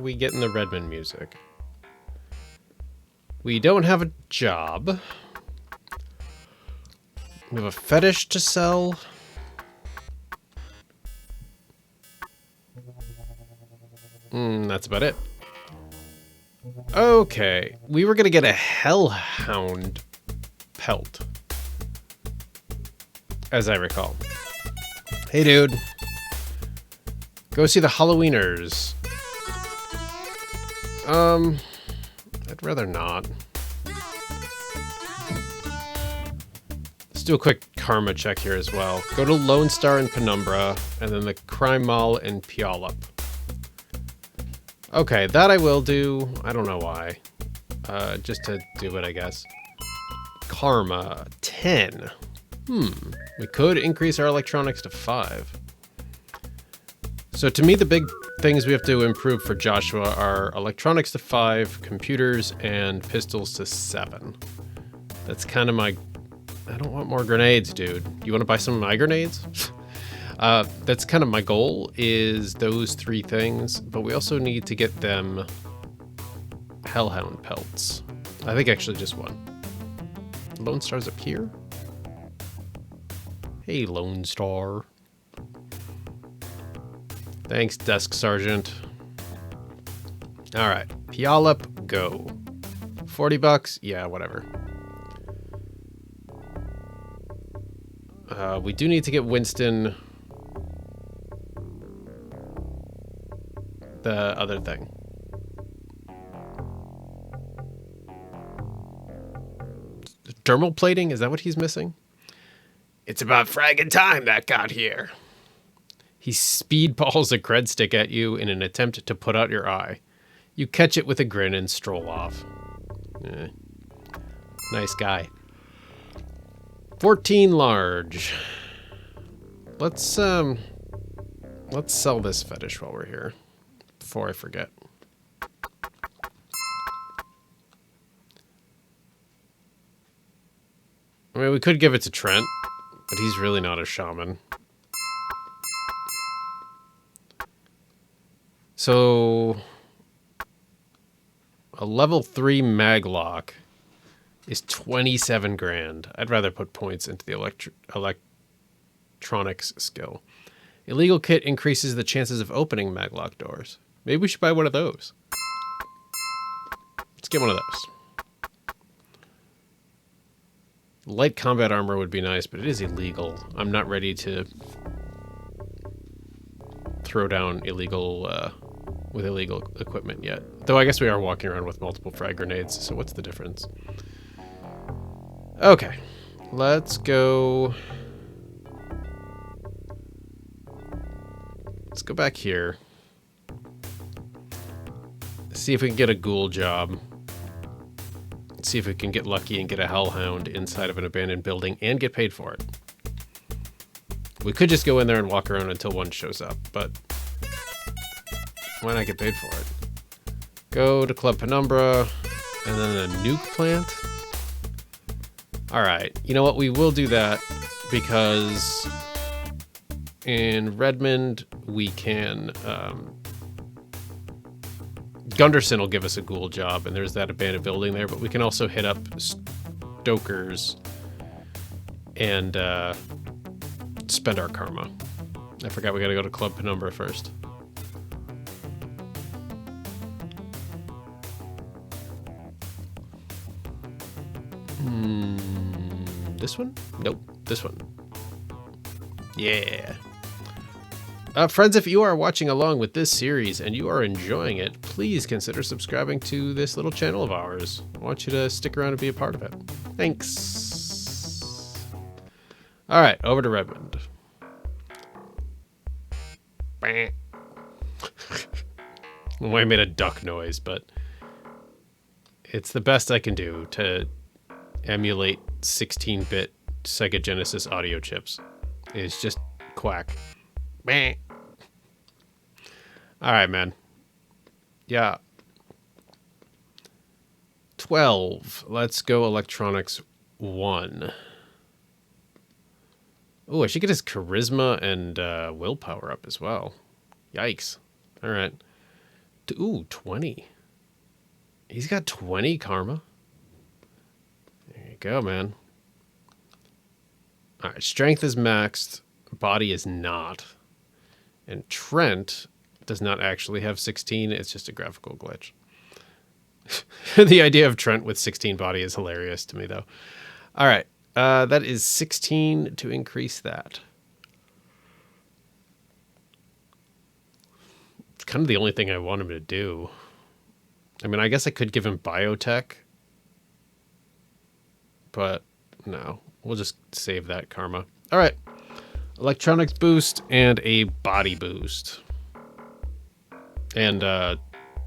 we getting the Redmond music? We don't have a job. We have a fetish to sell. That's about it. Okay, we were gonna get a hellhound pelt, as I recall. Hey, dude. Go see the Halloweeners. I'd rather not. Let's do a quick karma check here as well. Go to Lone Star in Penumbra, and then the Crime Mall in Puyallup. Okay, that I will do. I don't know why. Just to do it, I guess. Karma, 10. We could increase our electronics to 5. So to me, the big things we have to improve for Joshua are electronics to 5, computers, and pistols to 7. That's kind of my... I don't want more grenades, dude. You want to buy some of my grenades? That's kind of my goal, is those 3 things, but we also need to get them hellhound pelts. I think actually just one. Lone Star's up here? Hey, Lone Star. Thanks, Desk Sergeant. Alright, Puyallup, go. 40 bucks? Yeah, whatever. We do need to get Winston the other thing. Thermal plating? Is that what he's missing? It's about fragging time that got here. He speedballs a cred stick at you in an attempt to put out your eye. You catch it with a grin and stroll off. Nice guy. 14 large. Let's sell this fetish while we're here, before I forget. I mean, we could give it to Trent, but he's really not a shaman. So, a level 3 maglock is 27 grand. I'd rather put points into the electronics skill. Illegal kit increases the chances of opening maglock doors. Maybe we should buy one of those. Let's get one of those. Light combat armor would be nice, but it is illegal. I'm not ready to throw down with illegal equipment yet. Though I guess we are walking around with multiple frag grenades, so what's the difference? Okay, let's go. Let's go back here. See if we can get a ghoul job. See if we can get lucky and get a hellhound inside of an abandoned building and get paid for it. We could just go in there and walk around until one shows up, but why not get paid for it? Go to Club Penumbra, and then a nuke plant. Alright, you know what? We will do that because in Redmond we can... Gunderson will give us a ghoul job, and there's that abandoned building there, but we can also hit up Stoker's and spend our karma. I forgot we gotta go to Club Penumbra first. This one? Nope, this one. Yeah. Friends, if you are watching along with this series and you are enjoying it, please consider subscribing to this little channel of ours. I want you to stick around and be a part of it. Thanks. All right, over to Redmond. Well, I made a duck noise, but it's the best I can do to emulate 16-bit Sega Genesis audio chips. It's just quack. All right, man. Yeah. 12. Let's go electronics 1. Oh, I should get his charisma and willpower up as well. Yikes. All right. Ooh, 20. He's got 20 karma. There you go, man. All right, strength is maxed. Body is not. And Trent does not actually have 16. It's just a graphical glitch. The idea of Trent with 16 body is hilarious to me, though. All right. That is 16 to increase that. It's kind of the only thing I want him to do. I mean, I guess I could give him biotech. But no, we'll just save that karma. All right. Electronics boost and a body boost. And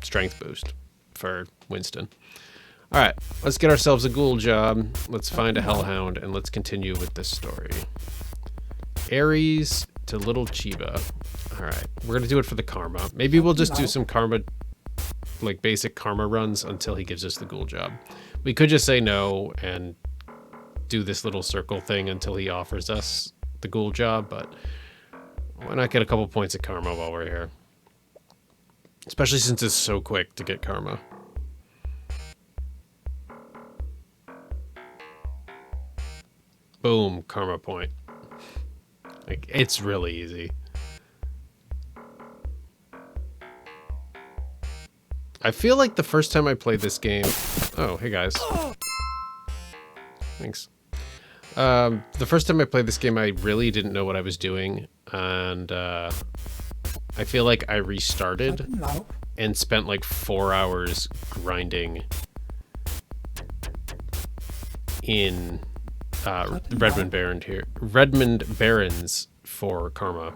strength boost for Winston. All right, let's get ourselves a ghoul job. Let's find a hellhound and let's continue with this story. Aries to Little Chiba. All right, we're going to do it for the karma. Maybe we'll just do some karma, like basic karma runs until he gives us the ghoul job. We could just say no and do this little circle thing until he offers us the ghoul job, but why not get a couple points of karma while we're here? Especially since it's so quick to get karma. Boom, karma point. Like, it's really easy. I feel like the first time I played this game... Oh, hey guys. Thanks. The first time I played this game, I really didn't know what I was doing. And I feel like I restarted and spent like 4 hours grinding in Redmond Barrens for karma.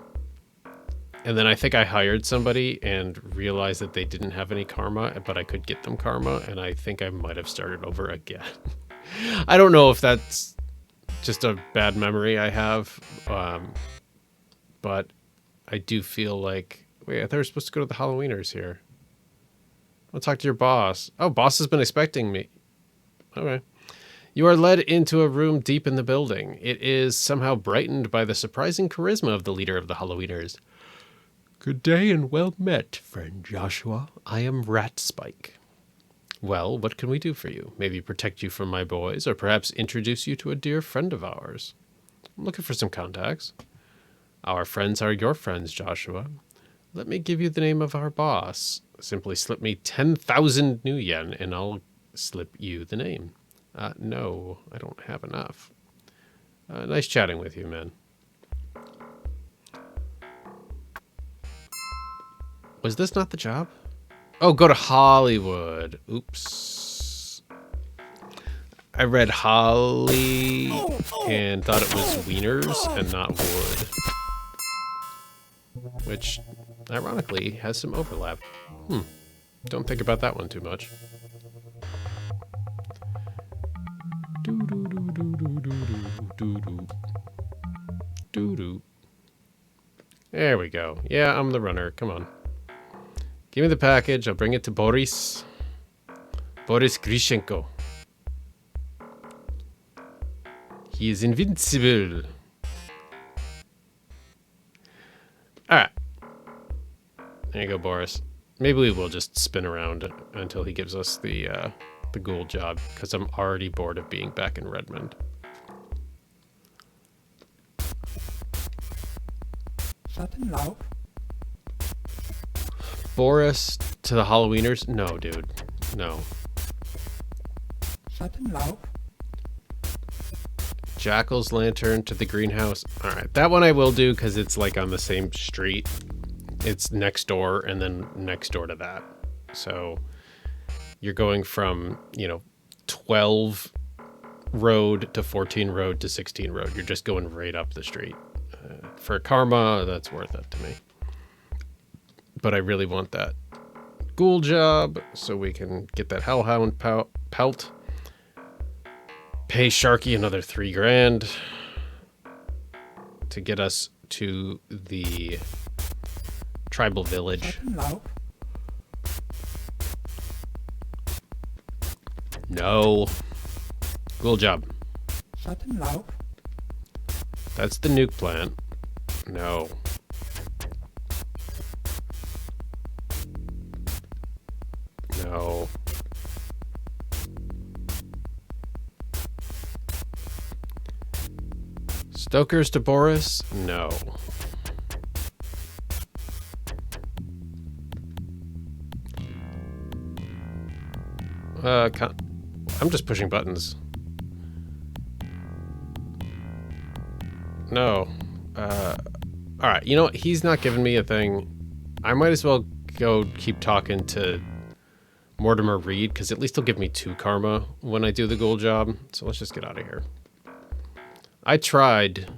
And then I think I hired somebody and realized that they didn't have any karma, but I could get them karma, and I think I might have started over again. I don't know if that's just a bad memory I have, but I do feel like... Wait, I thought we were supposed to go to the Halloweeners here. I'll talk to your boss. Oh, boss has been expecting me. Okay. You are led into a room deep in the building. It is somehow brightened by the surprising charisma of the leader of the Halloweeners. Good day and well met, friend Joshua. I am Rat Spike. Well, what can we do for you? Maybe protect you from my boys, or perhaps introduce you to a dear friend of ours. I'm looking for some contacts. Our friends are your friends, Joshua. Let me give you the name of our boss. Simply slip me 10,000 new yen, and I'll slip you the name. No, I don't have enough. Nice chatting with you, man. Was this not the job? Oh, go to Hollywood. Oops. I read Holly and thought it was wieners and not wood. Which, ironically, has some overlap. Don't think about that one too much. There we go. Yeah, I'm the runner. Come on. Give me the package. I'll bring it to Boris. Boris Grishenko. He is invincible. Alright. There you go, Boris. Maybe we will just spin around until he gives us the ghoul job, because I'm already bored of being back in Redmond. Boris to the Halloweeners? No, dude. No. Jackal's Lantern to the greenhouse. Alright, that one I will do because it's like on the same street. It's next door and then next door to that. So you're going from, 12 road to 14 road to 16 road. You're just going right up the street. For karma, that's worth it to me. But I really want that ghoul job so we can get that hellhound pelt. Pay Sharky another $3,000 to get us to the tribal village. No. Ghoul job. That's the nuke plant. No. No. Stokers to Boris? No. I'm just pushing buttons. No. Alright, you know what? He's not giving me a thing. I might as well go keep talking to Mortimer Reed, because at least he'll give me 2 karma when I do the gold job. So let's just get out of here. I tried,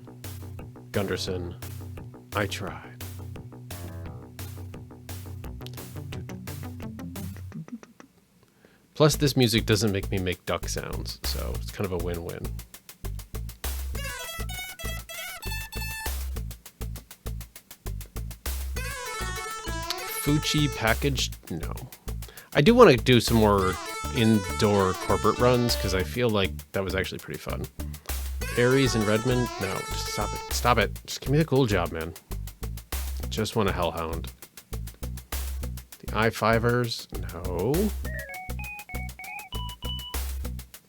Gunderson. I tried. Plus, this music doesn't make me make duck sounds, so it's kind of a win-win. Fuchi packaged? No. I do want to do some more indoor corporate runs, because I feel like that was actually pretty fun. Ares and Redmond? No, just stop it. Stop it. Just give me the cool job, man. Just want a Hellhound. The I-5ers? No.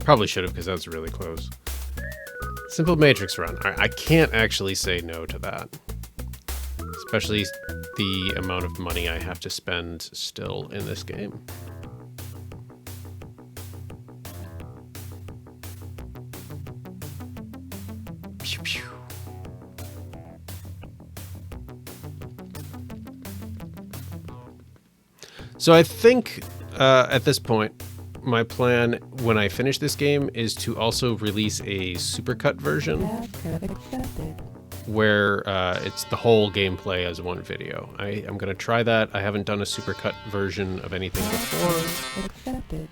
Probably should have, because that's really close. Simple Matrix run. I can't actually say no to that. Especially the amount of money I have to spend still in this game. Pew, pew. So I think at this point, my plan when I finish this game is to also release a supercut version where it's the whole gameplay as one video. I'm going to try that. I haven't done a supercut version of anything before,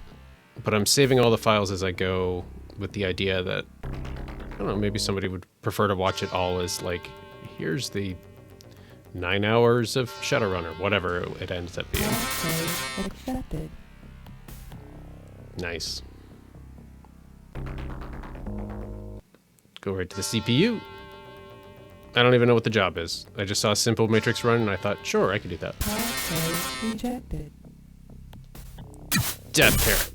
but I'm saving all the files as I go with the idea that, I don't know, maybe somebody would prefer to watch it all as like, here's the 9 hours of Shadowrun or whatever it ends up being. Nice. Go right to the CPU. I don't even know what the job is. I just saw a simple matrix run and I thought, sure, I could do that. Rejected. Death Parrot.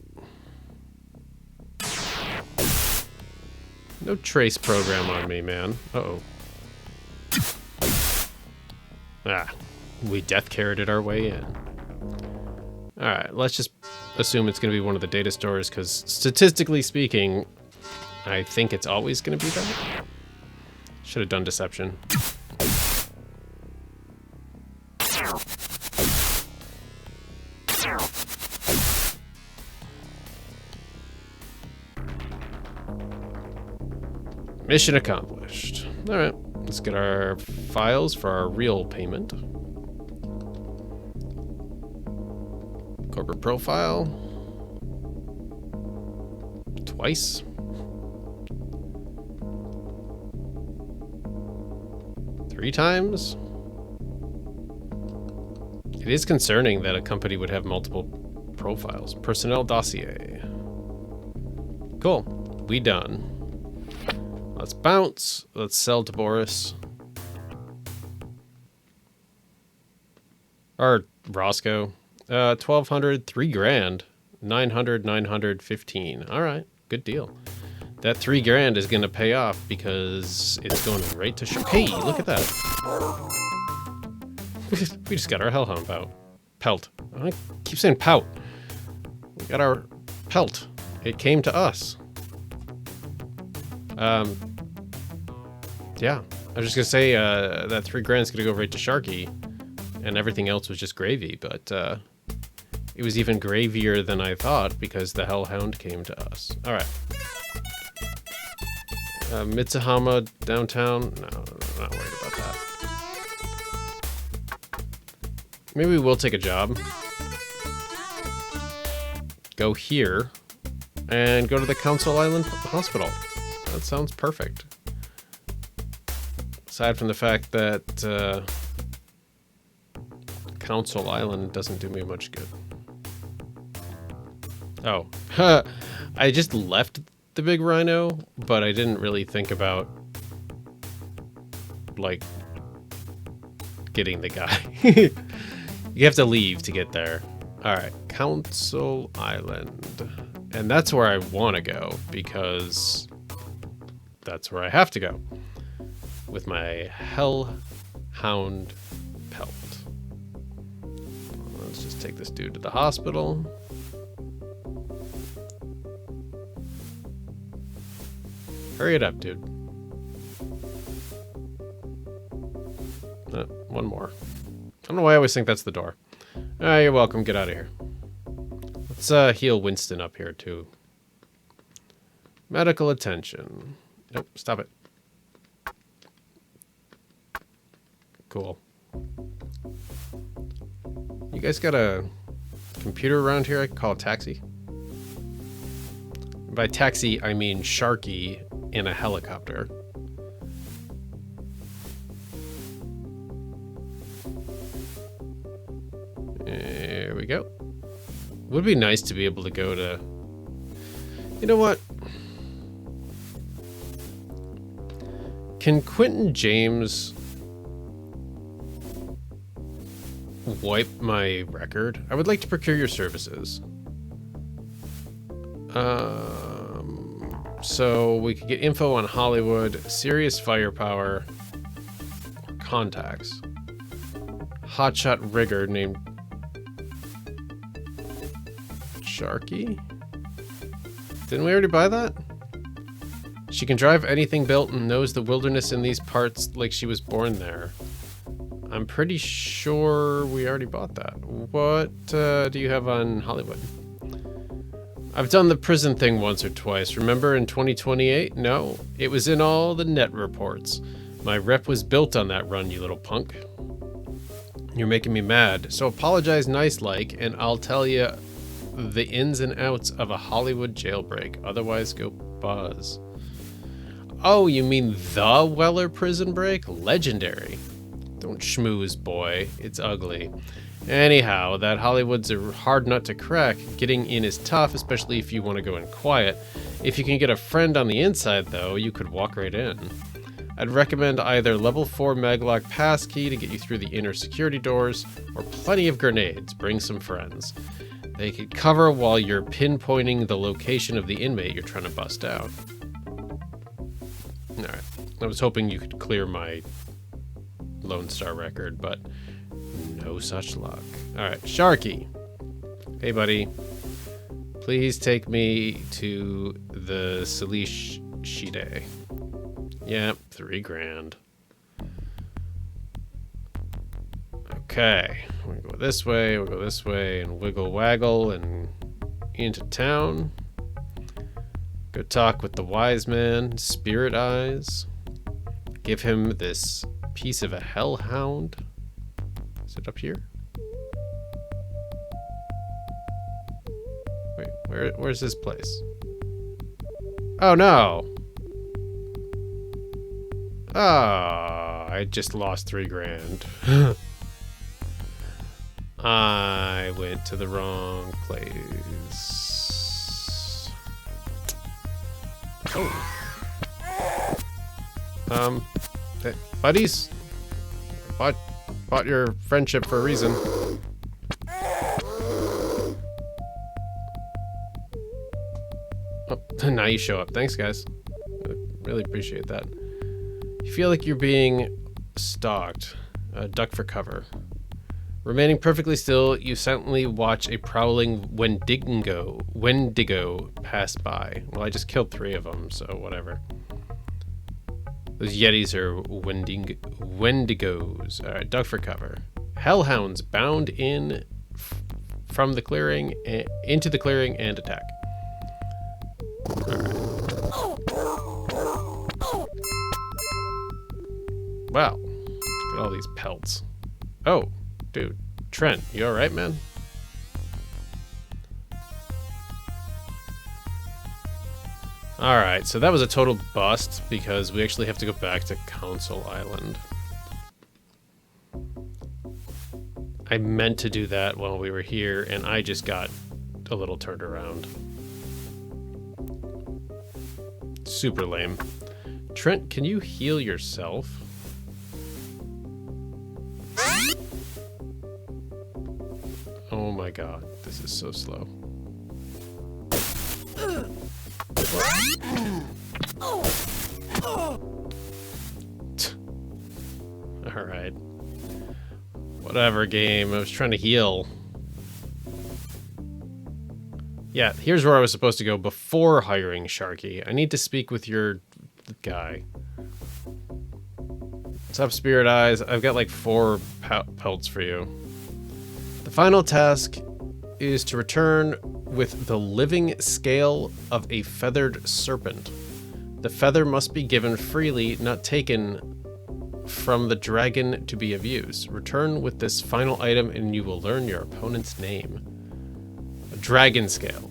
No trace program on me, man. Uh-oh. Ah, we death carroted our way in. Alright, let's just assume it's going to be one of the data stores, because statistically speaking, I think it's always going to be that. Should have done deception. Mission accomplished. Alright, let's get our files for our real payment. Corporate profile. Twice. Three times. It is concerning that a company would have multiple profiles. Personnel dossier. Cool. We done. Let's bounce. Let's sell to Boris. Or Roscoe. 1,200, 3 grand, 900, 915. All right, good deal. That 3 grand is gonna pay off because it's going right to Hey, look at that. We just got our Hellhound pelt. I keep saying pout. We got our pelt. It came to us. Yeah, I was just gonna say that 3 grand is gonna go right to Sharky, and everything else was just gravy, but it was even gravier than I thought because the Hellhound came to us. All right. Mitsuhama downtown. No, I'm not worried about that. Maybe we'll take a job. Go here and go to the Council Island Hospital. That sounds perfect. Aside from the fact that Council Island doesn't do me much good. Oh, I just left the big rhino, but I didn't really think about, like, getting the guy. You have to leave to get there. Alright, Council Island. And that's where I want to go, because that's where I have to go. With my Hellhound pelt. Let's just take this dude to the hospital. Hurry it up, dude. One more. I don't know why I always think that's the door. You're welcome. Get out of here. Let's heal Winston up here, too. Medical attention. Nope, stop it. Cool. You guys got a computer around here I can call a taxi? By taxi, I mean Sharky in a helicopter. There we go. Would be nice to be able to go to... You know what? Can Quentin James wipe my record? I would like to procure your services. So we could get info on Hollywood, serious firepower, or contacts. Hotshot rigger named Sharky? Didn't we already buy that? She can drive anything built and knows the wilderness in these parts like she was born there. I'm pretty sure we already bought that. What do you have on Hollywood? I've done the prison thing once or twice. Remember in 2028? No, it was in all the net reports. My rep was built on that run, you little punk. You're making me mad, so apologize nice-like, and I'll tell you the ins and outs of a Hollywood jailbreak. Otherwise, go buzz. Oh, you mean the Weller prison break? Legendary. Don't schmooze, boy. It's ugly. Anyhow, that Hollywood's a hard nut to crack. Getting in is tough, especially if you want to go in quiet. If you can get a friend on the inside, though, you could walk right in. I'd recommend either level 4 maglock passkey to get you through the inner security doors, or plenty of grenades. Bring some friends. They could cover while you're pinpointing the location of the inmate you're trying to bust out. Alright, I was hoping you could clear my Lone Star record, but no such luck. Alright, Sharky. Hey, buddy. Please take me to the Salish Shide. Yep, 3 grand. Okay, we'll go this way, we'll go this way, and wiggle waggle and into town. Go talk with the wise man, Spirit Eyes. Give him this piece of a hellhound. Is it up here? Wait, where's this place? Oh no! Ah, I just lost 3 grand. I went to the wrong place. Oh. Hey, buddies. Bought your friendship for a reason. Oh, now you show up. Thanks, guys. I really appreciate that. You feel like you're being stalked. Duck for cover. Remaining perfectly still, you silently watch a prowling Wendigo pass by. Well, I just killed 3 of them, so whatever. Those Yetis are Wendigos. Alright, duck for cover. Hellhounds bound in from the clearing into the clearing and attack. Alright. Wow. Look at all these pelts. Oh, dude. Trent, you alright, man? Alright, so that was a total bust because we actually have to go back to Council Island. I meant to do that while we were here, and I just got a little turned around. Super lame. Trent, can you heal yourself? Oh my god, this is so slow. Alright. Whatever, game. I was trying to heal. Yeah, here's where I was supposed to go before hiring Sharky. I need to speak with your guy. What's up, Spirit Eyes? I've got like 4 pelts for you. The final task is to return with the living scale of a feathered serpent. The feather must be given freely, not taken from the dragon to be of use. Return with this final item and you will learn your opponent's name. A dragon scale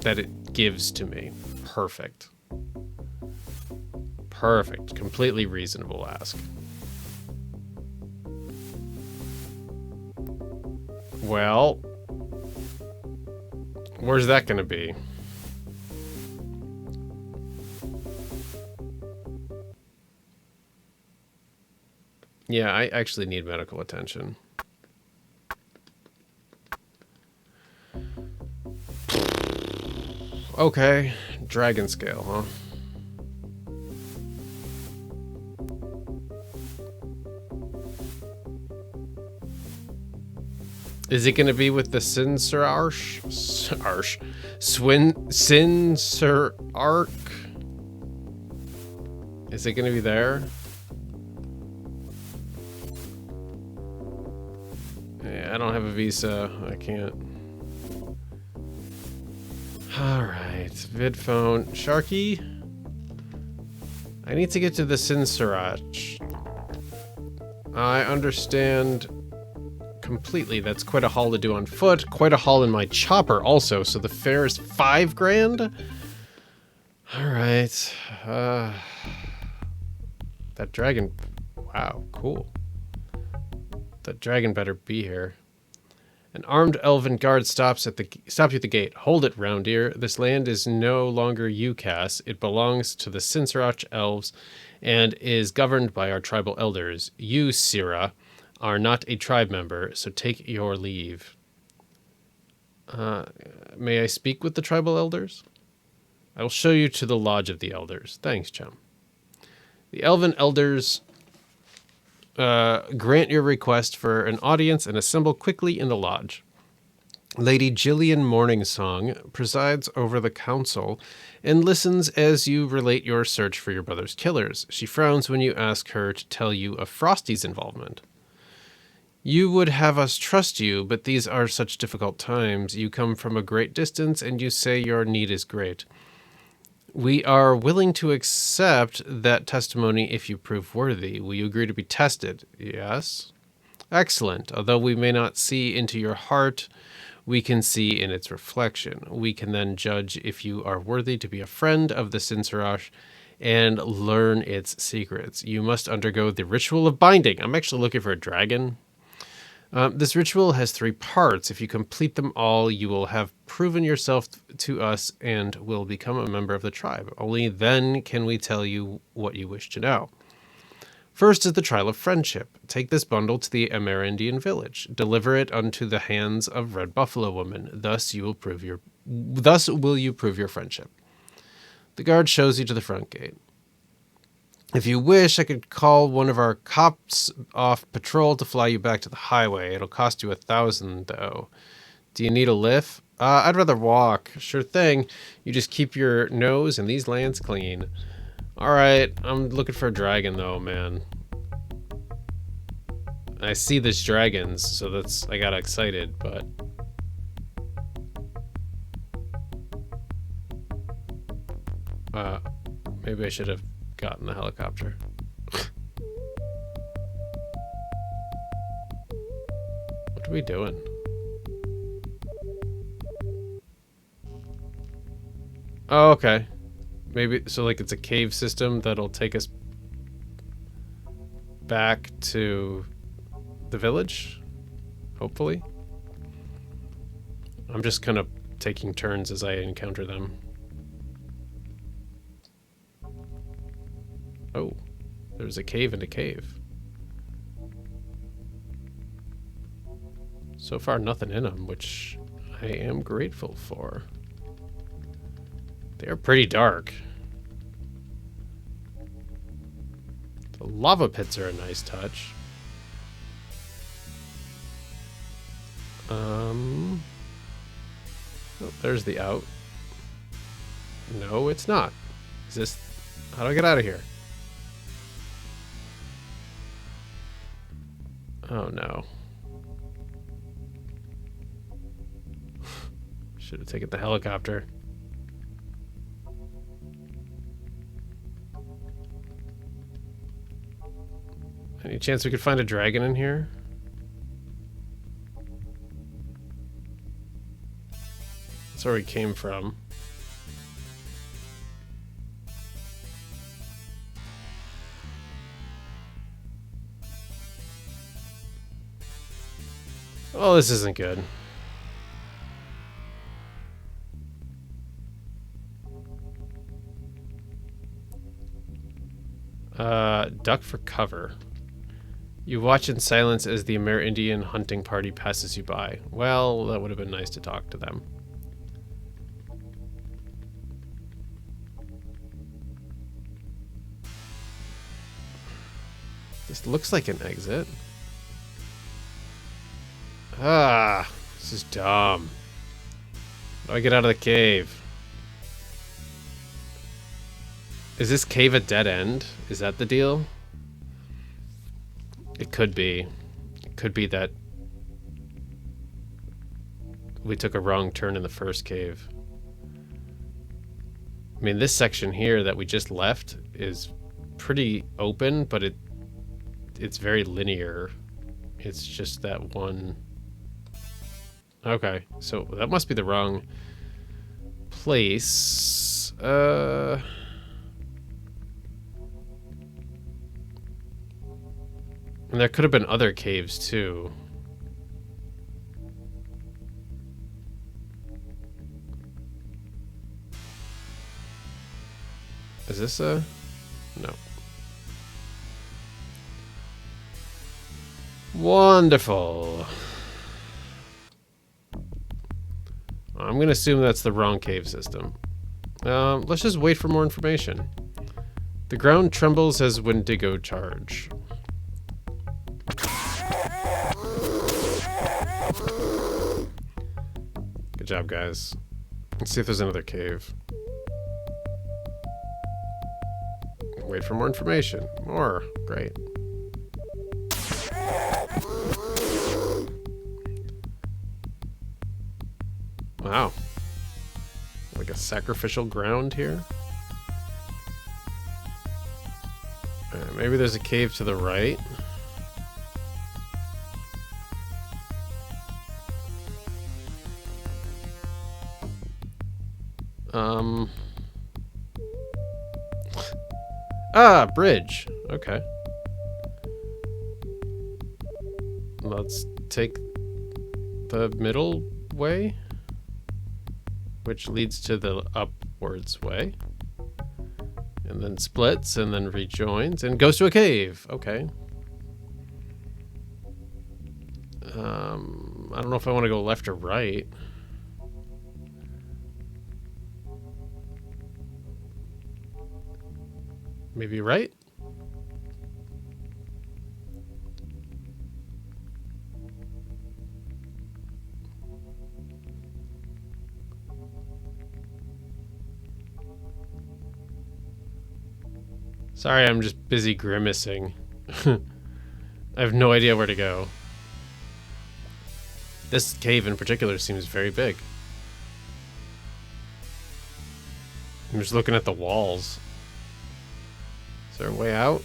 that it gives to me. Perfect. Perfect. Completely reasonable ask. Well, where's that gonna be? Yeah, I actually need medical attention. Okay, dragon scale, huh? Is it gonna be with the Sinsararsh? Sinsarark? Is it gonna be there? Yeah, I don't have a visa. I can't. Alright, vid phone. Sharky? I need to get to the Sinsarach. I understand completely. That's quite a haul to do on foot. Quite a haul in my chopper also. So the fare is 5 grand? Alright. That dragon... Wow, cool. That dragon better be here. An armed elven guard stops you at the gate. Hold it, round ear. This land is no longer UCAS. It belongs to the Sinsarach elves and is governed by our tribal elders. You, Sira, are not a tribe member, so take your leave. May I speak with the tribal elders? I will show you to the lodge of the elders. Thanks, chum. The elven elders grant your request for an audience and assemble quickly in the lodge. Lady Gillian Morningsong presides over the council and listens as you relate your search for your brother's killers. She frowns when you ask her to tell you of Frosty's involvement. You would have us trust you, but these are such difficult times. You come from a great distance and you say your need is great. We are willing to accept that testimony if you prove worthy. Will you agree to be tested? Yes. Excellent. Although we may not see into your heart, we can see in its reflection. We can then judge if you are worthy to be a friend of the Sinsarach and learn its secrets. You must undergo the ritual of binding. I'm actually looking for a dragon. This ritual has 3 parts. If you complete them all, you will have proven yourself to us and will become a member of the tribe. Only then can we tell you what you wish to know. First is the trial of friendship. Take this bundle to the Amerindian village. Deliver it unto the hands of Red Buffalo Woman. Thus will you prove your friendship. The guard shows you to the front gate. If you wish, I could call one of our cops off patrol to fly you back to the highway. It'll cost you 1,000, though. Do you need a lift? I'd rather walk. Sure thing. You just keep your nose and these lands clean. Alright, I'm looking for a dragon, though, man. I see this dragons, so I got excited, but... maybe I should have gotten the helicopter. What are we doing? Oh, okay. Maybe, so like it's a cave system that'll take us back to the village, hopefully. I'm just kind of taking turns as I encounter them. Oh, there's a cave in a cave. So far, nothing in them, which I am grateful for. They're pretty dark. The lava pits are a nice touch. Oh, there's the out. No, it's not. Is this... How do I get out of here? Oh, no. Should have taken the helicopter. Any chance we could find a dragon in here? That's where we came from. Oh, this isn't good. Duck for cover. You watch in silence as the Amerindian hunting party passes you by. Well, that would have been nice to talk to them. This looks like an exit. Ah, this is dumb. How do I get out of the cave? Is this cave a dead end? Is that the deal? It could be. It could be that we took a wrong turn in the first cave. I mean, this section here that we just left is pretty open, but it's very linear. It's just that one... Okay, so that must be the wrong place. And there could have been other caves, too. Is this a... No. Wonderful. I'm going to assume that's the wrong cave system. Let's just wait for more information. The ground trembles as Wendigo charge. Good job, guys. Let's see if there's another cave. Wait for more information. More. Great. Wow. Like a sacrificial ground here? Maybe there's a cave to the right. Ah, bridge. Okay. Let's take the middle way, which leads to the upwards way. And then splits and then rejoins and goes to a cave. Okay. I don't know if I want to go left or right. Maybe right? Sorry, I'm just busy grimacing. I have no idea where to go. This cave in particular seems very big. I'm just looking at the walls. Is there a way out?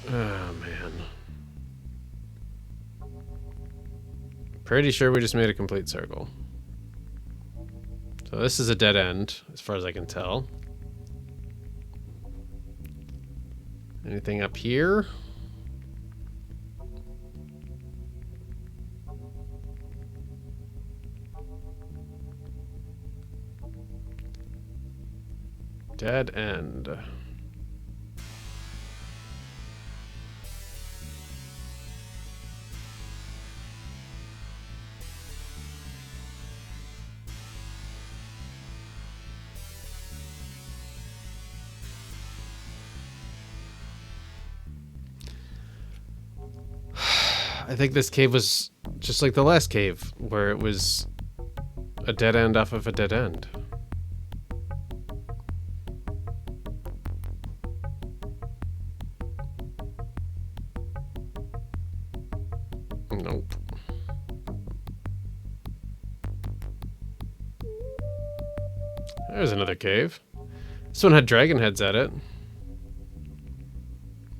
Oh, man. Pretty sure we just made a complete circle. So this is a dead end, as far as I can tell. Anything up here? Dead end. I think this cave was just like the last cave, where it was a dead end off of a dead end. Nope. There's another cave. This one had dragon heads at it.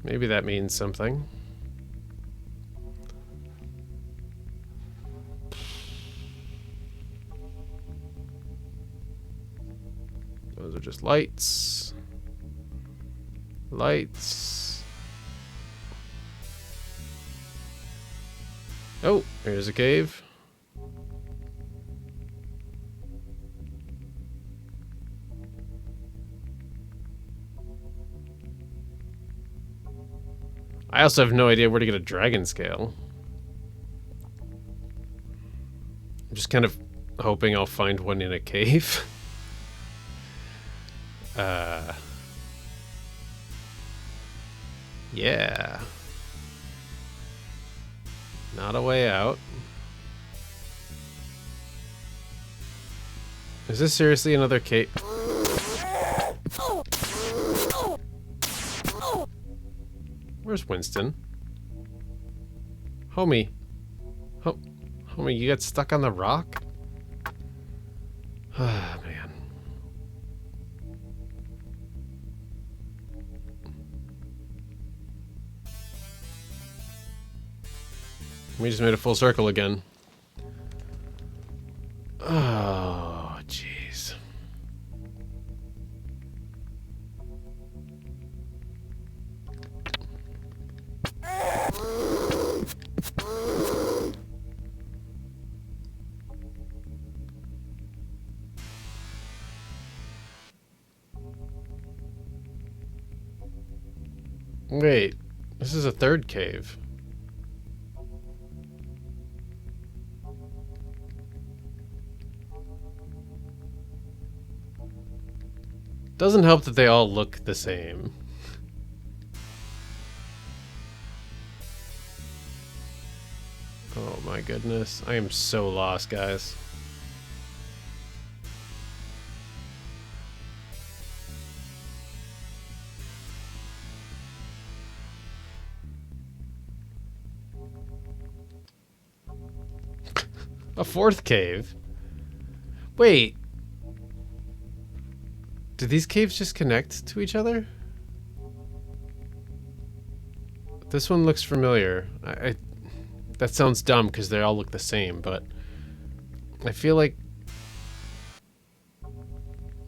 Maybe that means something. Those are just lights. Lights. Oh, here's a cave. I also have no idea where to get a dragon scale. I'm just kind of hoping I'll find one in a cave. Yeah. Not a way out. Is this seriously another cave? Where's Winston? Homie. Homie, you got stuck on the rock? Ah, man. We just made a full circle again. Oh, jeez. Wait, this is a third cave. Doesn't help that they all look the same. Oh my goodness, I am so lost, guys. A fourth cave? Wait. Do these caves just connect to each other? This one looks familiar. That sounds dumb because they all look the same, but I feel like...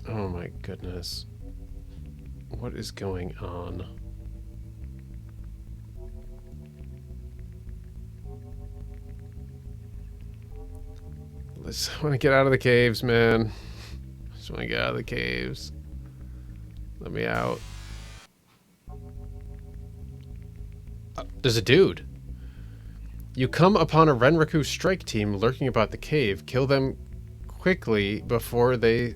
Oh my goodness. What is going on? I just want to get out of the caves, man. I just want to get out of the caves. Let me out. There's a dude. You come upon a Renraku strike team lurking about the cave. Kill them quickly before they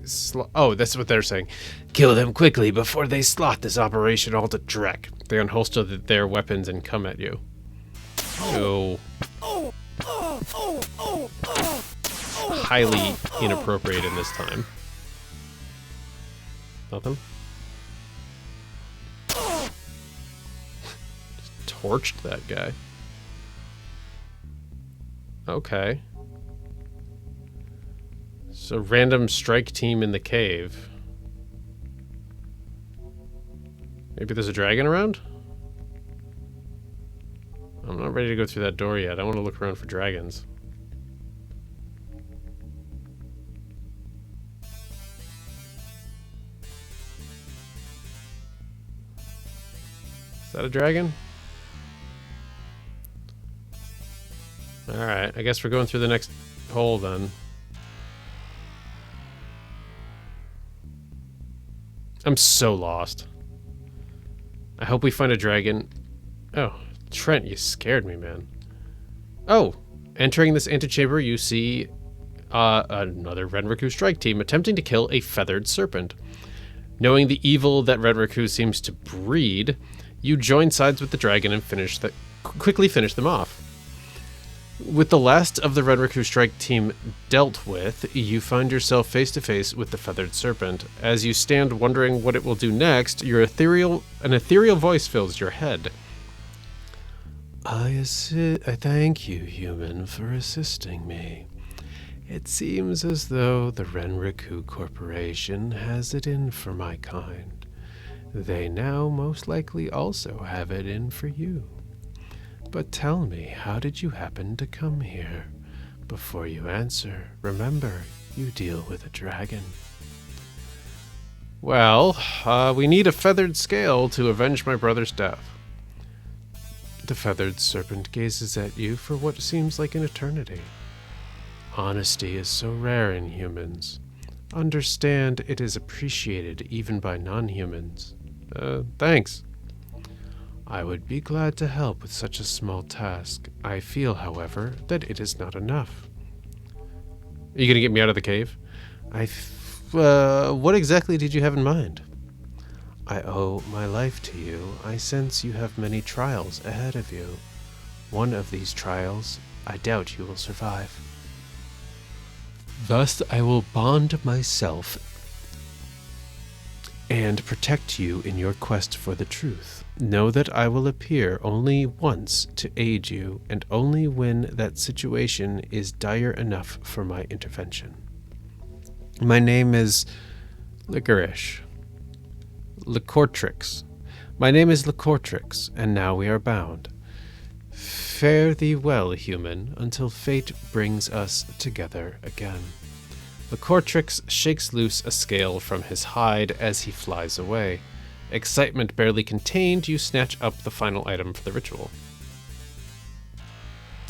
oh, that's what they're saying. Kill them quickly before they slot this operation all to dreck. They unholster their weapons and come at you. Oh. Highly inappropriate in this time. Nothing? Just torched that guy. Okay. So random strike team in the cave. Maybe there's a dragon around? I'm not ready to go through that door yet. I want to look around for dragons. Is that a dragon? Alright, I guess we're going through the next hole then. I'm so lost. I hope we find a dragon. Oh, Trent, you scared me, man. Oh, entering this antechamber, you see another Renraku strike team attempting to kill a feathered serpent. Knowing the evil that Renraku seems to breed, you join sides with the dragon and quickly finish them off. With the last of the Renraku strike team dealt with, you find yourself face to face with the feathered serpent. As you stand wondering what it will do next, an ethereal voice fills your head. I thank you, human, for assisting me. It seems as though the Renraku Corporation has it in for my kind. They now most likely also have it in for you. But tell me, how did you happen to come here? Before you answer, remember, you deal with a dragon. Well, we need a feathered scale to avenge my brother's death. The feathered serpent gazes at you for what seems like an eternity. Honesty is so rare in humans. Understand it is appreciated even by non-humans. Thanks. I would be glad to help with such a small task. I feel, however, that it is not enough. Are you going to get me out of the cave? What exactly did you have in mind? I owe my life to you. I sense you have many trials ahead of you. One of these trials, I doubt you will survive. Thus, I will bond myself and protect you in your quest for the truth. Know that I will appear only once to aid you, and only when that situation is dire enough for my intervention. My name is Licorice. Licortrix. My name is Licortrix, and now we are bound. Fare thee well, human, until fate brings us together again. Licortrix shakes loose a scale from his hide as he flies away. Excitement barely contained, you snatch up the final item for the ritual.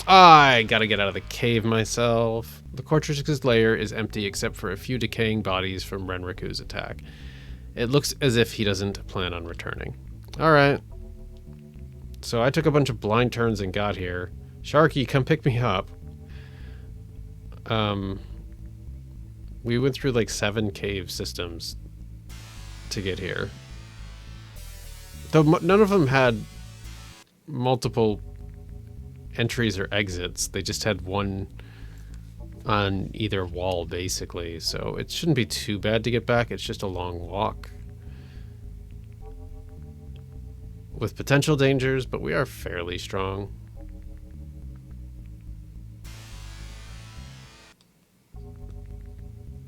I gotta get out of the cave myself. Licortrix's lair is empty except for a few decaying bodies from Renraku's attack. It looks as if he doesn't plan on returning. Alright. So I took a bunch of blind turns and got here. Sharky, come pick me up. We went through like 7 cave systems to get here. Though none of them had multiple entries or exits. They just had one on either wall, basically. So it shouldn't be too bad to get back. It's just a long walk. With potential dangers, but we are fairly strong.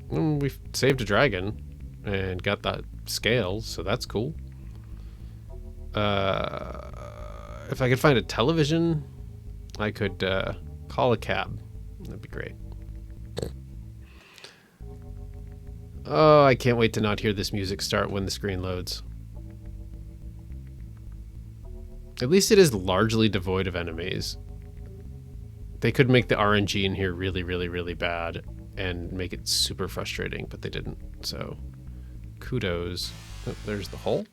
We saved a dragon and got that scale, so that's cool. If I could find a television, I could call a cab. That'd be great. Oh, I can't wait to not hear this music start when the screen loads. At least it is largely devoid of enemies. They could make the RNG in here really, really, really bad and make it super frustrating, but they didn't. So, kudos. Oh, there's the hole.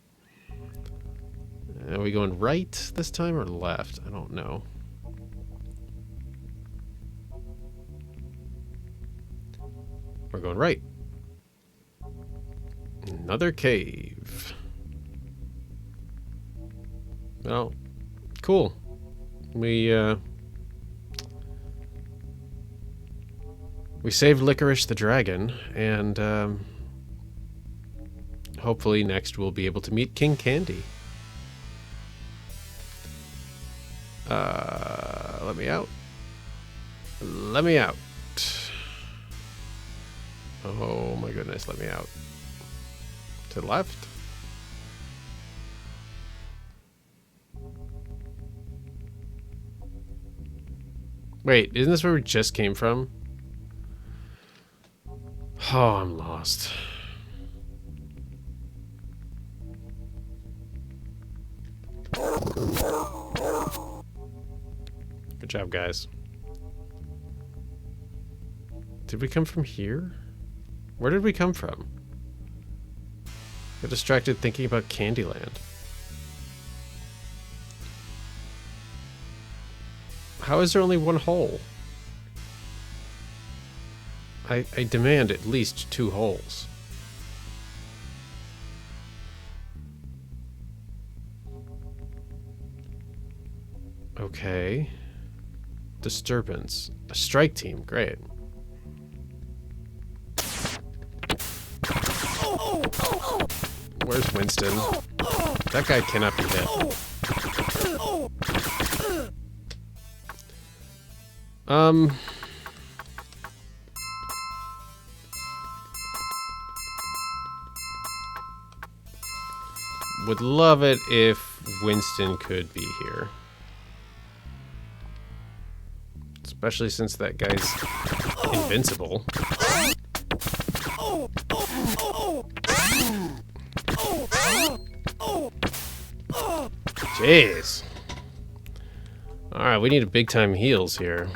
Are we going right this time or left? I don't know. We're going right. Another cave. Well, cool. We saved Licorice the dragon, and hopefully next we'll be able to meet King Candy. Let me out. Let me out. Oh my goodness, let me out. To the left. Wait, isn't this where we just came from? Oh, I'm lost. Good job, guys. Did we come from here? Where did we come from? Got distracted thinking about Candyland. How is there only one hole? I demand at least 2 holes. Okay. disturbance. A strike team. Great. Where's Winston? That guy cannot be hit. Would love it if Winston could be here. Especially since that guy's invincible. Jeez. Alright, we need a big time heals here.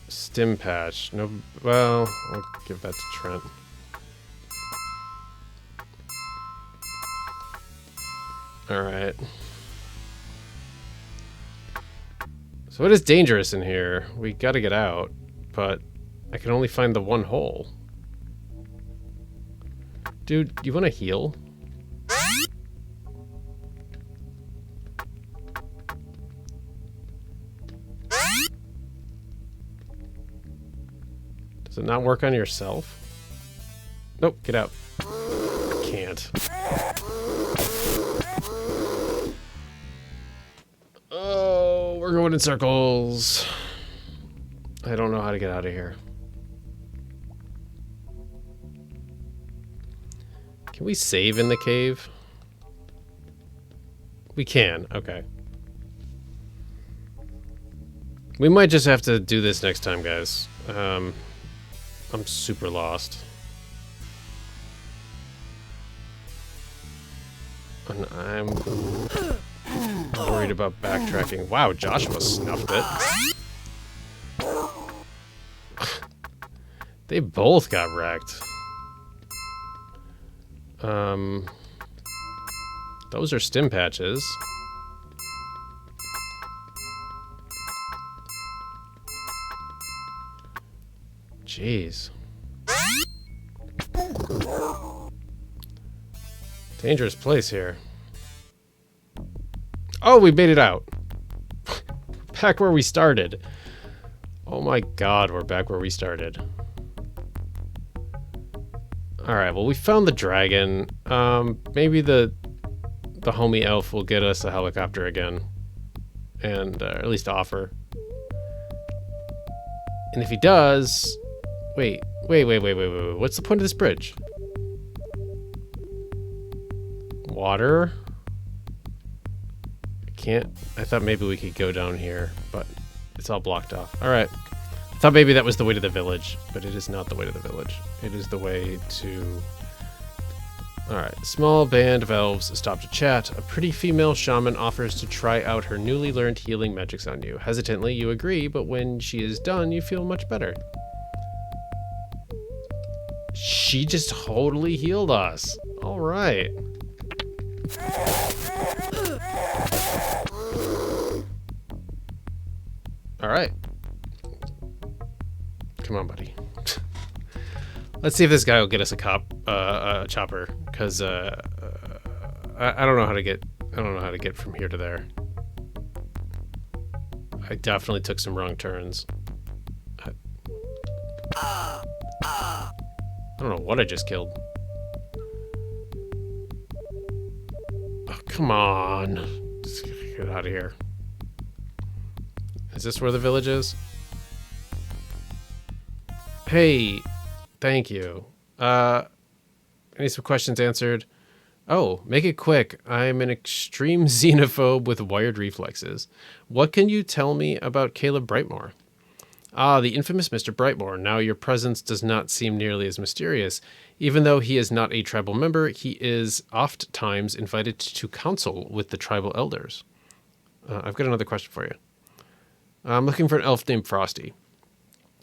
Stim patch. No, well, I'll give that to Trent. Alright. So it is dangerous in here. We gotta get out, but I can only find the one hole. Dude, you wanna heal? Does it not work on yourself? Nope, get out. Can't. Oh, we're going in circles. I don't know how to get out of here. Can we save in the cave? We can, okay. We might just have to do this next time, guys. I'm super lost. And I'm worried about backtracking. Wow, Joshua snuffed it. They both got wrecked. Those are stim patches. Jeez. Dangerous place here. Oh, we made it out. Back where we started. Oh my god, we're back where we started. Alright, well we found the dragon. Maybe the homie elf will get us a helicopter again. And at least offer. And if he does... Wait. What's the point of this bridge? Water? I thought maybe we could go down here, but it's all blocked off. Alright. I thought maybe that was the way to the village, but it is not the way to the village. It is the way to... Alright. Small band of elves stop to chat. A pretty female shaman offers to try out her newly learned healing magics on you. Hesitantly, you agree, but when she is done, you feel much better. She just totally healed us. Alright. Alright. Come on, buddy. Let's see if this guy will get us a chopper, because I don't know how to get from here to there. I definitely took some wrong turns. I don't know what I just killed. Oh, come on. Just get out of here. Is this where the village is? Hey, thank you. I need some questions answered. Oh, make it quick. I'm an extreme xenophobe with wired reflexes. What can you tell me about Caleb Brightmore? Ah, the infamous Mr. Brightmore. Now your presence does not seem nearly as mysterious. Even though he is not a tribal member, he is oft times invited to counsel with the tribal elders. I've got another question for you. I'm looking for an elf named Frosty.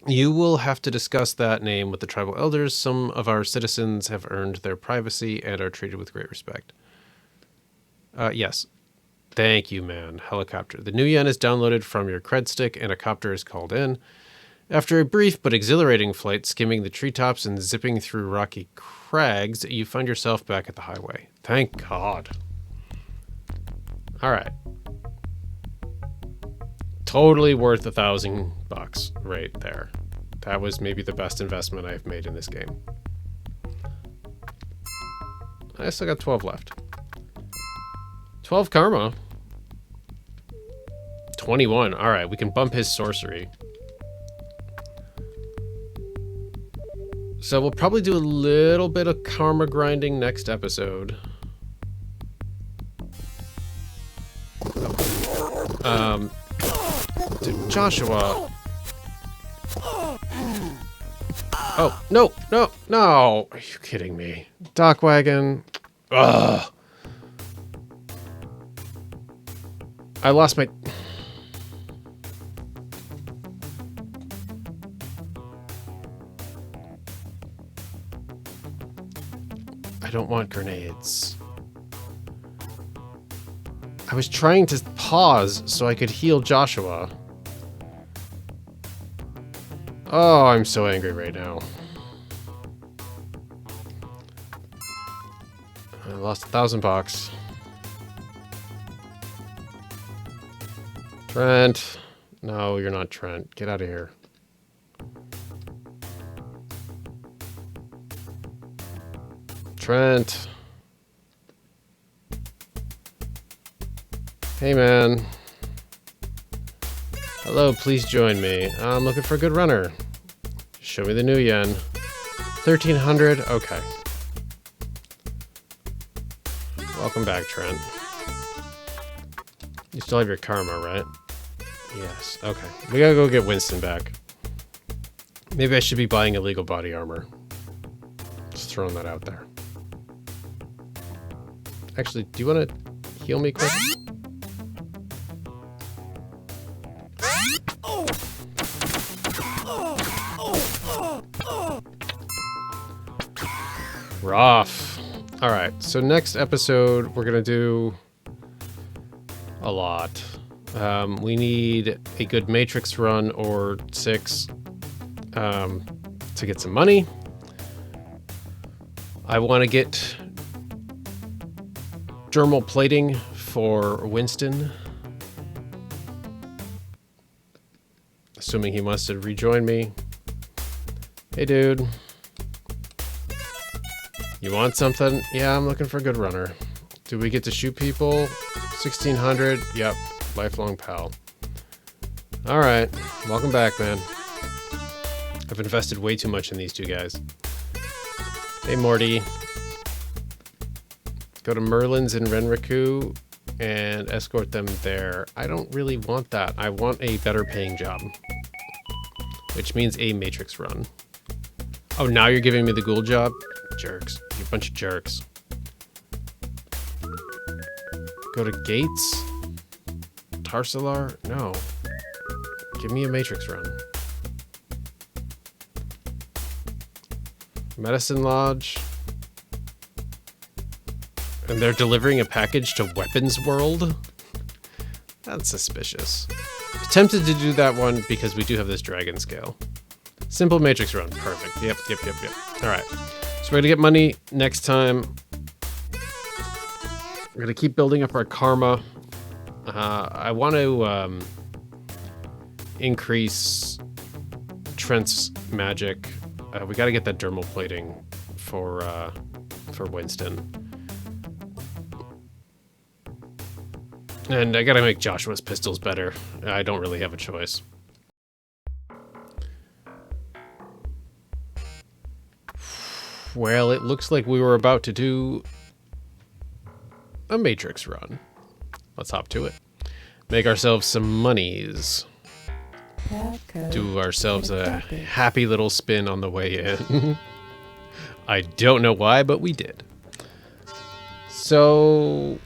You will have to discuss that name with the tribal elders. Some of our citizens have earned their privacy and are treated with great respect. Yes. Thank you, man. Helicopter. The new yen is downloaded from your cred stick and a copter is called in. After a brief but exhilarating flight skimming the treetops and zipping through rocky crags, you find yourself back at the highway. Thank God. All right. Totally worth $1,000 right there. That was maybe the best investment I've made in this game. I still got 12 left. 12 karma. 21. All right, we can bump his sorcery. So we'll probably do a little bit of karma grinding next episode. Dude, Joshua. Oh, no. Are you kidding me? Dock wagon. Ugh. I lost my... I don't want grenades. I was trying to pause so I could heal Joshua. Oh, I'm so angry right now. I lost $1,000. Trent. No, you're not Trent. Get out of here. Trent. Hey, man. Hello, please join me. I'm looking for a good runner. Show me the new yen. 1,300? Okay. Welcome back, Trent. You still have your karma, right? Yes. Okay. We gotta go get Winston back. Maybe I should be buying illegal body armor. Just throwing that out there. Actually, do you want to heal me quick? Rough. Alright, so next episode, we're going to do a lot. We need a good Matrix run or 6 to get some money. I want to get dermal plating for Winston. Assuming he wants to rejoin me. Hey, dude. You want something? Yeah, I'm looking for a good runner. Do we get to shoot people? 1,600? Yep. Lifelong pal. Alright. Welcome back, man. I've invested way too much in these two guys. Hey, Morty. Go to Merlin's in Renraku and escort them there. I don't really want that. I want a better paying job. Which means a Matrix run. Oh, now you're giving me the ghoul job? Jerks. You're a bunch of jerks. Go to Gates? Tarsalar? No. Give me a Matrix run. Medicine Lodge? And they're delivering a package to Weapons World? That's suspicious. Tempted to do that one because we do have this dragon scale. Simple Matrix run. Perfect. Yep. Alright. So we're gonna get money next time. We're gonna keep building up our karma. I want to increase Trent's magic. We gotta get that dermal plating for Winston. And I gotta make Joshua's pistols better. I don't really have a choice. Well, it looks like we were about to do a Matrix run. Let's hop to it. Make ourselves some monies. Do ourselves a happy little spin on the way in. I don't know why, but we did. So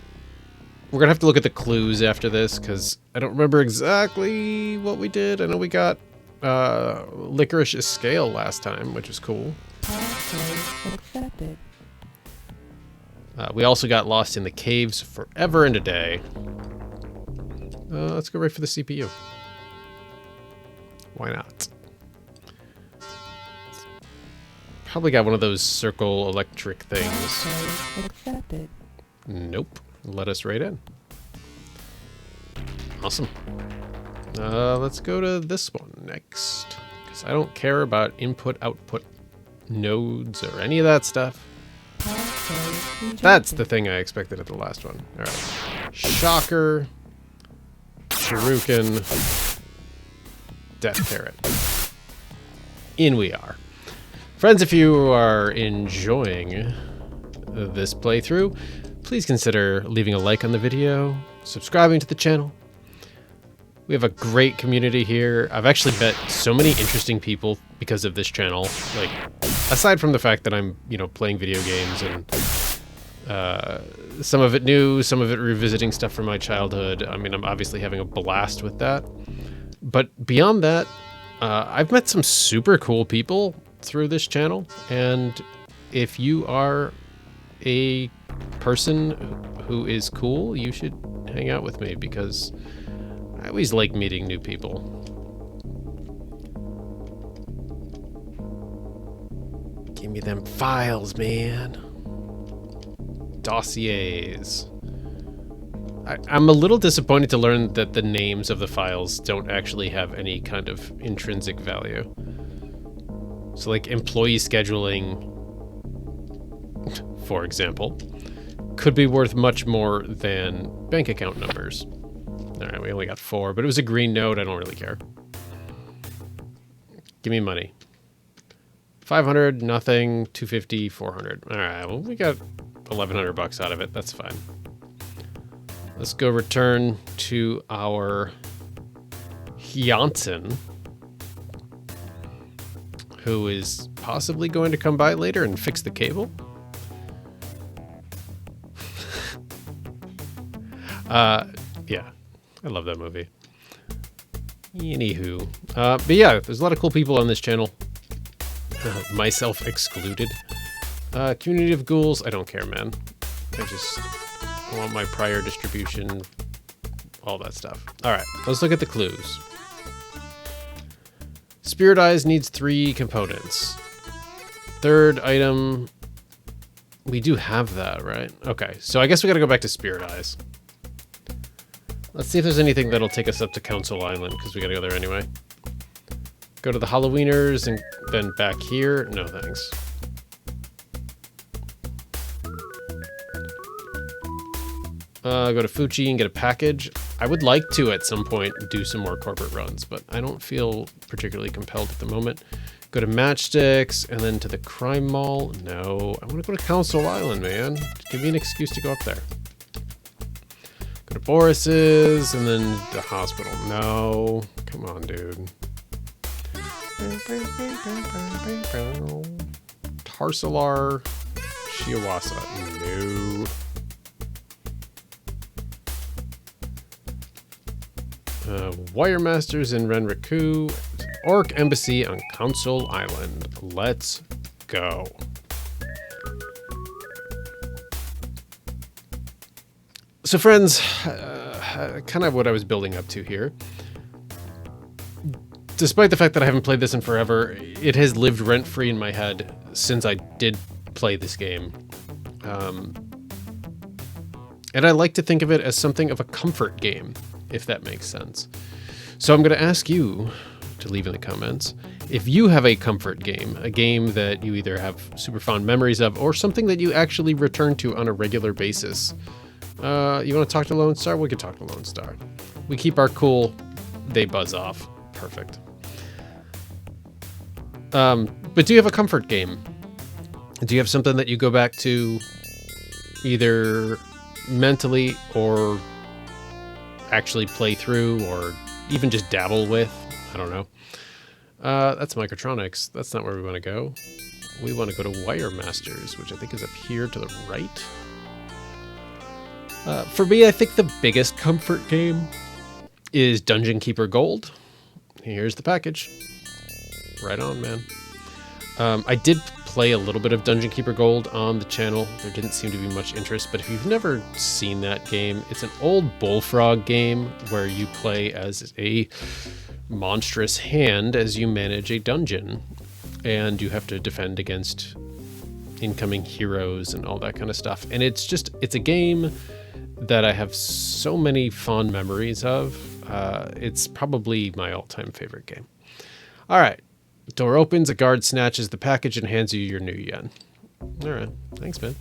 we're gonna have to look at the clues after this because I don't remember exactly what we did. I know we got Licorice's scale last time, which was cool. We also got lost in the caves forever and a day. Let's go right for the CPU. Why not? Probably got one of those circle electric things. Passcode accepted. Nope. Let us right in. Awesome. Let's go to this one next. Because I don't care about input-output nodes or any of that stuff. Passcode rejected. That's the thing I expected at the last one. Alright. Shocker. Shuriken. Death Carrot. In we are. Friends, if you are enjoying this playthrough, please consider leaving a like on the video, subscribing to the channel. We have a great community here. I've actually met so many interesting people because of this channel. Like, aside from the fact that I'm, playing video games and some of it new, some of it revisiting stuff from my childhood. I mean, I'm obviously having a blast with that. But beyond that, I've met some super cool people through this channel. And if you are a person who is cool, you should hang out with me because I always like meeting new people. Give me them files, man. Dossiers. I'm a little disappointed to learn that the names of the files don't actually have any kind of intrinsic value. So like employee scheduling, for example, could be worth much more than bank account numbers. All right, we only got 4, but it was a green node. I don't really care. Give me money. 500, nothing, 250, 400. All right, well, we got 1,100 bucks out of it. That's fine. Let's go return to our Janssen, who is possibly going to come by later and fix the cable. Yeah, I love that movie. Anywho, but yeah, there's a lot of cool people on this channel, myself excluded. Community of ghouls, I don't care, man. I want my prior distribution, all that stuff. All right, let's look at the clues. Spirit Eyes needs 3 components. Third item, we do have that, right? Okay, so I guess we gotta go back to Spirit Eyes. Let's see if there's anything that'll take us up to Council Island, because we gotta go there anyway. Go to the Halloweeners and then back here. No thanks. Go to Fuchi and get a package. I would like to, at some point, do some more corporate runs, but I don't feel particularly compelled at the moment. Go to Matchsticks, and then to the Crime Mall. No, I want to go to Council Island, man. Give me an excuse to go up there. Go to Boris's, and then the hospital. No, come on, dude. Tarsalar Shiawasa. No. Wire Masters in Renraku, Orc Embassy on Council Island. Let's go. So friends, kind of what I was building up to here. Despite the fact that I haven't played this in forever, it has lived rent-free in my head since I did play this game. And I like to think of it as something of a comfort game, if that makes sense. So I'm going to ask you to leave in the comments if you have a comfort game, a game that you either have super fond memories of or something that you actually return to on a regular basis. You want to talk to Lone Star? We can talk to Lone Star. We keep our cool, they buzz off. Perfect. But do you have a comfort game? Do you have something that you go back to either mentally or actually play through or even just dabble with? I don't know. That's Microtronics. That's not where we want to go. We want to go to Wire Masters, which I think is up here to the right. For me, I think the biggest comfort game is Dungeon Keeper Gold. Here's the package. Right on, man. I did play a little bit of Dungeon Keeper Gold on the channel. There didn't seem to be much interest, but if you've never seen that game, it's an old Bullfrog game where you play as a monstrous hand as you manage a dungeon. and you have to defend against incoming heroes and all that kind of stuff. And it's a game that I have so many fond memories of. It's probably my all-time favorite game. All right. Door opens, a guard snatches the package and hands you your new yen. All right. Thanks, man.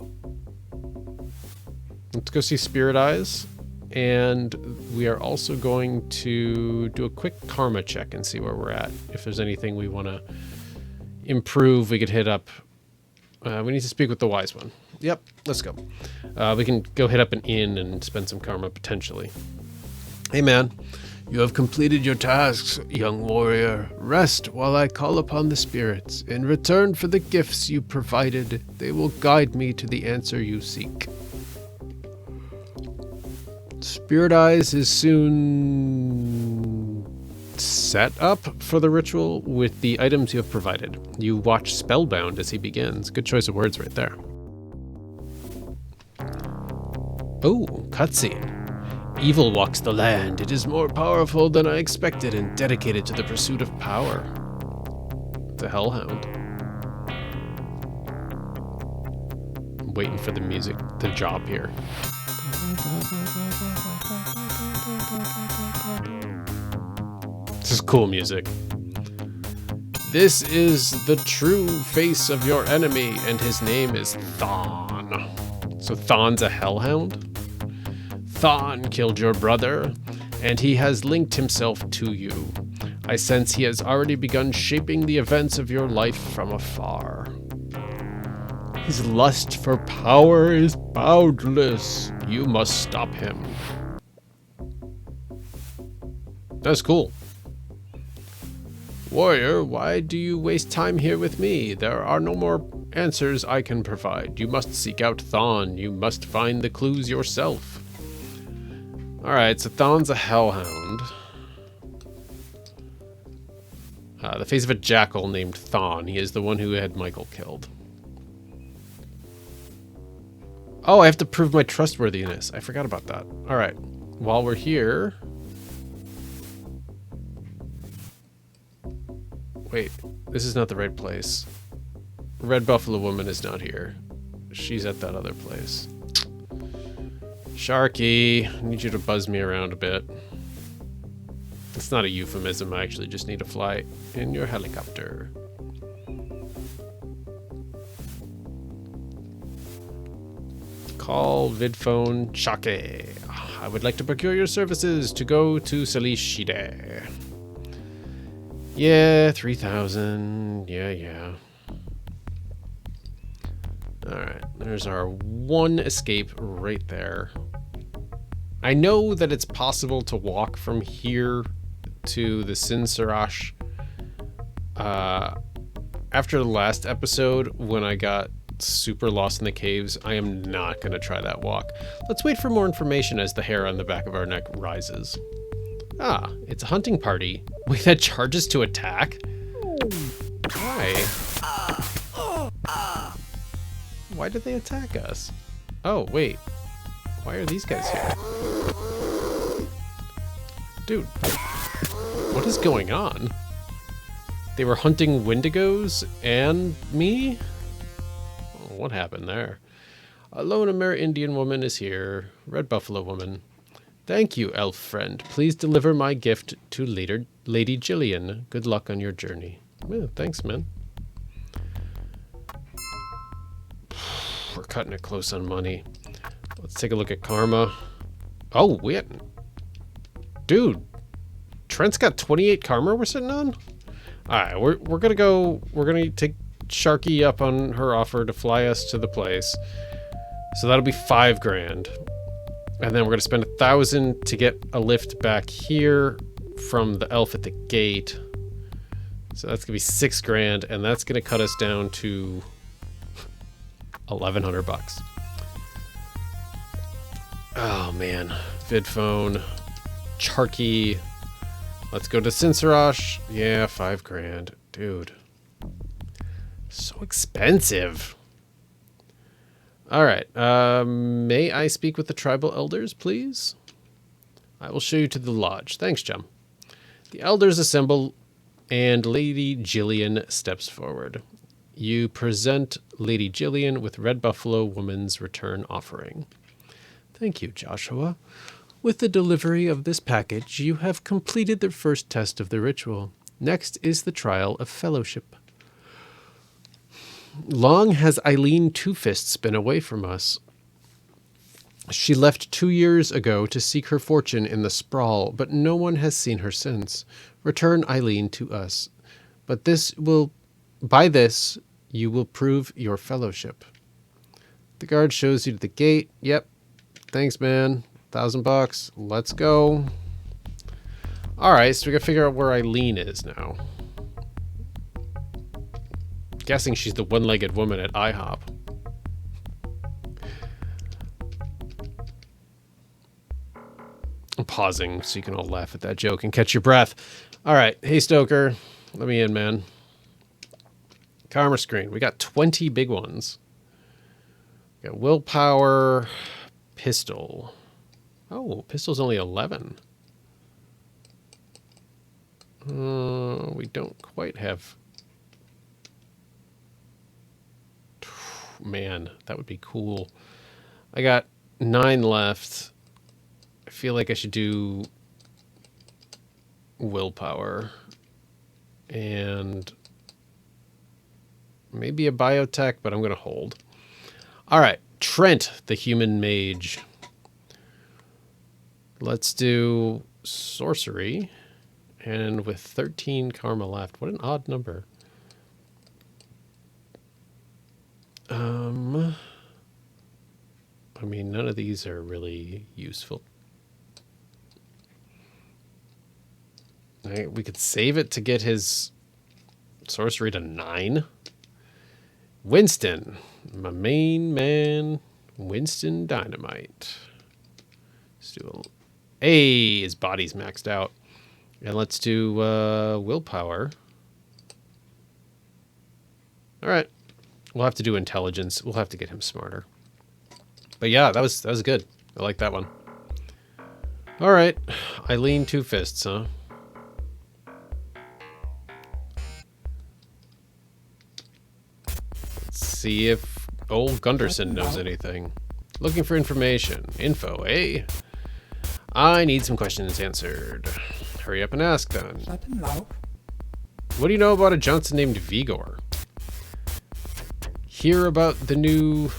Let's go see Spirit Eyes. And we are also going to do a quick karma check and see where we're at. If there's anything we want to improve, we could hit up. We need to speak with the wise one. Yep, let's go. We can go hit up an inn and spend some karma potentially. Hey, man. You have completed your tasks, young warrior. Rest while I call upon the spirits. In return for the gifts you provided, they will guide me to the answer you seek. Spirit Eyes is soon set up for the ritual with the items you have provided. You watch spellbound as he begins. Good choice of words right there. Oh, cutscene. Evil walks the land. It is more powerful than I expected and dedicated to the pursuit of power. The Hellhound. I'm waiting for the music, the job here. This is cool music. This is the true face of your enemy, and his name is Thon. So Thon's a Hellhound? Thon killed your brother, and he has linked himself to you. I sense he has already begun shaping the events of your life from afar. His lust for power is boundless. You must stop him. That's cool. Warrior, why do you waste time here with me? There are no more answers I can provide. You must seek out Thon. You must find the clues yourself. Alright, so Thon's a Hellhound. The face of a jackal named Thon. He is the one who had Michael killed. Oh, I have to prove my trustworthiness. I forgot about that. Alright, while we're here... Wait, this is not the right place. Red Buffalo Woman is not here. She's at that other place. Sharky, I need you to buzz me around a bit. It's not a euphemism, I actually just need to fly in your helicopter. Call vidphone Shake. I would like to procure your services to go to Salishide. Yeah, 3,000. Yeah. Alright, there's our one escape right there. I know that it's possible to walk from here to the Sinsarash. After the last episode, when I got super lost in the caves, I am not going to try that walk. Let's wait for more information as the hair on the back of our neck rises. Ah, it's a hunting party. Wait, that charges to attack? Why? Why did they attack us? Oh, wait. Why are these guys here? Dude, what is going on? They were hunting Wendigos and me? Oh, what happened there? A lone Amerindian woman is here. Red Buffalo Woman. Thank you, elf friend. Please deliver my gift to Lady Jillian. Good luck on your journey. Well, thanks, man. We're cutting it close on money. Let's take a look at karma. Oh, we had... Dude, Trent's got 28 karma we're sitting on? Alright, we're gonna go... We're gonna take Sharky up on her offer to fly us to the place. So that'll be 5 grand. And then we're gonna spend 1,000 to get a lift back here from the elf at the gate. So that's gonna be 6 grand, and that's gonna cut us down to 1,100 bucks. Oh man, vidphone, Charky. Let's go to Sinsarash. Yeah, 5 grand, dude. So expensive. All right. May I speak with the tribal elders, please? I will show you to the lodge. Thanks, chum. The elders assemble and Lady Jillian steps forward. You present Lady Jillian with Red Buffalo Woman's return offering. Thank you, Joshua. With the delivery of this package, you have completed the first test of the ritual. Next is the trial of fellowship. Long has Eileen Two Fists been away from us. She left 2 years ago to seek her fortune in the sprawl, but no one has seen her since. Return Eileen to us. By this, you will prove your fellowship. The guard shows you to the gate. Yep. Thanks, man. $1,000. Let's go. All right, so we gotta figure out where Eileen is now. Guessing she's the one-legged woman at IHOP. I'm pausing so you can all laugh at that joke and catch your breath. All right, hey Stoker, let me in, man. Karma screen. We got 20 big ones. We got willpower, pistol. Oh, pistol's only 11. We don't quite have... Man, that would be cool. I got 9 left. I feel like I should do willpower and maybe a biotech, but I'm going to hold. All right, Trent, the human mage. Let's do sorcery. And with 13 karma left, what an odd number. I mean, none of these are really useful. We could save it to get his sorcery to 9. Winston, my main man, Winston Dynamite. Let's do his body's maxed out. And let's do willpower. All right. We'll have to do intelligence. We'll have to get him smarter. But yeah, that was good. I like that one. All right. Eileen Two Fists, huh? Let's see if old Gunderson knows anything. Looking for information. Info, eh? I need some questions answered. Hurry up and ask, then. What do you know about a Johnson named Vigor? Hear about the new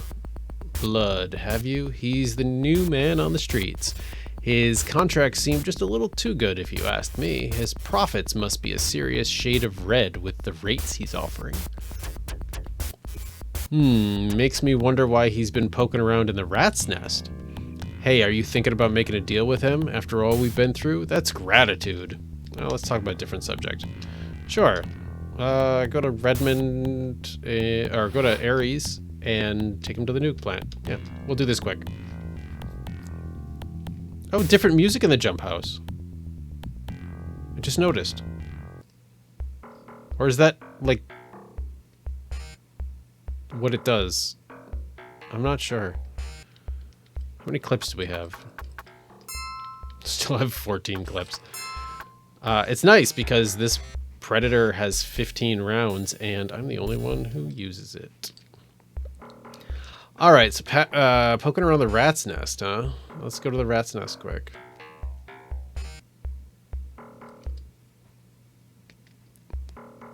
blood, have you? He's the new man on the streets. His contracts seem just a little too good, if you ask me. His profits must be a serious shade of red with the rates he's offering. Makes me wonder why he's been poking around in the rat's nest. Hey, are you thinking about making a deal with him after all we've been through? That's gratitude. Well, let's talk about a different subject. Sure. Go to Redmond, or go to Ares and take him to the nuke plant. Yeah, we'll do this quick. Oh, different music in the jump house. I just noticed. Or is that, like, what it does? I'm not sure. How many clips do we have? Still have 14 clips. It's nice because this Predator has 15 rounds and I'm the only one who uses it. All right, so poking around the rat's nest, huh? Let's go to the rat's nest quick.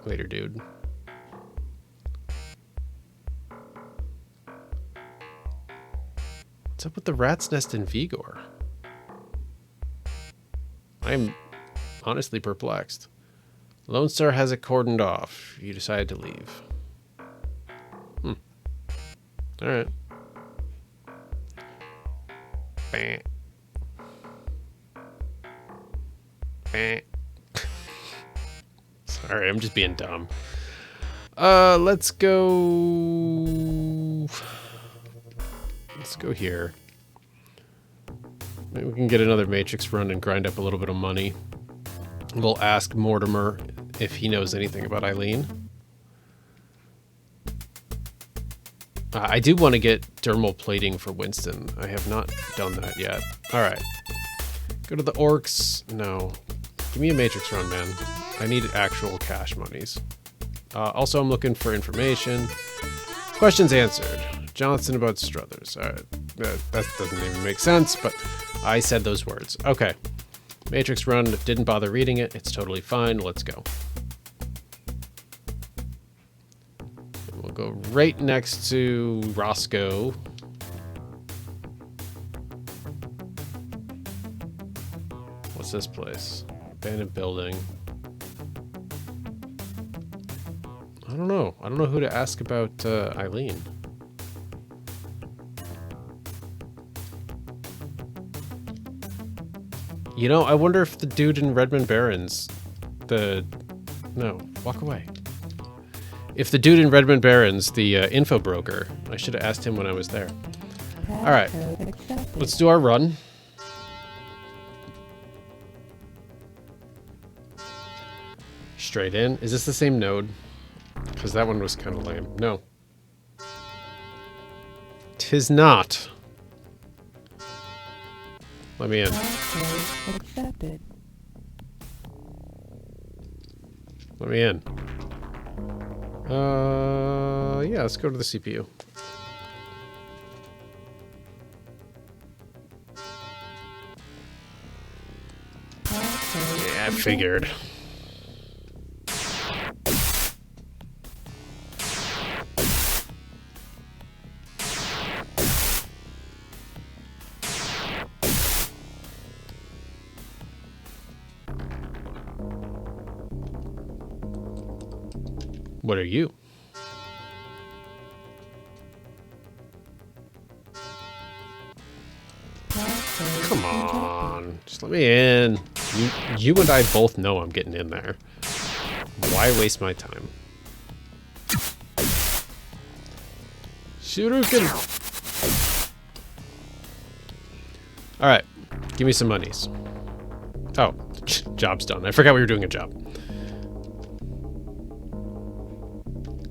Later, dude. What's up with the rat's nest in Vigor? I'm honestly perplexed. Lone Star has it cordoned off. You decided to leave. All right. Bang. Bang. Sorry, I'm just being dumb. Let's go. Let's go here. Maybe we can get another Matrix run and grind up a little bit of money. We'll ask Mortimer if he knows anything about Eileen. I do want to get dermal plating for Winston. I have not done that yet. All right. Go to the orcs. No. Give me a Matrix run, man. I need actual cash monies. Also, I'm looking for information. Questions answered. Johnson about Struthers. All right. That doesn't even make sense, but I said those words. Okay. Matrix run. Didn't bother reading it. It's totally fine. Let's go. We'll go right next to Roscoe. What's this place? Abandoned building. I don't know. I don't know who to ask about Eileen. You know, I wonder if the dude in Redmond Barrens, no, walk away. If the dude in Redmond Barrens, the info broker, I should have asked him when I was there. All right, let's do our run. Straight in. Is this the same node? Because that one was kind of lame. No. 'Tis not. Let me in. Accepted. Let me in. Yeah, let's go to the CPU. Yeah, I figured. What are you? Come on. Just let me in. You and I both know I'm getting in there. Why waste my time? Shadowrun. Alright. Give me some monies. Oh, job's done. I forgot we were doing a job.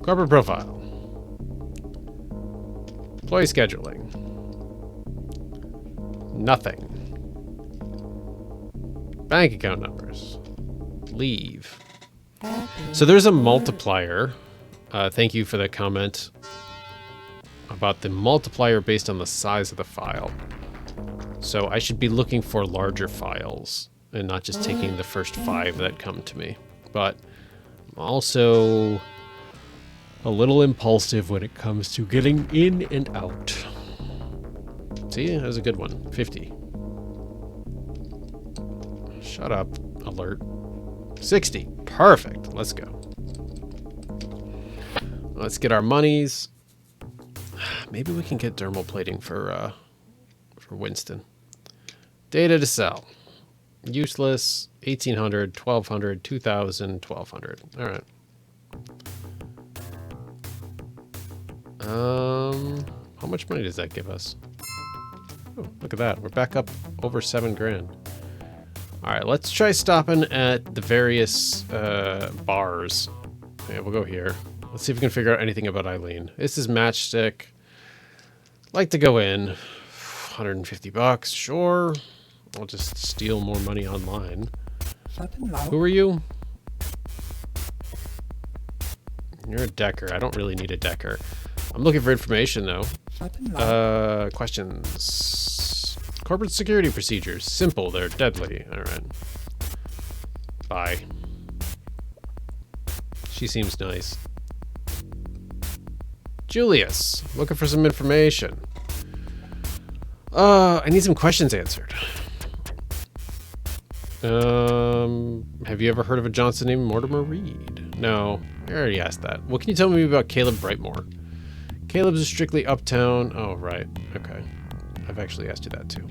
Corporate profile. Employee scheduling. Nothing. Bank account numbers. Leave. So there's a multiplier. Thank you for that comment about the multiplier based on the size of the file. So I should be looking for larger files and not just taking the first 5 that come to me. But I'm also a little impulsive when it comes to getting in and out. See, that was a good one. 50. Shut up. Alert. 60. Perfect. Let's go. Let's get our monies. Maybe we can get dermal plating for Winston. Data to sell. Useless. 1800, 1200, 2000, 1200. All right. How much money does that give us? Oh, look at that. We're back up over 7 grand. All right, let's try stopping at the various bars. Yeah, we'll go here. Let's see if we can figure out anything about Eileen. This is Matchstick. Like to go in. 150 bucks, sure. I'll just steal more money online. Who are you? You're a decker. I don't really need a decker. I'm looking for information, though. Questions. Corporate security procedures. Simple. They're deadly. All right. Bye. She seems nice. Julius. Looking for some information. I need some questions answered. Have you ever heard of a Johnson named Mortimer Reed? No. I already asked that. What can you tell me about Caleb Brightmore? Caleb's is strictly uptown. Oh, right. Okay. I've actually asked you that too.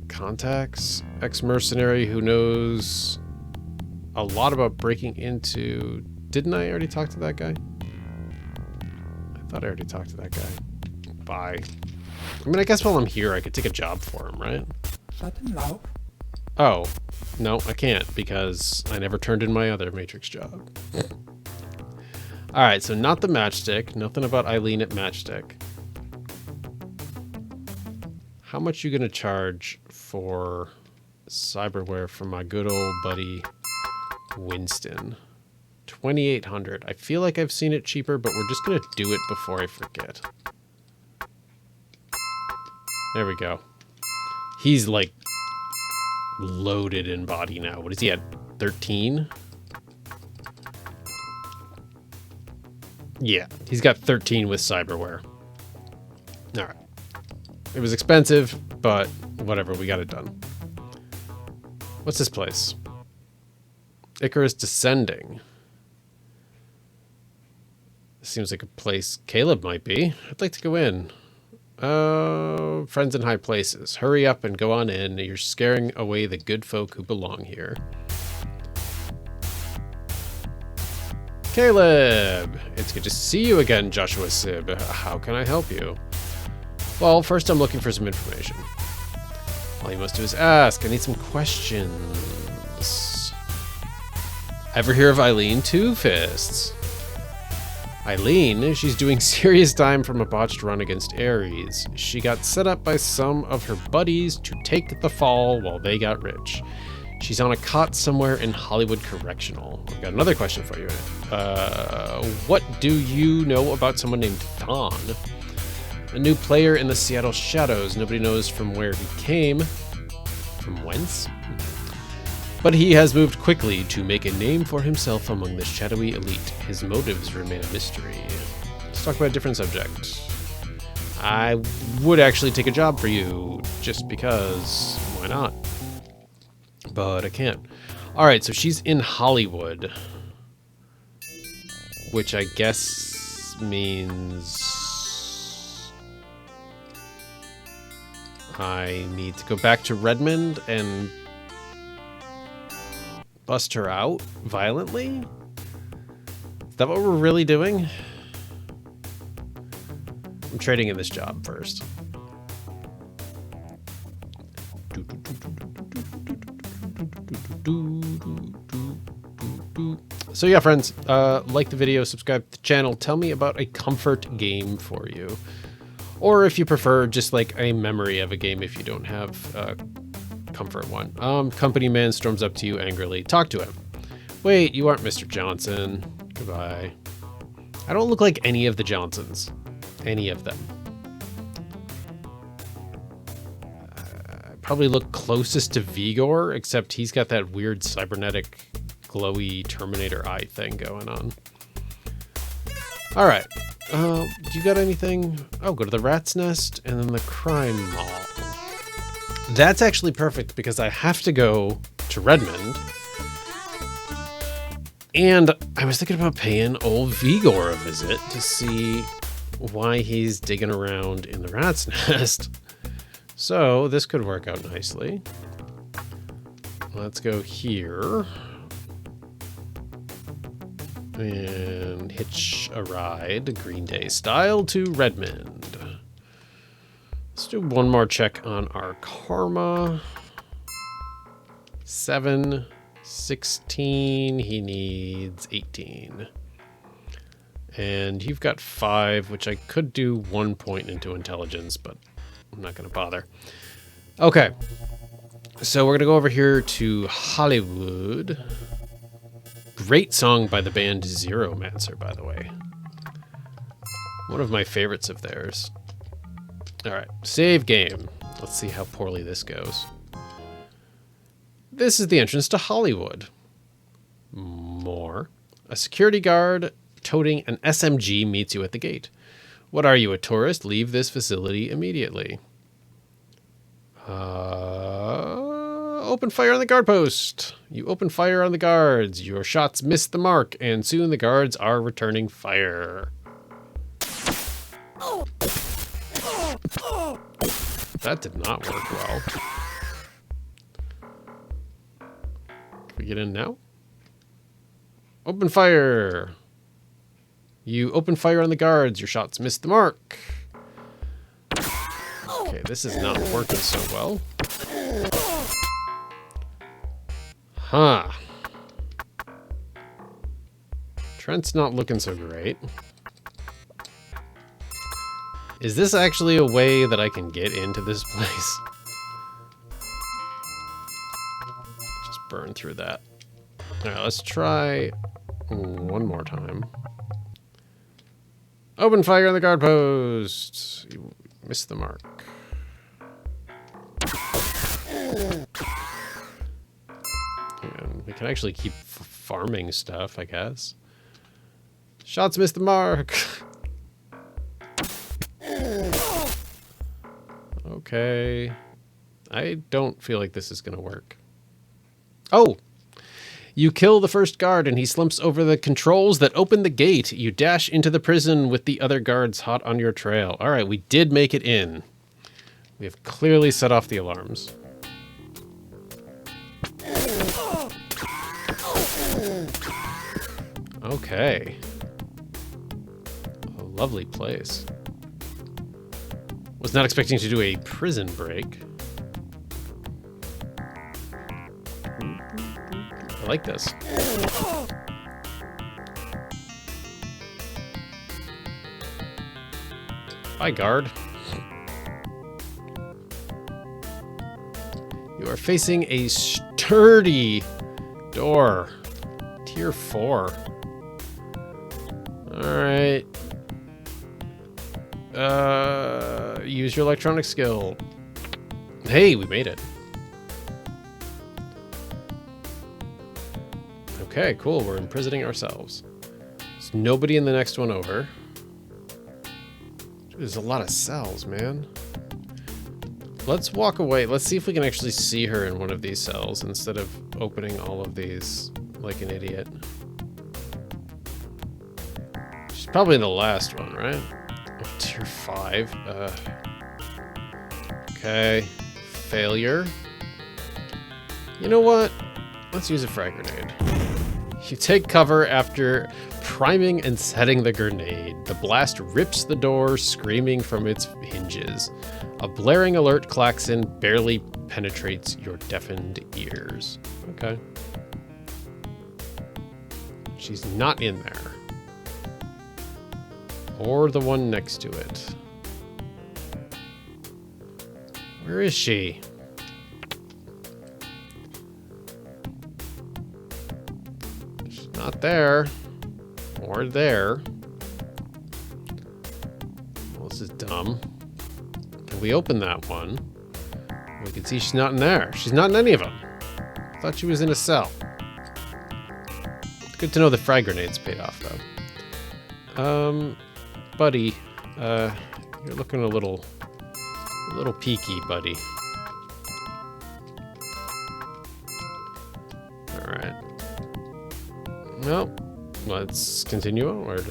Contacts. Ex-mercenary who knows a lot about breaking into... Didn't I already talk to that guy? I thought I already talked to that guy. Bye. I mean, I guess while I'm here, I could take a job for him, right? Oh. No, I can't because I never turned in my other Matrix job. Alright, so not the Matchstick. Nothing about Eileen at Matchstick. How much you gonna charge for cyberware from my good old buddy Winston. 2,800. I feel like I've seen it cheaper, but we're just gonna do it before I forget. There we go. He's like loaded in body now. What is he at? 13? Yeah, he's got 13 with cyberware. All right. It was expensive, but whatever, we got it done. What's this place? Icarus Descending. This seems like a place Caleb might be. I'd like to go in. Friends in high places. Hurry up and go on in. You're scaring away the good folk who belong here. Caleb! It's good to see you again, Joshua Sib. How can I help you? Well, first I'm looking for some information. All you must do is ask. I need some questions. Ever hear of Eileen Two Fists? Eileen, she's doing serious time from a botched run against Ares. She got set up by some of her buddies to take the fall while they got rich. She's on a cot somewhere in Hollywood Correctional. I've got another question for you. What do you know about someone named Thon? A new player in the Seattle Shadows. Nobody knows from where he came. From whence? But he has moved quickly to make a name for himself among the shadowy elite. His motives remain a mystery. Let's talk about a different subject. I would actually take a job for you, just because. Why not? But I can't. Alright, so she's in Hollywood. Which I guess means I need to go back to Redmond and bust her out violently? Is that what we're really doing? I'm trading in this job first. So yeah, friends, like the video, subscribe to the channel, tell me about a comfort game for you. Or if you prefer, just like a memory of a game if you don't have comfort one. Company man storms up to you angrily. Talk to him. Wait, you aren't Mr. Johnson. Goodbye. I don't look like any of the Johnsons. Any of them. I probably look closest to Vigor, except he's got that weird cybernetic glowy Terminator eye thing going on. All right. Do you got anything? Oh, go to the Rat's Nest and then the Crime Mall. That's actually perfect because I have to go to Redmond. And I was thinking about paying old Vigor a visit to see why he's digging around in the Rat's Nest. So this could work out nicely. Let's go here. And hitch a ride, Green Day style, to Redmond. Let's do one more check on our karma. 7, 16, he needs 18. And you've got 5, which I could do 1 point into intelligence, but I'm not going to bother. Okay, so we're going to go over here to Hollywood. Great song by the band Zeromancer, by the way. One of my favorites of theirs. Alright, save game. Let's see how poorly this goes. This is the entrance to Hollywood. More. A security guard toting an SMG meets you at the gate. What are you, a tourist? Leave this facility immediately. Open fire on the guard post. You open fire on the guards. Your shots miss the mark, and soon the guards are returning fire. That did not work well. Can we get in now? Open fire. You open fire on the guards. Your shots miss the mark. Okay, this is not working so well. Huh. Trent's not looking so great. Is this actually a way that I can get into this place? burn through that. All right, let's try one more time. Open fire on the guard post. You missed the mark. And we can actually keep farming stuff, I guess. Shots missed the mark. Okay. I don't feel like this is going to work. Oh! You kill the first guard and he slumps over the controls that open the gate. You dash into the prison with the other guards hot on your trail. All right, we did make it in. We have clearly set off the alarms. Okay. A lovely place. Was not expecting to do a prison break. I like this. Bye, guard. You are facing a sturdy door. Tier 4. Alright. Use your electronic skill. Hey, we made it. Okay, cool. We're imprisoning ourselves. There's nobody in the next one over. There's a lot of cells, man. Let's walk away. Let's see if we can actually see her in one of these cells instead of opening all of these like an idiot. She's probably in the last one, right? Oh, tier 5. Okay. Failure. You know what? Let's use a frag grenade. You take cover after priming and setting the grenade. The blast rips the door, screaming from its hinges. A blaring alert klaxon barely penetrates your deafened ears. Okay. She's not in there. Or the one next to it. Where is she? She's not there. Or there. Well, this is dumb. Can we open that one? We can see she's not in there. She's not in any of them. I thought she was in a cell. Good to know the frag grenades paid off, though. Buddy, you're looking a little peaky, buddy. All right. Well, let's continue onward.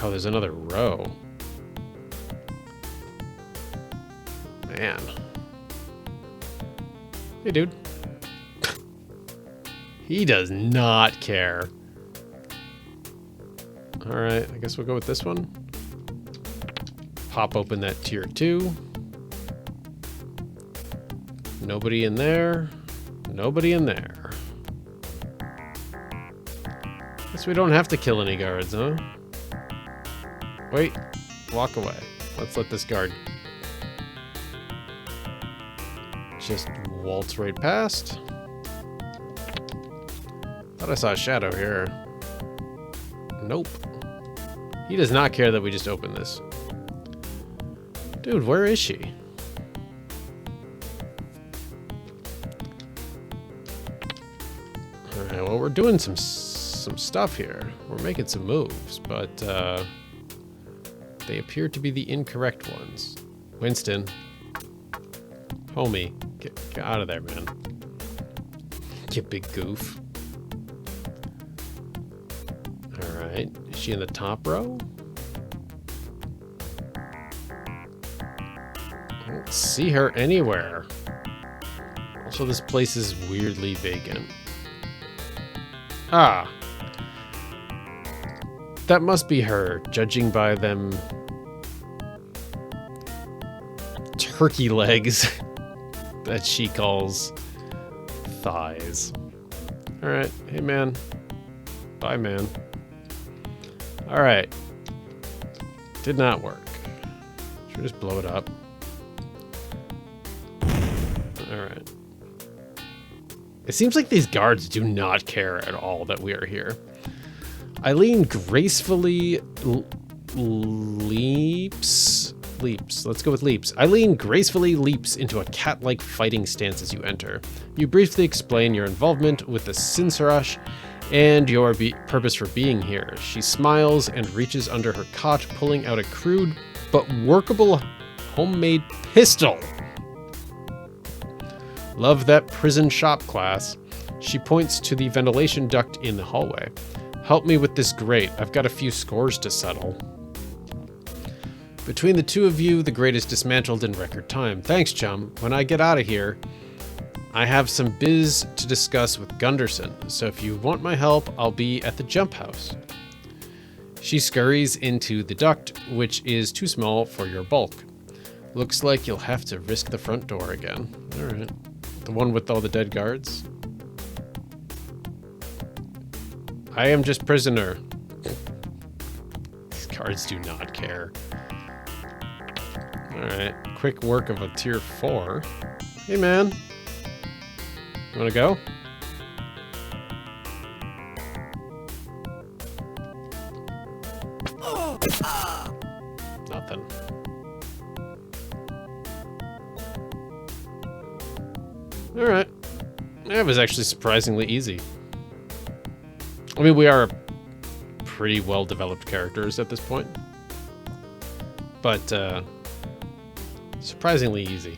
Oh, there's another row. Man. Hey, dude. He does not care. Alright, I guess we'll go with this one. Pop open that tier 2. Nobody in there. Nobody in there. Guess we don't have to kill any guards, huh? Wait. Walk away. Let's let this guard just waltz right past. Thought I saw a shadow here. Nope. He does not care that we just opened this. Dude, where is she? Alright, well, we're doing some stuff here. We're making some moves, but they appear to be the incorrect ones. Winston. Homie, get out of there, man. You big goof. Alright, is she in the top row? I don't see her anywhere. Also, this place is weirdly vacant. Ah. That must be her, judging by them turkey legs that she calls thighs. Alright, hey man. Bye, man. Alright. Did not work. Should we just blow it up? Alright. It seems like these guards do not care at all that we are here. Eileen gracefully leaps. Let's go with leaps. Eileen gracefully leaps into a cat-like fighting stance as you enter. You briefly explain your involvement with the Sinsarash and your purpose for being here. She smiles and reaches under her cot, pulling out a crude but workable homemade pistol. Love that prison shop class. She points to the ventilation duct in the hallway. Help me with this grate. I've got a few scores to settle. Between the two of you, the grate is dismantled in record time. Thanks, chum. When I get out of here, I have some biz to discuss with Gunderson, so if you want my help, I'll be at the jump house. She scurries into the duct, which is too small for your bulk. Looks like you'll have to risk the front door again. Alright. The one with all the dead guards? I am just prisoner. These guards do not care. Alright, quick work of a tier 4. Hey man, you wanna go? Nothing. Alright, that was actually surprisingly easy. I mean, we are pretty well developed characters at this point, but surprisingly easy.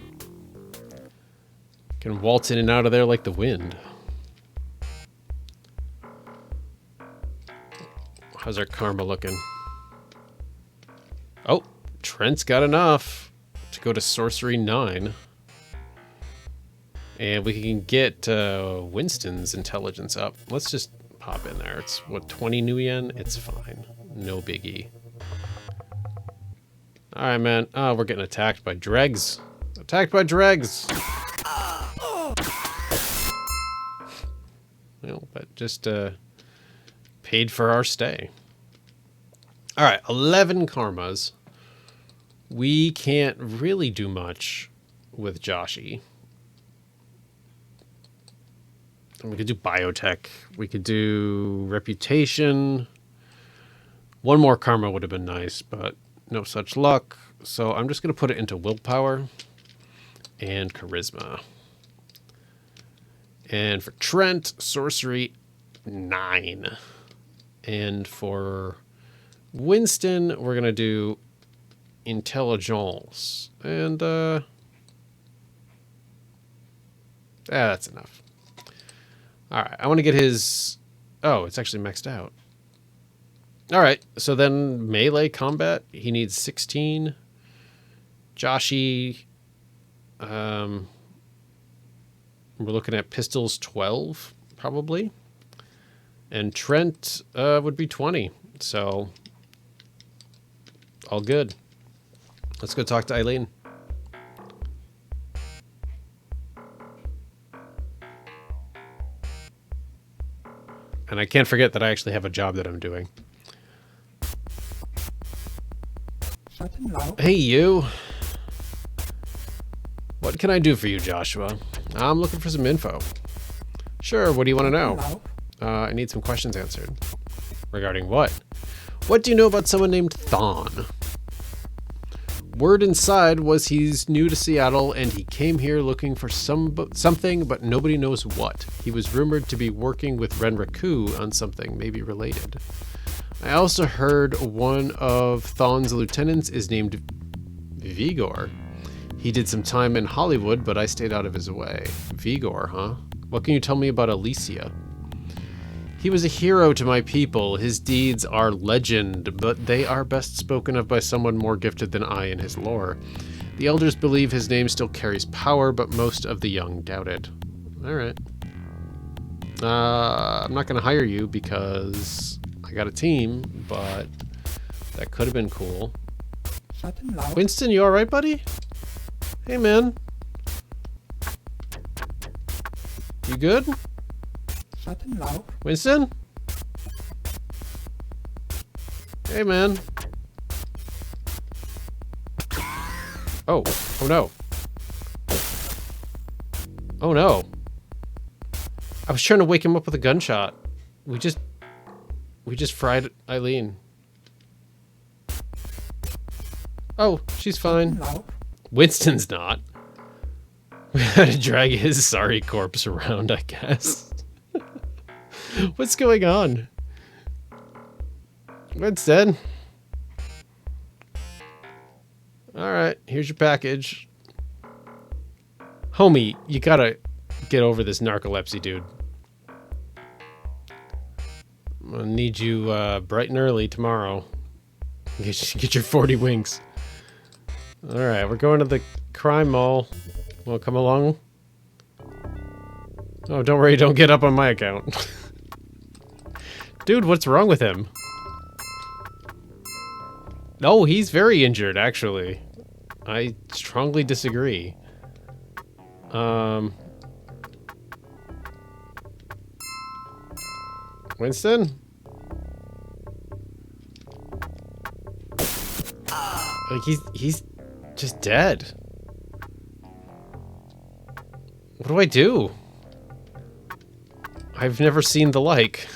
Can waltz in and out of there like the wind. How's our karma looking? Oh, Trent's got enough to go to sorcery 9. And we can get Winston's intelligence up. Let's just pop in there. It's what, 20 new yen? It's fine. No biggie. Alright, man. Oh, we're getting attacked by dregs. Attacked by dregs! Well, that just paid for our stay. Alright, 11 karmas. We can't really do much with Joshi. We could do biotech. We could do reputation. One more karma would have been nice, but no such luck. So I'm just going to put it into willpower and charisma. And for Trent, sorcery 9. And for Winston, we're going to do intelligence. And that's enough. All right, I want to get his... Oh, it's actually maxed out. All right, so then melee combat, he needs 16. Joshi, we're looking at pistols 12, probably. And Trent would be 20, so all good. Let's go talk to Eileen. And I can't forget that I actually have a job that I'm doing. Hey, you. What can I do for you, Joshua? I'm looking for some info. Sure, what do you want to know? I need some questions answered. Regarding what? What do you know about someone named Thon? Word inside was he's new to Seattle and he came here looking for something, but nobody knows what. He was rumored to be working with Renraku on something, maybe related. I also heard one of Thon's lieutenants is named Vigor. He did some time in Hollywood, but I stayed out of his way. Vigor, huh? What can you tell me about Alicia? He was a hero to my people. His deeds are legend, but they are best spoken of by someone more gifted than I in his lore. The elders believe his name still carries power, but most of the young doubt it. Alright. I'm not going to hire you because I got a team, but that could have been cool. Winston, you alright, buddy? Hey, man. You good? Winston? Hey, man. Oh. Oh, no. Oh, no. I was trying to wake him up with a gunshot. We just fried Eileen. Oh, she's fine. No. Winston's not. We had to drag his sorry corpse around, I guess. What's going on? Winston. Alright, here's your package. Homie, you gotta get over this narcolepsy, dude. I'm gonna need you bright and early tomorrow. Get your 40 winks. Alright, we're going to the crime mall. Wanna come along? Oh, don't worry, don't get up on my account. Dude, what's wrong with him? No, he's very injured, actually. I strongly disagree. Winston? Like, he's just dead. What do I do? I've never seen the like.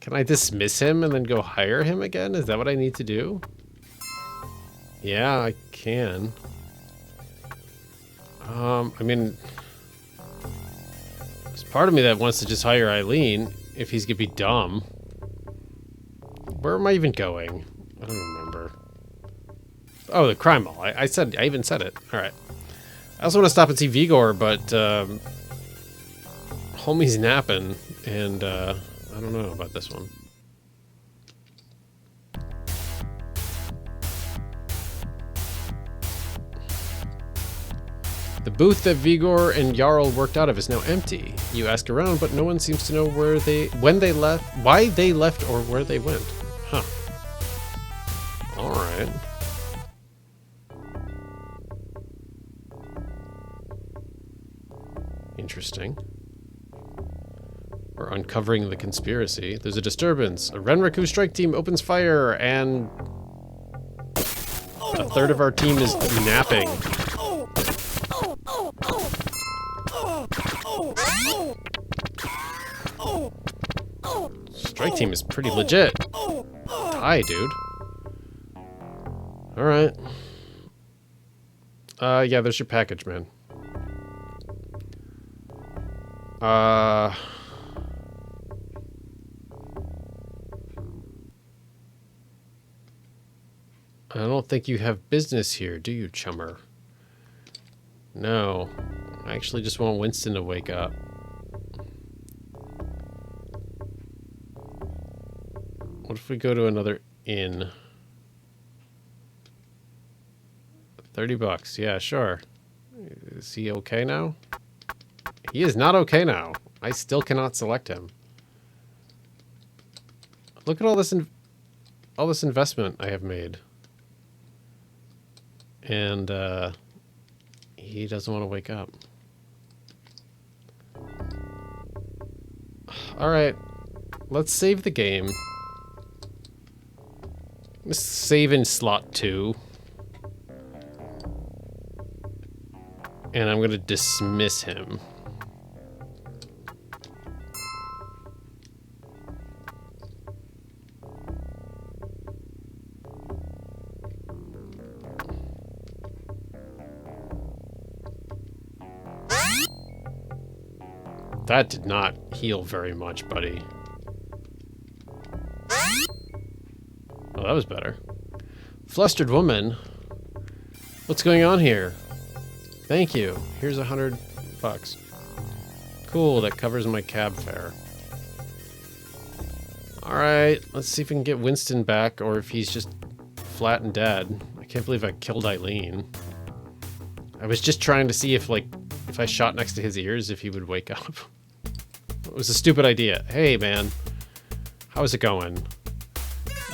Can I dismiss him and then go hire him again? Is that what I need to do? Yeah, I can. I mean, there's part of me that wants to just hire Eileen if he's gonna be dumb. Where am I even going? I don't remember. Oh, the crime mall. I even said it. All right. I also want to stop and see Vigor, but homie's napping, and I don't know about this one. The booth that Vigor and Jarl worked out of is now empty. You ask around, but no one seems to know when they left, why they left, or where they went. Huh. All right. Interesting. We're uncovering the conspiracy. There's a disturbance. A Renraku strike team opens fire, and a third of our team is napping. Strike team is pretty legit. Hi, dude. Alright. Yeah, there's your package, man. I don't think you have business here, do you, chummer? No. I actually just want Winston to wake up. What if we go to another inn? 30 bucks. Yeah, sure. Is he okay now? He is not okay now. I still cannot select him. Look at all this investment I have made. And he doesn't want to wake up. All right. Let's save the game. Let's save in slot 2. And I'm going to dismiss him. That did not heal very much, buddy. Oh, that was better. Flustered woman. What's going on here? Thank you. Here's $100. Cool, that covers my cab fare. Alright, let's see if we can get Winston back, or if he's just flat and dead. I can't believe I killed Eileen. I was just trying to see if, like, if I shot next to his ears, if he would wake up. It was a stupid idea. Hey, man. How's it going?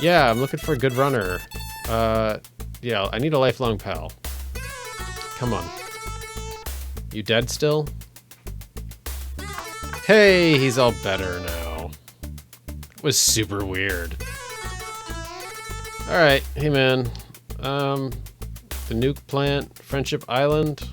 Yeah, I'm looking for a good runner. Yeah, I need a lifelong pal. Come on. You dead still? Hey, he's all better now. It was super weird. Alright, hey man. The nuke plant, Friendship Island.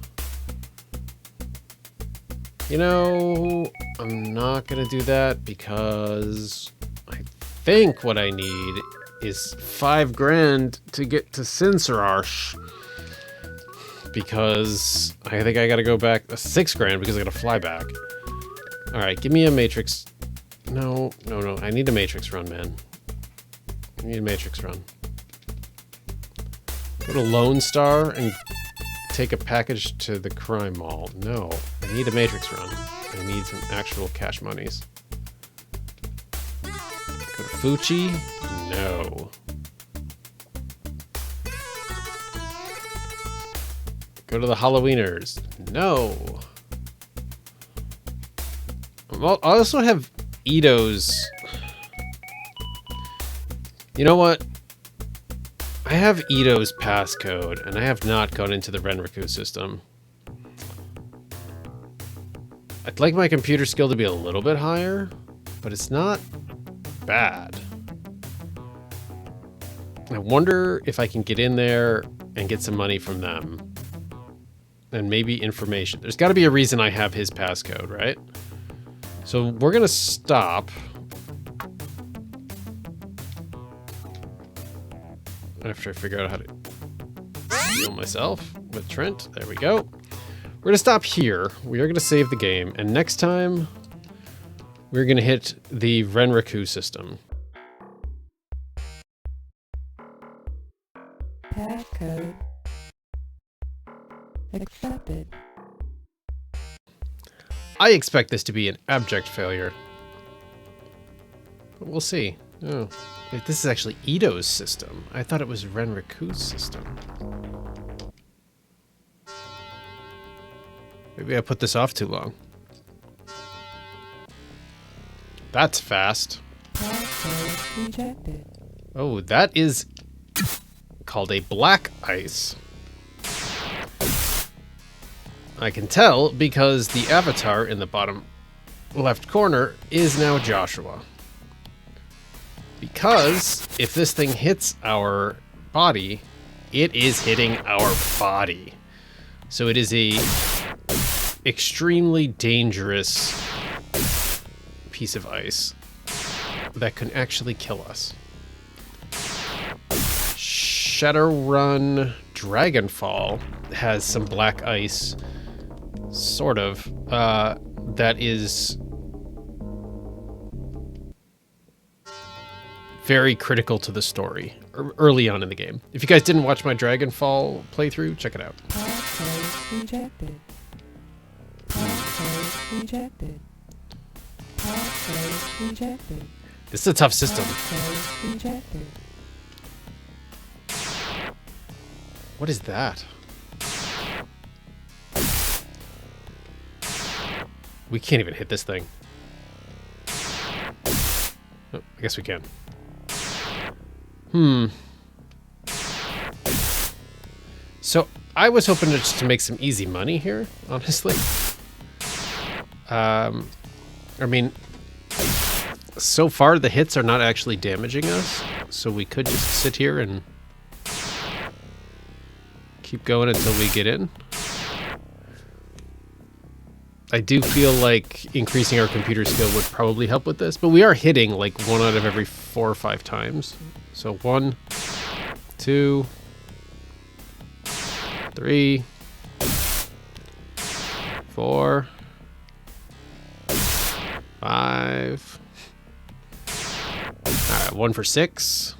You know, I'm not gonna do that because I think what I need is 5 grand to get to Cincerarsh. Because I think I gotta go back 6 grand because I gotta fly back. Alright, give me a Matrix. No. I need a Matrix run, man. I need a Matrix run. Go to Lone Star and take a package to the crime mall. No, I need a Matrix run. I need some actual cash monies. Go to Fuchi? No. Go to the Halloweeners. No. Well, I also have Ito's. You know what? I have Ito's passcode, and I have not gone into the Renraku system. I'd like my computer skill to be a little bit higher, but it's not bad. I wonder if I can get in there and get some money from them. And maybe information. There's got to be a reason I have his passcode, right? So we're going to stop. After I figure out how to heal myself with Trent. There we go. We're going to stop here. We are going to save the game. And next time, we're going to hit the Renraku system. Passcode accepted. I expect this to be an abject failure. But we'll see. Oh, wait, this is actually Ito's system. I thought it was Renraku's system. Maybe I put this off too long. That's fast. Passcode rejected. Oh, that is called a black ice. I can tell because the avatar in the bottom left corner is now Joshua. Because if this thing hits our body, it is hitting our body. So it is a extremely dangerous piece of ice that can actually kill us. Shadowrun Dragonfall has some black ice, sort of, that is very critical to the story early on in the game. If you guys didn't watch my Dragonfall playthrough, check it out. Passcode rejected. Passcode rejected. Passcode rejected. This is a tough system. Passcode rejected. What is that? We can't even hit this thing. Oh, I guess we can. So I was hoping just to make some easy money here, honestly. I mean, so far the hits are not actually damaging us, so we could just sit here and keep going until we get in. I do feel like increasing our computer skill would probably help with this, but we are hitting like 1 out of every 4 or 5 times. So 1, 2, 3, 4, 5. All right, 1 for 6.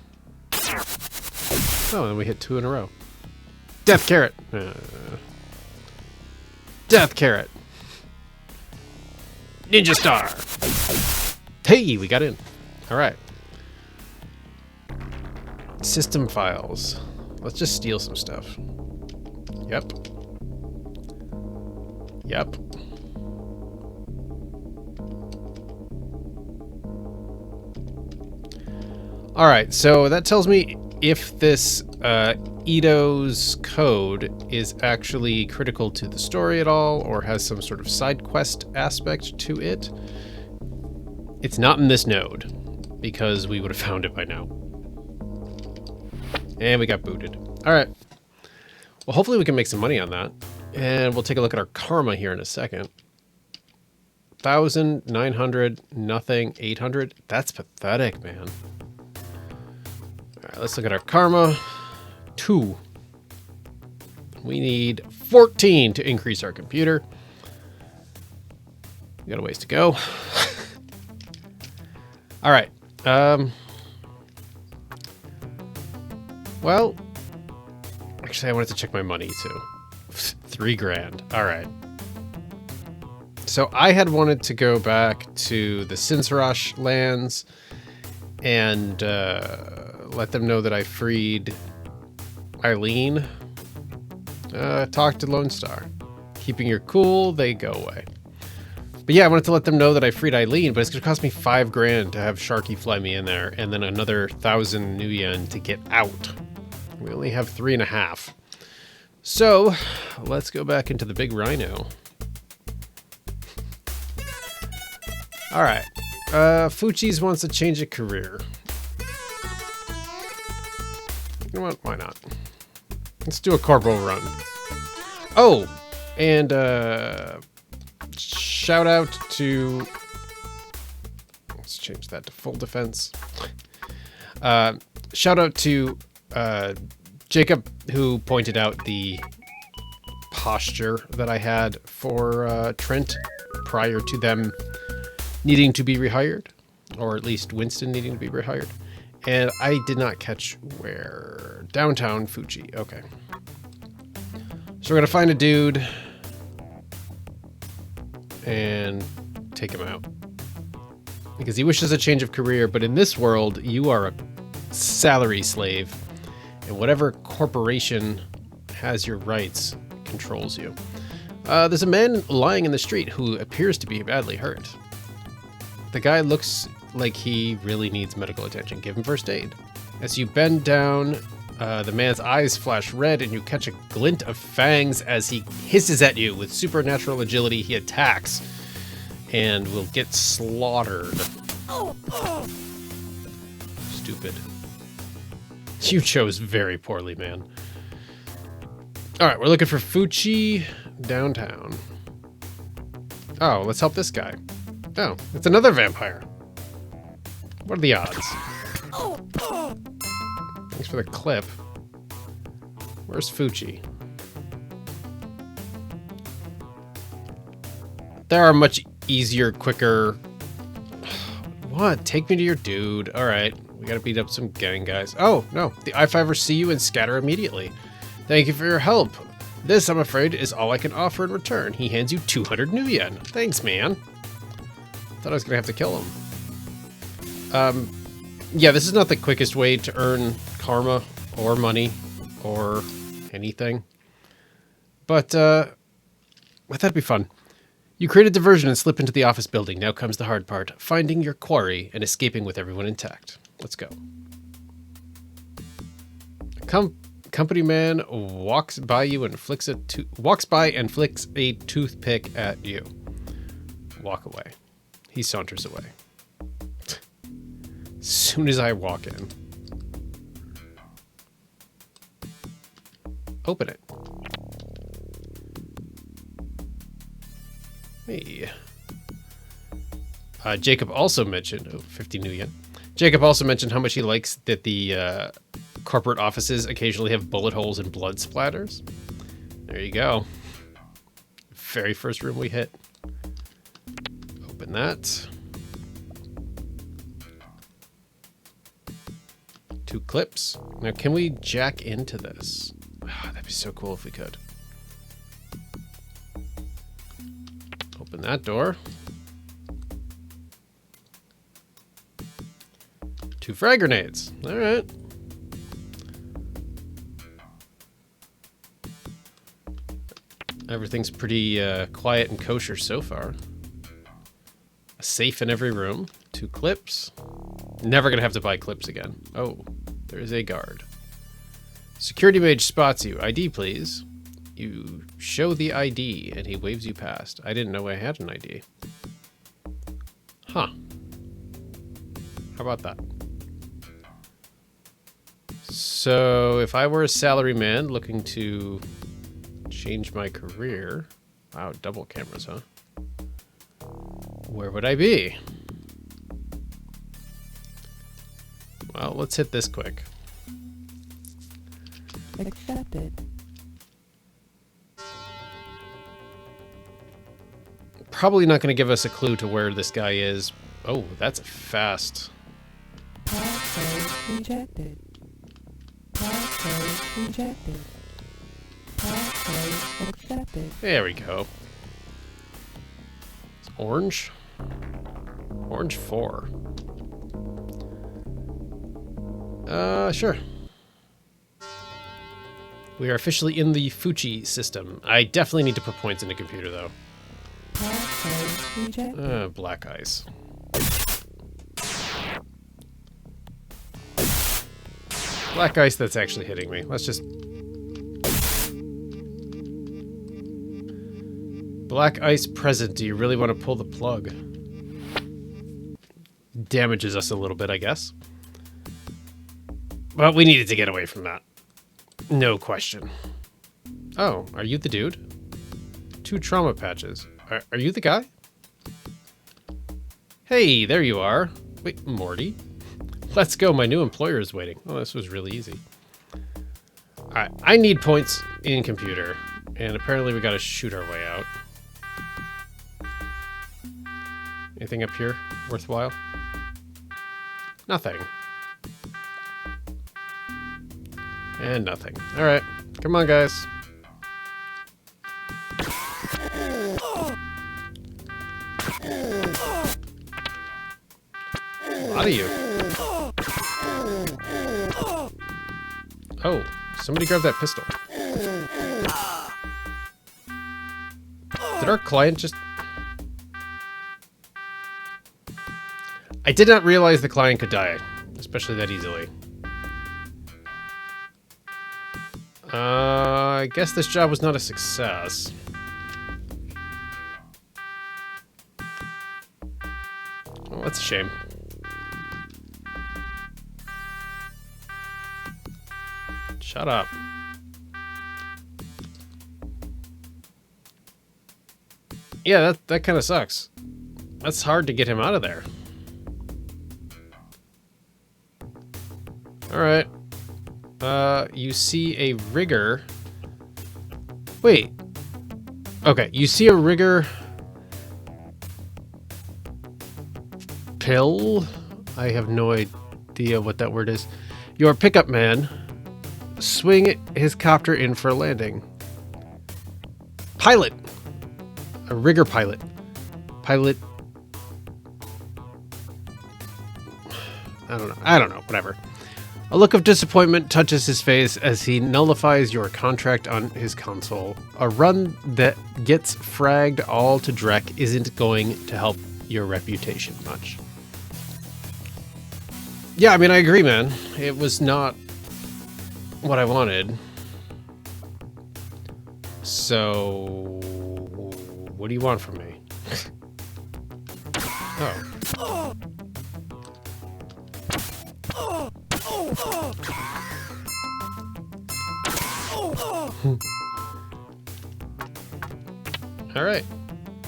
Oh, and we hit 2 in a row. Death carrot. Death carrot. Ninja star. Hey, we got in. All right. System files. Let's just steal some stuff. Yep. Yep. All right, so that tells me if this Ito's code is actually critical to the story at all, or has some sort of side quest aspect to it. It's not in this node, because we would have found it by now. And we got booted. All right. Well, hopefully we can make some money on that. And we'll take a look at our karma here in a second. 1,000, 900, nothing, 800. That's pathetic, man. All right, let's look at our karma. 2. We need 14 to increase our computer. We got a ways to go. All right. Well, actually, I wanted to check my money too. 3 grand. All right. So I had wanted to go back to the Sinsarosh lands and let them know that I freed Eileen. Talk to Lone Star. Keeping your cool, they go away. But yeah, I wanted to let them know that I freed Eileen, but it's going to cost me 5 grand to have Sharky fly me in there, and then another 1,000 new yen to get out. We only have 3.5. So let's go back into the big rhino. All right. Fuchi's wants to change a career. You know what? Why not? Let's do a corporal run. Oh, and shout out to... Let's change that to full defense. Shout out to Jacob, who pointed out the posture that I had for Trent prior to them needing to be rehired, or at least Winston needing to be rehired. And I did not catch where. Downtown Fuji. Okay. So we're going to find a dude and take him out. Because he wishes a change of career, but in this world, you are a salary slave. And whatever corporation has your rights controls you. There's a man lying in the street who appears to be badly hurt. The guy looks like he really needs medical attention. Give him first aid. As you bend down, the man's eyes flash red and you catch a glint of fangs as he hisses at you. With supernatural agility, he attacks and will get slaughtered. Stupid. You chose very poorly, man. All right, we're looking for Fuchi downtown. Oh, let's help this guy. Oh, it's another vampire. What are the odds? Thanks for the clip. Where's Fuchi? There are much easier, quicker... What? Take me to your dude. All right. We gotta beat up some gang guys. Oh, no. The I-5ers see you and scatter immediately. Thank you for your help. This, I'm afraid, is all I can offer in return. He hands you 200 new yen. Thanks, man. Thought I was gonna have to kill him. Yeah, this is not the quickest way to earn karma or money or anything. But that'd be fun. You create a diversion and slip into the office building. Now comes the hard part. Finding your quarry and escaping with everyone intact. Let's go. Company man walks by and flicks a toothpick at you. Walk away. He saunters away. As soon as I walk in. Open it. Hey. Jacob also mentioned 50 new yen. Jacob also mentioned how much he likes that the corporate offices occasionally have bullet holes and blood splatters. There you go. Very first room we hit. Open that. 2 clips. Now, can we jack into this? Oh, that'd be so cool if we could. Open that door. 2 frag grenades. All right. Everything's pretty quiet and kosher so far. A safe in every room. 2 clips. Never gonna have to buy clips again. Oh, there is a guard. Security mage spots you. ID, please. You show the ID, and he waves you past. I didn't know I had an ID. Huh. How about that? So, if I were a salaryman looking to change my career... Wow, double cameras, huh? Where would I be? Well, let's hit this quick. Accepted. Probably not going to give us a clue to where this guy is. Oh, that's fast. Passcode rejected. Passcode rejected. Passcode accepted. There we go. It's orange. Orange 4. Sure. We are officially in the Fuchi system. I definitely need to put points in the computer, though. Passcode rejected. Black ice. Black ice that's actually hitting me. Let's just... Black ice present. Do you really want to pull the plug? Damages us a little bit, I guess. But we needed to get away from that. No question. Oh, are you the dude? 2 trauma patches. Are you the guy? Hey, there you are. Wait, Morty. Let's go, my new employer is waiting. Oh, this was really easy. Alright, I need points in computer. And apparently we gotta shoot our way out. Anything up here worthwhile? Nothing. And nothing. Alright, come on guys. A lot of you. Oh, somebody grab that pistol. Did our client just... I did not realize the client could die, especially that easily. I guess this job was not a success. Oh, that's a shame. Shut up. Yeah, that kind of sucks. That's hard to get him out of there. Alright. You see a rigger. Wait. Okay, you see a rigger pill? I have no idea what that word is. Your pickup man. Swing his copter in for a landing. Pilot. A rigger pilot. Pilot. I don't know. Whatever. A look of disappointment touches his face as he nullifies your contract on his console. A run that gets fragged all to dreck isn't going to help your reputation much. Yeah, I mean, I agree, man. It was not what I wanted. So, what do you want from me? Oh. All right,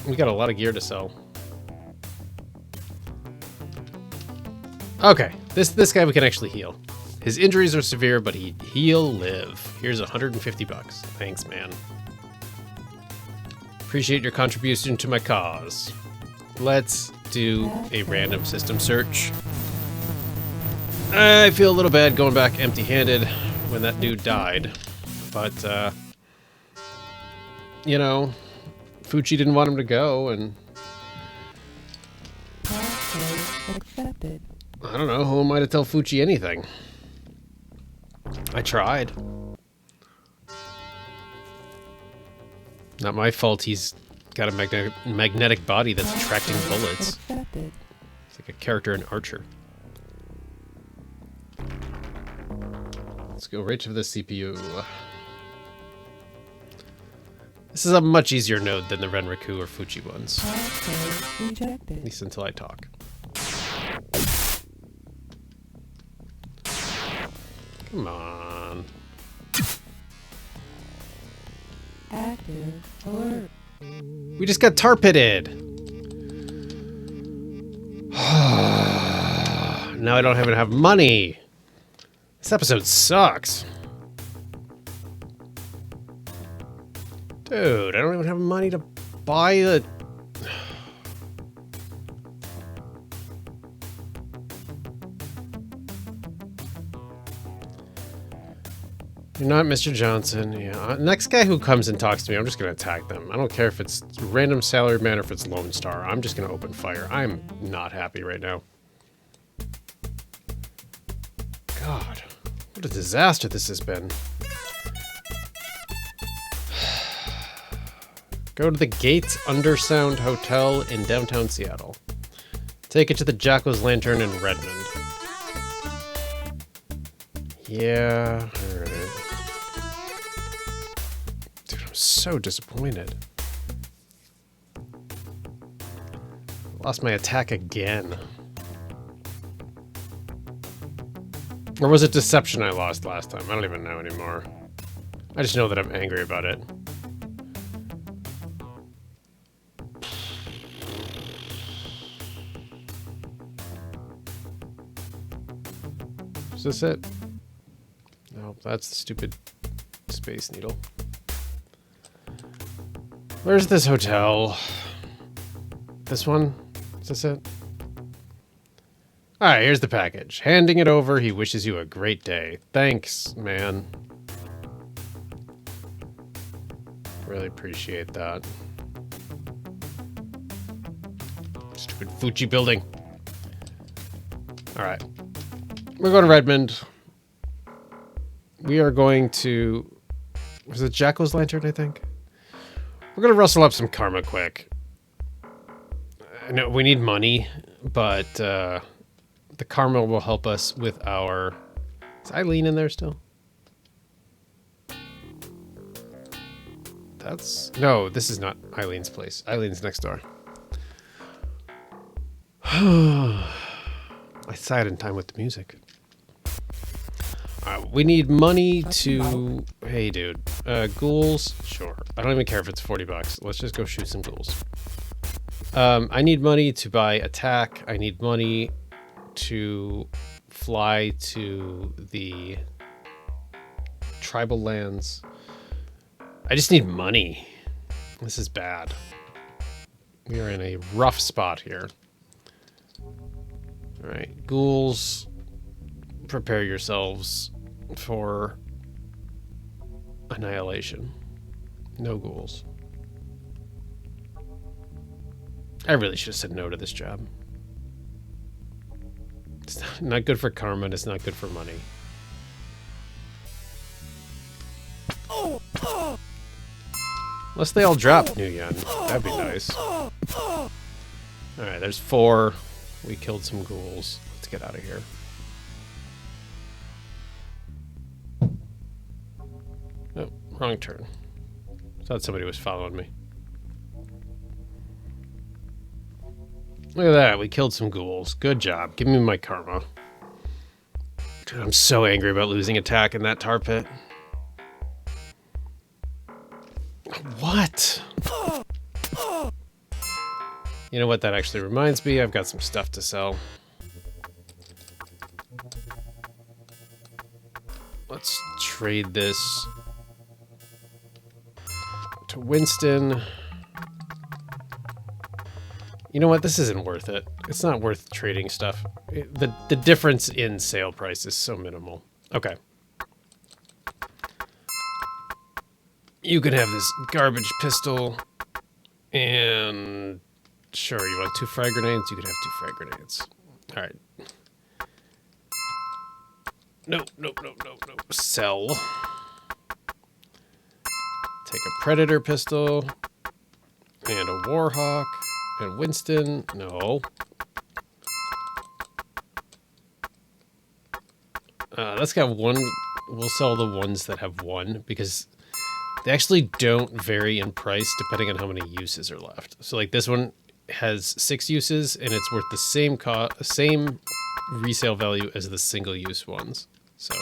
we got a lot of gear to sell. Okay, this guy we can actually heal. His injuries are severe, but he'll live. Here's 150 bucks. Thanks, man. Appreciate your contribution to my cause. Let's do a random system search. I feel a little bad going back empty-handed when that dude died, but you know, Fuchi didn't want him to go, and Accepted. I don't know, who am I to tell Fuchi anything? I tried. Not my fault he's got a magnetic body that's attracting bullets. Accepted. It's like a character in Archer. Let's go right to the CPU. This is a much easier node than the Renraku or Fuchi ones. At Rejected. least until I talk. Come on. Active alert. We just got tar pitted. Now I don't even have money. This episode sucks. Dude, I don't even have money to buy the... You're not Mr. Johnson. Yeah. Next guy who comes and talks to me, I'm just going to attack them. I don't care if it's random salary man or if it's Lone Star. I'm just going to open fire. I'm not happy right now. God, what a disaster this has been. Go to the Gates Undersound Hotel in downtown Seattle. Take it to the Jackal's Lantern in Redmond. Yeah, alright. Dude, I'm so disappointed. Lost my attack again. Or was it deception I lost last time? I don't even know anymore. I just know that I'm angry about it. Is this it? No, that's the stupid Space Needle. Where's this hotel? This one? Is this it? Alright, here's the package. Handing it over, he wishes you a great day. Thanks, man. Really appreciate that. Stupid Fuji building. Alright. We're going to Redmond. We are going to... Was it Jackal's Lantern, I think? We're going to rustle up some karma quick. I know we need money, but the karma will help us with our... Is Eileen in there still? That's... No, this is not Eileen's place. Eileen's next door. I sighed in time with the music. We need money to... Hey, dude. Ghouls? Sure. I don't even care if it's $40. Let's just go shoot some ghouls. I need money to buy attack. I need money to fly to the tribal lands. I just need money. This is bad. We are in a rough spot here. Alright, ghouls, prepare yourselves for annihilation. No ghouls. I really should have said no to this job. It's not good for karma, and it's not good for money. Unless they all drop new yen. That'd be nice. Alright, there's 4. We killed some ghouls. Let's get out of here. Oh, wrong turn. Thought somebody was following me. Look at that. We killed some ghouls. Good job. Give me my karma. Dude, I'm so angry about losing attack in that tar pit. What? You know what? That actually reminds me. I've got some stuff to sell. Let's trade this to Winston. You know what? This isn't worth it. It's not worth trading stuff. The difference in sale price is so minimal. Okay. You can have this garbage pistol. And sure, you want 2 frag grenades? You can have 2 frag grenades. Alright. No. Sell. Take a Predator pistol. And a Warhawk. And Winston. No. That's got 1. We'll sell the ones that have 1 because they actually don't vary in price depending on how many uses are left. So like this one has 6 uses and it's worth the same resale value as the single use ones. So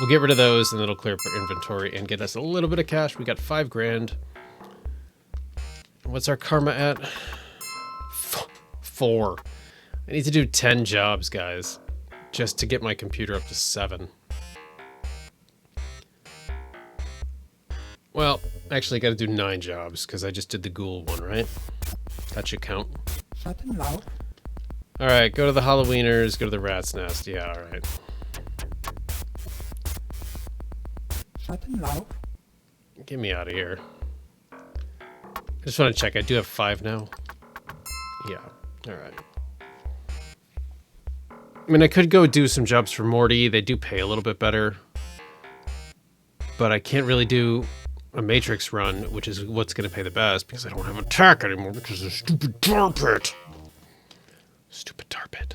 we'll get rid of those and it'll clear up our inventory and get us a little bit of cash. We got 5 grand. What's our karma at? 4. I need to do 10 jobs, guys. just to get my computer up to 7. Well, actually, I got to do 9 jobs because I just did the ghoul one, right? That should count. All right, go to the Halloweeners, go to the rat's nest. Yeah, all right. Get me out of here. I just want to check. I do have 5 now. Yeah, all right. I mean, I could go do some jobs for Morty. They do pay a little bit better. But I can't really do a Matrix run, which is what's going to pay the best, because I don't have attack anymore, because of stupid tar pit. Stupid tar pit.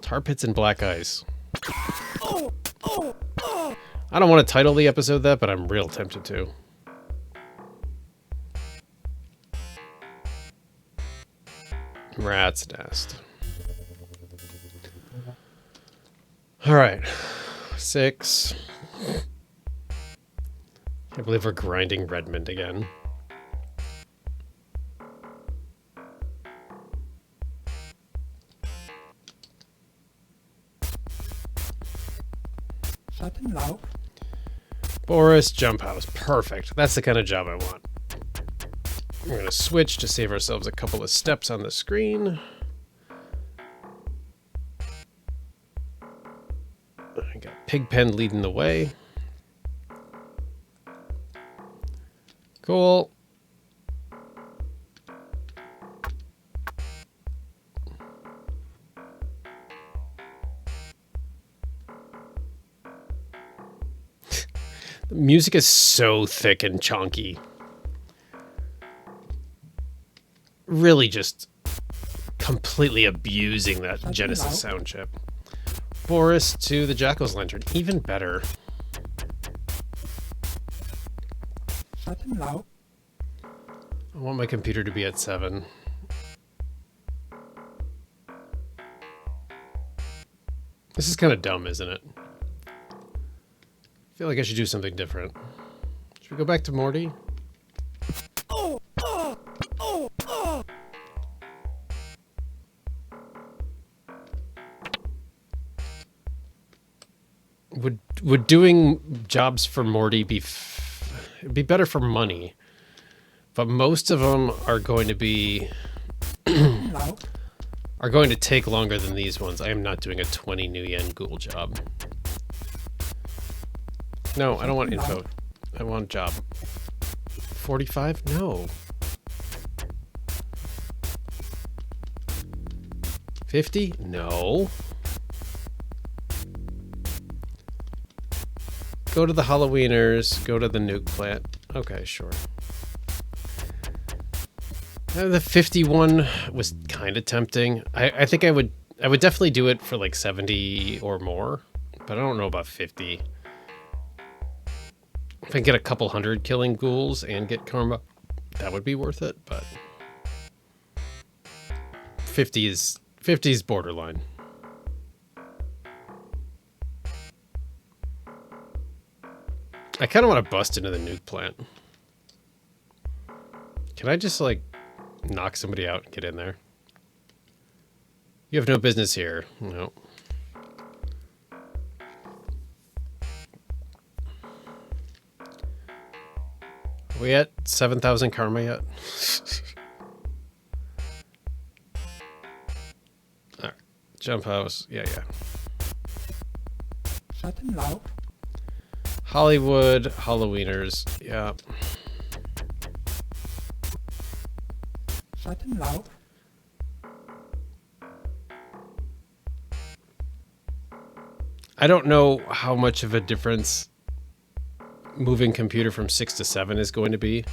Tar pits and black ice. I don't want to title the episode that, but I'm real tempted to. Rat's nest. All right. 6. Can't believe we're grinding Redmond again. Boris Jump House. Perfect. That's the kind of job I want. We're going to switch to save ourselves a couple of steps on the screen. I got Pigpen leading the way. Cool. The music is so thick and chunky. Really just completely abusing that Genesis sound chip. Boris to the Jackal's Lantern. Even better. I want my computer to be at 7. This is kind of dumb, isn't it? I feel like I should do something different. Should we go back to Morty? Would doing jobs for Morty be it'd be better for money, but most of them are going to be are going to take longer than these ones. I am not doing a 20 new yen ghoul job. No, I don't want info. I want job. 45? No. 50? No. Go to the Halloweeners. Go to the nuke plant. Okay, sure. The 51 was kind of tempting. I think I would definitely do it for like 70 or more, but I don't know about 50. If I get a couple hundred killing ghouls and get karma, that would be worth it, but 50 is borderline. I kind of want to bust into the nuke plant. Can I just like knock somebody out and get in there? You have no business here. No. Are we at 7,000 karma yet? Alright. Jump house. Yeah. Hollywood. Halloweeners. Yeah. I don't know how much of a difference moving computer from 6 to 7 is going to be,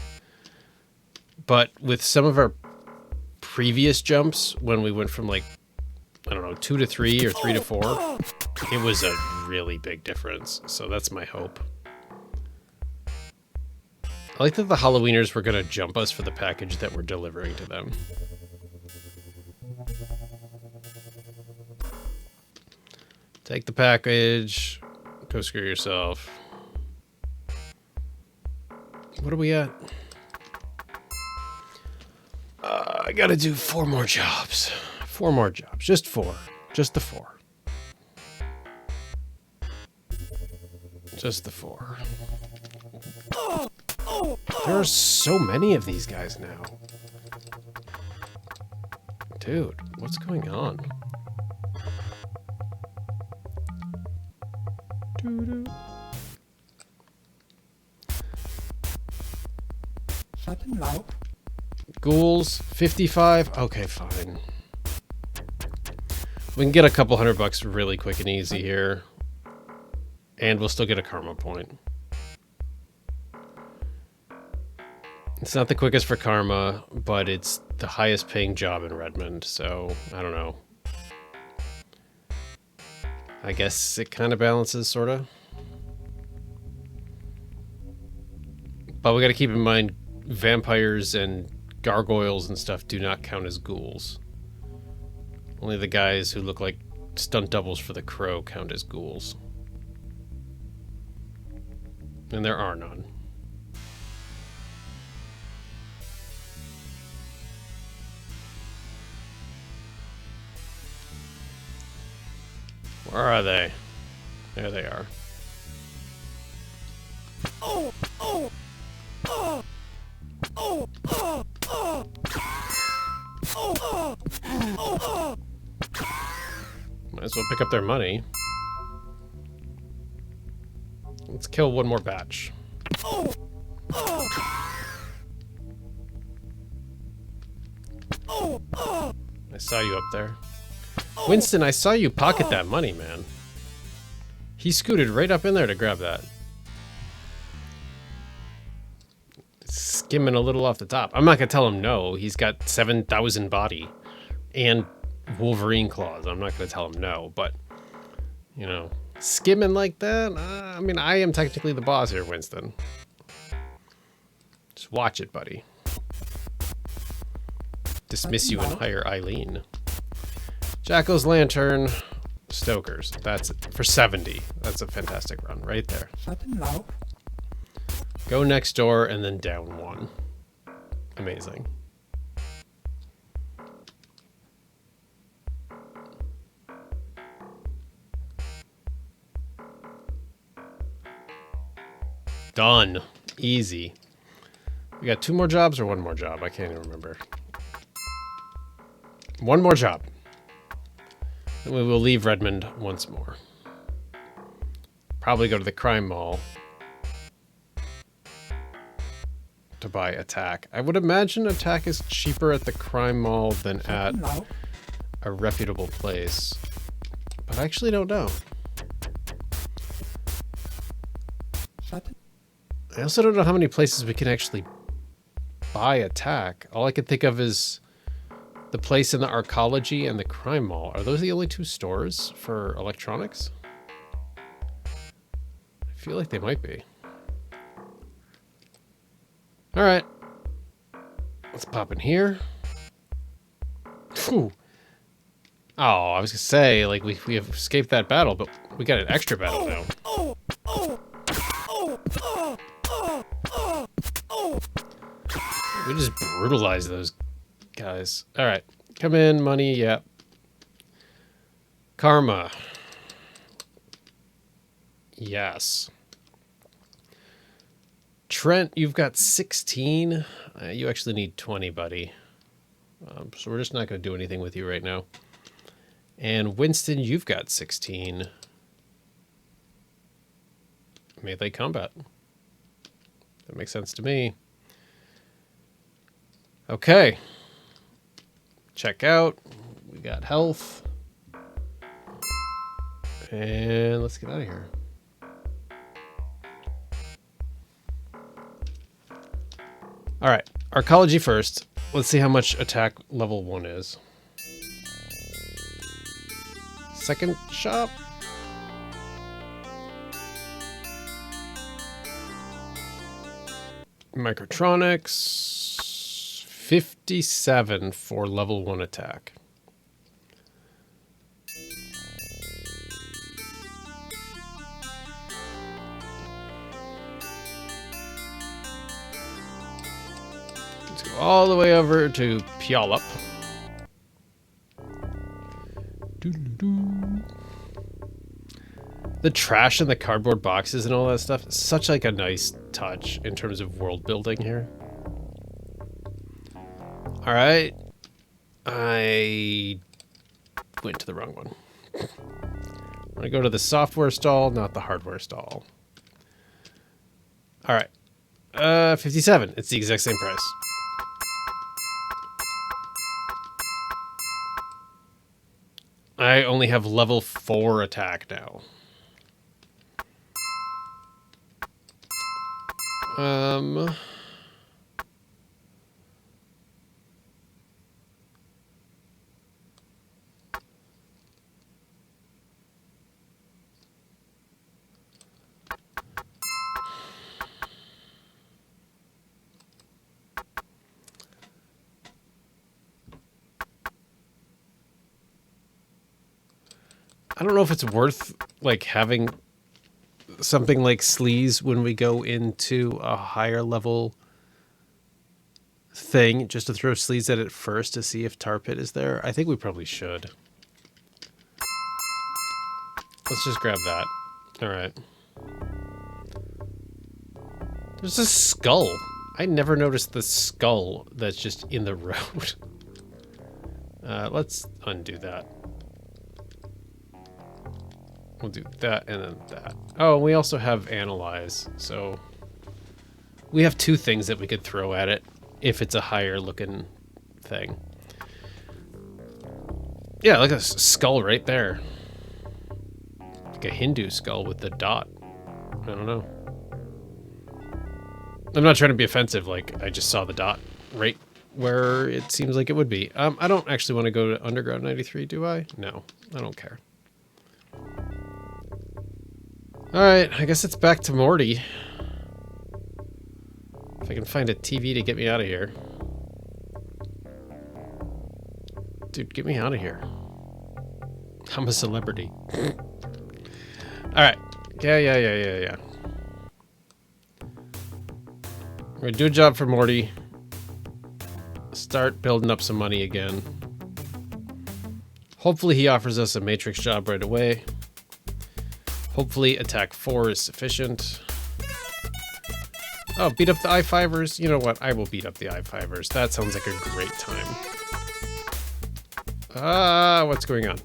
but with some of our previous jumps, when we went from like, I don't know, 2 to 3 or 3 to 4, it was a really big difference. So that's my hope. I like that the Halloweeners were going to jump us for the package that we're delivering to them. Take the package. Go screw yourself. What are we at? I gotta do 4 more jobs. 4 more jobs. Just 4. Just the 4. Just the 4. There are so many of these guys now. Dude, what's going on? Doo-doo. Ghouls, 55. Okay, fine. We can get a couple $100 really quick and easy here. And we'll still get a karma point. It's not the quickest for karma, but it's the highest paying job in Redmond, so I don't know. I guess it kind of balances, sort of. But we got to keep in mind, vampires and gargoyles and stuff do not count as ghouls. Only the guys who look like stunt doubles for the Crow count as ghouls. And there are none. Where are they? There they are. Might as well pick up their money. Let's kill one more batch. I saw you up there. Winston, I saw you pocket that money, man. He scooted right up in there to grab that. Skimming a little off the top. I'm not gonna tell him no. He's got 7,000 body and Wolverine claws. I'm not gonna tell him no, but you know, skimming like that. I mean, I am technically the boss here, Winston. Just watch it, buddy. Dismiss you and hire Eileen. Jacko's Lantern, Stokers. That's it. For 70. That's a fantastic run right there. Go next door and then down 1. Amazing. Done. Easy. We got 2 more jobs or 1 more job? I can't even remember. 1 more job. And we will leave Redmond once more. Probably go to the crime mall to buy attack. I would imagine attack is cheaper at the crime mall than at a reputable place. But I actually don't know. I also don't know how many places we can actually buy attack. All I can think of is the place in the Arcology and the crime mall. Are those the only 2 stores for electronics? I feel like they might be. All right. Let's pop in here. Whew. Oh, I was gonna say, like, we have escaped that battle, but we got an extra battle now. We just brutalized those guys. All right. Come in, money, yeah. Karma. Yes. Trent, you've got 16. You actually need 20, buddy. So we're just not going to do anything with you right now. And Winston, you've got 16. Melee combat. That makes sense to me. Okay. Check out. We got health. And let's get out of here. All right. Arcology first. Let's see how much attack level 1 is. Second shop. Microtronics, 57 for level 1 attack. Let's go all the way over to Puyallup. The trash and the cardboard boxes and all that stuff, such like a nice touch in terms of world building here. All right, I went to the wrong one. I'm gonna go to the software stall, not the hardware stall. All right, 57. It's the exact same price. I only have level 4 attack now. I don't know if it's worth like having something like sleaze when we go into a higher level thing, just to throw sleaze at it first to see if tar pit is there. I think we probably should. Let's just grab that. All right. There's a skull. I never noticed the skull that's just in the road. Let's undo that. We'll do that and then that. Oh, we also have analyze, so we have 2 things that we could throw at it if it's a higher looking thing. Yeah, look at this skull right there. Like a Hindu skull with the dot. I don't know. I'm not trying to be offensive, like I just saw the dot right where it seems like it would be. I don't actually want to go to Underground 93, do I? No, I don't care. Alright, I guess it's back to Morty. If I can find a TV to get me out of here. Dude, get me out of here. I'm a celebrity. Alright. Yeah. We're gonna do a job for Morty. Start building up some money again. Hopefully he offers us a Matrix job right away. Hopefully attack 4 is sufficient. Oh, beat up the I-5ers. You know what? I will beat up the I-5ers. That sounds like a great time. What's going on?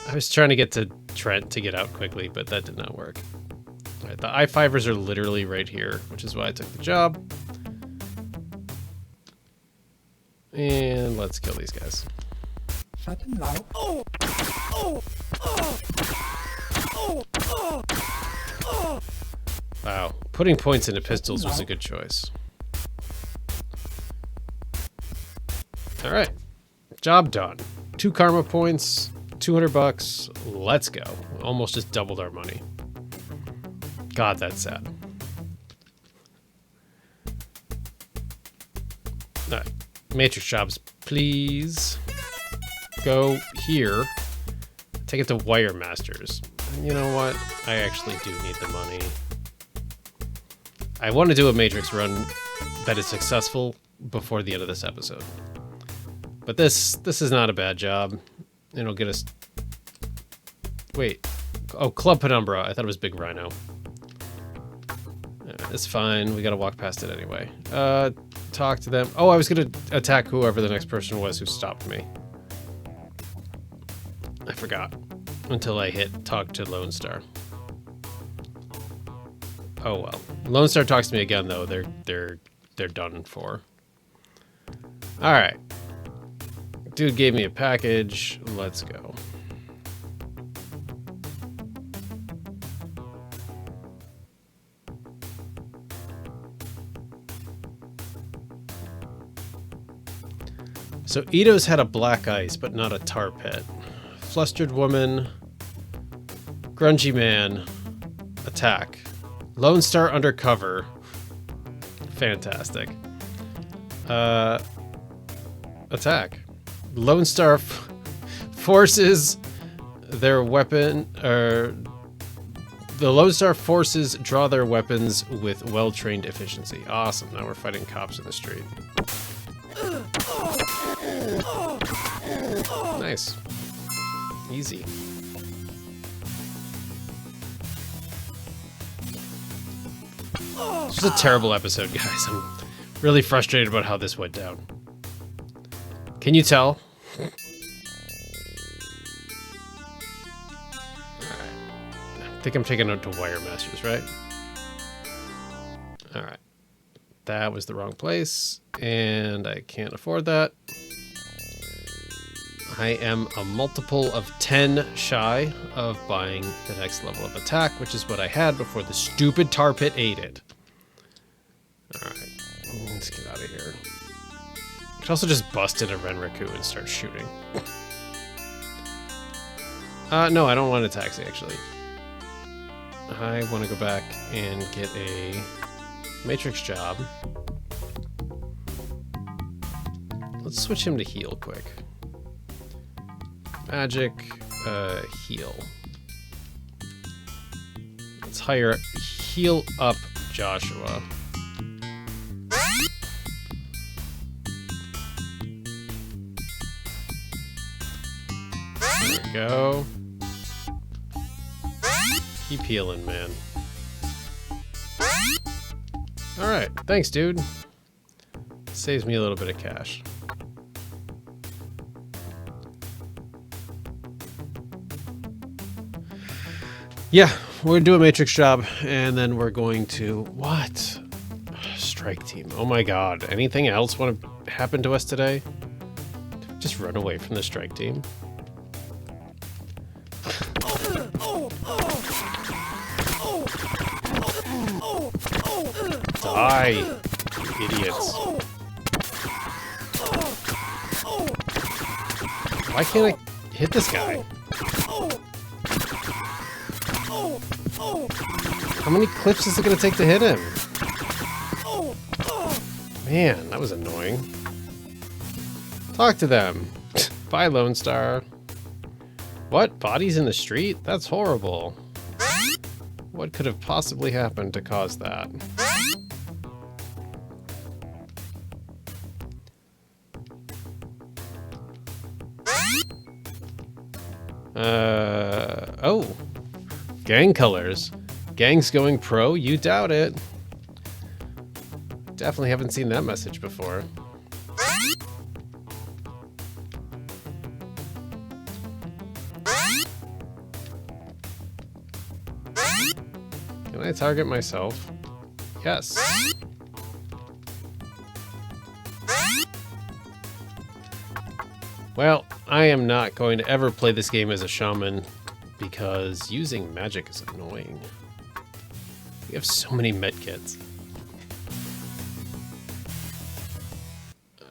I was trying to get to Trent to get out quickly, but that did not work. All right, the I-5ers are literally right here, which is why I took the job. And let's kill these guys. Wow, putting points into pistols was a good choice. All right, job done. 2 karma points, 200 bucks. Let's go. Almost just doubled our money. God, that's sad. All right, Matrix jobs, please. Go here. Take it to Wire Masters. You know what? I actually do need the money. I want to do a Matrix run that is successful before the end of this episode. But this is not a bad job. It'll get us... Wait. Oh, Club Penumbra. I thought it was Big Rhino. It's fine. We gotta walk past it anyway. Talk to them. Oh, I was gonna attack whoever the next person was who stopped me. I forgot. Until I hit talk to Lone Star. Oh well. Lone Star talks to me again though. They're done for. Alright. Dude gave me a package. Let's go. So Ito's had a black ice, but not a tar pit. Flustered woman. Grungy man. Attack. Lone Star undercover. Fantastic. Attack. Lone Star forces their weapon, or the Lone Star forces draw their weapons with well-trained efficiency. Awesome. Now we're fighting cops in the street. Nice. Easy. This was a terrible episode, guys. I'm really frustrated about how this went down. Can you tell? Alright. I think I'm taking out to Wire Masters, right? Alright. That was the wrong place, and I can't afford that. I am a multiple of 10 shy of buying the next level of attack, which is what I had before the stupid tar pit ate it. Alright, let's get out of here. I could also just bust in a Renraku and start shooting. No, I don't want a taxi, actually. I want to go back and get a Matrix job. Let's switch him to heal quick. Magic, heal. Let's hire heal up Joshua. There we go. Keep healing, man. Alright, thanks, dude. Saves me a little bit of cash. Yeah, we're gonna do a Matrix job, and then we're going to... What? Strike team. Oh my god. Anything else want to happen to us today? Just run away from the strike team. Die, you idiots. Why can't I hit this guy? How many clips is it going to take to hit him? Man, that was annoying. Talk to them. Bye, Lone Star. What? Bodies in the street? That's horrible. What could have possibly happened to cause that? Oh. Gang colors. Gang's going pro? You doubt it. Definitely haven't seen that message before. Can I target myself? Yes. Well, I am not going to ever play this game as a shaman because using magic is annoying. We have so many medkits.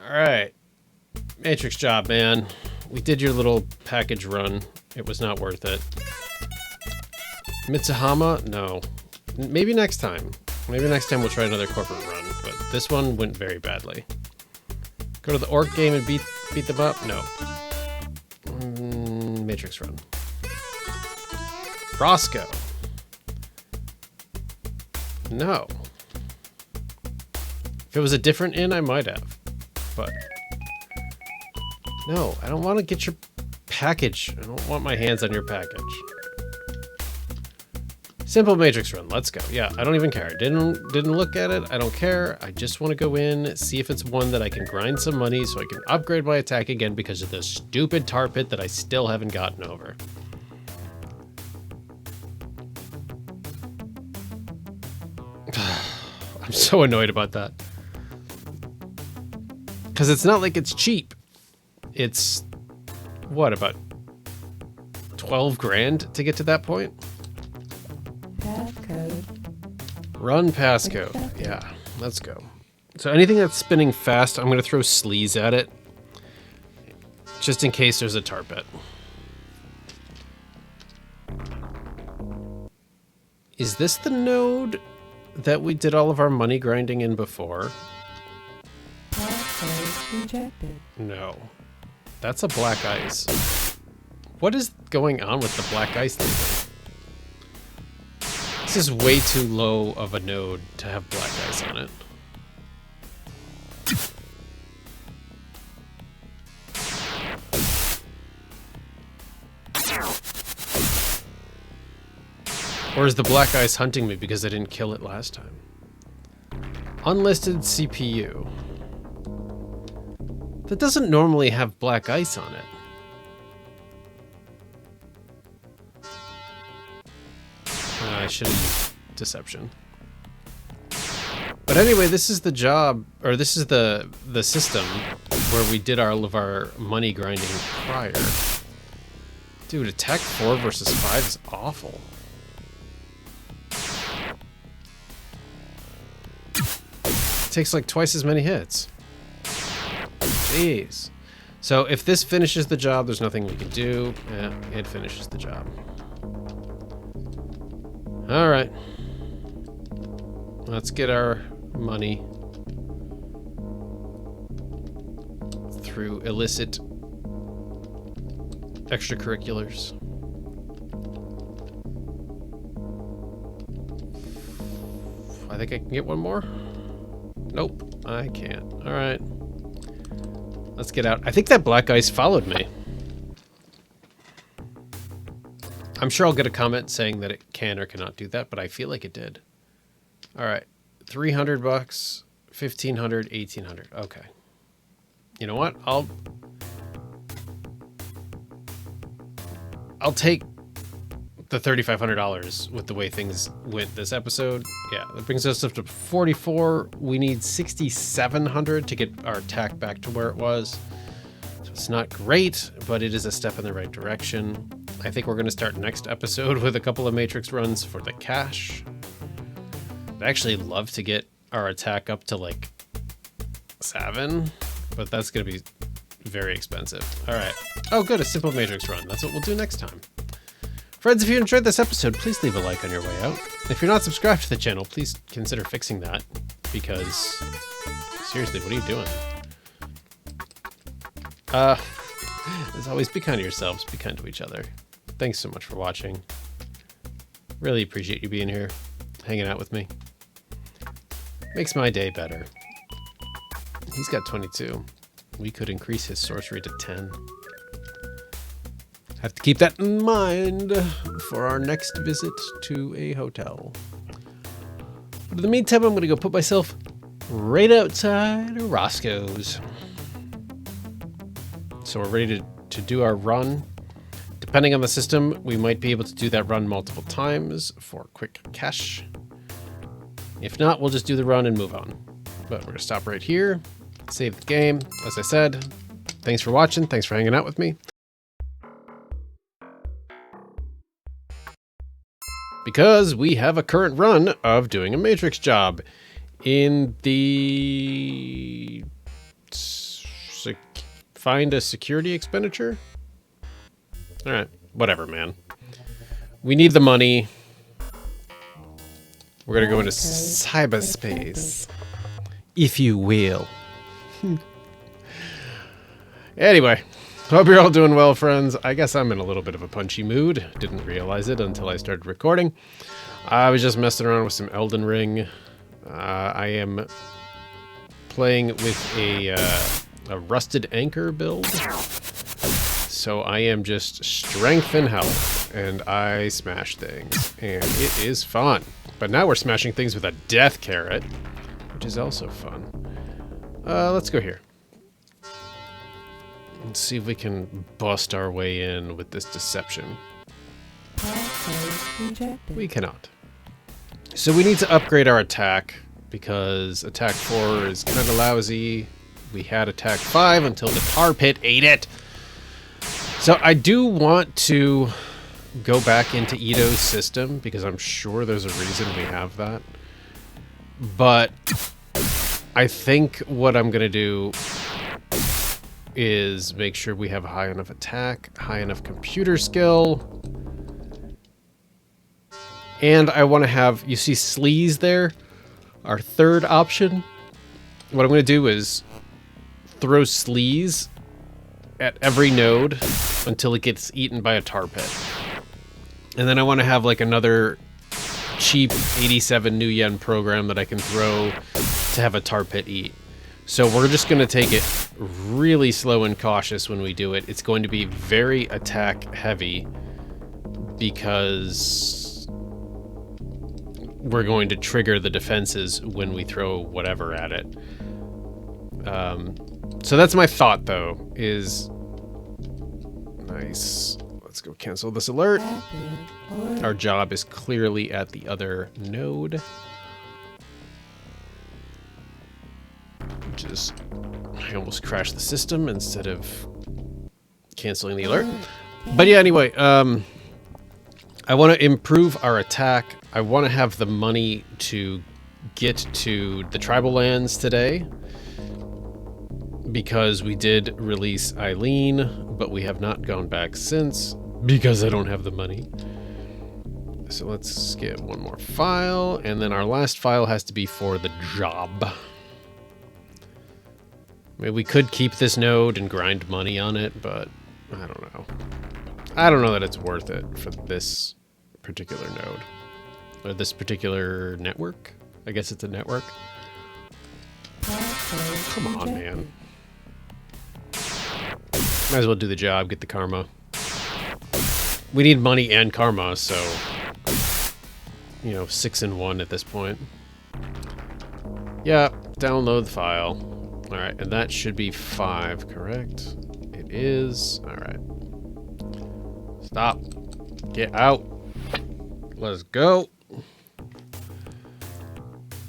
Alright. Matrix job, man. We did your little package run. It was not worth it. Mitsuhama? No. Maybe next time. Maybe next time we'll try another corporate run, but this one went very badly. Go to the orc game and beat them up? No. Matrix run. Roscoe. No. If it was a different inn, I might have. But no, I don't want to get your package. I don't want my hands on your package. Simple Matrix run. Let's go. Yeah, I don't even care. Didn't look at it. I don't care. I just want to go in, see if it's one that I can grind some money so I can upgrade my attack again because of the stupid tar pit that I still haven't gotten over. I'm so annoyed about that. Because it's not like it's cheap. It's, what, about 12 grand to get to that point? Passcode. Run passcode. Yeah, let's go. So anything that's spinning fast, I'm going to throw sleaze at it. Just in case there's a tar pit. Is this the node that we did all of our money grinding in before? Passcode rejected. No. That's a black ice. What is going on with the black ice lately? This is way too low of a node to have black ice on it. Or is the black ice hunting me because I didn't kill it last time? Unlisted CPU. That doesn't normally have black ice on it. I should have used deception. But anyway, this is the job, or this is the system where we did all of our money grinding prior. Dude, attack 4 versus 5 is awful. It takes like twice as many hits. Jeez. So if this finishes the job, there's nothing we can do. Yeah, it finishes the job. All right. Let's get our money through illicit extracurriculars. I think I can get one more. Nope, I can't. All right. Let's get out. I think that black ice followed me. I'm sure I'll get a comment saying that it can or cannot do that, but I feel like it did. All right. 300 bucks, 1500, 1800. Okay. You know what? I'll take the $3,500 with the way things went this episode. Yeah, that brings us up to 44. We need 6,700 to get our attack back to where it was. So it's not great, but it is a step in the right direction. I think we're going to start next episode with a couple of Matrix runs for the cash. I'd actually love to get our attack up to like 7, but that's going to be very expensive. All right. Oh, good. A simple Matrix run. That's what we'll do next time. Friends, if you enjoyed this episode, please leave a like on your way out. If you're not subscribed to the channel, please consider fixing that, because seriously, what are you doing? As always, be kind to yourselves, be kind to each other. Thanks so much for watching. Really appreciate you being here, hanging out with me. Makes my day better. He's got 22. We could increase his sorcery to 10. Have to keep that in mind for our next visit to a hotel. But in the meantime, I'm going to go put myself right outside of Roscoe's. So we're ready to do our run. Depending on the system, we might be able to do that run multiple times for quick cash. If not, we'll just do the run and move on. But we're going to stop right here, save the game. As I said, thanks for watching. Thanks for hanging out with me. Because we have a current run of doing a Matrix job in the find a security expenditure. All right, whatever, man. We need the money. We're gonna go into cyberspace, if you will. Anyway, hope you're all doing well, friends. I guess I'm in a little bit of a punchy mood. Didn't realize it until I started recording. I was just messing around with some Elden Ring. I am playing with a rusted anchor build. So I am just strength and health, and I smash things, and it is fun. But now we're smashing things with a death carrot, which is also fun. Let's go here. Let's see if we can bust our way in with this deception. We cannot. So we need to upgrade our attack, because attack 4 is kind of lousy. We had attack 5 until the tar pit ate it. So I do want to go back into Ito's system, because I'm sure there's a reason we have that. But I think what I'm going to do is make sure we have a high enough attack, high enough computer skill. And I want to have, you see sleaze there? Our third option. What I'm going to do is throw sleaze at every node until it gets eaten by a tar pit. And then I want to have like another cheap 87 new yen program that I can throw to have a tar pit eat. So we're just going to take it really slow and cautious when we do it. It's going to be very attack heavy, because we're going to trigger the defenses when we throw whatever at it. So that's my thought, though, is... Nice. Let's go cancel this alert. Our job is clearly at the other node. Which is... I almost crashed the system instead of canceling the alert. But yeah, anyway, I want to improve our attack. I want to have the money to get to the tribal lands today, because we did release Eileen, but we have not gone back since because I don't have the money. So let's get one more file, and then our last file has to be for the job. I mean, we could keep this node and grind money on it, but I don't know. I don't know that it's worth it for this particular node. Or this particular network. I guess it's a network. Come on, man. Might as well do the job, get the karma. We need money and karma, so... You know, 6 in 1 at this point. Yeah, download the file. Alright, and that should be 5, correct? It is. Alright. Stop. Get out. Let's go.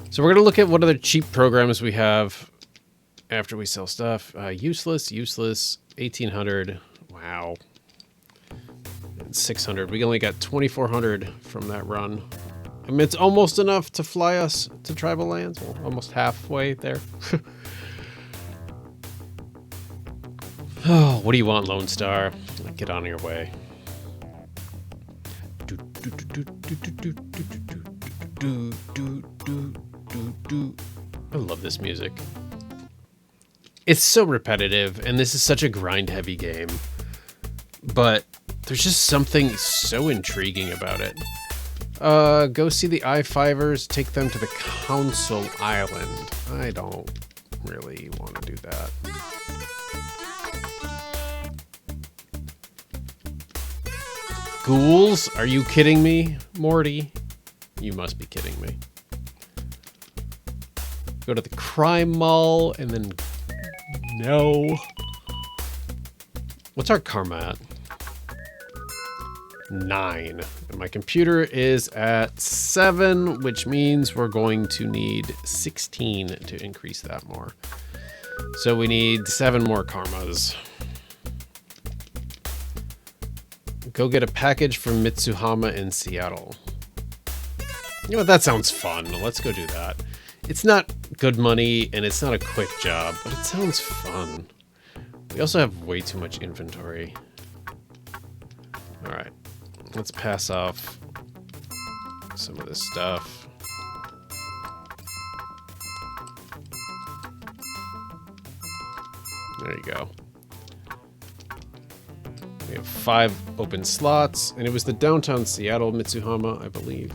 So we're going to look at what other cheap programs we have after we sell stuff. Useless, 1800. Wow. And 600. We only got 2400 from that run. I mean, it's almost enough to fly us to tribal lands. Well, almost halfway there. Oh, what do you want, Lone Star? Get on your way. I love this music. It's so repetitive, and this is such a grind-heavy game. But there's just something so intriguing about it. Go see the I-5ers, take them to the Council Island. I don't really want to do that. Ghouls? Are you kidding me, Morty? You must be kidding me. Go to the crime mall, and then... No. What's our karma at? 9. And my computer is at 7, which means we're going to need 16 to increase that more. So we need 7 more karmas. Go get a package from Mitsuhama in Seattle. You know what? That sounds fun. Let's go do that. It's not good money, and it's not a quick job, but it sounds fun. We also have way too much inventory. Alright. Let's pass off some of this stuff. There you go. We have 5 open slots, and it was the downtown Seattle Mitsuhama, I believe.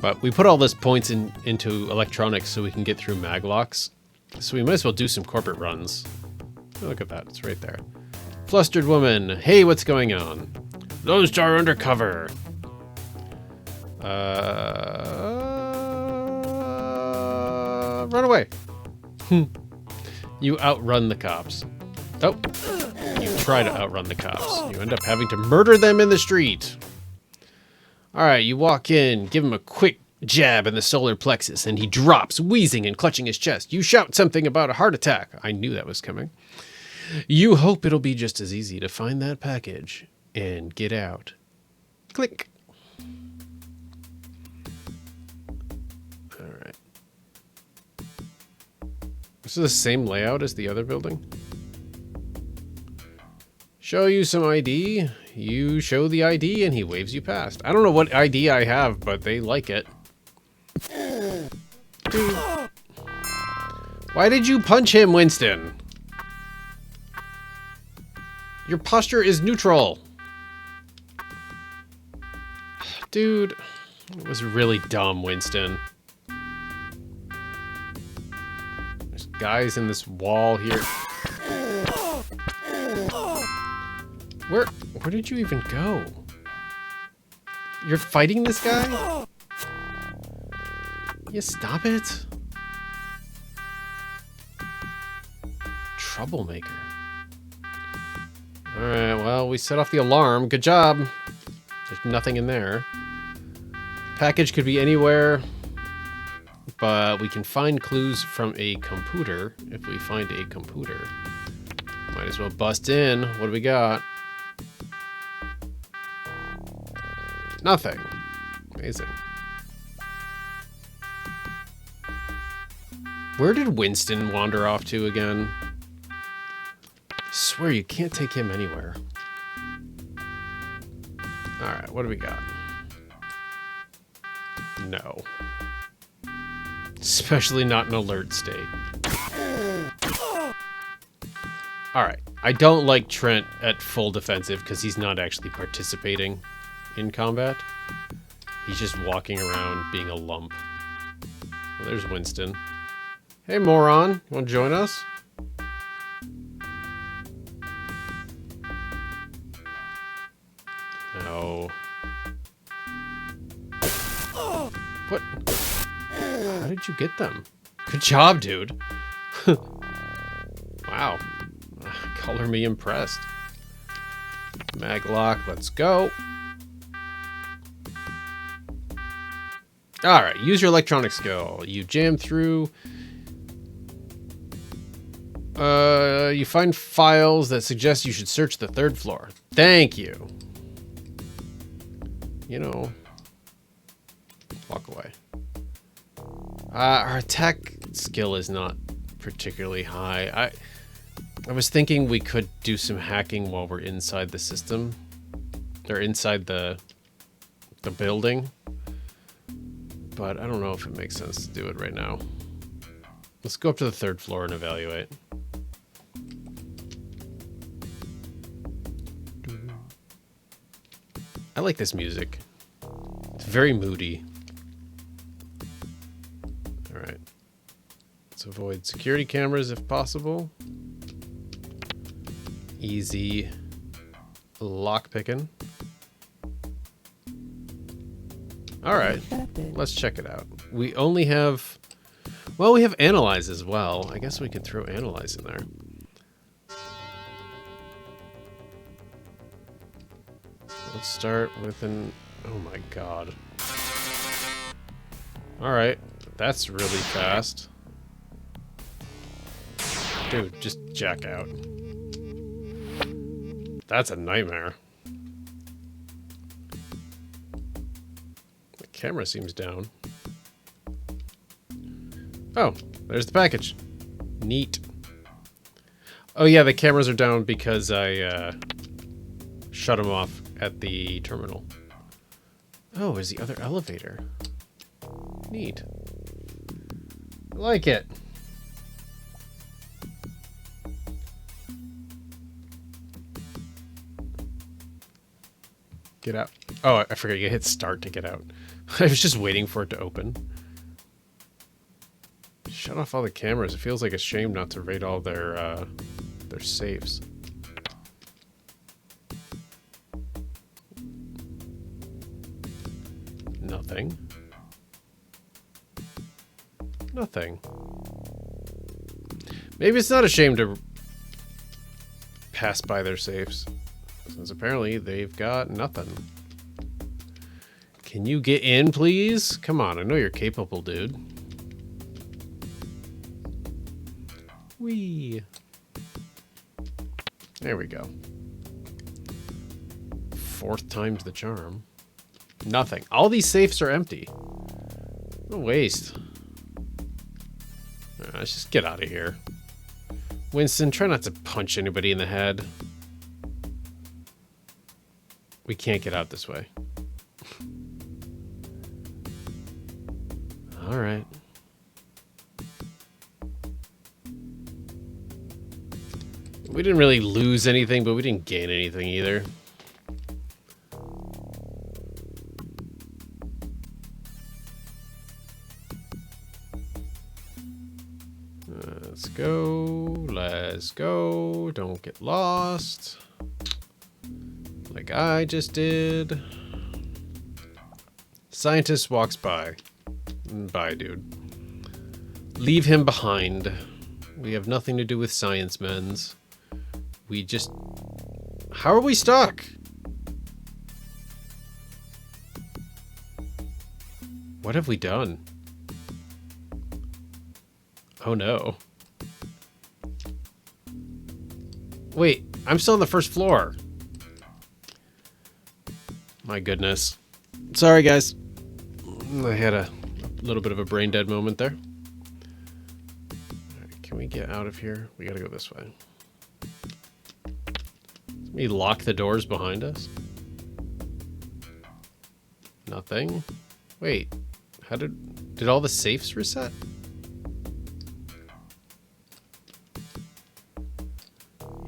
But we put all this points into electronics so we can get through maglocks. So we might as well do some corporate runs. Oh, look at that, it's right there. Flustered woman, hey, what's going on? Lone Star undercover. Run away. You outrun the cops. Oh, you try to outrun the cops. You end up having to murder them in the street. All right, you walk in, give him a quick jab in the solar plexus, and he drops, wheezing and clutching his chest. You shout something about a heart attack. I knew that was coming. You hope it'll be just as easy to find that package and get out. Click. All right. This is the same layout as the other building. Show you some ID. You show the ID and he waves you past. I don't know what ID I have, but they like it. Dude. Why did you punch him, Winston? Your posture is neutral. Dude, it was really dumb, Winston. There's guys in this wall here. Where did you even go? You're fighting this guy? Yeah, stop it. Troublemaker. Alright, well, we set off the alarm. Good job. There's nothing in there. Package could be anywhere, but we can find clues from a computer if we find a computer. Might as well bust in. What do we got? Nothing. Amazing. Where did Winston wander off to again? I swear you can't take him anywhere. Alright, what do we got? No. Especially not in alert state. Alright, I don't like Trent at full defensive because he's not actually participating in combat. He's just walking around being a lump. Well, there's Winston. Hey, moron. You want to join us? No. What? How did you get them? Good job, dude. Wow. Color me impressed. Maglock, let's go. Alright, use your electronic skill. You jam through. You find files that suggest you should search the 3rd floor. Thank you. You know, walk away. Our attack skill is not particularly high. I was thinking we could do some hacking while we're inside the system. Or inside the building. But I don't know if it makes sense to do it right now. Let's go up to the 3rd floor and evaluate. I like this music. It's very moody. Alright. Let's avoid security cameras if possible. Easy lockpicking. Alright. Let's check it out. We only have... Well, we have analyze as well. I guess we could throw analyze in there. Let's start with an... Oh my god. Alright. That's really fast. Dude, just jack out. That's a nightmare. The camera seems down. Oh, there's the package. Neat. Oh yeah, the cameras are down because I shut them off at the terminal. Oh, there's the other elevator. Neat. I like it. Get out. Oh, I forgot you hit start to get out. I was just waiting for it to open. Shut off all the cameras. It feels like a shame not to raid all their safes. Nothing. Nothing. Maybe it's not a shame to pass by their safes, since apparently they've got nothing. Can you get in, please? Come on, I know you're capable, dude. Whee. There we go. 4th time's the charm. Nothing. All these safes are empty. What a waste. Let's just get out of here. Winston, try not to punch anybody in the head. We can't get out this way. All right. We didn't really lose anything, but we didn't gain anything either. Let's go. Let's go. Don't get lost. like I just did. Scientist walks by. Bye, dude. Leave him behind. We have nothing to do with science men's. We just... How are we stuck? What have we done? Oh no. Wait, I'm still on the first floor. My goodness. Sorry, guys. I had a little bit of a brain dead moment there. Alright, can we get out of here? We gotta go this way. Let me lock the doors behind us. Nothing. Wait, how did all the safes reset?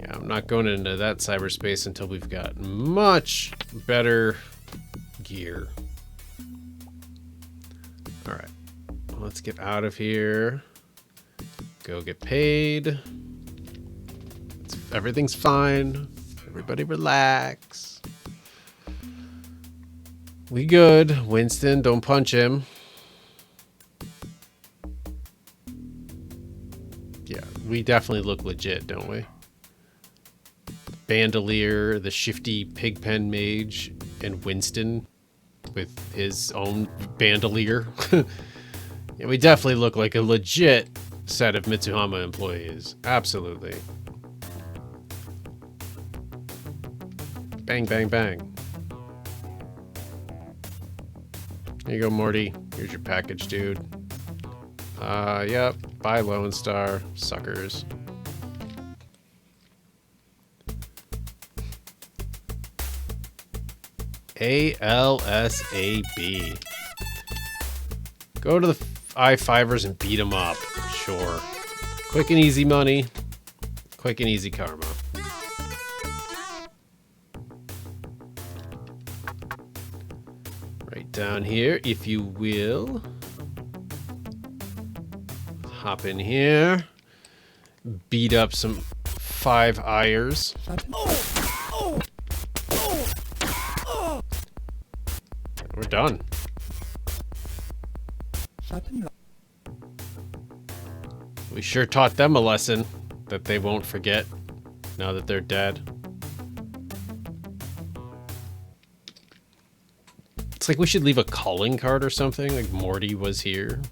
Yeah, I'm not going into that cyberspace until we've got much better gear. Alright, let's get out of here. Go get paid. Everything's fine. Everybody relax. We good. Winston, don't punch him. Yeah, we definitely look legit, don't we? Bandolier, the shifty pigpen mage, and Winston with his own bandolier. Yeah, we definitely look like a legit set of Mitsuhama employees. Absolutely. Bang, bang, bang. Here you go, Morty. Here's your package, dude. Yep. Bye, Lone Star. Suckers. ALSAB. Go to the I-5ers and beat them up. Sure. Quick and easy money. Quick and easy karma. Right down here, if you will. Hop in here. Beat up some 5-eyers. We're done. We sure taught them a lesson that they won't forget now that they're dead. It's like we should leave a calling card or something, like Morty was here.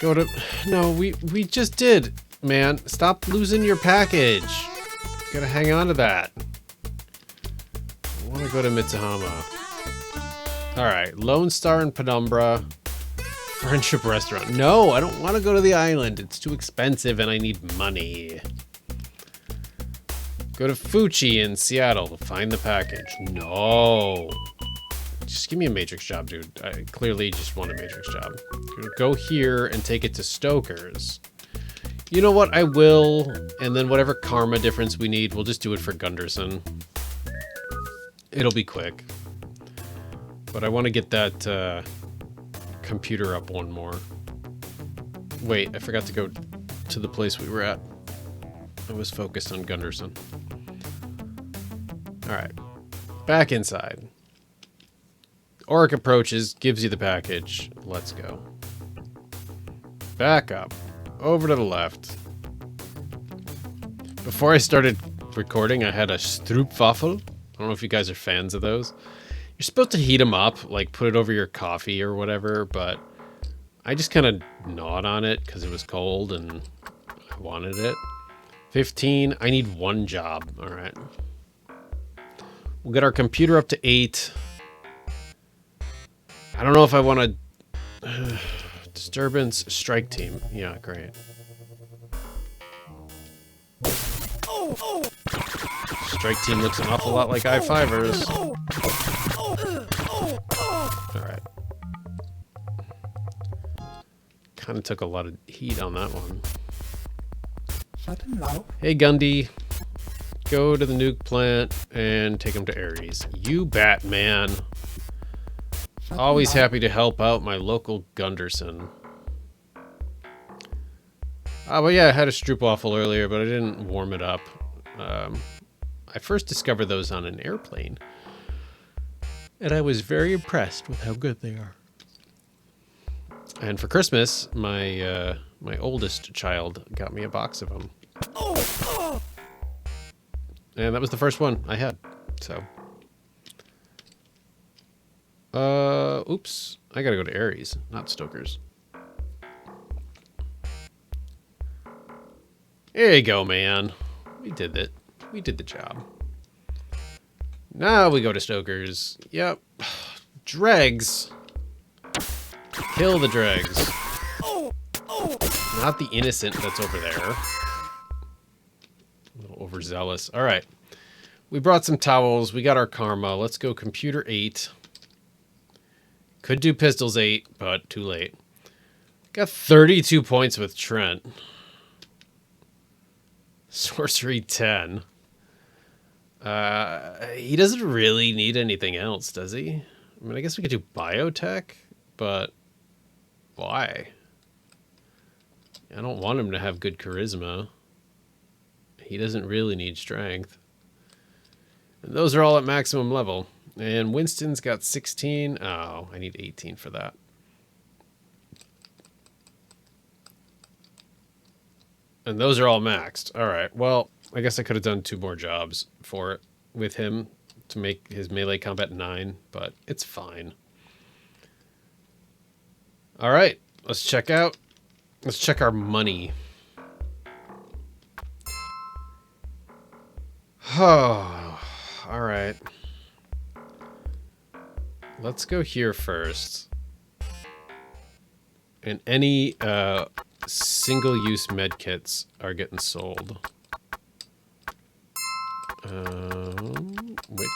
Go to... No, we just did, man. Stop losing your package. You gotta hang on to that. I want to go to Mitsuhama. Alright, Lone Star and Penumbra. Friendship Restaurant. No, I don't want to go to the island. It's too expensive and I need money. Go to Fuchi in Seattle to find the package. No. Just give me a Matrix job, dude. I clearly just want a Matrix job. Go here and take it to Stoker's. You know what? I will. And then whatever karma difference we need, we'll just do it for Gunderson. It'll be quick. But I want to get that computer up one more. Wait, I forgot to go to the place we were at. I was focused on Gunderson. Alright. Back inside. Oric approaches, gives you the package. Let's go. Back up. Over to the left. Before I started recording, I had a Stroopwafel. I don't know if you guys are fans of those. You're supposed to heat them up, like put it over your coffee or whatever, but I just kind of gnawed on it because it was cold and I wanted it. 15, I need one job. All right. We'll get our computer up to 8. I don't know if I want to... Disturbance, strike team. Yeah, great. Strike team looks an awful lot like I-5ers. Alright. Kind of took a lot of heat on that one. Hey, Gundy. Go to the nuke plant and take him to Ares. You Batman. Always happy to help out my local Gunderson. But yeah, I had a Stroopwafel earlier, but I didn't warm it up. I first discovered those on an airplane, and I was very impressed with how good they are. And for Christmas, my oldest child got me a box of them. And that was the first one I had. So, oops. I gotta go to Aries, not Stoker's. There you go, man. We did it. We did the job. Now we go to Stoker's. Yep. Dregs. Kill the dregs. Not the innocent that's over there. A little overzealous. All right. We brought some towels. We got our karma. Let's go computer 8. Could do pistols 8, but too late. Got 32 points with Trent. Sorcery 10. He doesn't really need anything else, does he? I mean, I guess we could do biotech, but why? I don't want him to have good charisma. He doesn't really need strength. And those are all at maximum level. And Winston's got 16. Oh, I need 18 for that. And those are all maxed. All right. Well, I guess I could have done 2 more jobs for it with him to make his melee combat 9, but it's fine. All right. Let's check out. Let's check our money. Oh, all right. Let's go here first. And any single-use med kits are getting sold. Which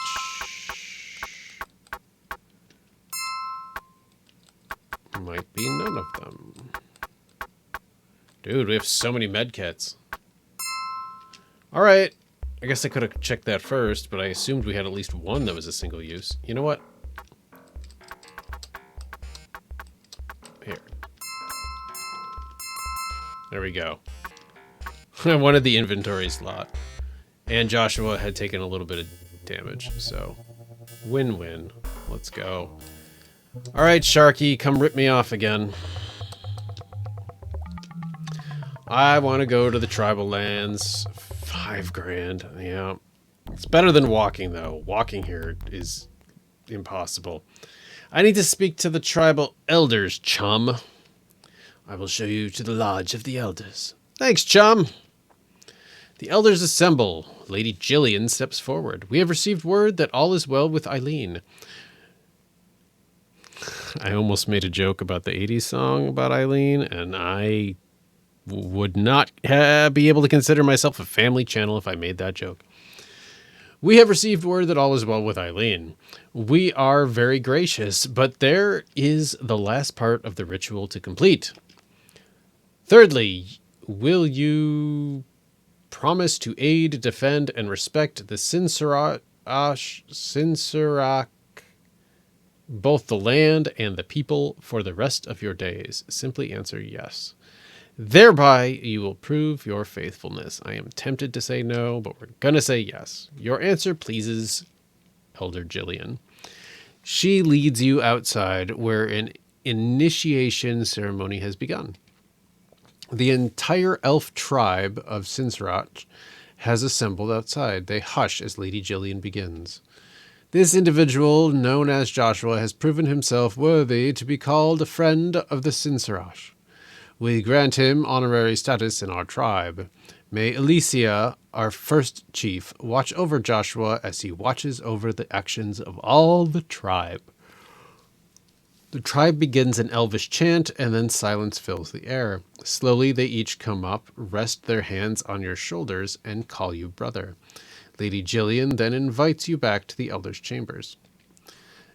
might be none of them. Dude, we have so many med kits. All right. I guess I could have checked that first, but I assumed we had at least one that was a single use. You know what? Here. There we go. I wanted the inventory slot. And Joshua had taken a little bit of damage, so win-win. Let's go. All right, Sharky, come rip me off again. I want to go to the tribal lands. 5 grand. Yeah. It's better than walking, though. Walking here is impossible. I need to speak to the tribal elders, chum. I will show you to the lodge of the elders. Thanks, chum. The elders assemble. Lady Jillian steps forward. We have received word that all is well with Eileen. I almost made a joke about the 80s song about Eileen, and I would not be able to consider myself a family channel if I made that joke. We have received word that all is well with Eileen. We are very gracious, but there is the last part of the ritual to complete. Thirdly, will you promise to aid, defend, and respect the Sinsarak, both the land and the people, for the rest of your days? Simply answer yes. Thereby, you will prove your faithfulness. I am tempted to say no, but we're going to say yes. Your answer pleases Elder Jillian. She leads you outside where an initiation ceremony has begun. The entire elf tribe of Sinsarak has assembled outside. They hush as Lady Jillian begins. This individual, known as Joshua, has proven himself worthy to be called a friend of the Sinsarak. We grant him honorary status in our tribe. May Alicia, our first chief, watch over Joshua as he watches over the actions of all the tribe. The tribe begins an elvish chant, and then silence fills the air. Slowly they each come up, rest their hands on your shoulders, and call you brother. Lady Jillian then invites you back to the elders' chambers.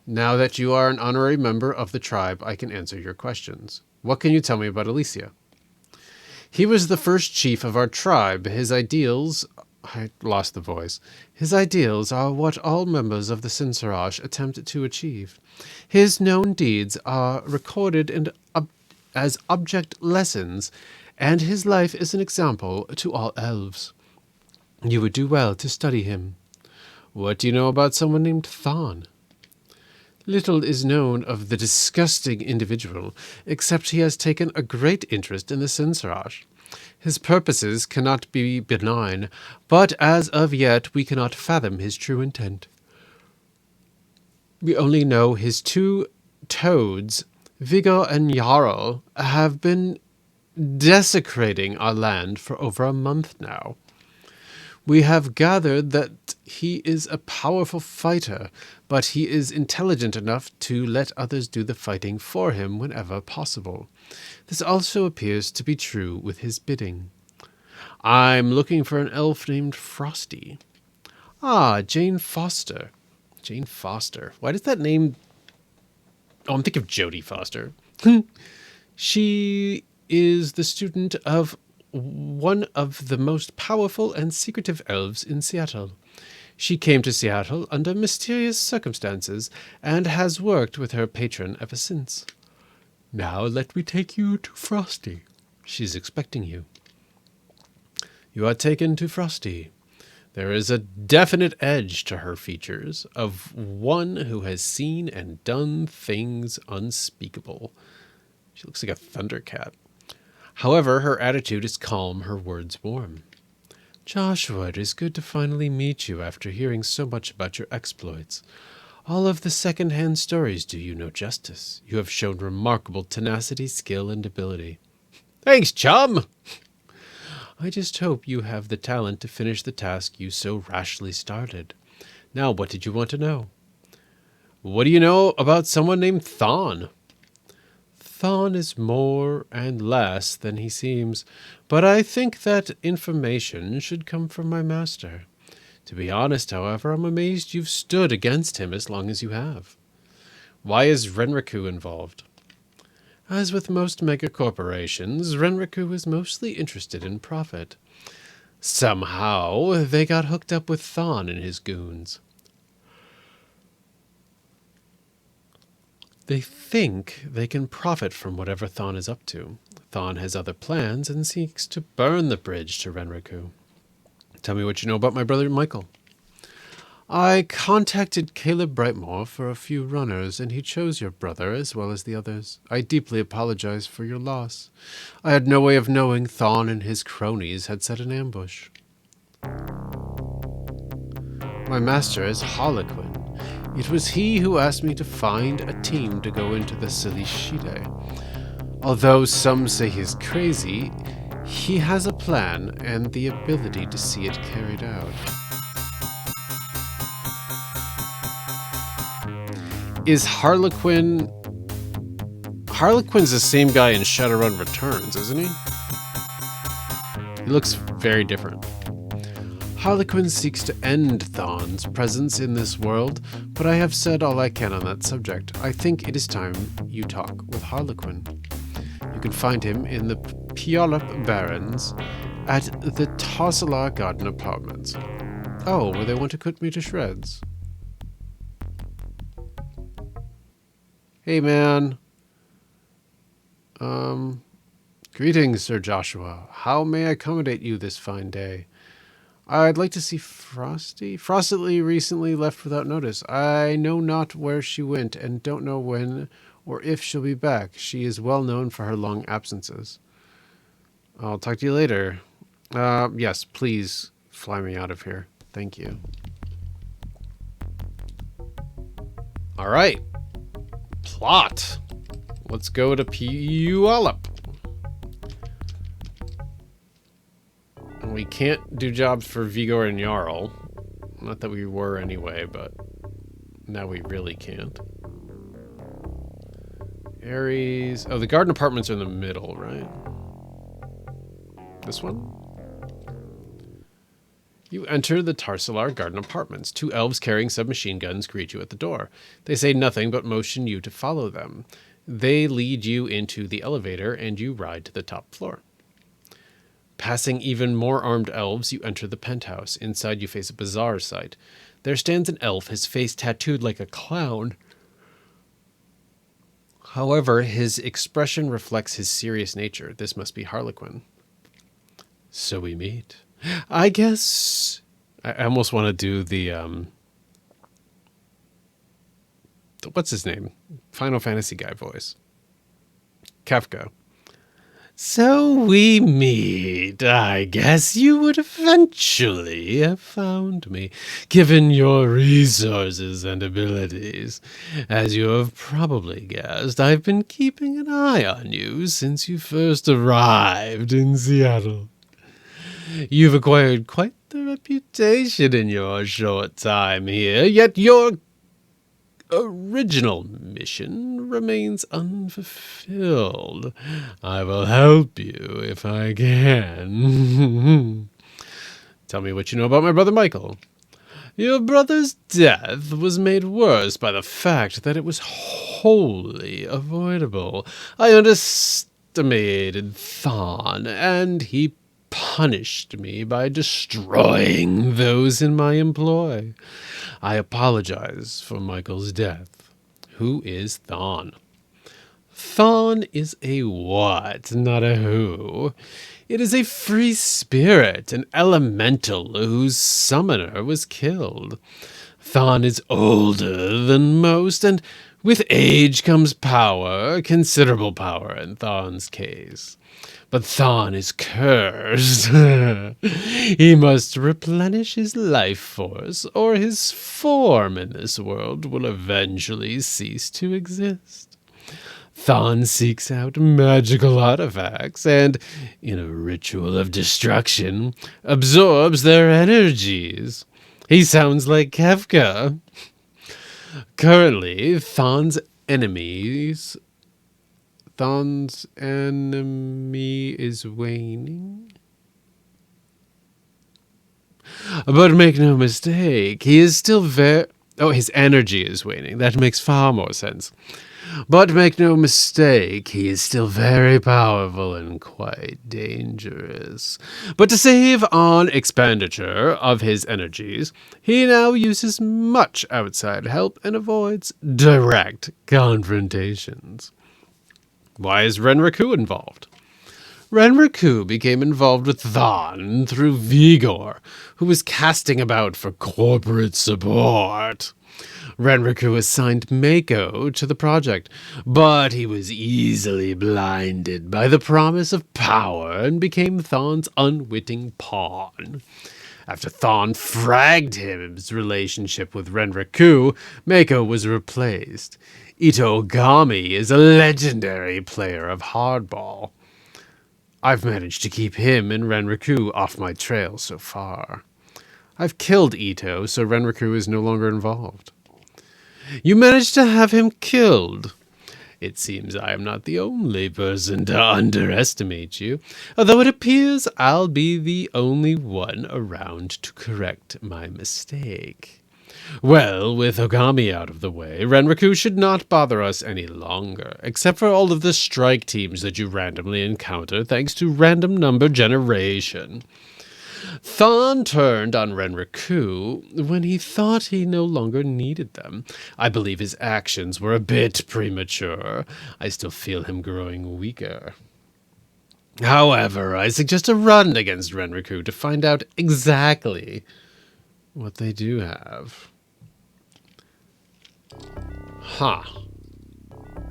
Now that you are an honorary member of the tribe, I can answer your questions. What can you tell me about Alicia? He was the first chief of our tribe. His ideals... I lost the voice. His ideals are what all members of the Sinsarak attempt to achieve. His known deeds are recorded as object lessons, and his life is an example to all elves. You would do well to study him. What do you know about someone named Thon? Little is known of the disgusting individual, except he has taken a great interest in the Sensorage. His purposes cannot be benign, but as of yet we cannot fathom his true intent. We only know his two toads, Vigor and Jarl, have been desecrating our land for over a month now. We have gathered that he is a powerful fighter, but he is intelligent enough to let others do the fighting for him whenever possible. This also appears to be true with his bidding. I'm looking for an elf named Frosty. Ah, Jane Foster. Jane Foster. Why does that name... Oh, I'm thinking of Jodie Foster. She is the student of one of the most powerful and secretive elves in Seattle. She came to Seattle under mysterious circumstances and has worked with her patron ever since. Now let me take you to Frosty. She's expecting you. You are taken to Frosty. There is a definite edge to her features of one who has seen and done things unspeakable. She looks like a thundercat. However, her attitude is calm, her words warm. Joshua, it is good to finally meet you after hearing so much about your exploits. All of the second-hand stories do you no justice. You have shown remarkable tenacity, skill, and ability. Thanks, chum! I just hope you have the talent to finish the task you so rashly started. Now, what did you want to know? What do you know about someone named Thon? Thon is more and less than he seems, but I think that information should come from my master. To be honest, however, I'm amazed you've stood against him as long as you have. Why is Renraku involved? As with most megacorporations, Renraku is mostly interested in profit. Somehow, they got hooked up with Thon and his goons. They think they can profit from whatever Thon is up to. Thon has other plans and seeks to burn the bridge to Renraku. Tell me what you know about my brother Michael. I contacted Caleb Brightmore for a few runners, and he chose your brother as well as the others. I deeply apologize for your loss. I had no way of knowing Thon and his cronies had set an ambush. My master is Harlequin. It was he who asked me to find a team to go into the Silishide. Although some say he's crazy, he has a plan and the ability to see it carried out. Is Harlequin... Harlequin's the same guy in Shadowrun Returns, isn't he? He looks very different. Harlequin seeks to end Thon's presence in this world, but I have said all I can on that subject. I think it is time you talk with Harlequin. You can find him in the Puyallup Barrens at the Tossalar Garden Apartments. Oh, where they want to cut me to shreds. Hey, man. Greetings, Sir Joshua. How may I accommodate you this fine day? I'd like to see Frosty. Frosty recently left without notice. I know not where she went and don't know when or if she'll be back. She is well known for her long absences. I'll talk to you later. Yes, please fly me out of here. Thank you. All right. Plot. Let's go to Puyallup. We can't do jobs for Vigor and Jarl. Not that we were anyway, but now we really can't. Aries. Oh, the garden apartments are in the middle, right? This one? You enter the Tarsalar Garden Apartments. Two elves carrying submachine guns greet you at the door. They say nothing but motion you to follow them. They lead you into the elevator and you ride to the top floor. Passing even more armed elves, you enter the penthouse. Inside you face a bizarre sight. There stands an elf, his face tattooed like a clown. However, his expression reflects his serious nature. This must be Harlequin. So we meet. I guess I almost want to do the what's his name? Final Fantasy guy voice. Kefka. So we meet. I guess you would eventually have found me, given your resources and abilities. As you have probably guessed, I've been keeping an eye on you since you first arrived in Seattle. You've acquired quite the reputation in your short time here, yet your original mission remains unfulfilled. I will help you if I can. Tell me what you know about my brother Michael. Your brother's death was made worse by the fact that it was wholly avoidable. I underestimated Thon, and he punished me by destroying those in my employ. I apologize for Michael's death. Who is Thon? Thon is a what, not a who. It is a free spirit, an elemental whose summoner was killed. Thon is older than most, and with age comes power, considerable power in Thon's case. But Thon is cursed. He must replenish his life force, or his form in this world will eventually cease to exist. Thon seeks out magical artifacts and, in a ritual of destruction, absorbs their energies. He sounds like Kefka. Currently, Thon's enemy is waning. But make no mistake, he is still his energy is waning. That makes far more sense. But make no mistake, he is still very powerful and quite dangerous. But to save on expenditure of his energies, he now uses much outside help and avoids direct confrontations. Why is Renraku involved? Renraku became involved with Thon through Vigor, who was casting about for corporate support. Renraku assigned Mako to the project, but he was easily blinded by the promise of power and became Thon's unwitting pawn. After Thon fragged his relationship with Renraku, Mako was replaced. Ito Ogami is a legendary player of hardball. I've managed to keep him and Renraku off my trail so far. I've killed Ito, so Renraku is no longer involved. You managed to have him killed. It seems I am not the only person to underestimate you, although it appears I'll be the only one around to correct my mistake. Well, with Ogami out of the way, Renraku should not bother us any longer, except for all of the strike teams that you randomly encounter thanks to random number generation. Thon turned on Renraku when he thought he no longer needed them. I believe his actions were a bit premature. I still feel him growing weaker. However, I suggest a run against Renraku to find out exactly what they do have. Huh.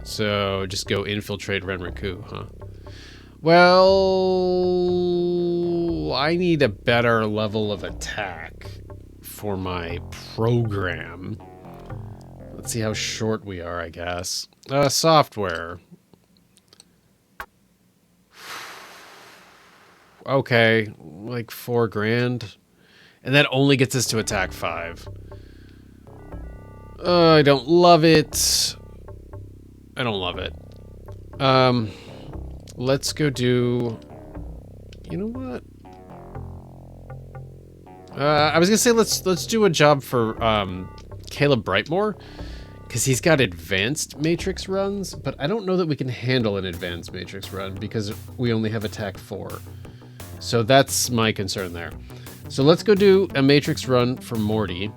So, just go infiltrate Renraku, huh? Well, I need a better level of attack for my program. Let's see how short we are, I guess. Software. Okay, like $4,000. And that only gets us to attack 5. I don't love it. I don't love it. Let's go do... You know what? I was gonna say let's do a job for Caleb Brightmore, because he's got advanced matrix runs, but I don't know that we can handle an advanced matrix run because we only have attack 4. So that's my concern there. So let's go do a matrix run for Morty,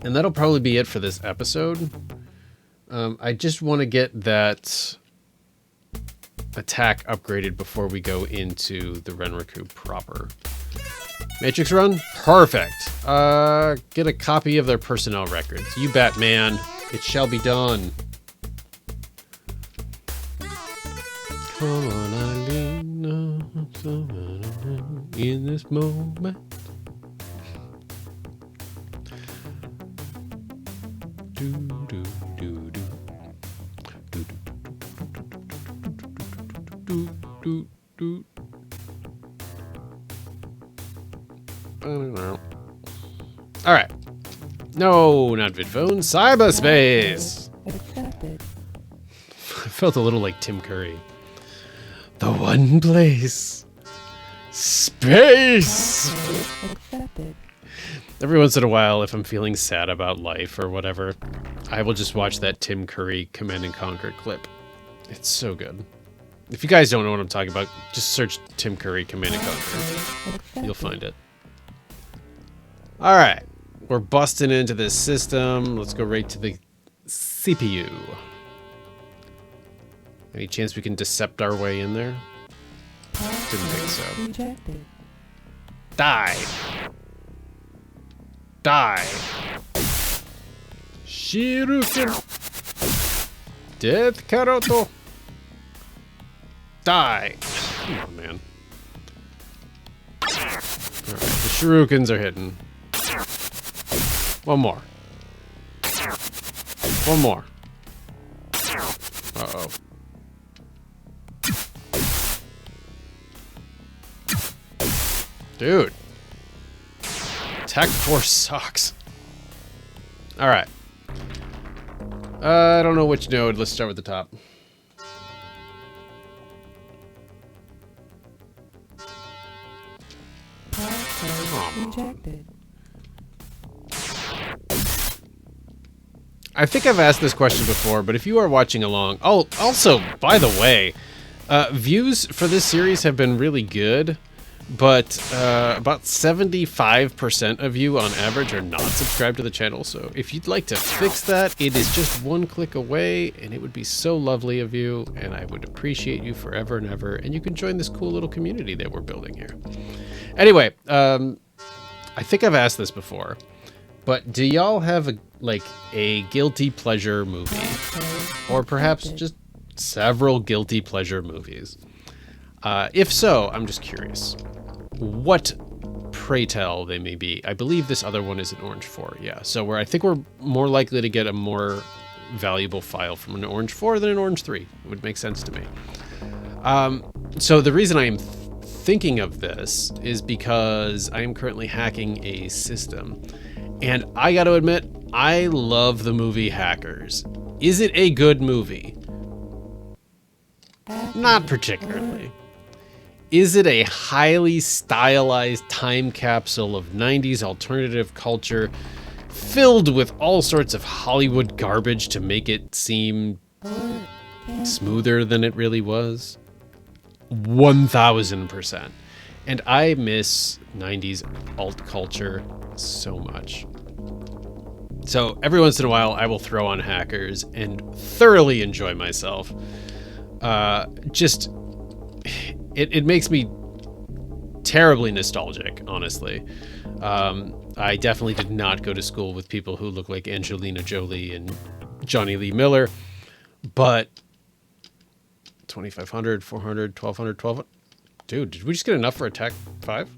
and that'll probably be it for this episode. I just want to get that attack upgraded before we go into the Renraku proper. Matrix run? Perfect. Get a copy of their personnel records. You bet, man. It shall be done. Come on, Eileen. In this moment. Do, do, do, do. Do, do, do, do. I don't know. All right. No, not VidPhone. Cyberspace. Accepted. I felt a little like Tim Curry. The one place. Space. Accepted. Every once in a while, if I'm feeling sad about life or whatever, I will just watch that Tim Curry Command and Conquer clip. It's so good. If you guys don't know what I'm talking about, just search Tim Curry Command and Conquer. You'll find it. All right. We're busting into this system. Let's go right to the CPU. Any chance we can decept our way in there? Didn't think so. Rejected. Die. Die. Shiruken. Death Karoto. Die. Come on, man. Alright, the shurikens are hitting. One more. One more. Uh-oh. Dude. Tech Force sucks. Alright. I don't know which node. Let's start with the top. Rejected. I think I've asked this question before, but if you are watching along... Oh, also, by the way, views for this series have been really good, but about 75% of you on average are not subscribed to the channel, so if you'd like to fix that, it is just one click away, and it would be so lovely of you, and I would appreciate you forever and ever, and you can join this cool little community that we're building here. Anyway, I think I've asked this before, but do y'all have a guilty pleasure movie? Or perhaps just several guilty pleasure movies? If so, I'm just curious. What, pray tell, they may be? I believe this other one is an Orange 4, yeah. So I think we're more likely to get a more valuable file from an Orange 4 than an Orange 3. It would make sense to me. So the reason I am thinking of this is because I am currently hacking a system. And I gotta admit, I love the movie Hackers. Is it a good movie? Not particularly. Is it a highly stylized time capsule of 90s alternative culture filled with all sorts of Hollywood garbage to make it seem smoother than it really was? 1000%. And I miss 90s alt culture so much. So every once in a while, I will throw on Hackers and thoroughly enjoy myself. It makes me terribly nostalgic, honestly. I definitely did not go to school with people who look like Angelina Jolie and Johnny Lee Miller, but 2500, 400, 1200, 1200. Dude, did we just get enough for Attack 5?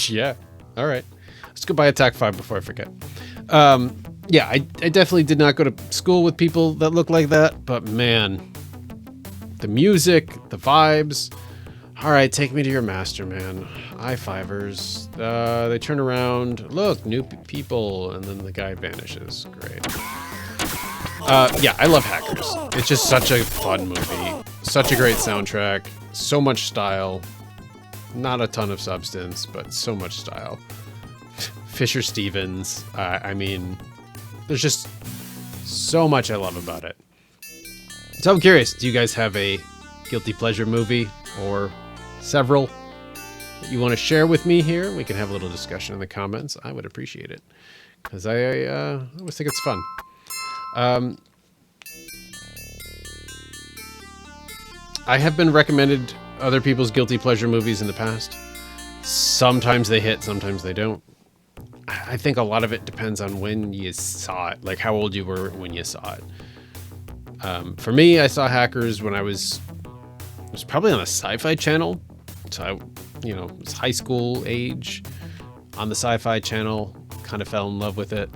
Yeah. All right. Let's go buy Attack 5 before I forget. Yeah, I definitely did not go to school with people that look like that, but man, the music, the vibes. All right, take me to your master, man. I-fivers. They turn around. Look, new people, and then the guy vanishes. Great. Yeah, I love Hackers. It's just such a fun movie. Such a great soundtrack. So much style. Not a ton of substance, but so much style. Fisher Stevens. I mean, there's just so much I love about it. So I'm curious, do you guys have a guilty pleasure movie or several that you want to share with me here? We can have a little discussion in the comments. I would appreciate it because I always think it's fun. I have been recommended other people's guilty pleasure movies in the past. Sometimes they hit, sometimes they don't. I think a lot of it depends on when you saw it, like how old you were when you saw it. For me, I saw Hackers when it was probably on the Sci-Fi Channel. So I, it was high school age on the Sci-Fi Channel, kind of fell in love with it.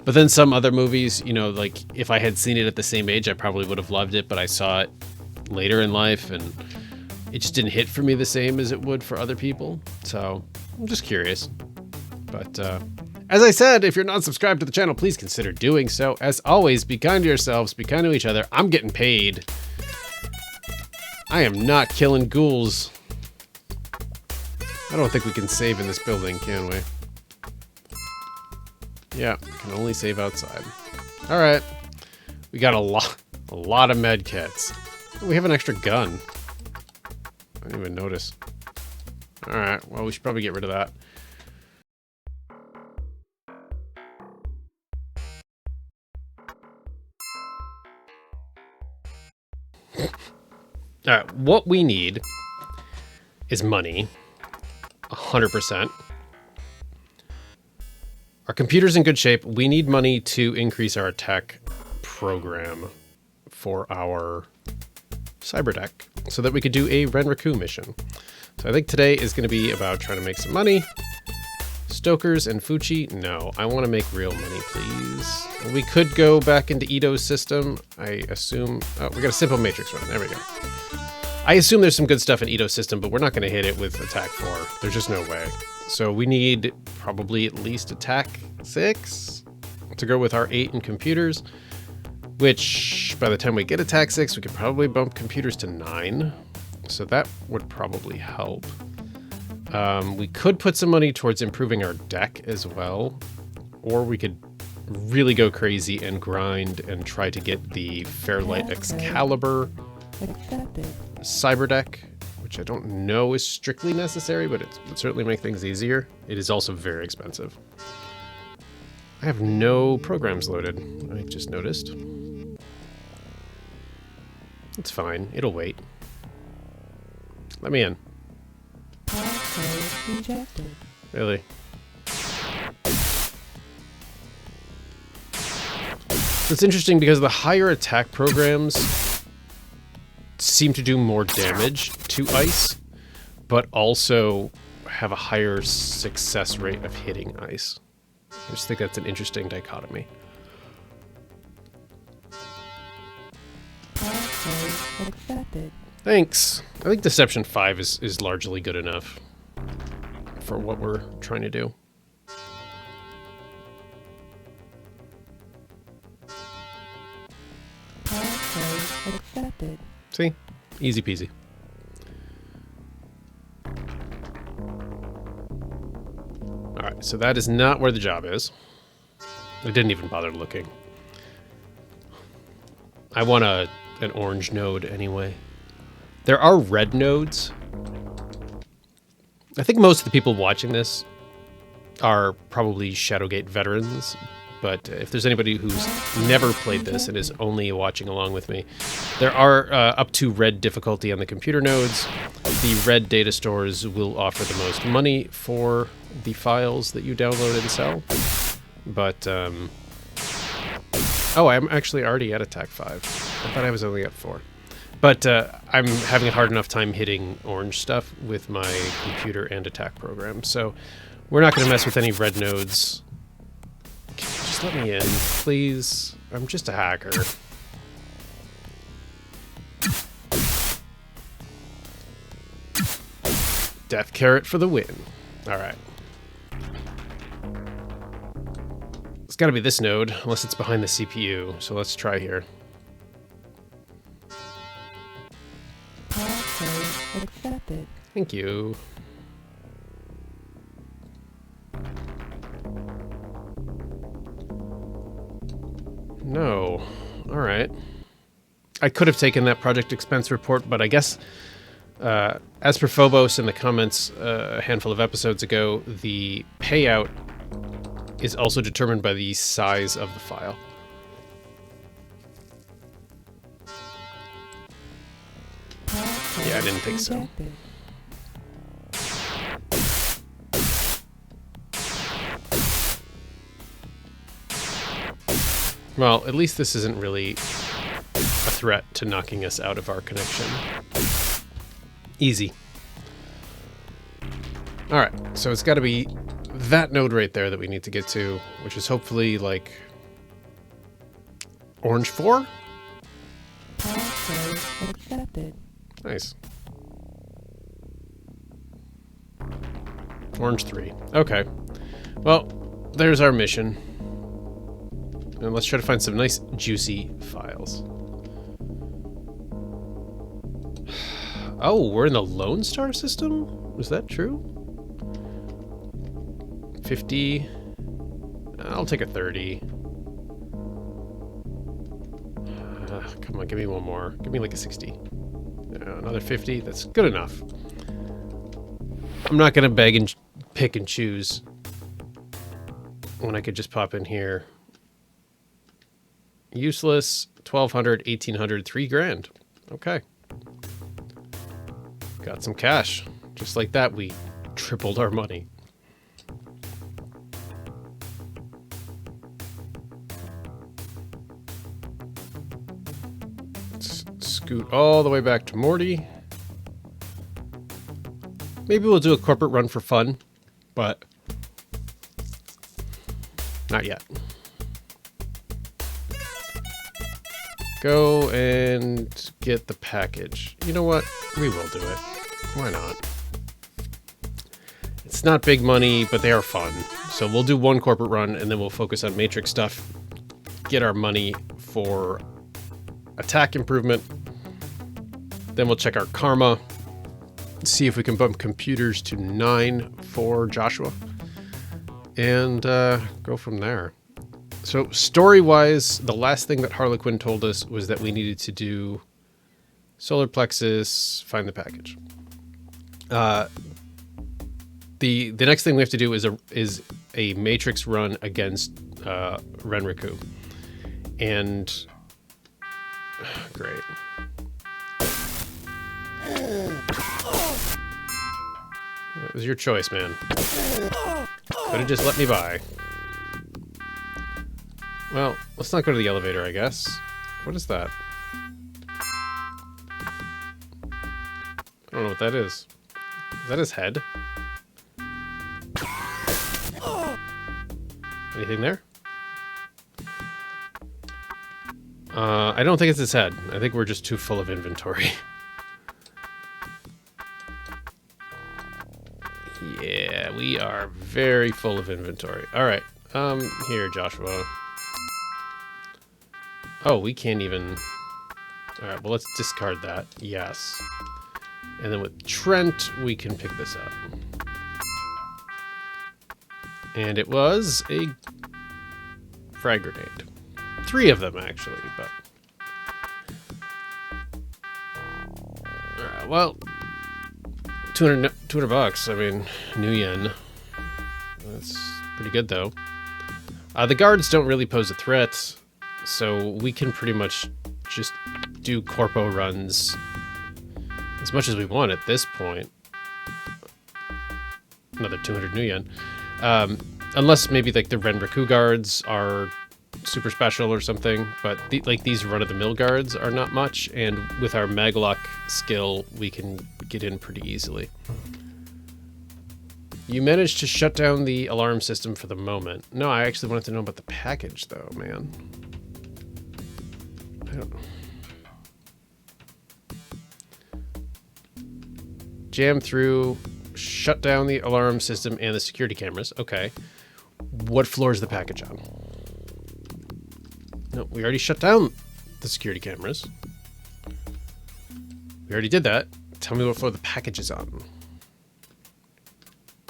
But then some other movies, like if I had seen it at the same age, I probably would have loved it, but I saw it later in life and it just didn't hit for me the same as it would for other people. So I'm just curious. But as I said, if you're not subscribed to the channel, please consider doing so. As always, be kind to yourselves, be kind to each other. I'm getting paid. I am not killing ghouls. I don't think we can save in this building, can we? Yeah, can only save outside. All right, we got a lot of med kits. We have an extra gun. I didn't even notice. All right, well, we should probably get rid of that. All right, what we need is money, 100%. Our computer's in good shape. We need money to increase our tech program for our cyber deck so that we could do a Renraku mission. So I think today is going to be about trying to make some money. Stokers and Fuchi, no. I want to make real money, please. We could go back into Ito's system. I assume... Oh, we got a simple matrix run. There we go. I assume there's some good stuff in Ito's system, but we're not going to hit it with attack 4. There's just no way. So we need probably at least attack 6 to go with our 8 in computers, which by the time we get attack 6, we could probably bump computers to 9. So that would probably help. We could put some money towards improving our deck as well, or we could really go crazy and grind and try to get the Fairlight Excalibur cyber deck, which I don't know is strictly necessary, but it would certainly make things easier. It is also very expensive. I have no programs loaded, I just noticed. It's fine, it'll wait. Let me in. Really? It's interesting because the higher attack programs seem to do more damage to ice, but also have a higher success rate of hitting ice. I just think that's an interesting dichotomy. Thanks. I think Deception 5 is largely good enough for what we're trying to do. See? Easy peasy. Alright, so that is not where the job is. I didn't even bother looking. I want an orange node anyway. There are red nodes. I think most of the people watching this are probably Shadowgate veterans, but if there's anybody who's never played this and is only watching along with me, there are up to red difficulty on the computer nodes. The red data stores will offer the most money for the files that you download and sell. But, oh, I'm actually already at attack 5. I thought I was only at 4. But I'm having a hard enough time hitting orange stuff with my computer and attack program. So we're not going to mess with any red nodes. Just let me in, please. I'm just a hacker. Death carrot for the win. All right. It's got to be this node, unless it's behind the CPU. So let's try here. Thank you. No. All right. I could have taken that project expense report, but I guess, as per Phobos in the comments a handful of episodes ago, the payout is also determined by the size of the file. didn't think so. Redacted. Well, at least this isn't really a threat to knocking us out of our connection. Easy. Alright, so it's got to be that node right there that we need to get to, which is hopefully like orange 4? Password accepted. Nice. Orange 3. Okay. Well, there's our mission. And let's try to find some nice, juicy files. Oh, we're in the Lone Star system? Is that true? 50. I'll take a 30. Come on, give me one more. Give me like a 60. Another 50. That's good enough. I'm not going to beg and pick and choose when I could just pop in here. Useless, 1,200, 1,800, 3 grand. Okay. Got some cash. Just like that, we tripled our money. Scoot all the way back to Morty. Maybe we'll do a corporate run for fun, but not yet. Go and get the package. You know what? We will do it. Why not? It's not big money, but they are fun. So we'll do one corporate run, and then we'll focus on Matrix stuff. Get our money for attack improvement. Then we'll check our karma. See if we can bump computers to 9 for Joshua. And go from there. So story-wise, the last thing that Harlequin told us was that we needed to do solar plexus, find the package. The next thing we have to do is a matrix run against Renriku. And great. It was your choice, man. Could have just let me by. Well, let's not go to the elevator, I guess. What is that? I don't know what that is. Is that his head? Anything there? I don't think it's his head. I think we're just too full of inventory. Yeah, we are very full of inventory. All right. Here, Joshua. Oh, we can't even... All right, well, let's discard that. Yes. And then with Trent, we can pick this up. And it was a frag grenade. 3 of them, actually, but... All right, well... 200 bucks. I mean, new yen. That's pretty good, though. The guards don't really pose a threat, so we can pretty much just do corpo runs as much as we want at this point. Another 200 new yen. Unless maybe like the Renriku guards are super special or something, but like these run-of-the-mill guards are not much, and with our Maglock skill, we can get in pretty easily. You managed to shut down the alarm system for the moment. No, I actually wanted to know about the package, though, man. I don't know. Jam through, shut down the alarm system and the security cameras. Okay. What floor is the package on? No, we already shut down the security cameras. We already did that. Tell me what floor the package is on.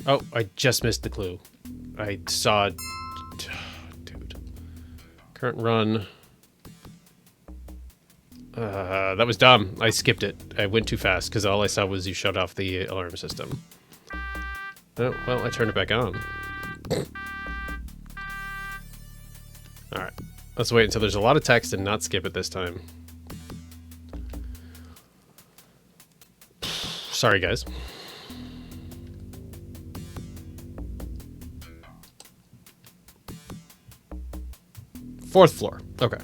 Oh, I just missed the clue. I saw... Dude. Current run. That was dumb. I skipped it. I went too fast because all I saw was you shut off the alarm system. Oh, well, I turned it back on. Alright. Let's wait until there's a lot of text and not skip it this time. Sorry, guys. Fourth floor. Okay.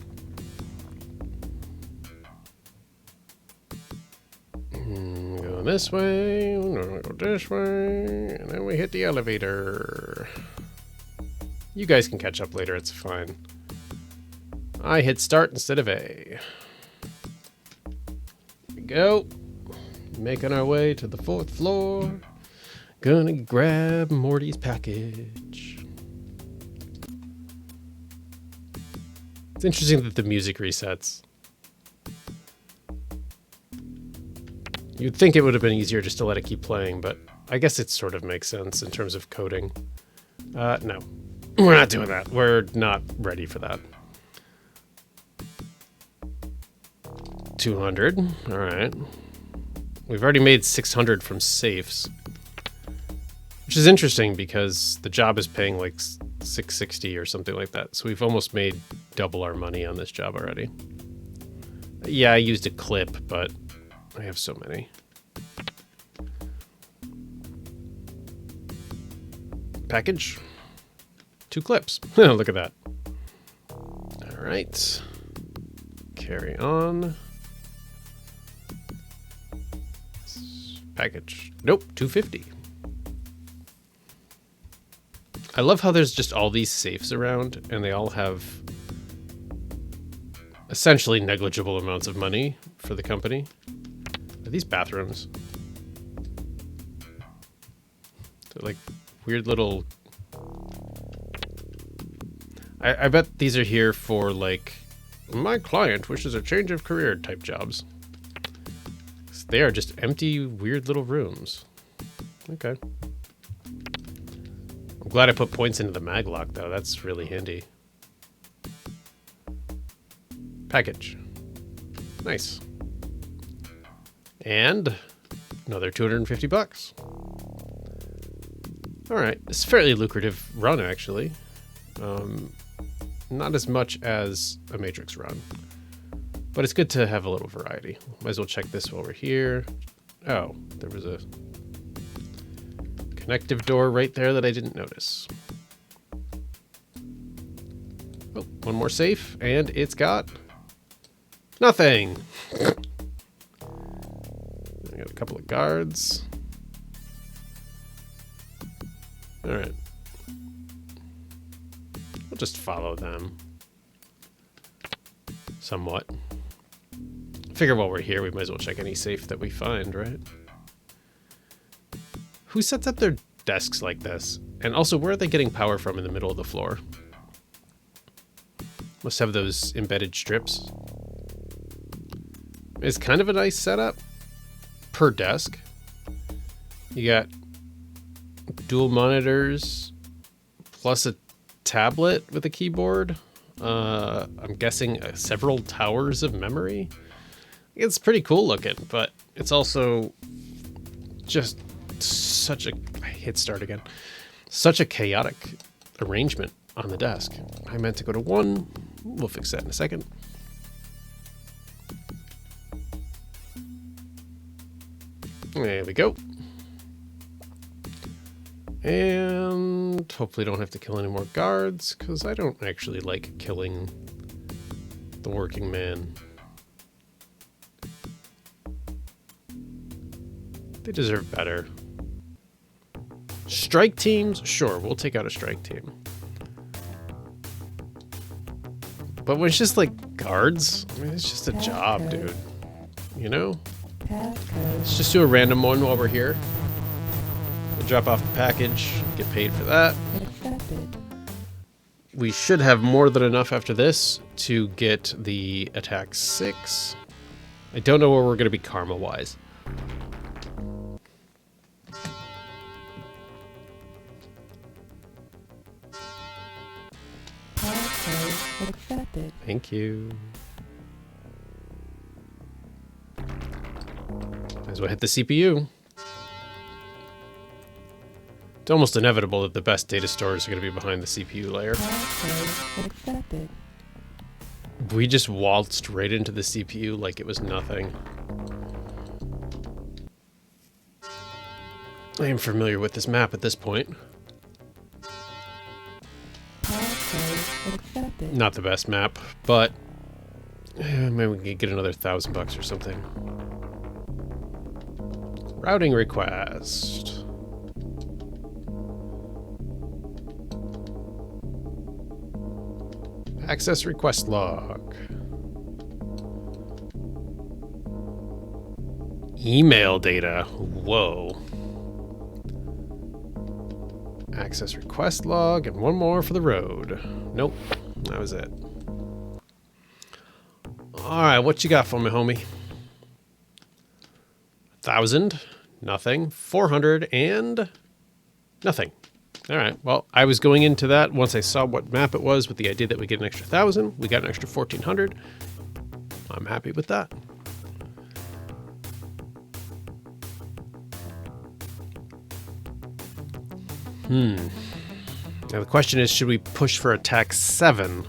Go this way. Go this way. And then we hit the elevator. You guys can catch up later. It's fine. I hit start instead of A. Here we go. Making our way to the fourth floor. Gonna grab Morty's package. It's interesting that the music resets. You'd think it would have been easier just to let it keep playing, but I guess it sort of makes sense in terms of coding. No. We're not doing that. We're not ready for that. 200. All right. We've already made 600 from safes, which is interesting because the job is paying like 660 or something like that. So we've almost made double our money on this job already. Yeah, I used a clip, but I have so many. Package. 2 clips. Look at that. All right. Carry on. Package. Nope, 250. I love how there's just all these safes around and they all have essentially negligible amounts of money for the company. Are these bathrooms? They're like weird little... I bet these are here for like, my client wishes a change of career type jobs. They are just empty, weird little rooms. Okay. I'm glad I put points into the maglock, though. That's really handy. Package. Nice. And another 250 bucks. All right. It's a fairly lucrative run, actually. Not as much as a Matrix run. But it's good to have a little variety. Might as well check this while we're here. Oh, there was a connective door right there that I didn't notice. Oh, one more safe, and it's got nothing. I got a couple of guards. All right. We'll just follow them. Somewhat. Figure while we're here, we might as well check any safe that we find, right? Who sets up their desks like this? And also, where are they getting power from in the middle of the floor? Must have those embedded strips. It's kind of a nice setup per desk. You got dual monitors plus a tablet with a keyboard. I'm guessing several towers of memory. It's pretty cool looking, but it's also just such a... I hit start again. Such a chaotic arrangement on the desk. I meant to go to 1. We'll fix that in a second. There we go. And hopefully don't have to kill any more guards, because I don't actually like killing the working man. They deserve better. Strike teams? Sure, we'll take out a strike team. But when it's just like guards, I mean, it's just a job, dude. You know? Let's just do a random one while we're here. We'll drop off the package, get paid for that. We should have more than enough after this to get the attack 6. I don't know where we're going to be karma-wise. Thank you. Might as well hit the CPU. It's almost inevitable that the best data stores are going to be behind the CPU layer. We just waltzed right into the CPU like it was nothing. I am familiar with this map at this point. Passcode accepted. Not the best map, but maybe we can get another $1,000 or something. Routing request. Access request log. Email data. Whoa. Access request log and one more for the road. Nope, that was it. Alright, what you got for me, homie? 1,000, nothing. 400 and nothing. Alright, well, I was going into that once I saw what map it was with the idea that we get an extra 1,000. We got an extra 1,400. I'm happy with that. Now the question is, should we push for attack 7?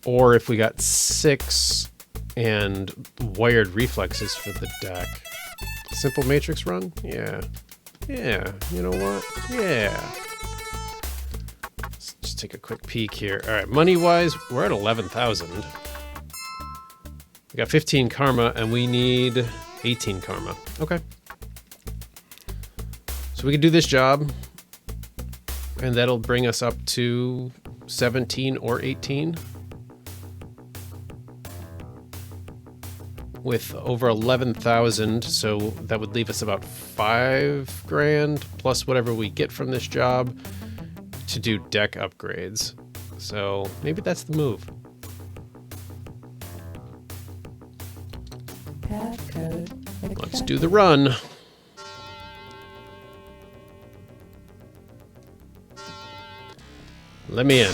Or if we got 6 and wired reflexes for the deck. Simple matrix run? Yeah. Yeah, you know what? Yeah. Let's just take a quick peek here. All right, money-wise, we're at 11,000. We got 15 karma, and we need 18 karma. Okay. So we can do this job, and that'll bring us up to 17 or 18. With over 11,000, so that would leave us about 5 grand plus whatever we get from this job to do deck upgrades. So maybe that's the move. Passcode accepted. Let's do the run. Let me in.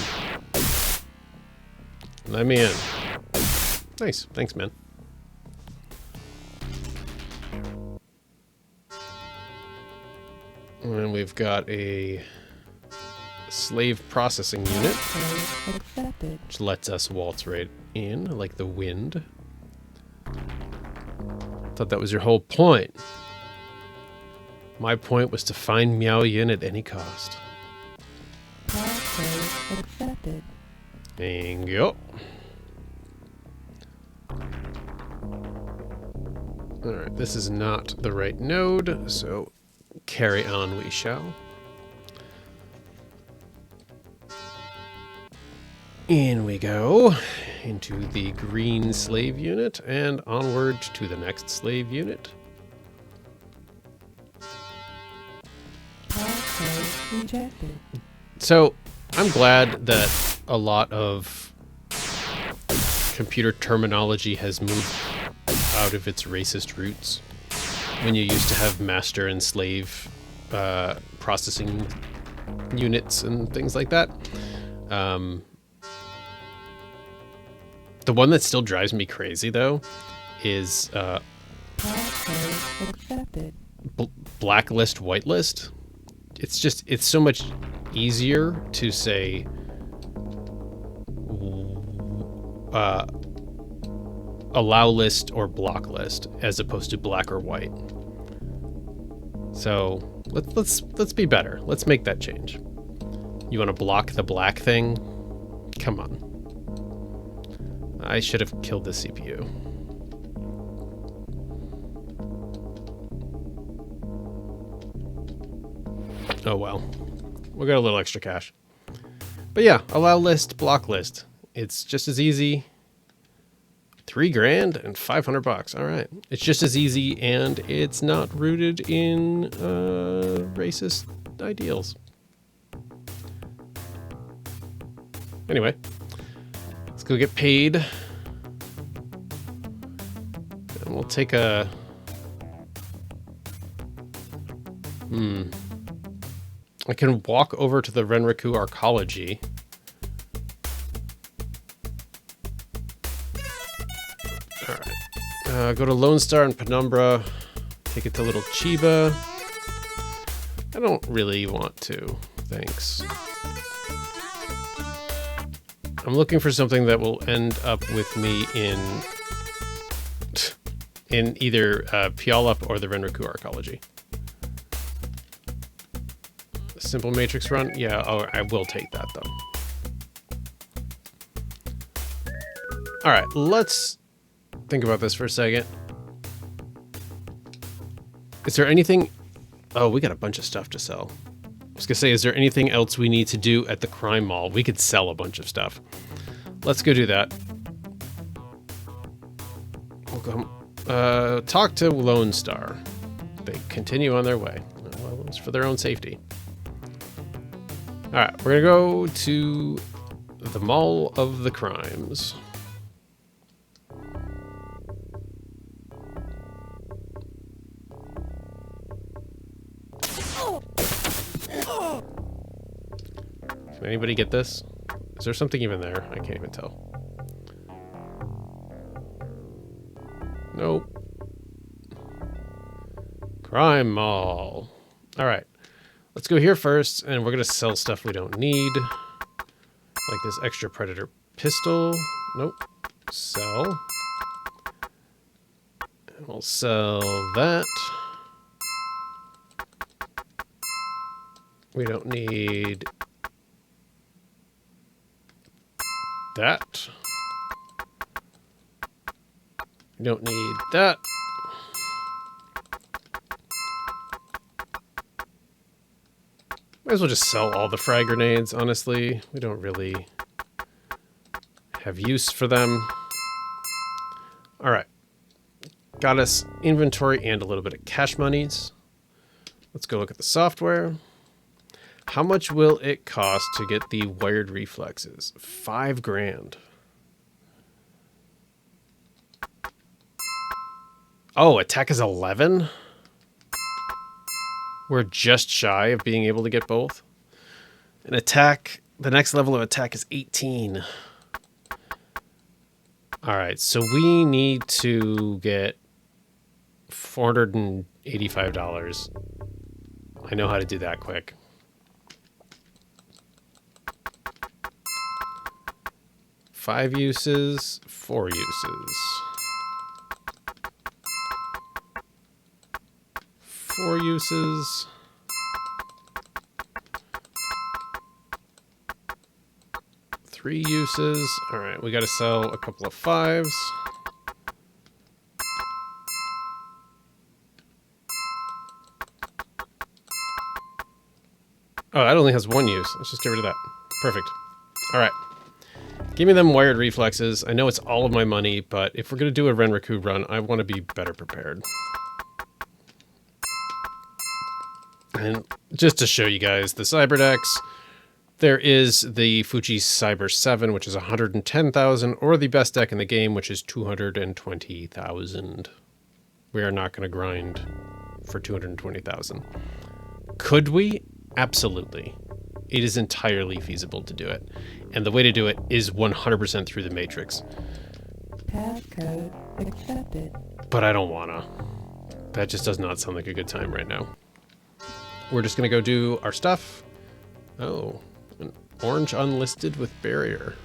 Let me in. Nice. Thanks, man. And we've got a slave processing unit, Passcode accepted. which lets us waltz right in like the wind. Thought that was your whole point. My point was to find Miao Yin at any cost. Passcode accepted. Thank you. Alright, this is not the right node, so carry on we shall. In we go into the green slave unit and onward to the next slave unit. Passcode rejected. So I'm glad that a lot of computer terminology has moved out of its racist roots. When you used to have master and slave processing units and things like that. The one that still drives me crazy, though, is Passcode accepted. blacklist, whitelist. It's so much easier to say allow list or block list as opposed to black or white. So let's be better. Let's make that change. You want to block the black thing? Come on. I should have killed the CPU. Oh well. We got a little extra cash. But yeah, allow list, block list. It's just as easy. 3 grand and $500. All right. It's just as easy, and it's not rooted in racist ideals. Anyway, let's go get paid. And we'll take a... I can walk over to the Renraku Arcology. Alright. Go to Lone Star and Penumbra. Take it to Little Chiba. I don't really want to. Thanks. I'm looking for something that will end up with me in in either Puyallup or the Renraku Arcology. Simple matrix run? Yeah, oh, I will take that though. Alright, let's think about this for a second. Is there anything... Oh, we got a bunch of stuff to sell. I was gonna say, is there anything else we need to do at the crime mall? We could sell a bunch of stuff. Let's go do that. We'll go, talk to Lone Star. They continue on their way. Well, it's for their own safety. Alright, we're gonna go to the Mall of the Crimes. Can anybody get this? Is there something even there? I can't even tell. Nope. Crime Mall. Alright. Let's go here first, and we're going to sell stuff we don't need. Like this extra Predator pistol. Nope. Sell. And we'll sell that. We don't need that. We don't need that. Might as well just sell all the frag grenades, honestly. We don't really have use for them. Alright. Got us inventory and a little bit of cash monies. Let's go look at the software. How much will it cost to get the wired reflexes? 5 grand. Oh, attack is 11? We're just shy of being able to get both. An attack, the next level of attack is 18. Alright, so we need to get $485. I know how to do that quick. Five uses, 4 uses. 4 uses. Three uses. All right, we got to sell a couple of 5s. Oh, that only has 1 use. Let's just get rid of that. Perfect. All right. Give me them wired reflexes. I know it's all of my money, but if we're going to do a Renraku run, I want to be better prepared. And just to show you guys the cyber decks, there is the Fuji Cyber 7, which is 110,000, or the best deck in the game, which is 220,000. We are not going to grind for 220,000. Could we? Absolutely. It is entirely feasible to do it. And the way to do it is 100% through the Matrix. Passcode accepted. But I don't wanna. That just does not sound like a good time right now. We're just gonna go do our stuff. Oh, an orange unlisted with barrier.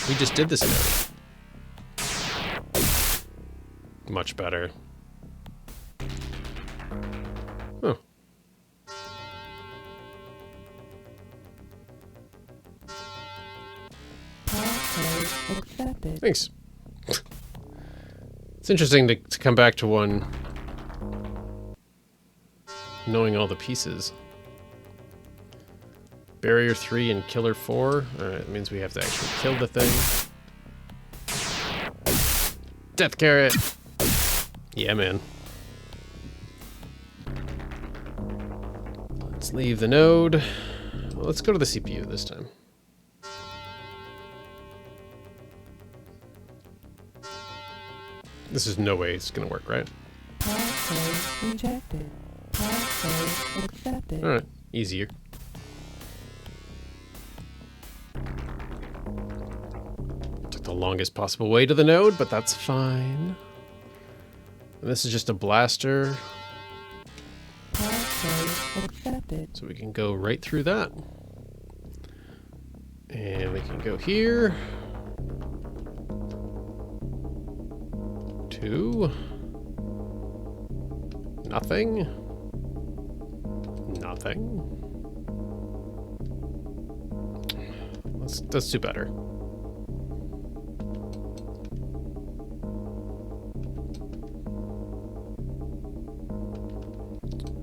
We just did this now. Much better. Huh. Passcode accepted. Thanks. It's interesting to come back to one knowing all the pieces. Barrier 3 and Killer 4. Alright, that means we have to actually kill the thing. Death Carrot! Yeah, man. Let's leave the node. Well, let's go to the CPU this time. This is no way it's gonna work, right? Passcode rejected. Passcode accepted. Alright, easier. Took the longest possible way to the node, but that's fine. And this is just a blaster, Passcode accepted. so we can go right through that. And we can go here. 2. Nothing. Nothing. Let's do better.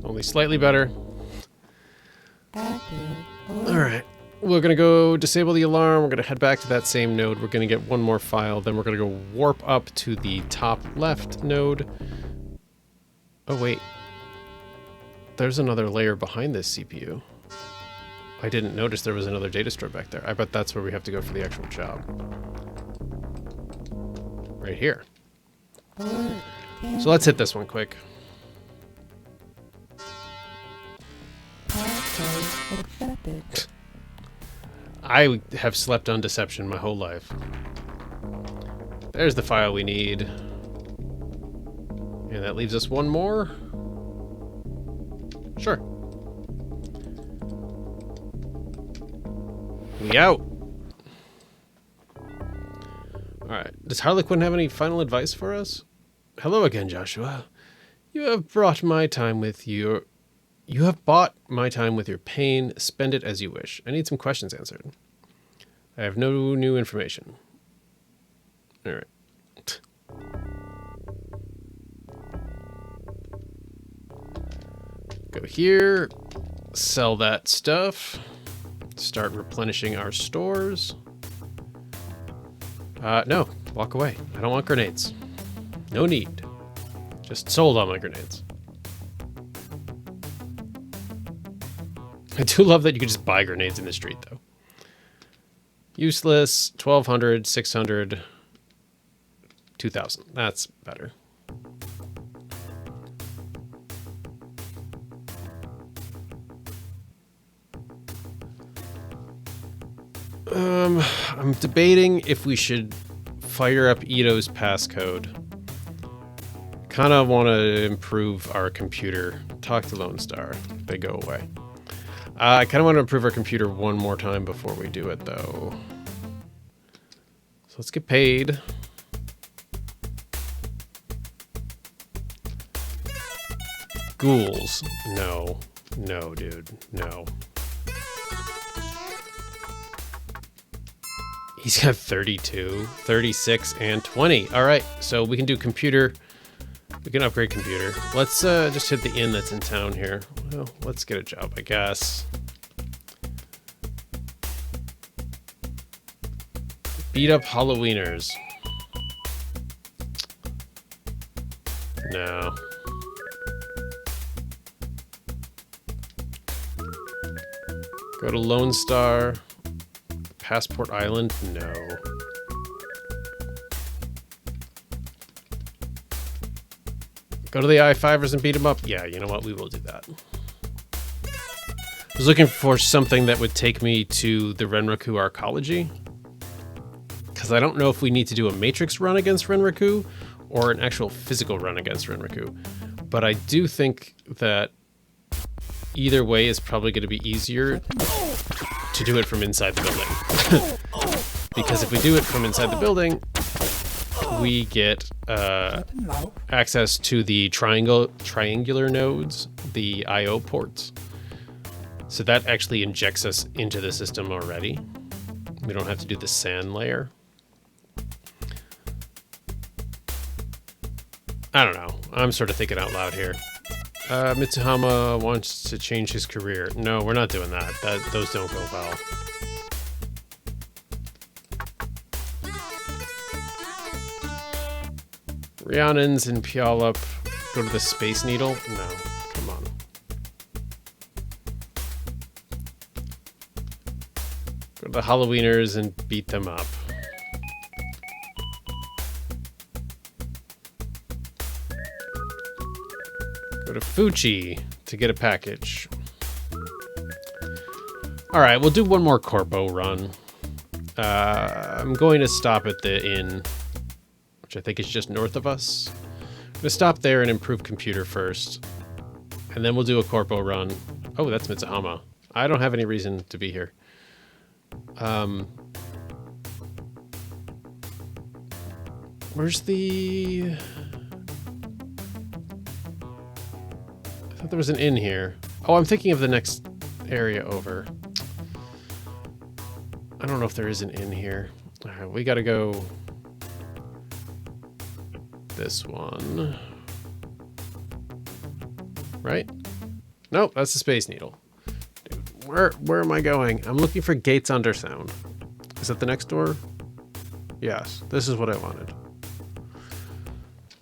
Only slightly better. Active. All right. We're going to go disable the alarm. We're going to head back to that same node. We're going to get one more file. Then we're going to go warp up to the top left node. Oh, wait. There's another layer behind this CPU. I didn't notice there was another data store back there. I bet that's where we have to go for the actual job. Right here. So let's hit this one quick. Passcode accepted. I have slept on deception my whole life. There's the file we need. And that leaves us one more. Sure. We out. Alright. Does Harlequin have any final advice for us? Hello again, Joshua. You have brought my time with your... You have bought my time with your pain. Spend it as you wish. I need some questions answered. I have no new information. All right. Go here. Sell that stuff. Start replenishing our stores. No. Walk away. I don't want grenades. No need. Just sold all my grenades. I do love that you can just buy grenades in the street, though. Useless, 1,200, 600, 2,000. That's better. I'm debating if we should fire up Ito's passcode. Kind of want to improve our computer. Talk to Lone Star. They go away. I kind of want to improve our computer one more time before we do it, though. So let's get paid. Ghouls. No. No, dude. No. He's got 32, 36, and 20. All right, so we can do computer. We can upgrade computer. Let's just hit the inn that's in town here. Well, let's get a job, I guess. Beat up Halloweeners. No. Go to Lone Star. Passport Island? No. Go to the I-5ers and beat them up? Yeah, you know what? We will do that. I was looking for something that would take me to the Renraku Arcology. Because I don't know if we need to do a Matrix run against Renraku or an actual physical run against Renraku. But I do think that either way is probably going to be easier to do it from inside the building. Because if we do it from inside the building, we get access to the triangular nodes, the I/O ports. So that actually injects us into the system already. We don't have to do the SAN layer. I don't know. I'm sort of thinking out loud here. Mitsuhama wants to change his career. No, we're not doing that. Those don't go well. Rhiannon's in Puyallup. Go to the Space Needle? No, come on. Go to the Halloweeners and beat them up. Go to Fuchi to get a package. Alright, we'll do one more Corpo run. I'm going to stop at the inn, which I think is just north of us. I'm going to stop there and improve computer first. And then we'll do a Corpo run. Oh, that's Mitsuhama. I don't have any reason to be here. Where's the... thought there was an inn here. Oh, I'm thinking of the next area over. I don't know if there is an inn here. All right, we gotta go this one. Right? Nope, that's the Space Needle. Dude, where am I going? I'm looking for Gates Undersound. Is that the next door? Yes, this is what I wanted.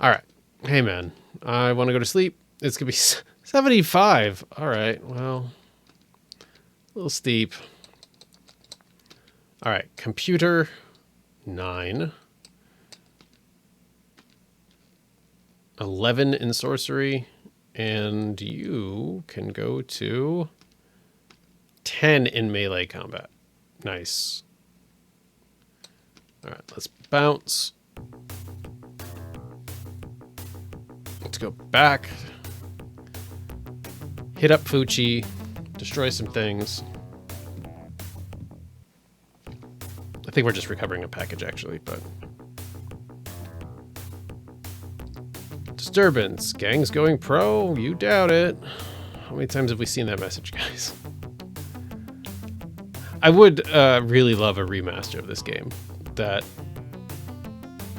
All right. Hey, man, I want to go to sleep. It's going to be 75. All right, well, a little steep. All right, computer, 9. 11 in sorcery, and you can go to 10 in melee combat. Nice. All right, let's bounce. Let's go back. Hit up Fuchi. Destroy some things. I think we're just recovering a package, actually, but... Disturbance. Gang's going pro? You doubt it. How many times have we seen that message, guys? I would really love a remaster of this game that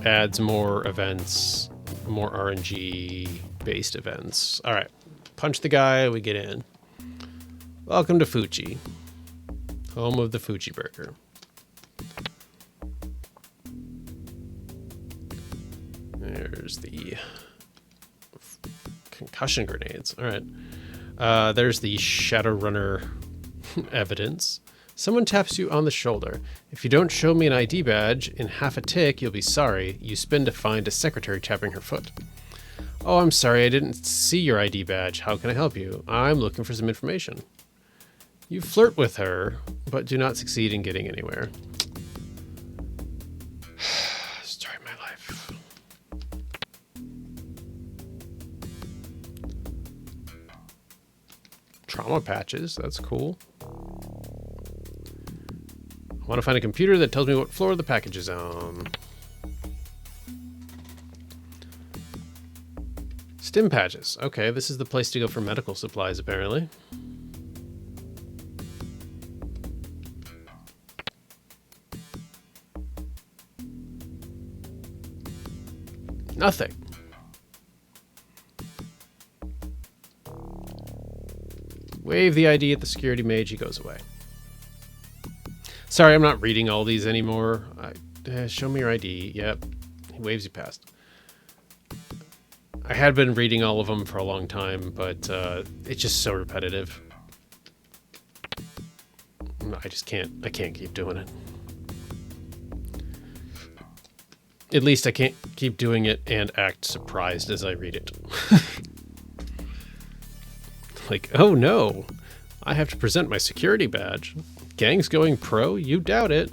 adds more events, more RNG-based events. All right. Punch the guy, we get in. Welcome to Fuchi, home of the Fuchi Burger. There's the concussion grenades. All right. There's the Shadowrunner evidence. Someone taps you on the shoulder. If you don't show me an ID badge in half a tick, you'll be sorry. You spin to find a secretary tapping her foot. Oh, I'm sorry. I didn't see your ID badge. How can I help you? I'm looking for some information. You flirt with her, but do not succeed in getting anywhere. Story of my life. Trauma patches. That's cool. I want to find a computer that tells me what floor the package is on. Stim patches. Okay, this is the place to go for medical supplies, apparently. Nothing. Wave the ID at the security mage, he goes away. Sorry, I'm not reading all these anymore. Show me your ID. Yep. He waves you past. I had been reading all of them for a long time, but it's just so repetitive. I can't keep doing it. At least I can't keep doing it and act surprised as I read it. Like, oh no, I have to present my security badge. Gang's going pro? You doubt it.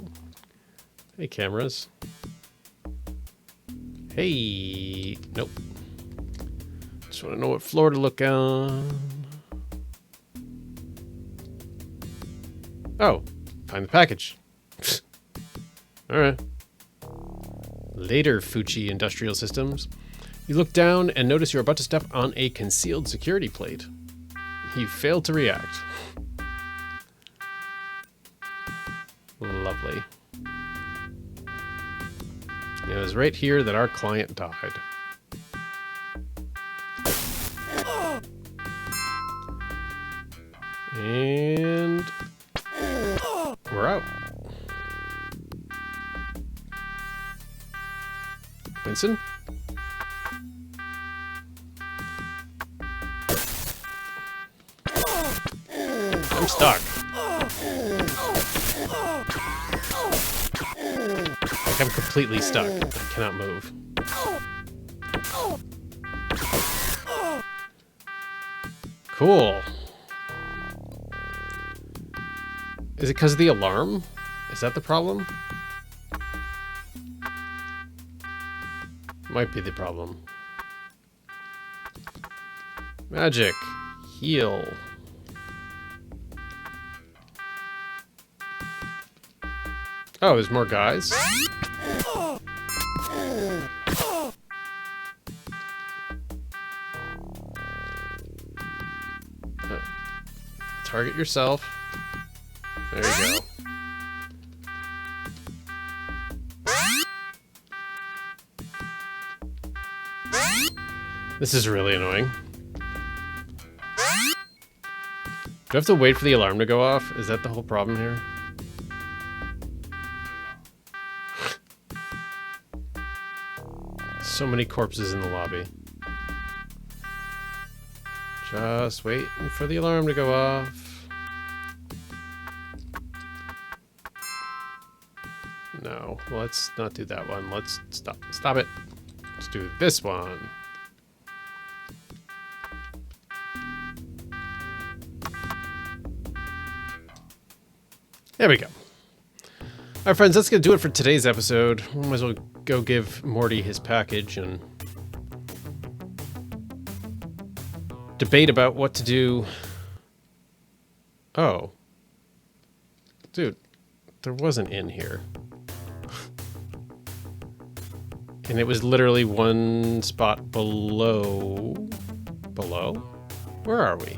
Hey, cameras. Hey, nope. Just want to know what floor to look on. Oh, find the package. All right. Later, Fuchi Industrial Systems. You look down and notice you're about to step on a concealed security plate. You failed to react. Lovely. It was right here that our client died. And we're out. Winston? I'm stuck. Like, I'm completely stuck. I cannot move. Cool. Is it because of the alarm? Is that the problem? Might be the problem. Magic. Heal. Oh, there's more guys? target yourself. There you go. This is really annoying. Do I have to wait for the alarm to go off? Is that the whole problem here? So many corpses in the lobby. Just waiting for the alarm to go off. No, let's not do that one. Let's stop it. Let's do this one. There we go. All right, friends, that's going to do it for today's episode. We might as well go give Morty his package and debate about what to do. Oh. Dude, there wasn't in here. And it was literally one spot below. Below? Where are we?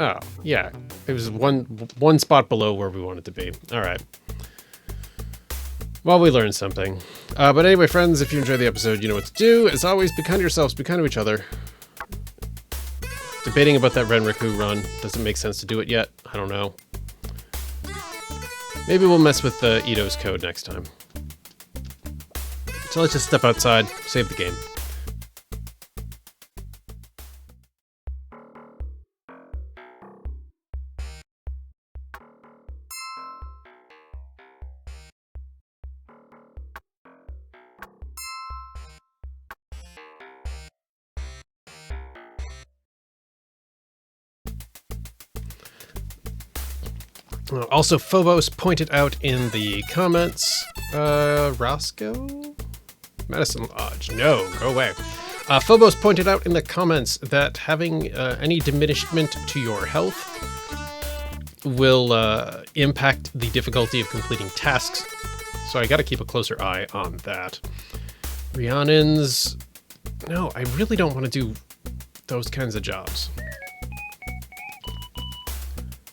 Oh, yeah. It was one spot below where we wanted to be. All right. Well, we learned something. But anyway, friends, if you enjoyed the episode, you know what to do. As always, be kind to yourselves, be kind to each other. Debating about that Renraku run. Doesn't make sense to do it yet. I don't know. Maybe we'll mess with Ito's code next time. So let's just step outside, save the game. Also, Phobos pointed out in the comments, Roscoe? Medicine Lodge. No, go away. Phobos pointed out in the comments that having any diminishment to your health will impact the difficulty of completing tasks. So I gotta keep a closer eye on that. Rhiannon's... No, I really don't want to do those kinds of jobs.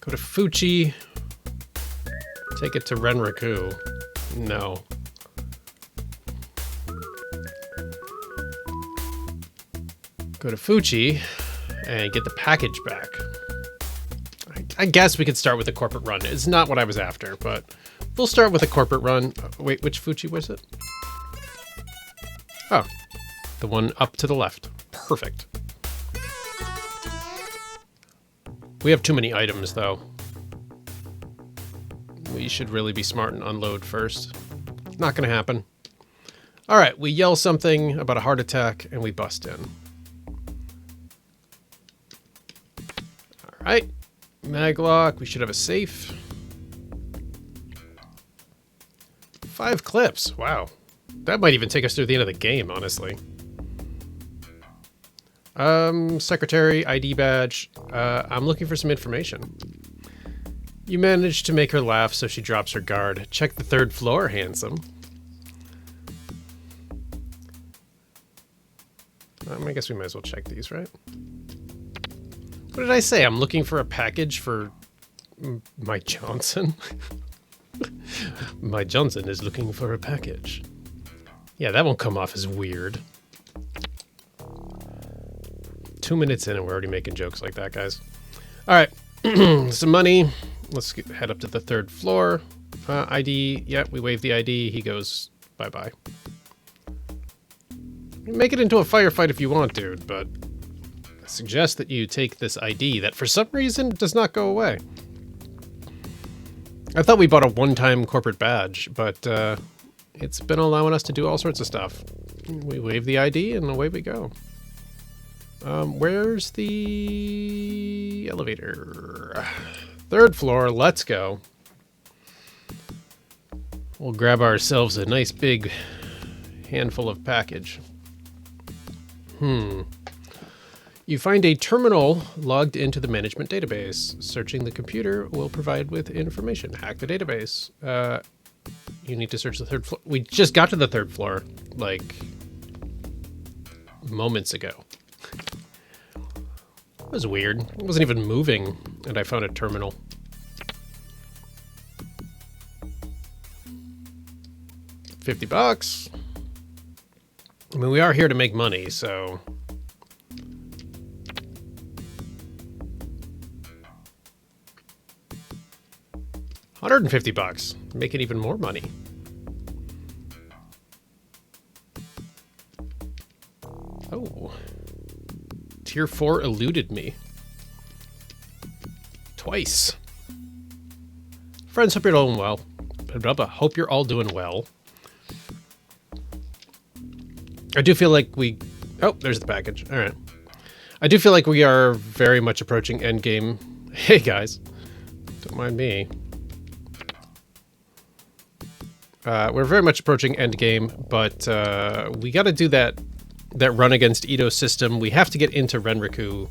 Go to Fuchi. Take it to Renraku. No. Go to Fuchi and get the package back. I guess we could start with a corporate run. It's not what I was after, but we'll start with a corporate run. Wait, which Fuchi was it? Oh, the one up to the left. Perfect. We have too many items, though. We should really be smart and unload first. Not gonna happen. All right, we yell something about a heart attack and we bust in. All right, maglock, we should have a safe. 5 clips, wow. That might even take us through the end of the game, honestly. Secretary, ID badge. I'm looking for some information. You managed to make her laugh, so she drops her guard. Check the 3rd floor, handsome. I guess we might as well check these, right? What did I say? I'm looking for a package for my Johnson? My Johnson is looking for a package. Yeah, that won't come off as weird. 2 minutes in and we're already making jokes like that, guys. All right, some money. Let's head up to the 3rd floor. ID, yeah, we wave the ID. He goes, bye-bye. Make it into a firefight if you want, dude, but I suggest that you take this ID that for some reason does not go away. I thought we bought a one-time corporate badge, but it's been allowing us to do all sorts of stuff. We wave the ID and away we go. Where's the elevator? 3rd floor, let's go. We'll grab ourselves a nice big handful of package. You find a terminal logged into the management database. Searching the computer will provide with information. Hack the database. You need to search the 3rd floor. We just got to the 3rd floor, like moments ago. That was weird. It wasn't even moving, and I found a terminal. $50. I mean, we are here to make money, so... $150. Making even more money. Oh. Tier 4 eluded me. Twice. Friends, hope you're doing well. Hope you're all doing well. I do feel like we... Oh, there's the package. All right. I do feel like we are very much approaching endgame. Hey, guys. Don't mind me. We're very much approaching endgame, but we got to do that run against Ito's system. We have to get into Renraku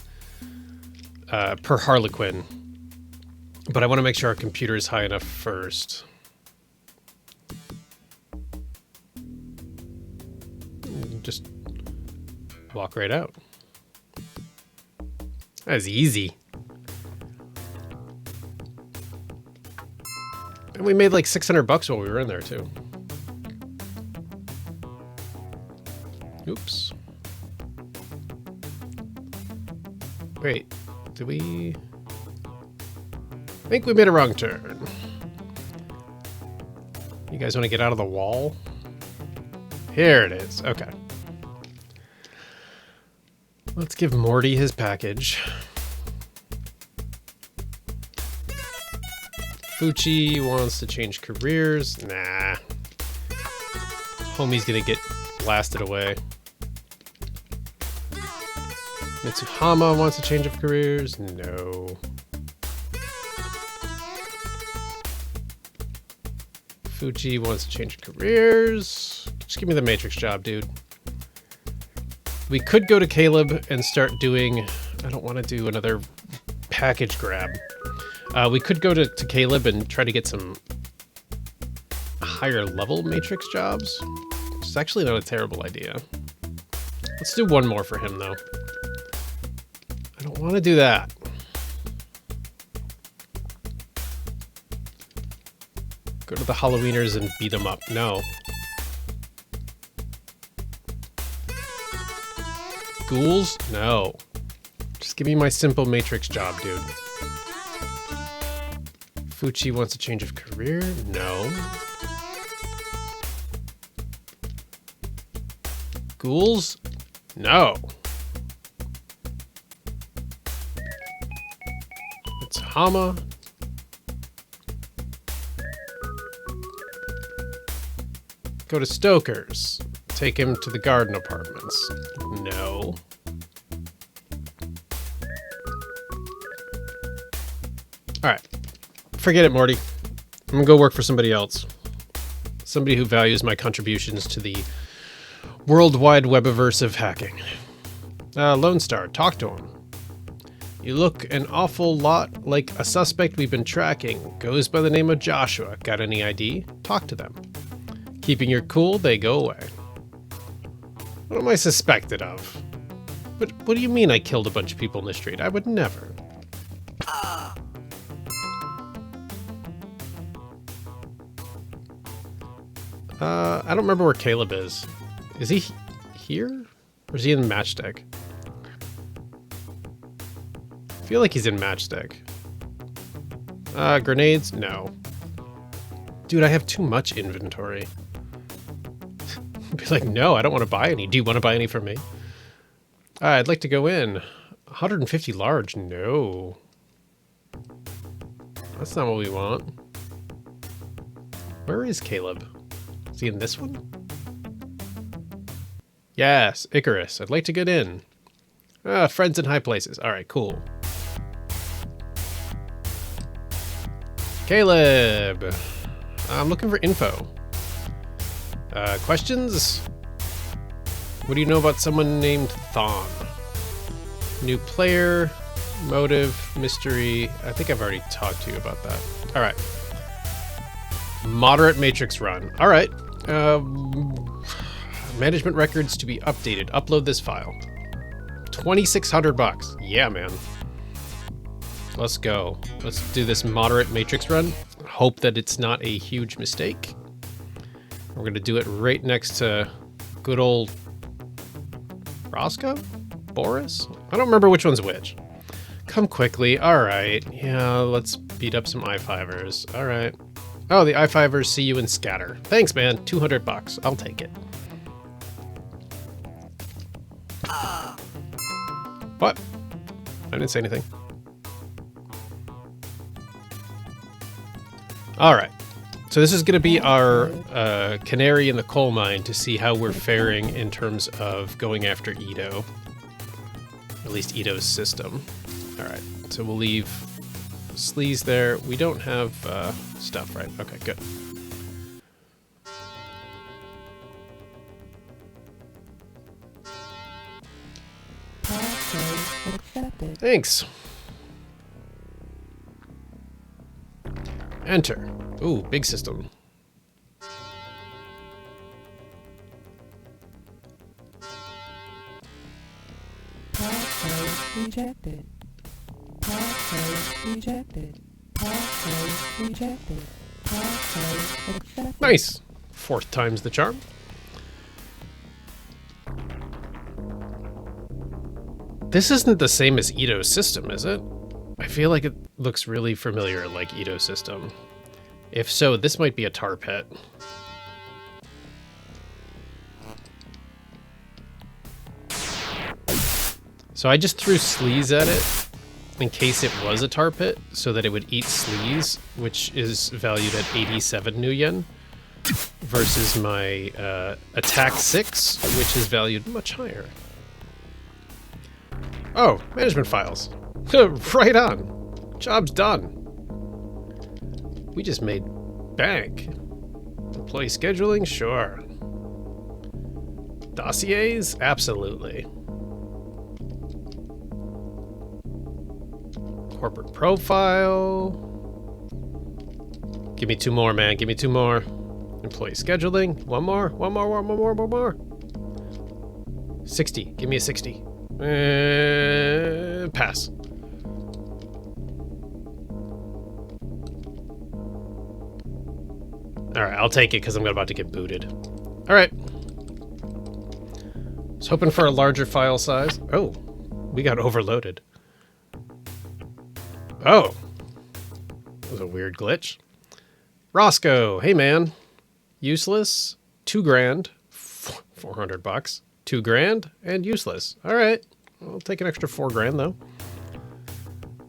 per Harlequin. But I want to make sure our computer is high enough first. Just walk right out. That's easy. And we made like $600 while we were in there too. Oops. Wait, did we... I think we made a wrong turn. You guys want to get out of the wall? Here it is. Okay. Let's give Morty his package. Fuchi wants to change careers. Nah. Homie's gonna get blasted away. Mitsuhama wants a change of careers. No. Fuji wants to change careers. Just give me the Matrix job, dude. We could go to Caleb and start doing... I don't want to do another package grab. We could go to Caleb and try to get some higher level Matrix jobs. Which is actually not a terrible idea. Let's do one more for him, though. I don't want to do that. Go to the Halloweeners and beat them up. No. Ghouls? No. Just give me my simple Matrix job, dude. Fuchi wants a change of career? No. Ghouls? No. It's Hama. Go to Stoker's. Take him to the garden apartments. No. Alright. Forget it, Morty. I'm gonna go work for somebody else. Somebody who values my contributions to the worldwide webiverse of hacking. Lone Star, talk to him. You look an awful lot like a suspect we've been tracking. Goes by the name of Joshua. Got any ID? Talk to them. Keeping your cool, they go away. What am I suspected of? But what do you mean I killed a bunch of people in the street? I would never. I don't remember where Caleb is. Is he here? Or is he in Matchstick? I feel like he's in Matchstick. Grenades? No. Dude, I have too much inventory. Be like, no, I don't want to buy any. Do you want to buy any from me? I'd like to go in. 150 large? No. That's not what we want. Where is Caleb? Is he in this one? Yes, Icarus. I'd like to get in. Friends in high places. All right, cool. Caleb. I'm looking for info. Questions? What do you know about someone named Thon? New player, motive, mystery. I think I've already talked to you about that. All right. Moderate Matrix run. All right. Management records to be updated. Upload this file. 2,600 bucks. Yeah, man. Let's go. Let's do this moderate matrix run. Hope that it's not a huge mistake. We're going to do it right next to good old Roscoe? Boris? I don't remember which one's which. Come quickly. All right. Yeah, let's beat up some i5ers. All right. Oh, the i5ers see you and scatter. Thanks, man. 200 bucks. I'll take it. What? I didn't say anything. All right. So this is going to be our canary in the coal mine to see how we're faring in terms of going after Ito. At least Ito's system. All right. So we'll leave sleaze there. We don't have stuff, right? Okay, good. Accepted. Thanks. Enter. Ooh, big system. Passcode rejected. Passcode rejected. Passcode rejected. Passcode accepted. Nice. 4th time's the charm. This isn't the same as Ito's system, is it? I feel like it looks really familiar like Ito's system. If so, this might be a tar pit. So I just threw sleaze at it in case it was a tar pit so that it would eat sleaze, which is valued at 87 new yen, versus my attack 6, which is valued much higher. Oh, management files. Right on. Job's done. We just made bank. Employee scheduling? Sure. Dossiers? Absolutely. Corporate profile. Give me 2 more, man. Give me 2 more. Employee scheduling. One more. 60. Give me a 60. Pass. Alright, I'll take it because I'm about to get booted. Alright. I was hoping for a larger file size. Oh, we got overloaded. Oh. That was a weird glitch. Roscoe, hey man. Useless, 2 grand, 400 bucks. 2 grand and useless. All right, I'll take an extra 4 grand though.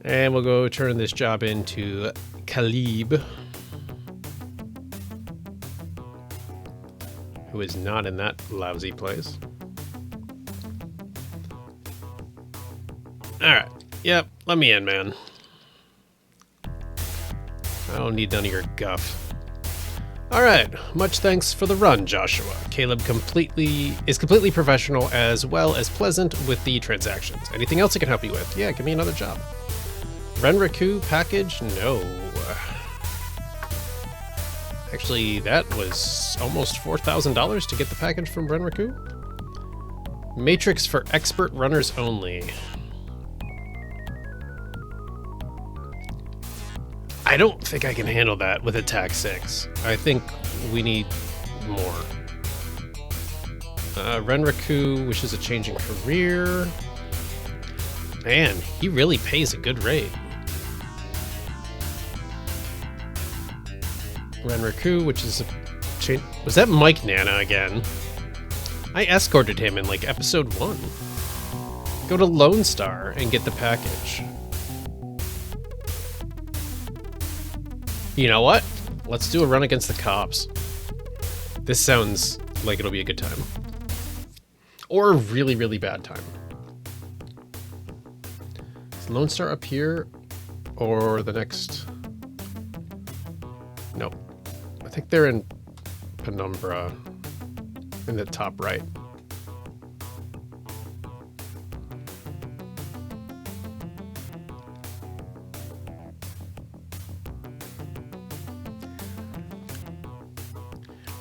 And we'll go turn this job into Khalib, who is not in that lousy place. All right, yep, let me in, man. I don't need none of your guff. All right, much thanks for the run, Joshua. Caleb is completely professional as well as pleasant with the transactions. Anything else I can help you with? Yeah, give me another job. Renraku package? No. Actually, that was almost $4,000 to get the package from Renraku. Matrix for expert runners only. I don't think I can handle that with attack 6. I think we need more. Renraku wishes a change in career. Man, he really pays a good rate. Renraku, which is a change. Was that Mike Nana again? I escorted him in like episode 1. Go to Lone Star and get the package. You know what? Let's do a run against the cops. This sounds like it'll be a good time. Or a really, really bad time. Is Lone Star up here? Or the next... No. I think they're in Penumbra. In the top right.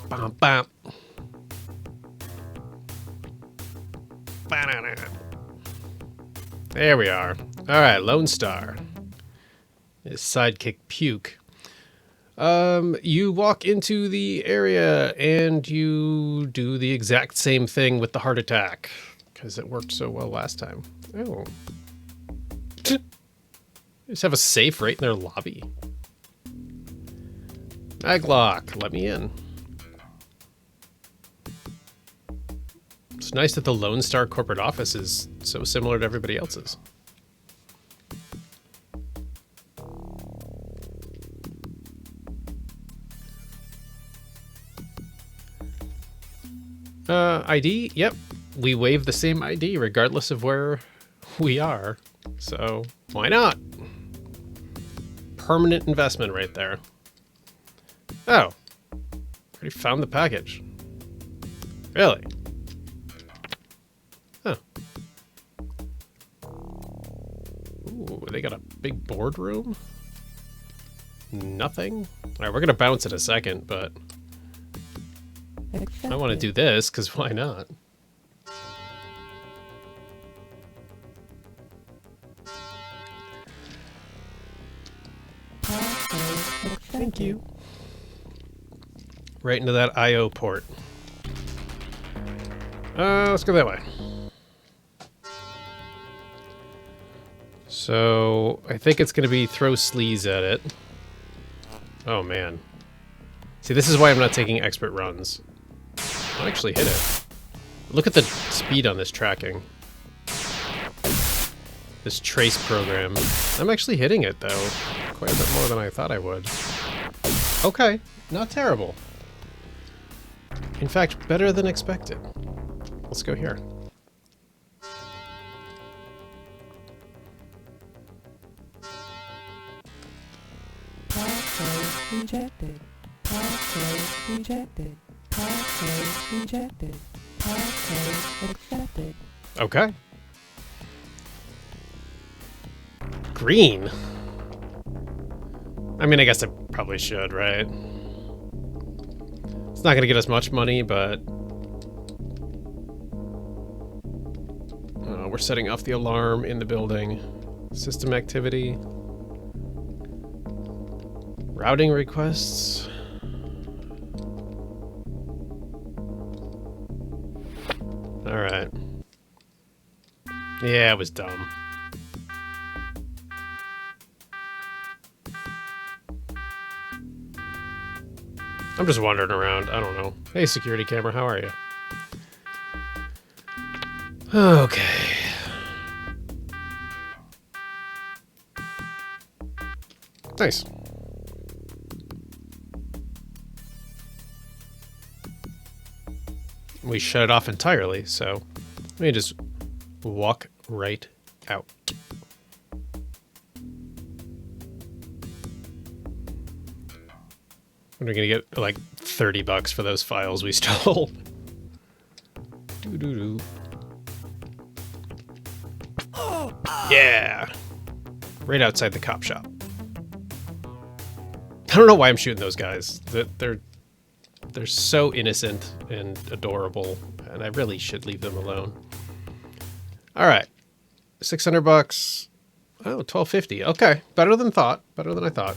Bam, bam. There we are. All right, Lone Star. His sidekick Puke. You walk into the area and you do the exact same thing with the heart attack because it worked so well last time. Oh. They just have a safe right in their lobby. Maglock, let me in. It's nice that the Lone Star corporate office is so similar to everybody else's. ID? Yep. We waive the same ID regardless of where we are. So, why not? Permanent investment right there. Oh. Already found the package. Really? Huh. Ooh, they got a big boardroom? Nothing? Alright, we're gonna bounce in a second, but I want to do this, because why not? Thank you. Right into that I/O port. Let's go that way. So, I think it's going to be throw sleaze at it. Oh, man. See, this is why I'm not taking expert runs. I'll actually hit it. Look at the speed on this tracking. This trace program. I'm actually hitting it, though. Quite a bit more than I thought I would. Okay, not terrible. In fact, better than expected. Let's go here. Password rejected. Password rejected. Password rejected. Password accepted. Okay. Green. I mean, I guess I probably should, right? It's not gonna get us much money, but we're setting off the alarm in the building. System activity. Routing requests. Alright. Yeah, it was dumb. I'm just wandering around. I don't know. Hey, security camera, how are you? Okay. Nice. We shut it off entirely, so let me just walk right out. We're gonna get like $30 for those files we stole. Doo-doo-doo. Yeah! Right outside the cop shop. I don't know why I'm shooting those guys. They're so innocent and adorable, and I really should leave them alone. Alright. $600. Oh, $12.50. Okay. Better than thought. Better than I thought.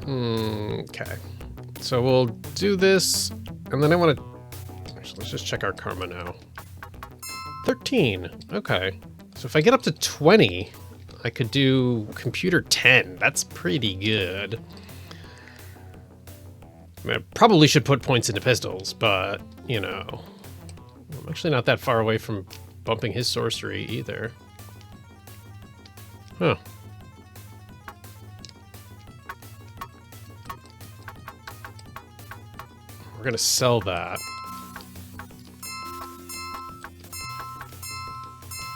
Okay. So we'll do this, and then I want to... Actually, let's just check our karma now. 13. Okay. So if I get up to 20, I could do computer 10. That's pretty good. I mean, I probably should put points into pistols, but, you know, I'm actually not that far away from bumping his sorcery either. Huh. We're gonna sell that.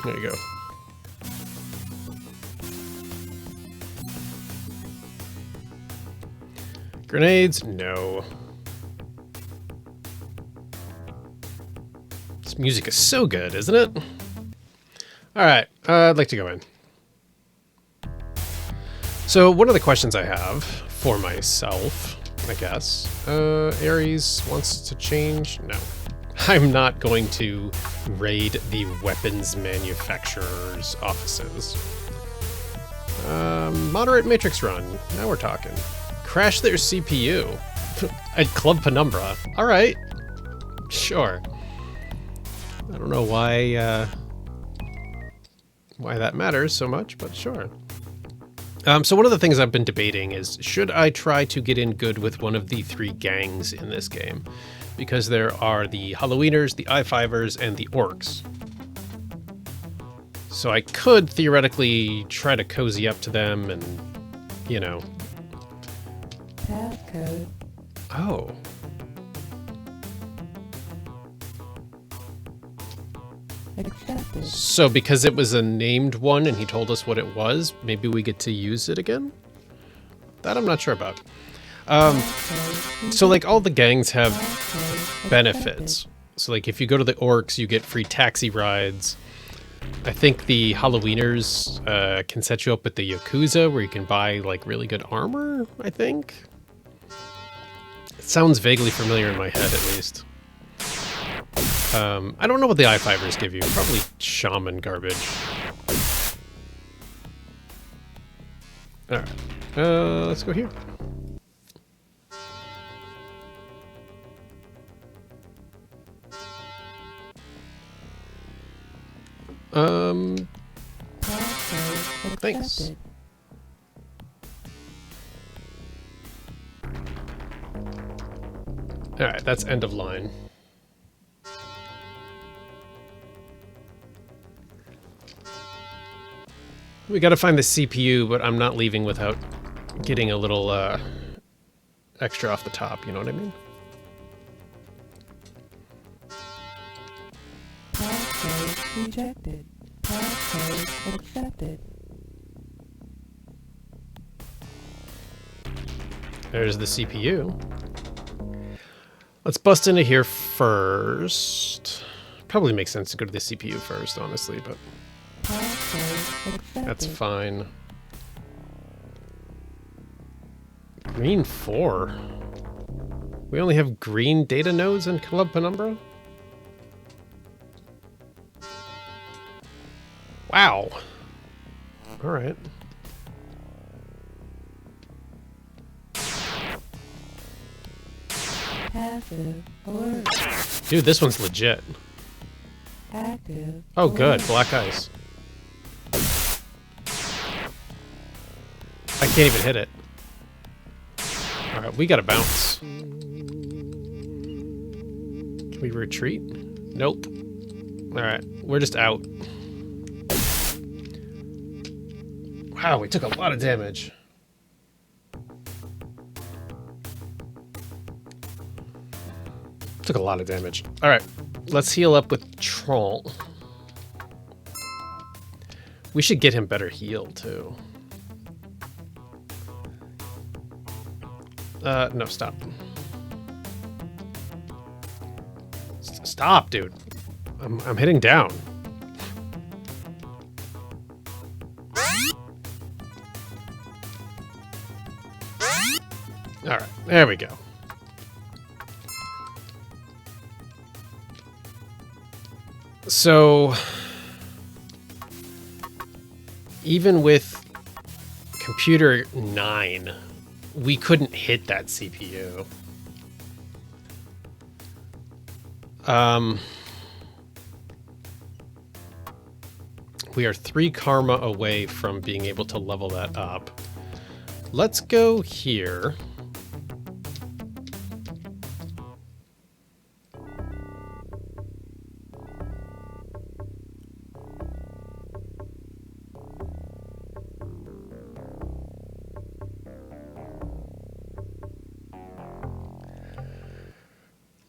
There you go. Grenades? No. This music is so good, isn't it? Alright, I'd like to go in. So, one of the questions I have for myself, I guess, Ares wants to change? No. I'm not going to raid the weapons manufacturer's offices. Moderate matrix run. Now we're talking. Crash their CPU at Club Penumbra. All right, sure. I don't know why that matters so much, but sure. So one of the things I've been debating is, should I try to get in good with one of the 3 gangs in this game? Because there are the Halloweeners, the I-5ers, and the Orcs. So I could theoretically try to cozy up to them and, you know... Passcode. Oh. Accepted. So because it was a named one and he told us what it was, maybe we get to use it again? That I'm not sure about. So like all the gangs have benefits. So like if you go to the Orcs, you get free taxi rides. I think the Halloweeners can set you up with the Yakuza where you can buy like really good armor, I think. It sounds vaguely familiar in my head at least. I don't know what the I-5ers give you. Probably shaman garbage. Alright. Let's go here. Thanks. Alright, that's end of line. We gotta find the CPU, but I'm not leaving without getting a little extra off the top, you know what I mean? Passcode rejected. Passcode accepted. There's the CPU. Let's bust into here first. Probably makes sense to go to the CPU first, honestly, but that's fine. Green 4? We only have green data nodes in Club Penumbra? Wow. Alright. Passive alert. Dude, this one's legit. Active. Oh, good. alert. Black ice. I can't even hit it. Alright, we gotta bounce. Can we retreat? Nope. Alright, we're just out. Wow, we took a lot of damage. Took a lot of damage. Alright, let's heal up with Troll. We should get him better heal, too. No, stop. Stop, dude. I'm hitting down. Alright, there we go. So, even with computer 9, we couldn't hit that CPU. We are 3 karma away from being able to level that up. Let's go here.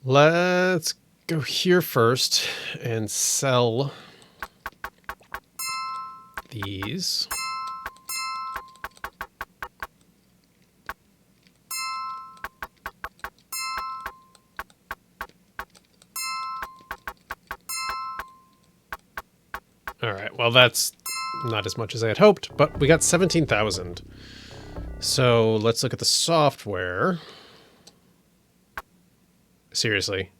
Let's go here first and sell these. All right, well, that's not as much as I had hoped, but we got 17,000. So let's look at the software. Seriously.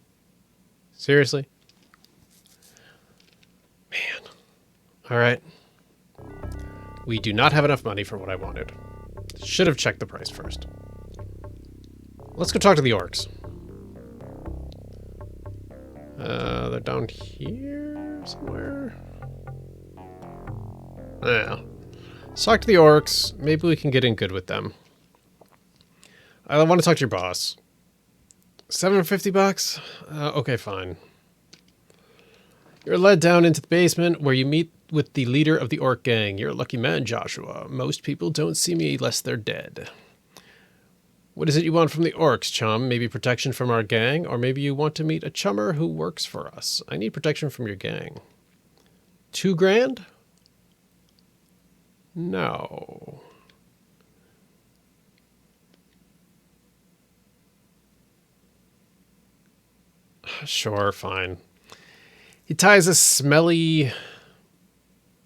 Seriously? Man. All right. We do not have enough money for what I wanted. Should have checked the price first. Let's go talk to the orcs. They're down here somewhere. Yeah. Let's talk to the orcs. Maybe we can get in good with them. I want to talk to your boss. $750? Okay, fine. You're led down into the basement where you meet with the leader of the orc gang. You're a lucky man, Joshua. Most people don't see me unless they're dead. What is it you want from the orcs, chum? Maybe protection from our gang? Or maybe you want to meet a chummer who works for us. I need protection from your gang. $2,000? No. Sure, fine. He ties a smelly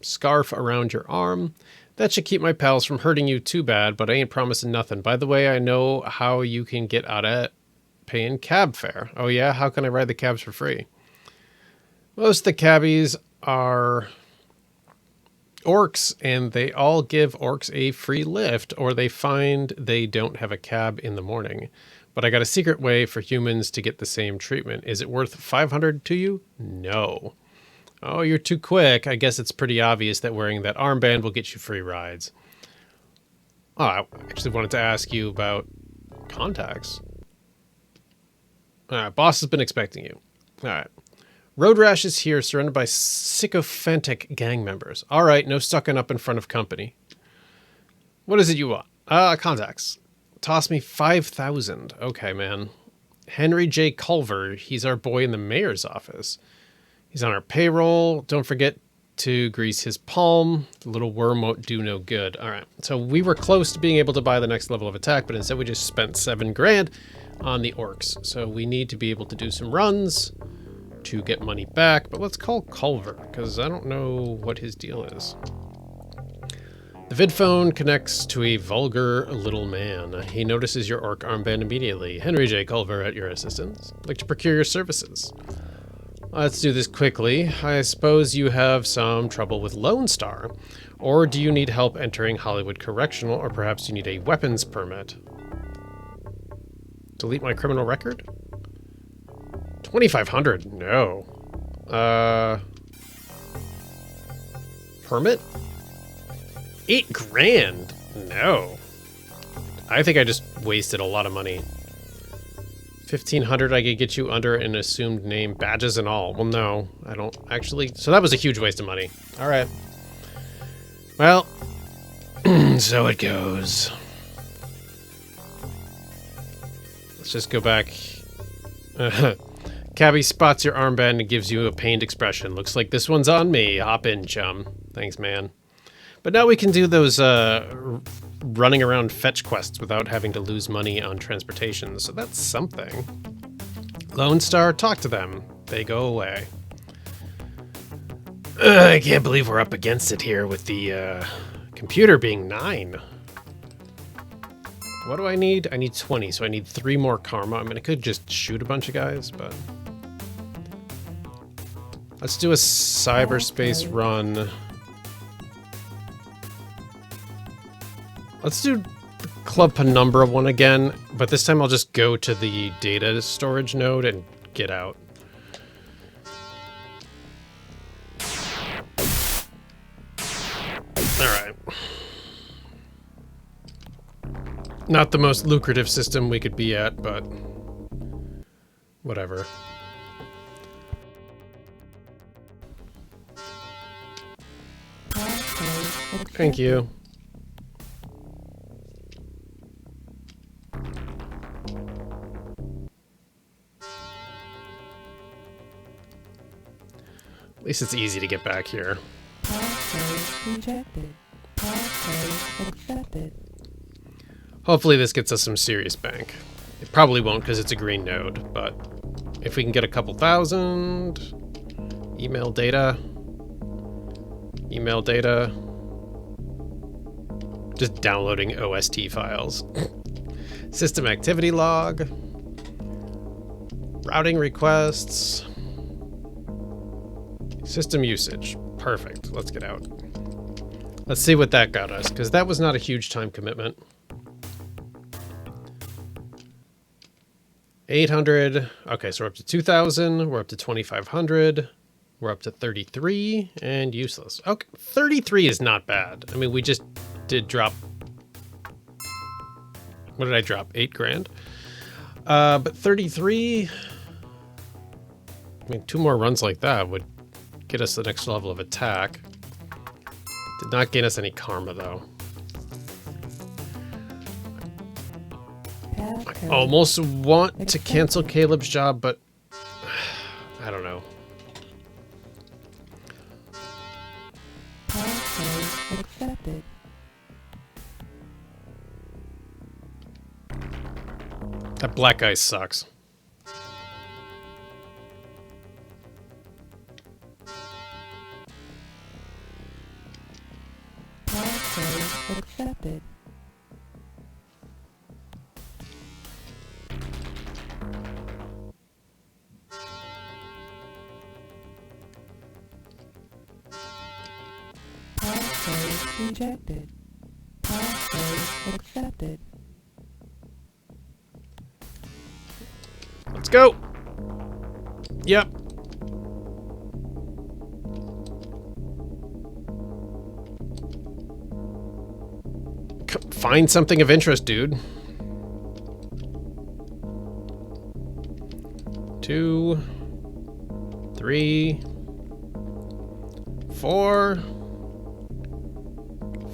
scarf around your arm. That should keep my pals from hurting you too bad, but I ain't promising nothing. By the way, I know how you can get out of paying cab fare. Oh yeah? How can I ride the cabs for free? Most of the cabbies are orcs, and they all give orcs a free lift, or they find they don't have a cab in the morning. But I got a secret way for humans to get the same treatment. Is it worth $500 to you? No. Oh, you're too quick. I guess it's pretty obvious that wearing that armband will get you free rides. Oh, I actually wanted to ask you about contacts. All right, boss has been expecting you. All right. Road Rash is here, surrounded by sycophantic gang members. All right, no sucking up in front of company. What is it you want? Contacts. Toss me 5,000. Okay, man. Henry J. Culver. He's our boy in the mayor's office. He's on our payroll. Don't forget to grease his palm. The little worm won't do no good. All right. So we were close to being able to buy the next level of attack, but instead we just spent $7,000 on the orcs. So we need to be able to do some runs to get money back. But let's call Culver, because I don't know what his deal is. The vid phone connects to a vulgar little man. He notices your orc armband immediately. Henry J. Culver at your assistance. I'd like to procure your services. Let's do this quickly. I suppose you have some trouble with Lone Star. Or do you need help entering Hollywood Correctional, or perhaps you need a weapons permit? Delete my criminal record? $2,500? No. Permit? $8,000? No. I think I just wasted a lot of money. $1,500 I could get you under an assumed name, badges and all. Well, no, I don't actually. So that was a huge waste of money. All right. Well, so it goes. Let's just go back. Cabby spots your armband and gives you a pained expression. Looks like this one's on me. Hop in, chum. Thanks, man. But now we can do those running around fetch quests without having to lose money on transportation, so that's something. Lone Star, talk to them. They go away. I can't believe we're up against it here with the computer being 9. What do I need? I need 20, so I need 3 more karma. I mean, I could just shoot a bunch of guys, but... Let's do a cyberspace run. Let's do the Club Penumbra one again, but this time I'll just go to the data storage node and get out. Alright. Not the most lucrative system we could be at, but whatever. Thank you. At least it's easy to get back here. Password rejected. Password accepted. Hopefully this gets us some serious bank. It probably won't because it's a green node, but if we can get a couple thousand... Email data. Email data. Just downloading OST files. System activity log. Routing requests. System usage. Perfect. Let's get out. Let's see what that got us, because that was not a huge time commitment. 800. Okay, so we're up to 2,000. We're up to 2,500. We're up to 33 and useless. Okay, 33 is not bad. I mean, we just did drop. What did I drop? 8 grand. But 33. I mean, 2 more runs like that would get us the next level of attack. Did not gain us any karma, though. I almost want to cancel Caleb's job, but I don't know. Accepted. That black guy sucks. Accepted. Password rejected. Password accepted. Let's go. Yep. Find something of interest, dude. 2, 3, 4,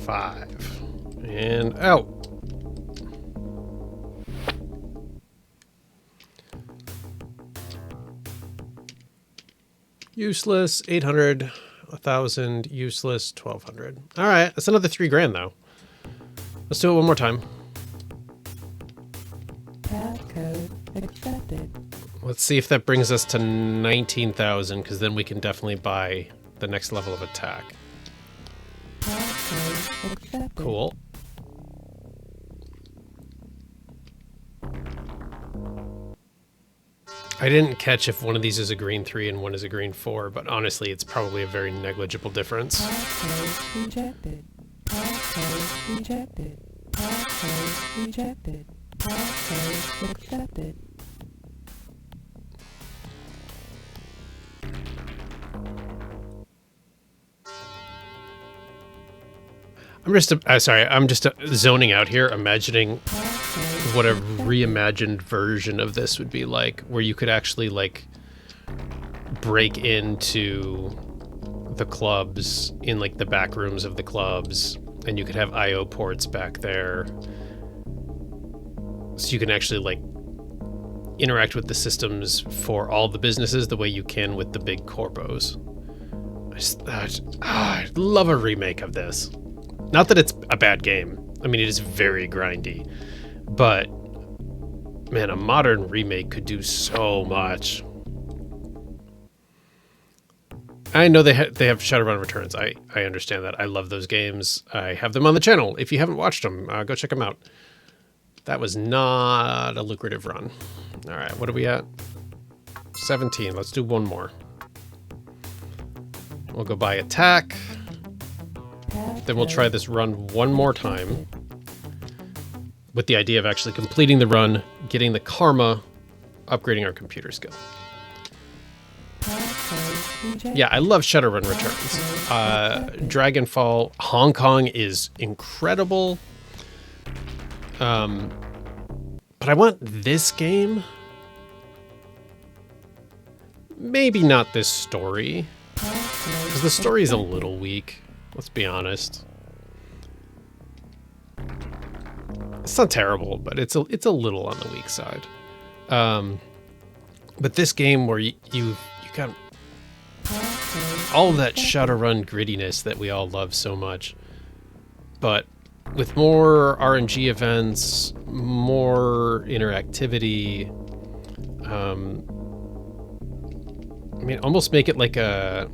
5, and out. Useless, 800, 1,000, useless, 1,200. All right, that's another 3 grand though. Let's do it one more time. Passcode accepted. Let's see if that brings us to 19,000, because then we can definitely buy the next level of attack. Passcode accepted. Cool. I didn't catch if one of these is a green 3 and one is a green 4, but honestly, it's probably a very negligible difference. Passcode rejected. Passcode rejected. Passcode rejected. Passcode accepted. I'm just zoning out here, imagining what a reimagined version of this would be like, where you could actually like break into the clubs in like the back rooms of the clubs, and you could have IO ports back there, so you can actually like interact with the systems for all the businesses the way you can with the big corpos. I'd love a remake of this. Not that it's a bad game. I mean, it is very grindy, but man, a modern remake could do so much. I know they have Shadowrun Returns. I understand that. I love those games. I have them on the channel. If you haven't watched them, go check them out. That was not a lucrative run. All right, what are we at? 17. Let's do one more. We'll go buy attack. Then we'll try this run one more time with the idea of actually completing the run, getting the karma, upgrading our computer skill. Yeah, I love Shadowrun Returns. Dragonfall Hong Kong is incredible. But I want this game. Maybe not this story, because the story is a little weak. Let's be honest. It's not terrible, but it's a little on the weak side. But this game where you got all of that Shadowrun grittiness that we all love so much, but with more RNG events, more interactivity. I mean, almost make it like a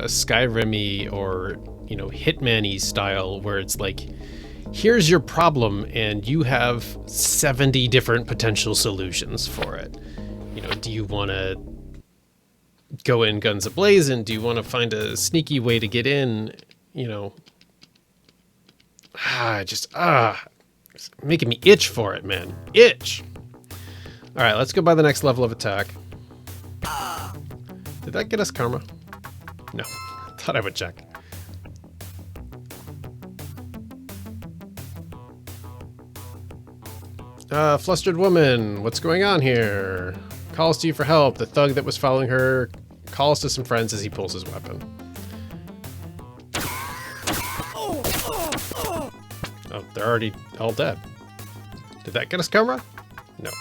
Skyrim-y or, you know, Hitman-y style, where it's like, here's your problem and you have 70 different potential solutions for it. You know, do you want to go in guns a-blazing? Do you want to find a sneaky way to get in? You know, it's making me itch for it, man. Itch. All right, let's go by the next level of attack. Did that get us karma? No, thought I would check. Flustered woman, what's going on here? Calls to you for help. The thug that was following her calls to some friends as he pulls his weapon. Oh, they're already all dead. Did that get us karma? No.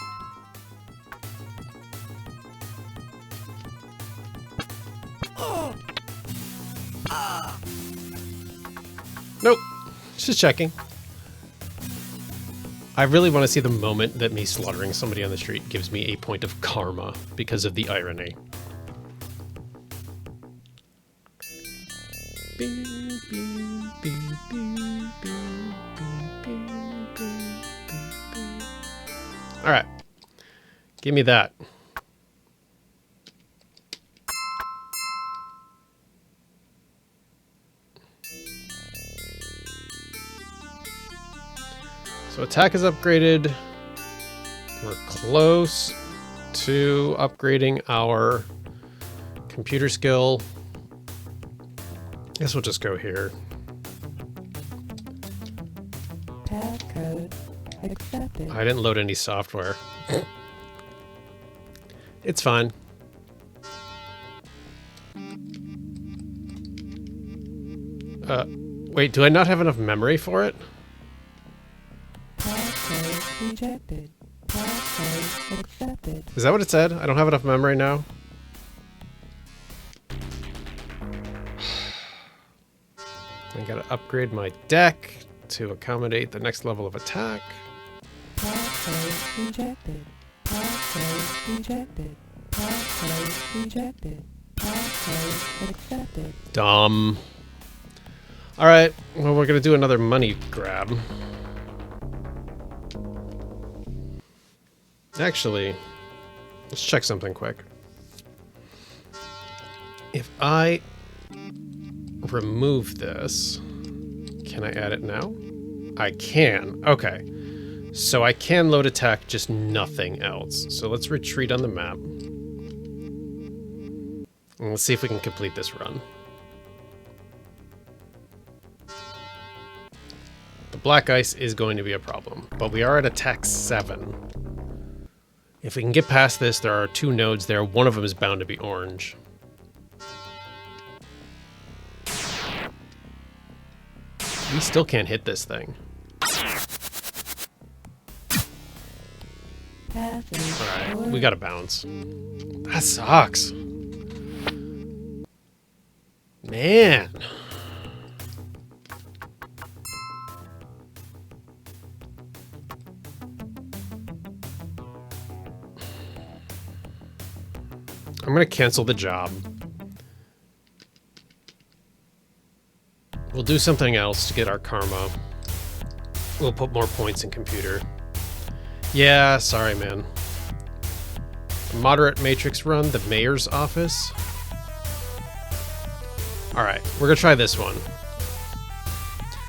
Nope. Just checking. I really want to see the moment that me slaughtering somebody on the street gives me a point of karma because of the irony. All right. Give me that. So attack is upgraded. We're close to upgrading our computer skill. Guess we'll just go here. Passcode accepted. I didn't load any software. It's fine. Wait, do I not have enough memory for it? Passcode rejected. Passcode accepted. Is that what it said? I don't have enough memory now. I gotta upgrade my deck to accommodate the next level of attack. Passcode rejected. Passcode rejected. Passcode rejected. Passcode accepted. Dumb. Alright, well, we're gonna do another money grab. Actually, let's check something quick. If I remove this, can I add it now? I can. Okay. So I can load attack, just nothing else. So let's retreat on the map. And let's see if we can complete this run. The black ice is going to be a problem, but we are at attack 7. If we can get past this, there are 2 nodes there. One of them is bound to be orange. We still can't hit this thing. Alright, we gotta bounce. That sucks. Man. I'm gonna cancel the job. We'll do something else to get our karma. We'll put more points in computer. Yeah, sorry, man. Moderate matrix run, the mayor's office. Alright, we're gonna try this one.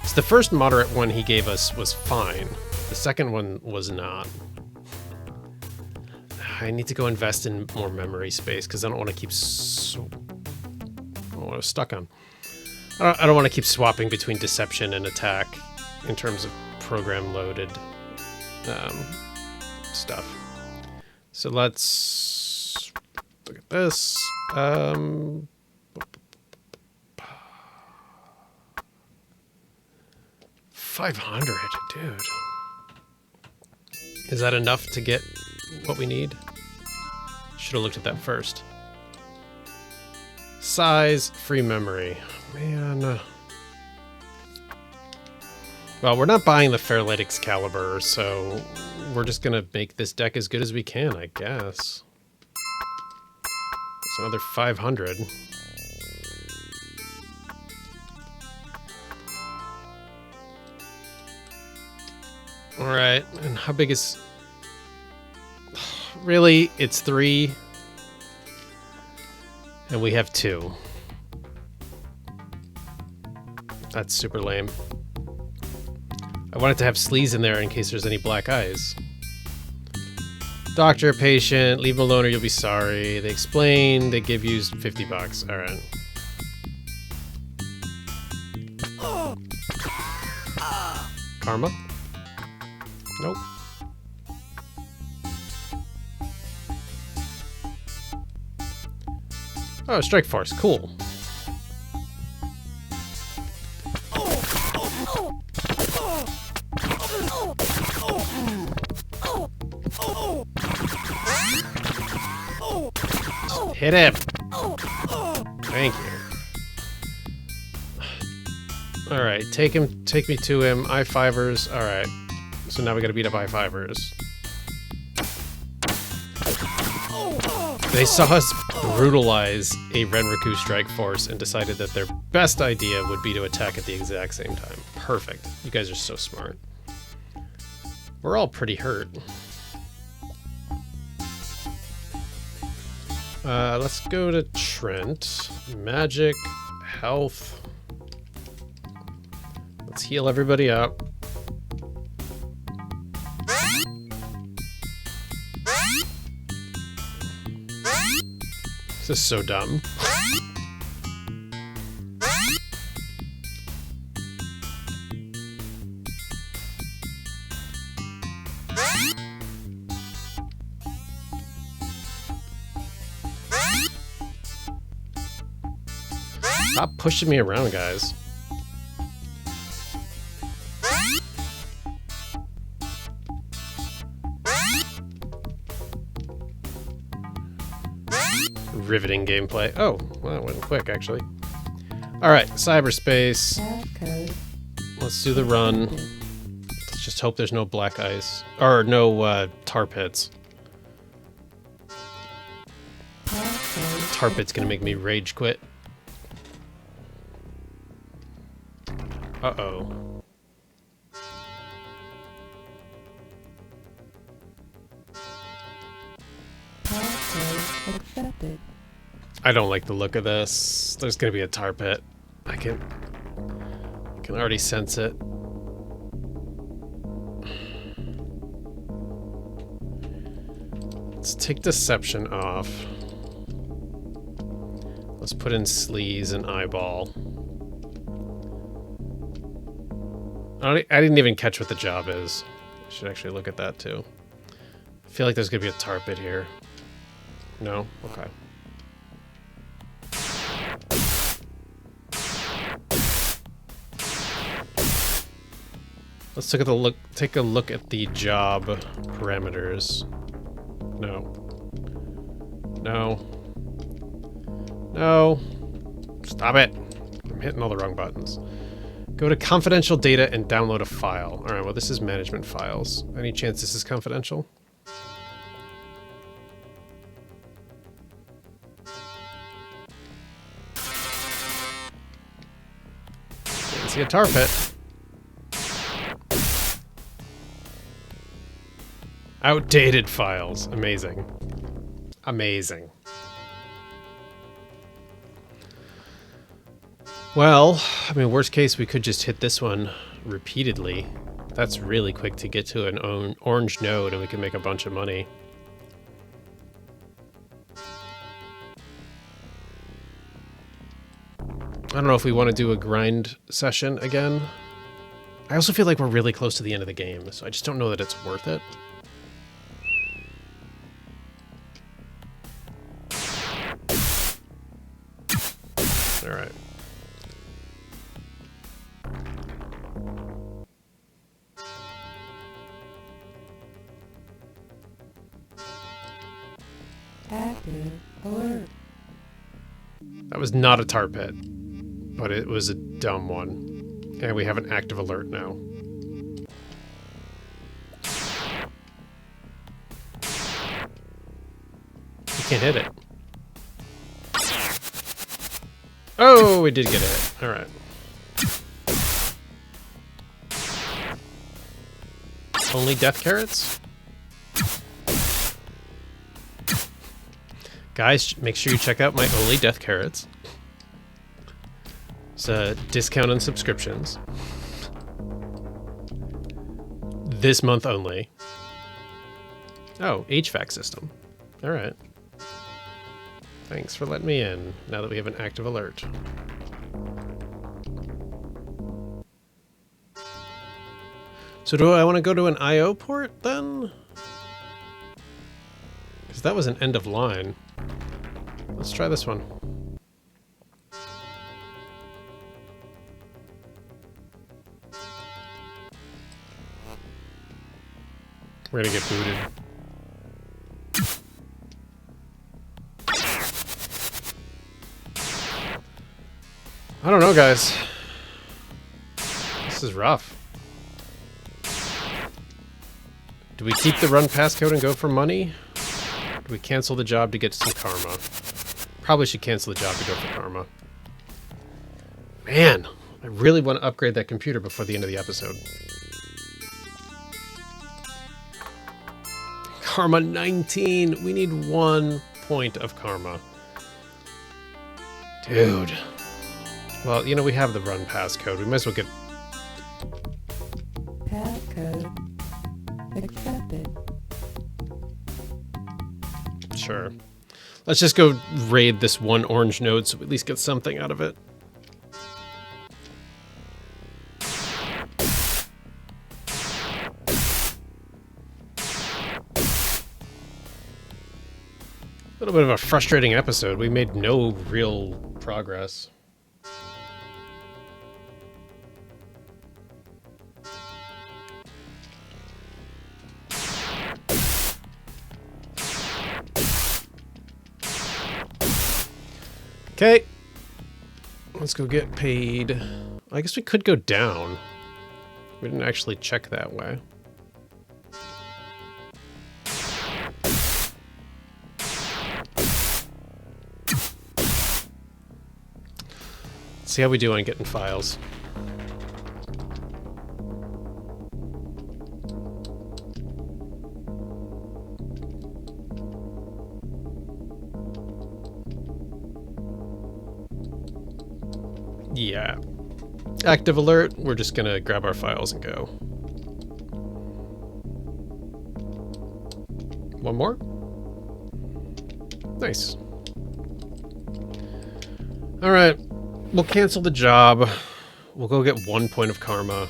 So the first moderate one he gave us was fine. The second one was not. I need to go invest in more memory space because I don't want to keep I was stuck on. I don't want to keep swapping between deception and attack in terms of program loaded stuff. So let's look at this. 500, dude. Is that enough to get what we need? Should have looked at that first. Size, free memory. Man. Well, we're not buying the Fairlight Excalibur, so we're just gonna make this deck as good as we can, I guess. It's another 500. Alright, and how big is... Really? It's 3? And we have 2. That's super lame. I wanted to have sleaze in there in case there's any black eyes. Doctor, patient, leave them alone or you'll be sorry. They explain, they give you $50. Alright. Karma? Nope. Oh, Strike Force, cool. Hit him! Thank you. Alright, take me to him. I-5ers. Alright. So now we gotta beat up I-5ers. They saw us brutalize a Renraku Strike Force and decided that their best idea would be to attack at the exact same time. Perfect. You guys are so smart. We're all pretty hurt. Let's go to Trent. Magic, health. Let's heal everybody up. This is so dumb. Stop pushing me around, guys. Riveting gameplay. Oh, well, that went quick, actually. Alright, cyberspace. Passcode. Let's do the run. Let's just hope there's no black ice. Or no tar pits. Passcode. Tar pit's gonna make me rage quit. Uh-oh. Passcode accepted. I don't like the look of this. There's gonna be a tar pit. I can already sense it. Let's take deception off. Let's put in sleaze and eyeball. I didn't even catch what the job is. I should actually look at that too. I feel like there's gonna be a tar pit here. No? Okay. Let's take a look at the job parameters. No. No. No. Stop it. I'm hitting all the wrong buttons. Go to confidential data and download a file. Alright, well this is management files. Any chance this is confidential? Didn't see a tar pit. Outdated files. Amazing. Amazing. Well, I mean, worst case, we could just hit this one repeatedly. That's really quick to get to an orange node and we can make a bunch of money. I don't know if we want to do a grind session again. I also feel like we're really close to the end of the game, so I just don't know that it's worth it. All right. Active alert. That was not a tar pit, but it was a dumb one. And we have an active alert now. You can't hit it. Oh, we did get a hit. All right. Only death carrots? Guys, make sure you check out my Only Death Carrots. It's a discount on subscriptions. This month only. Oh, HVAC system. All right. Thanks for letting me in, now that we have an active alert. So do I want to go to an I/O port then? Because that was an end of line. Let's try this one. We're gonna get booted. I don't know, guys. This is rough. Do we keep the run passcode and go for money? Do we cancel the job to get some karma? Probably should cancel the job to go for karma. Man, I really want to upgrade that computer before the end of the episode. Karma 19. We need 1 point of karma. Dude. Well, you know, we have the run passcode. We might as well get... Passcode accepted. Sure. Let's just go raid this one orange node so we at least get something out of it. A little bit of a frustrating episode. We made no real progress. Okay. Let's go get paid. I guess we could go down. We didn't actually check that way. See how we do on getting files. Yeah. Active alert. We're just gonna grab our files and go. One more? Nice. Alright. We'll cancel the job. We'll go get 1 point of karma.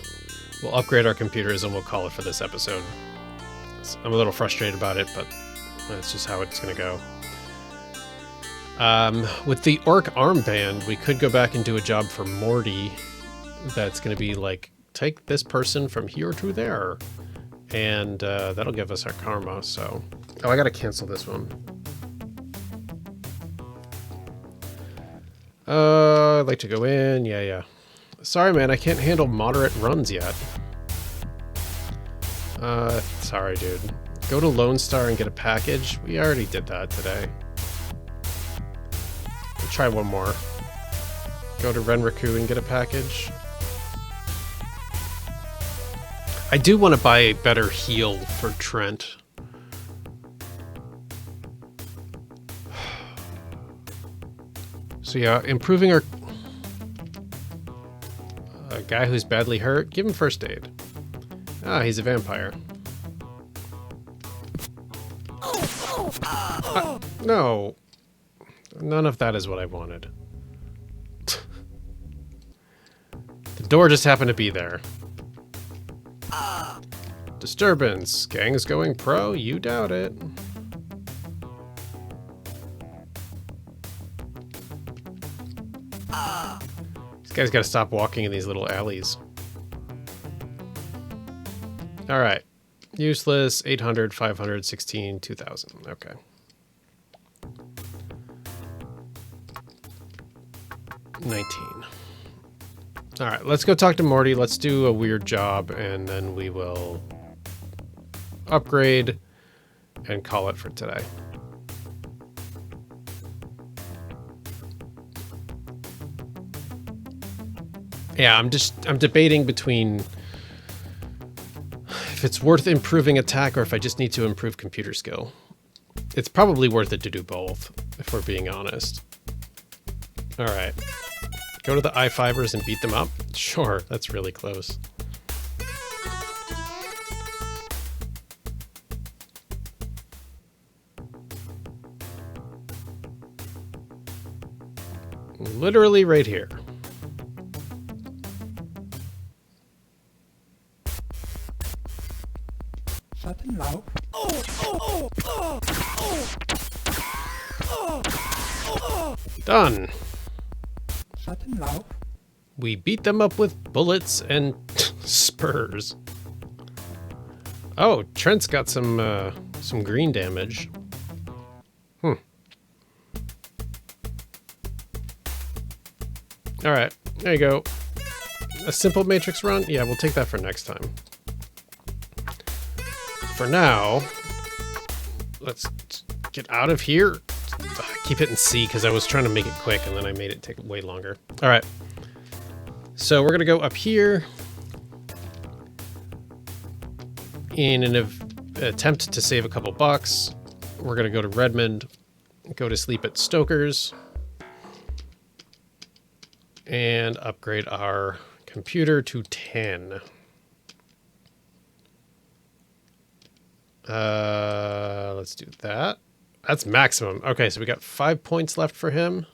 We'll upgrade our computers and we'll call it for this episode. I'm a little frustrated about it, but that's just how it's gonna go. With the orc armband, we could go back and do a job for Morty. That's gonna be like, take this person from here to there. And that'll give us our karma, so... Oh, I gotta cancel this one. I'd like to go in. Yeah. Sorry, man, I can't handle moderate runs yet. Sorry, dude. Go to Lone Star and get a package. We already did that today. We'll try one more. Go to Renraku and get a package. I do want to buy a better heal for Trent. So yeah, improving our... A guy who's badly hurt, give him first aid. Ah, he's a vampire. No. None of that is what I wanted. The door just happened to be there. Disturbance. Gang's going pro? You doubt it. This guy's got to stop walking in these little alleys. Alright. Useless, 800, 500, 16, 2000. Okay. $19. Alright, let's go talk to Morty. Let's do a weird job, and then we will upgrade and call it for today. Yeah, I'm debating between if it's worth improving attack or if I just need to improve computer skill. It's probably worth it to do both. if we're being honest. All right. Go to the I-fibers and beat them up? Sure, that's really close. Literally right here. Done. We beat them up with bullets and spurs. Oh, Trent's got some green damage. All right, there you go. A simple matrix run? Yeah, we'll take that for next time. For now, let's get out of here. Ugh, keep hitting C because I was trying to make it quick and then I made it take way longer. All right. So we're going to go up here in an attempt to save a couple bucks. We're going to go to Redmond, go to sleep at Stoker's, and upgrade our computer to 10. Let's do that. That's maximum. Okay, so we got 5 points left for him.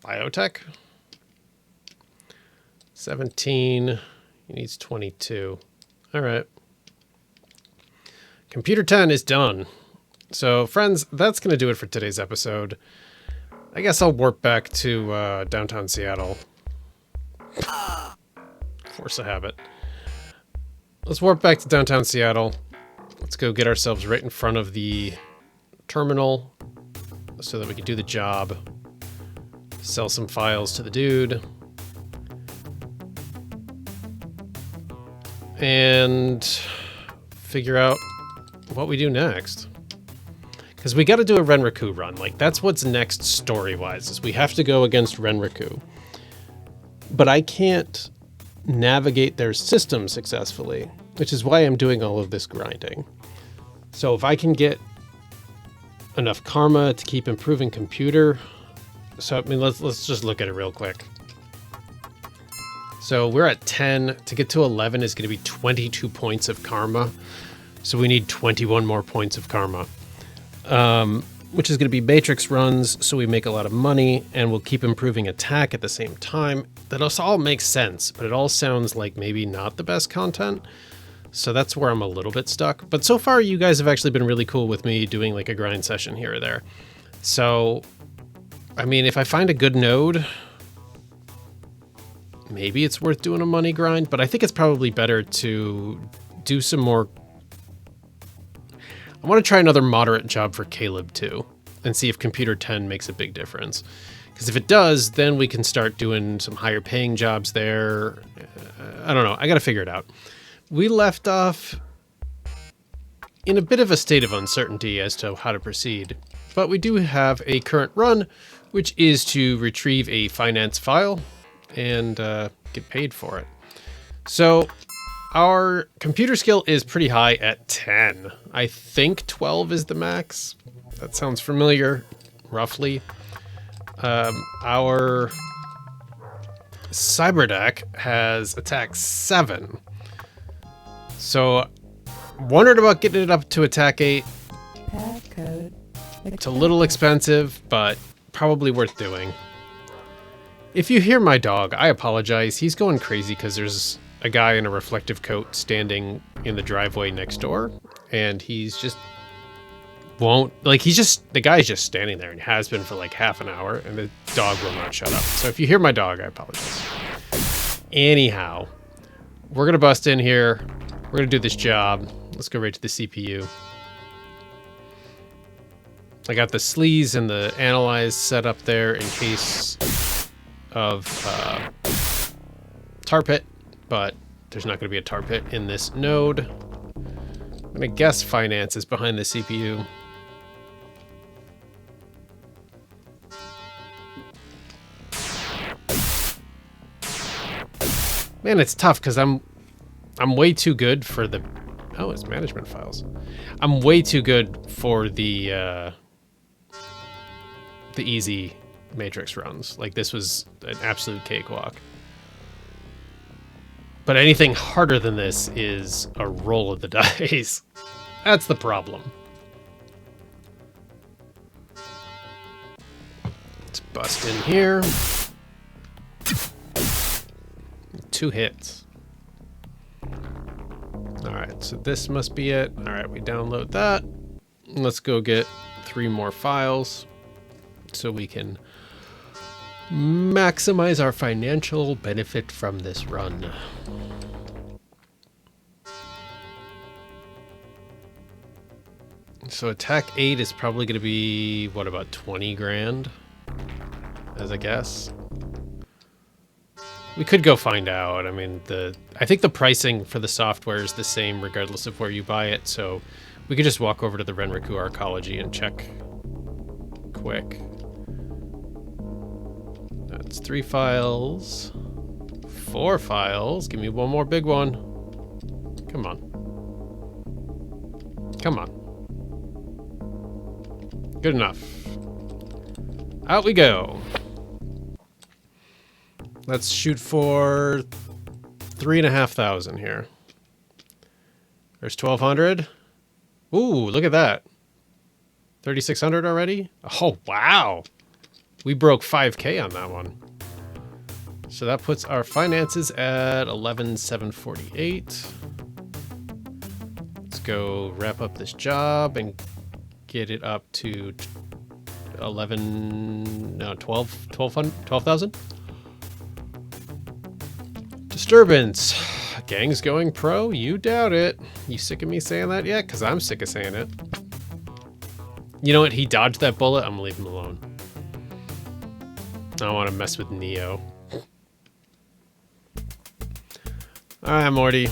Biotech. 17. He needs 22. All right. Computer 10 is done. So, friends, that's going to do it for today's episode. I guess I'll warp back to downtown Seattle. Force a habit. Let's warp back to downtown Seattle. Let's go get ourselves right in front of the terminal so that we can do the job. Sell some files to the dude. And figure out what we do next. Because we got to do a Renraku run. Like, that's what's next story-wise, is we have to go against Renraku. But I can't navigate their system successfully, which is why I'm doing all of this grinding. So if I can get enough karma to keep improving computer... So, I mean, let's just look at it real quick. So we're at 10. To get to 11 is going to be 22 points of karma. So we need 21 more points of karma. Which is going to be matrix runs, so we make a lot of money, and we'll keep improving attack at the same time. That all makes sense, but it all sounds like maybe not the best content. So that's where I'm a little bit stuck. But so far, you guys have actually been really cool with me doing like a grind session here or there. So, I mean, if I find a good node, maybe it's worth doing a money grind, but I think it's probably better to do some more. I want to try another moderate job for Caleb too, and see if Computer 10 makes a big difference. Because if it does, then we can start doing some higher paying jobs there. I don't know. I got to figure it out. We left off in a bit of a state of uncertainty as to how to proceed, but we do have a current run, which is to retrieve a finance file and get paid for it. So our computer skill is pretty high at 10. I think 12 is the max. That sounds familiar, roughly. Our cyber deck has attack 7. So wondered about getting it up to attack 8. Passcode. It's a little expensive, but probably worth doing. If you hear my dog, I apologize. He's going crazy because there's a guy in a reflective coat standing in the driveway next door, and he's just the guy's just standing there and has been for like half an hour, and the dog will not shut up. So if you hear my dog, I apologize. Anyhow, we're gonna bust in here. We're gonna do this job. Let's go right to the CPU. I got the sleaze and the analyze set up there in case of tar pit, but there's not going to be a tar pit in this node. I'm going to guess finance is behind the CPU. Man, it's tough because I'm way too good for the... Oh, it's management files. I'm way too good for the easy Matrix runs. Like, this was an absolute cakewalk. But anything harder than this is a roll of the dice. That's the problem. Let's bust in here. 2 hits. Alright, so this must be it. Alright, we download that. Let's go get 3 more files so we can maximize our financial benefit from this run. So attack 8 is probably going to be, what, about 20 grand? As a guess. We could go find out. I mean, I think the pricing for the software is the same regardless of where you buy it, so we could just walk over to the Renraku Arcology and check quick. That's 3 files. 4 files. Give me one more big one. Come on. Come on. Good enough. Out we go. Let's shoot for 3,500 here. There's 1,200. Ooh, look at that. 3,600 already? Oh, wow. We broke 5K on that one. So that puts our finances at 11,748. Let's go wrap up this job and get it up to 12,000. Disturbance. Gang's going pro? You doubt it. You sick of me saying that yet? Because I'm sick of saying it. You know what? He dodged that bullet. I'm going to leave him alone. I don't want to mess with Neo. Alright, Morty.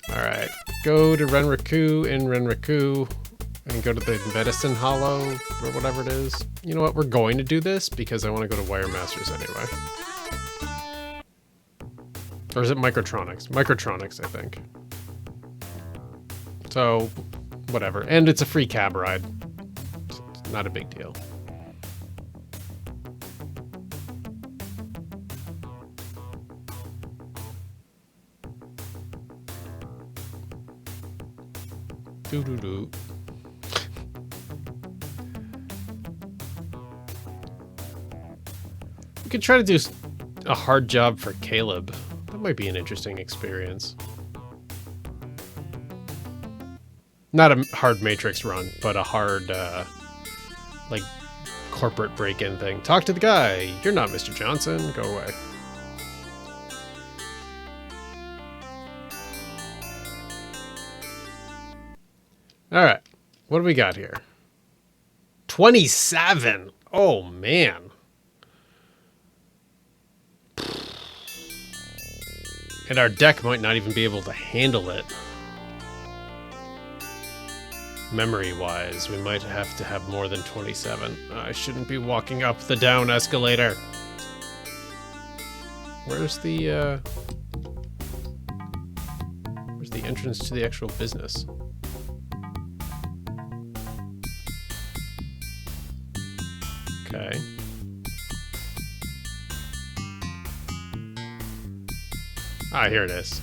Alright. Go to Renraku in Renraku. And go to the Medicine Hollow, or whatever it is. You know what? We're going to do this because I want to go to Wire Masters anyway. Or is it Microtronics? Microtronics, I think. So, whatever. And it's a free cab ride. It's not a big deal. Doo-doo-doo. We could try to do a hard job for Caleb. That might be an interesting experience. Not a hard Matrix run, but a hard, like, corporate break-in thing. Talk to the guy. You're not Mr. Johnson. Go away. All right. What do we got here? 27. Oh, man. And our deck might not even be able to handle it. Memory-wise, we might have to have more than 27. I shouldn't be walking up the down escalator. Where's the entrance to the actual business? Okay. Ah, here it is.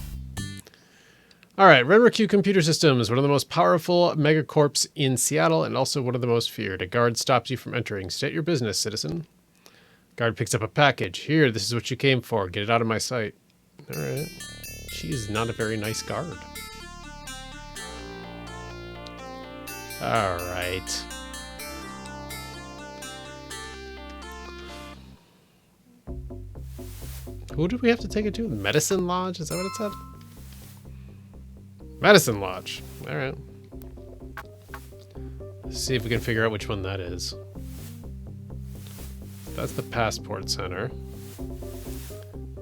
All right, Renraku Computer Systems, one of the most powerful megacorps in Seattle and also one of the most feared. A guard stops you from entering. State your business, citizen. Guard picks up a package. Here, this is what you came for. Get it out of my sight. All right. She's not a very nice guard. All right. Who did we have to take it to? The Medicine Lodge? Is that what it said? Medicine Lodge. All right. Let's see if we can figure out which one that is. That's the Passport Center.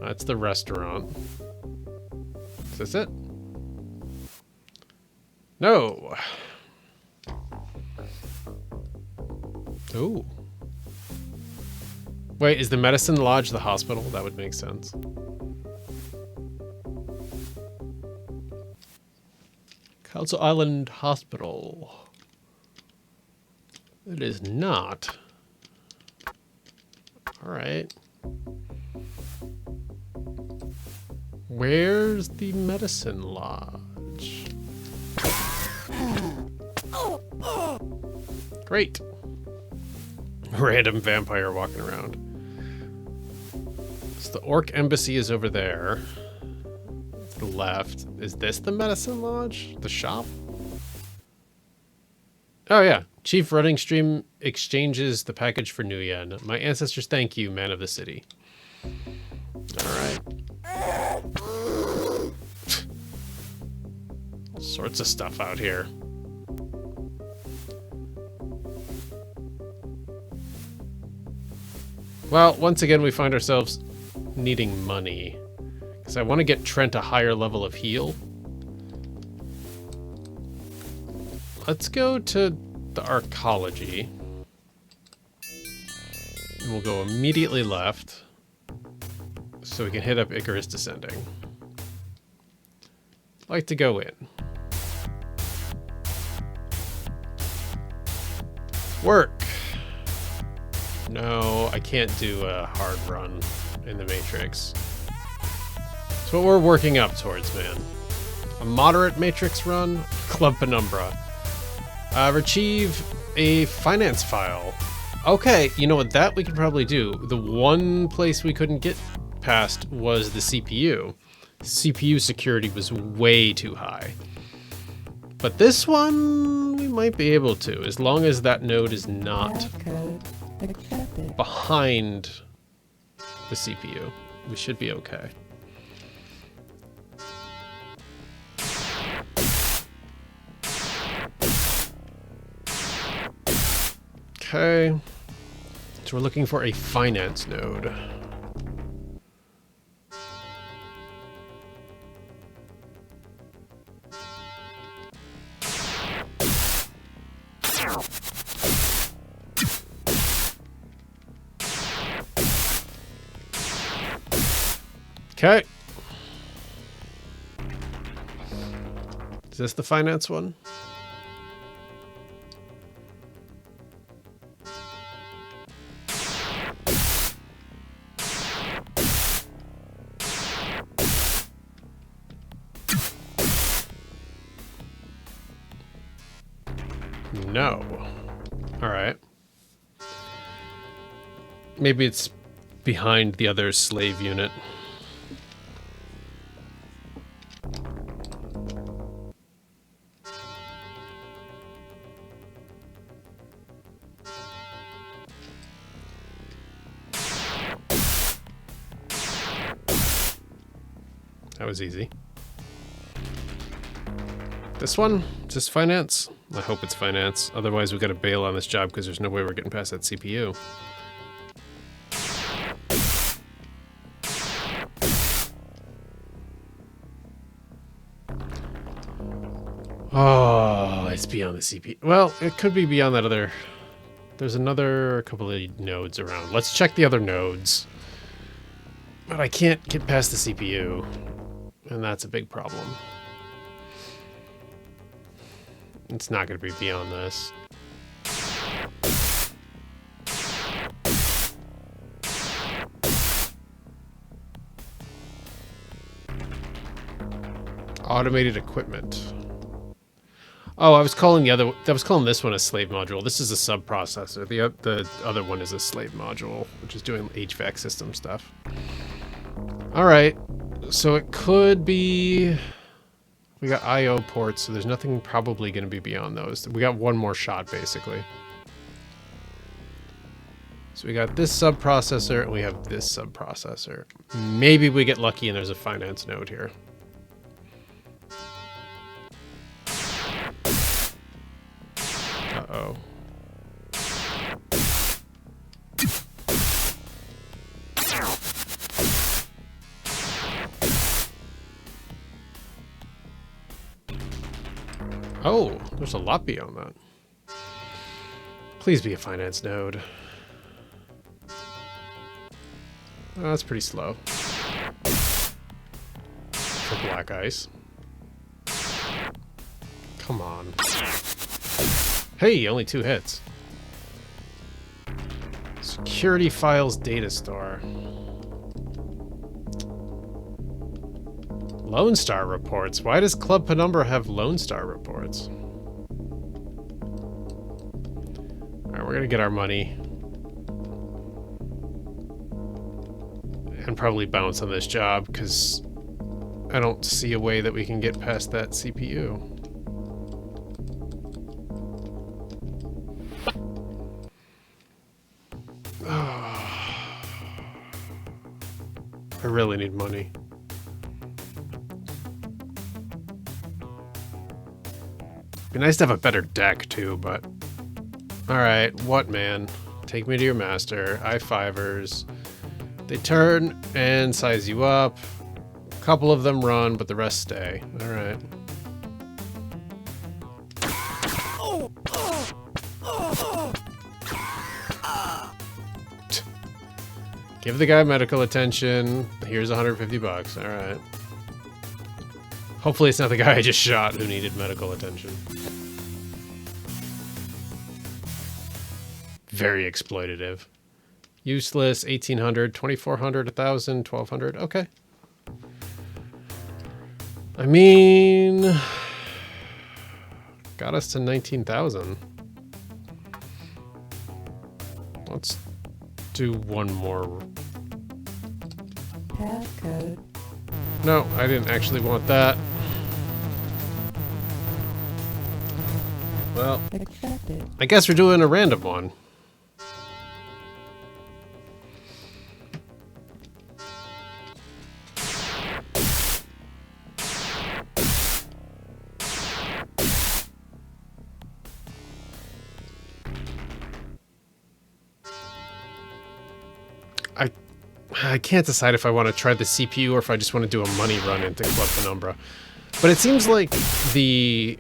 That's the restaurant. Is this it? No. Ooh. Wait, is the medicine lodge the hospital? That would make sense. Council Island Hospital. It is not. All right. Where's the medicine lodge? Great. Random vampire walking around. So the Orc Embassy is over there. To the left. Is this the medicine lodge? The shop? Oh yeah. Chief Running Stream exchanges the package for new yen. My ancestors thank you, man of the city. Alright. All sorts of stuff out here. Well, once again, we find ourselves needing money. Because I want to get Trent a higher level of heal. Let's go to the arcology. And we'll go immediately left. So we can hit up Icarus Descending. I'd like to go in. Work. No, I can't do a hard run in the Matrix. It's what we're working up towards, man. A moderate Matrix run, Club Penumbra. Retrieve a finance file. Okay, you know what, that we could probably do. The one place we couldn't get past was the CPU. CPU security was way too high. But this one, we might be able to, as long as that node is not behind the CPU. We should be okay. Okay. So we're looking for a finance node. Okay. Is this the finance one? No. All right. Maybe it's behind the other slave unit. That was easy. This one? Is this finance? I hope it's finance. Otherwise, we've got to bail on this job because there's no way we're getting past that CPU. Oh, it's beyond the CPU. Well, it could be beyond that other... There's another couple of nodes around. Let's check the other nodes. But I can't get past the CPU. And that's a big problem. It's not going to be beyond this. Automated equipment. Oh, I was calling this one a slave module. This is a sub-processor. The other one is a slave module, which is doing HVAC system stuff. All right. So it could be... We got I/O ports, so there's nothing probably going to be beyond those. We got one more shot, basically. So we got this sub-processor, and we have this sub-processor. Maybe we get lucky and there's a finance node here. Uh-oh. Oh, there's a lot beyond that. Please be a finance node. Oh, that's pretty slow. For black ice. Come on. Hey, only 2 hits. Security files data store. Lone Star reports. Why does Club Penumbra have Lone Star reports? Alright, we're gonna get our money. And probably bounce on this job, because I don't see a way that we can get past that CPU. I really need money. Be nice to have a better deck too, but... Alright, what man? Take me to your master. I-5ers. They turn and size you up. A couple of them run, but the rest stay. Alright. Give the guy medical attention. Here's 150 bucks. Alright. Hopefully it's not the guy I just shot who needed medical attention. Very exploitative. Useless, 1800, 2400, 1000, 1200. Okay. I mean... got us to 19,000. Let's do one more. Passcode. No, I didn't actually want that. Well, Accepted. I guess we're doing a random one. I can't decide if I want to try the CPU or if I just want to do a money run into Club Penumbra. But it seems like the...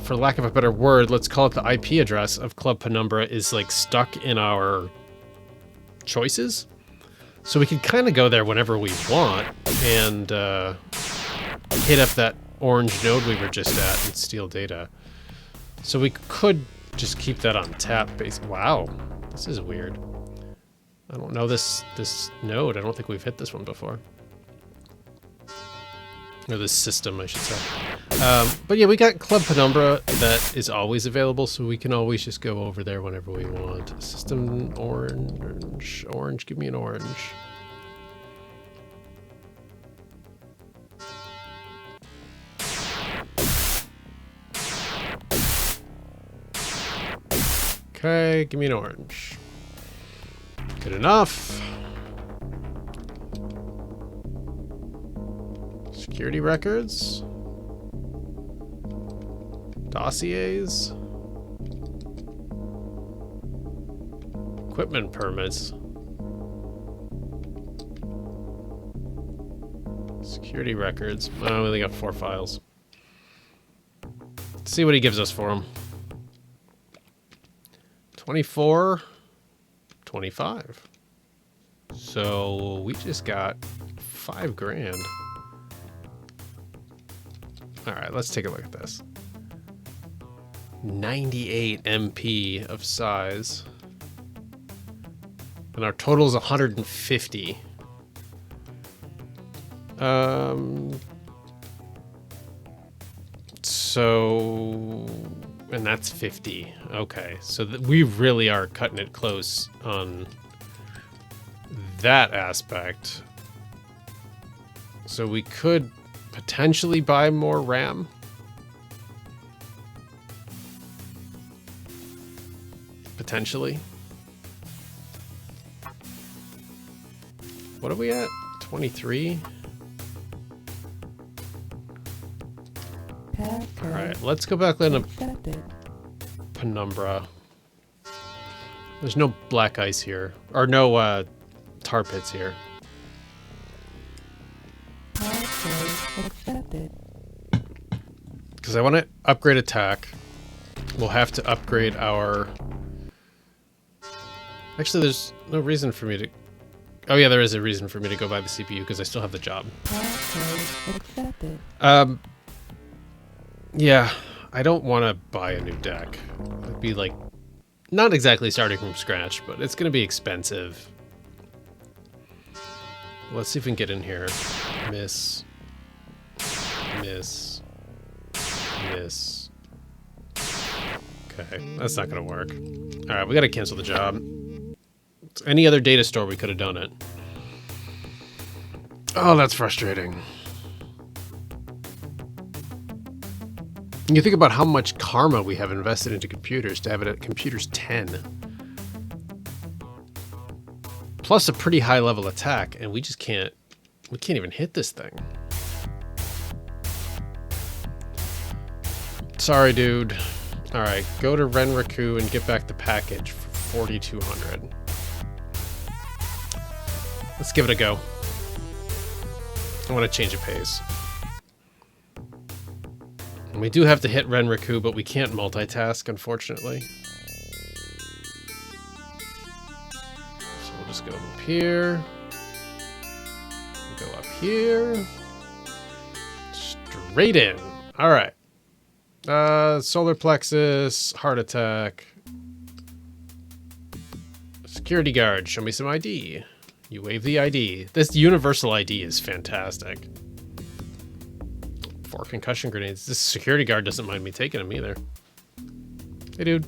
for lack of a better word, let's call it the IP address of Club Penumbra is like stuck in our choices. So we can kind of go there whenever we want and hit up that orange node we were just at and steal data. So we could just keep that on tap. Wow. This is weird. I don't know this node. I don't think we've hit this one before. Or this system, I should say. But yeah, we got Club Penumbra that is always available, so we can always just go over there whenever we want. System orange. Orange, give me an orange. Okay, give me an orange. Good enough. Security records. Dossiers. Equipment permits. Security records. Oh, we only got 4 files. Let's see what he gives us for them. 24, 25. So we just got 5 grand. All right, let's take a look at this. 98 MP of size. And our total is 150. So, and that's 50. Okay, so we really are cutting it close on that aspect. So we could potentially buy more RAM. Potentially. What are we at? 23? Passcode. Alright, let's go back into Accepted. Penumbra. There's no black ice here. Or no tar pits here. Passcode accepted. Because I want to upgrade attack. We'll have to upgrade our Actually, there's no reason for me to... Oh yeah, there is a reason for me to go buy the CPU because I still have the job. Password accepted. Yeah, I don't want to buy a new deck. It'd be like, not exactly starting from scratch, but it's going to be expensive. Let's see if we can get in here. Miss. Miss. Miss. Okay, that's not going to work. All right, we got to cancel the job. Any other data store, we could have done it. Oh, that's frustrating. You think about how much karma we have invested into computers to have it at computers 10. Plus a pretty high level attack, and we just can't, we can't even hit this thing. Sorry, dude. All right, go to Renraku and get back the package for 4,200. Let's give it a go. I want to change of pace. And we do have to hit Renraku, but we can't multitask, unfortunately. So we'll just go up here. Go up here. Straight in. All right. Solar plexus, heart attack. Security guard, show me some ID. You wave the ID. This universal ID is fantastic. 4 concussion grenades. This security guard doesn't mind me taking them either. Hey, dude.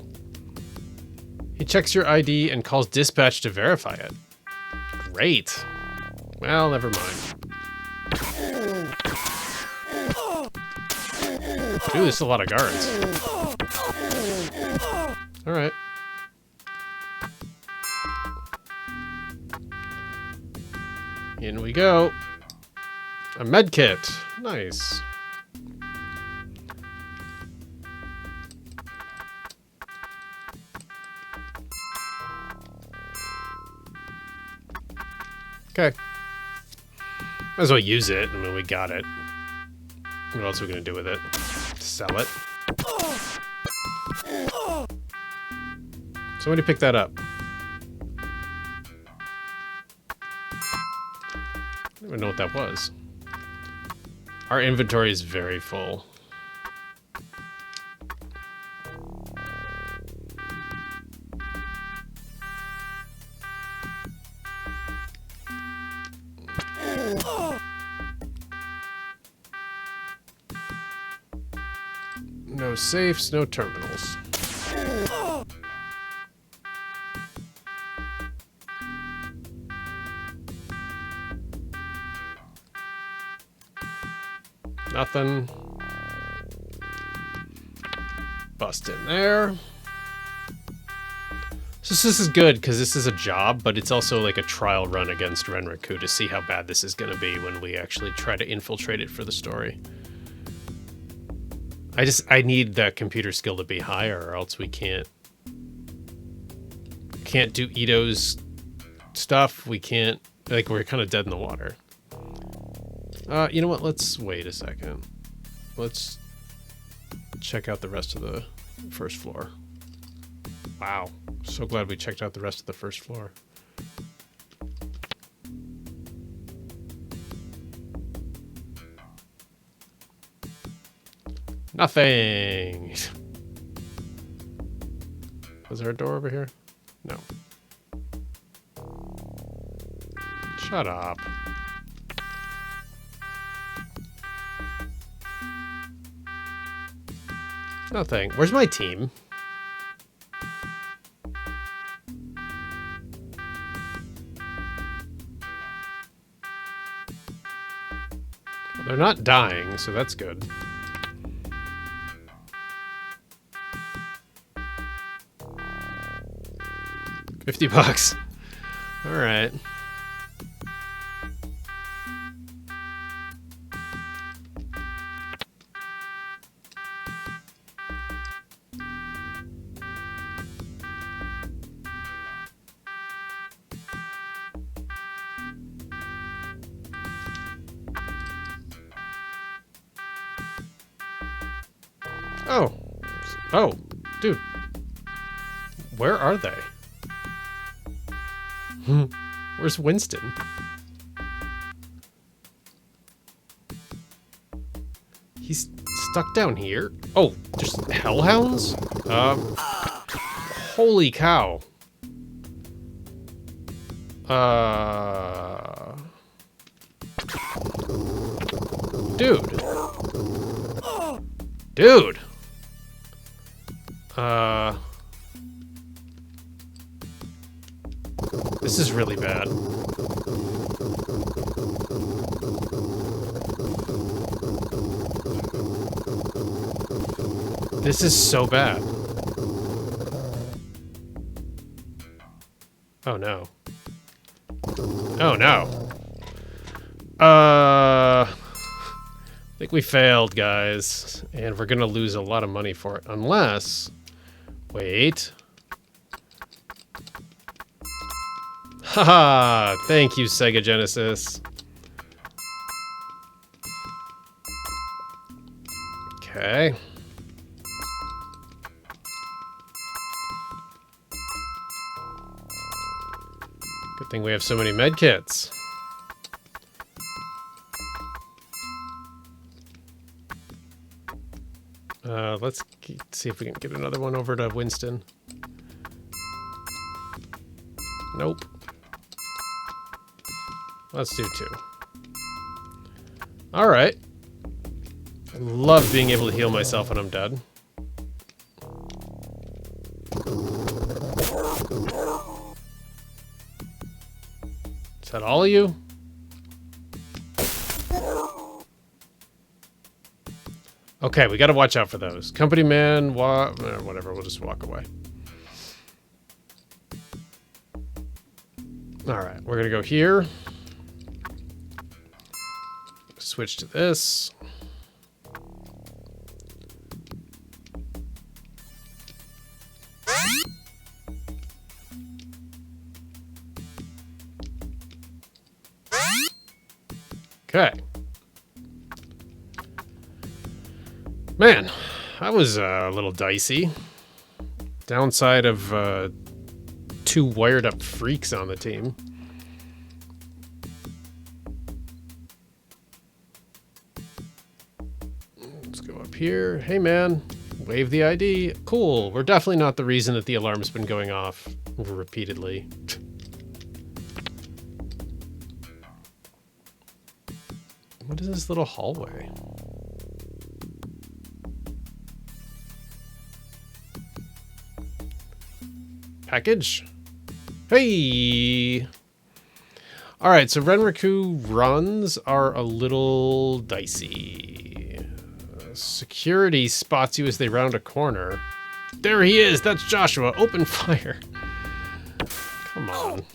He checks your ID and calls dispatch to verify it. Great. Well, never mind. Dude, there's a lot of guards. All right. In we go. A med kit. Nice. Okay. Might as well use it. I mean, we got it. What else are we gonna do with it? Sell it. Somebody pick that up. I don't even know what that was. Our inventory is very full. No safes, no terminals. Nothing. Bust in there. So this is good because this is a job, but it's also like a trial run against Renraku to see how bad this is going to be when we actually try to infiltrate it for the story. I need that computer skill to be higher, or else we can't do Ito's stuff. We can't, like, we're kind of dead in the water. You know what? Let's wait a second. Let's check out the rest of the first floor. Wow. So glad we checked out the rest of the first floor. Nothing. Was there a door over here? No. Shut up. Nothing. Where's my team? Well, they're not dying, so that's good. $50. All right. Oh. Oh, dude. Where are they? Where's Winston? He's stuck down here? Oh, there's hellhounds? Holy cow. Dude. Dude. This is really bad. This is so bad. Oh no. Oh no. I think we failed, guys. And we're gonna lose a lot of money for it. Unless... Wait. Haha! Thank you, Sega Genesis. Okay. Good thing we have so many medkits. Let's see if we can get another one over to Winston. Nope. Let's do 2. Alright. I love being able to heal myself when I'm dead. Is that all of you? Okay, we gotta watch out for those. Company man, whatever, we'll just walk away. Alright, we're gonna go here. Switch to this. Okay. Man, that was a little dicey. Downside of 2 wired up freaks on the team. Let's go up here. Hey man, wave the ID. Cool. We're definitely not the reason that the alarm's been going off repeatedly. What is this little hallway? Package? Hey! Alright, so Renraku runs are a little dicey. Security spots you as they round a corner. There he is! That's Joshua! Open fire! Come on.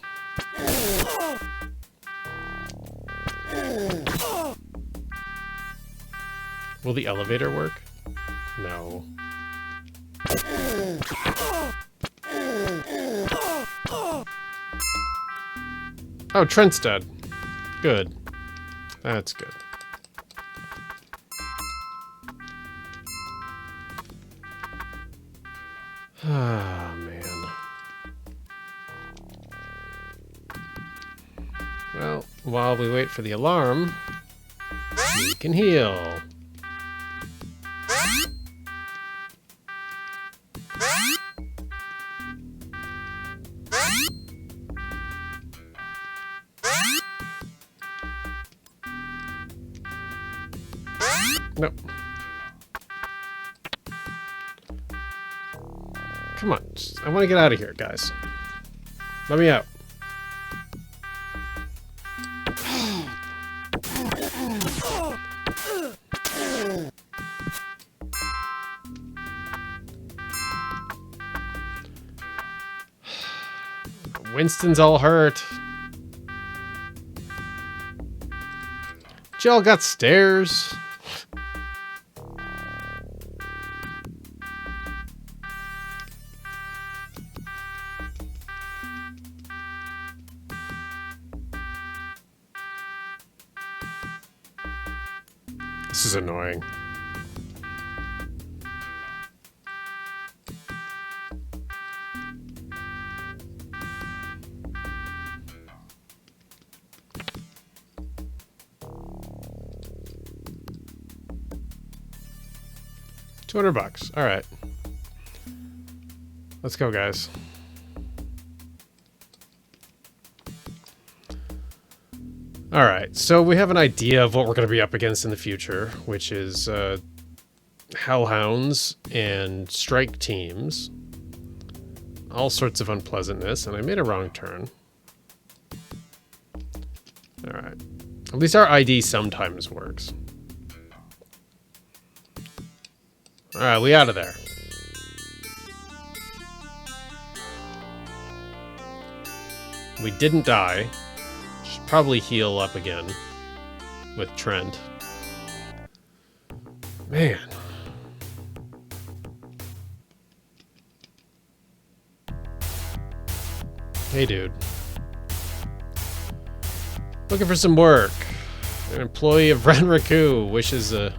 Will the elevator work? No. Oh, Trent's dead. Good. That's good. Ah, man. Well, while we wait for the alarm, we can heal. Nope. Come on. I want to get out of here, guys. Let me out. Winston's all hurt. Y'all got stairs. This is annoying. $200. All right. Let's go, guys. All right. So we have an idea of what we're going to be up against in the future, which is hellhounds and strike teams. All sorts of unpleasantness, and I made a wrong turn. All right. At least our ID sometimes works. All right, we out of there. We didn't die. Should probably heal up again with Trent. Man. Hey, dude. Looking for some work. An employee of Renraku wishes a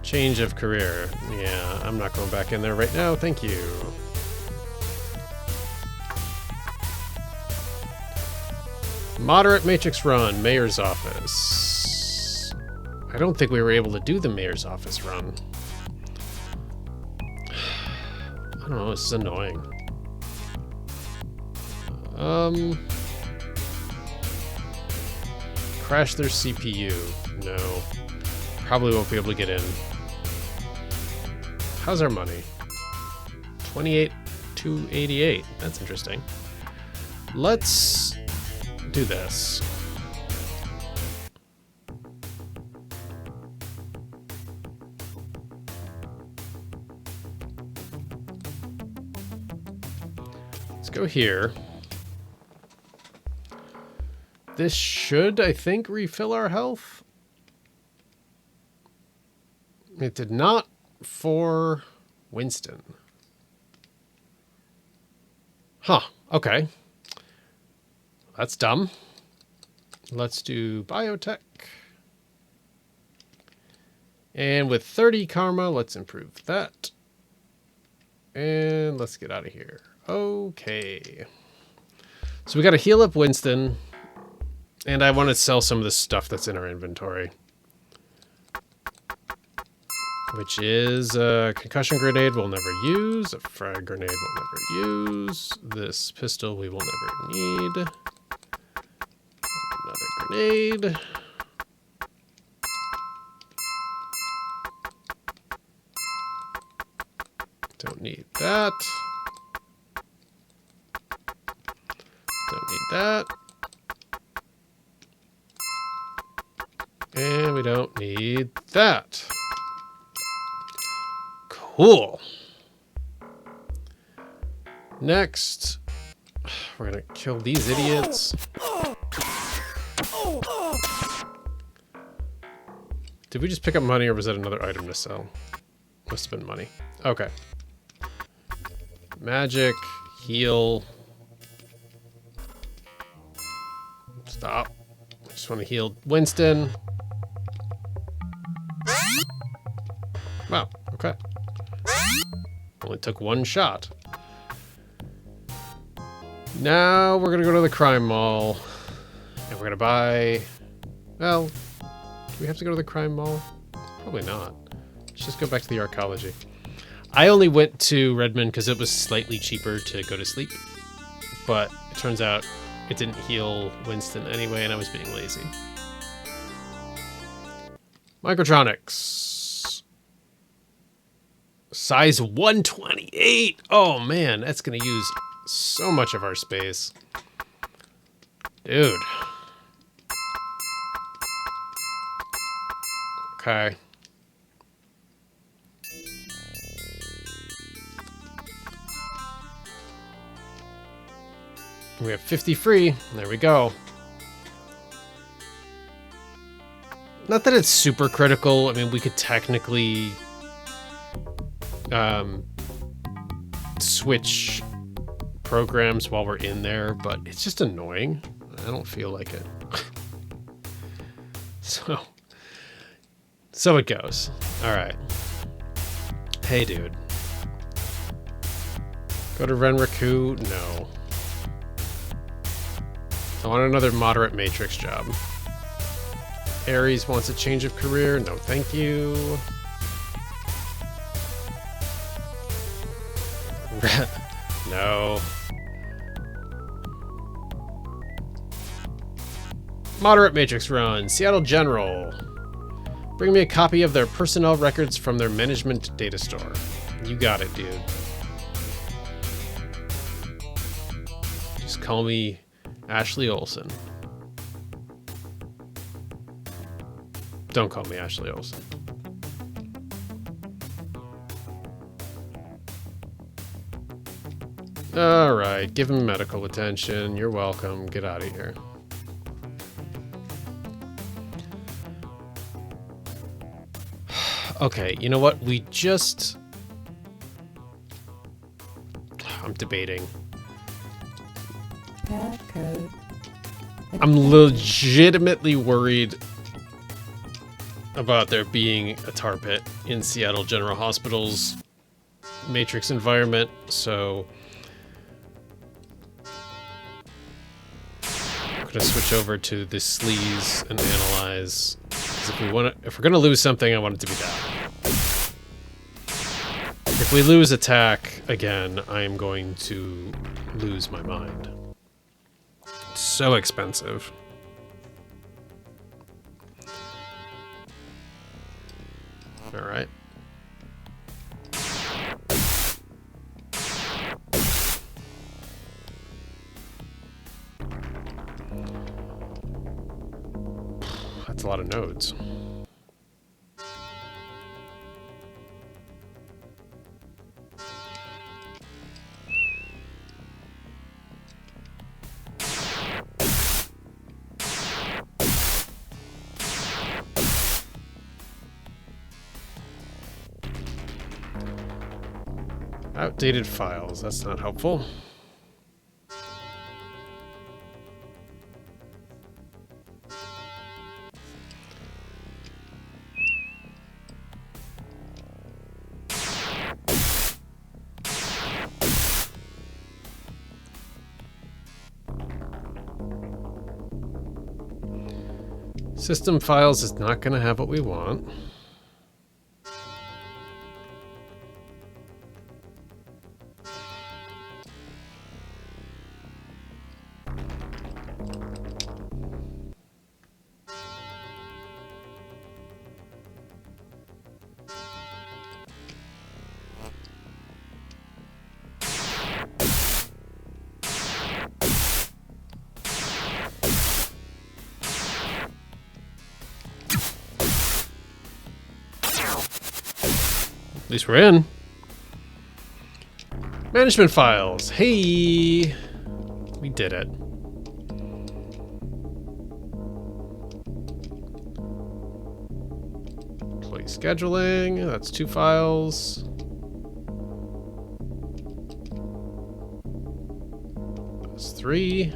change of career. Yeah, I'm not going back in there right now. Thank you. Moderate matrix run, mayor's office. I don't think we were able to do the mayor's office run. I don't know, this is annoying. Crash their CPU. No. Probably won't be able to get in. How's our money? 28,288. That's interesting. Let's do this. Let's go here. This should, I think, refill our health. It did not for Winston. Huh, okay. That's dumb. Let's do biotech. And with 30 karma, let's improve that. And let's get out of here. Okay. So we got to heal up Winston. And I want to sell some of the stuff that's in our inventory. Which is a concussion grenade we'll never use. A frag grenade we'll never use. This pistol we will never need. Another grenade. Don't need that. Don't need that. And we don't need that. Cool. Next, we're gonna kill these idiots. Did we just pick up money or was that another item to sell? Must have been money. Okay. Magic, heal. Stop. I just want to heal Winston. Wow, okay. Only took one shot. Now we're gonna go to the crime mall. And we're gonna buy... Well, do we have to go to the crime mall? Probably not. Let's just go back to the arcology. I only went to Redmond because it was slightly cheaper to go to sleep. But it turns out it didn't heal Winston anyway, and I was being lazy. Microtronics. Size 128. Oh man, that's gonna use so much of our space. Dude. Okay. We have 50 free. There we go. Not that it's super critical. I mean, we could technically switch programs while we're in there, but it's just annoying. I don't feel like it. So it goes. All right. Hey, dude. Go to Renraku? No. I want another moderate matrix job. Ares wants a change of career. No, thank you. No. Moderate matrix run. Seattle General. Bring me a copy of their personnel records from their management data store. You got it, dude. Just call me Ashley Olsen. Don't call me Ashley Olsen. All right, give him medical attention. You're welcome. Get out of here. Okay, you know what? I'm debating. Path code. I'm legitimately worried about there being a tar pit in Seattle General Hospital's Matrix environment, so I'm gonna switch over to the sleaze and analyze. Because if we're gonna lose something, I want it to be that. If we lose attack again, I am going to lose my mind. It's so expensive. All right. That's a lot of nodes. Outdated files. That's not helpful. System files is not going to have what we want. At least we're in. Management files. Hey, we did it. Employee scheduling. That's 2 files. That's 3.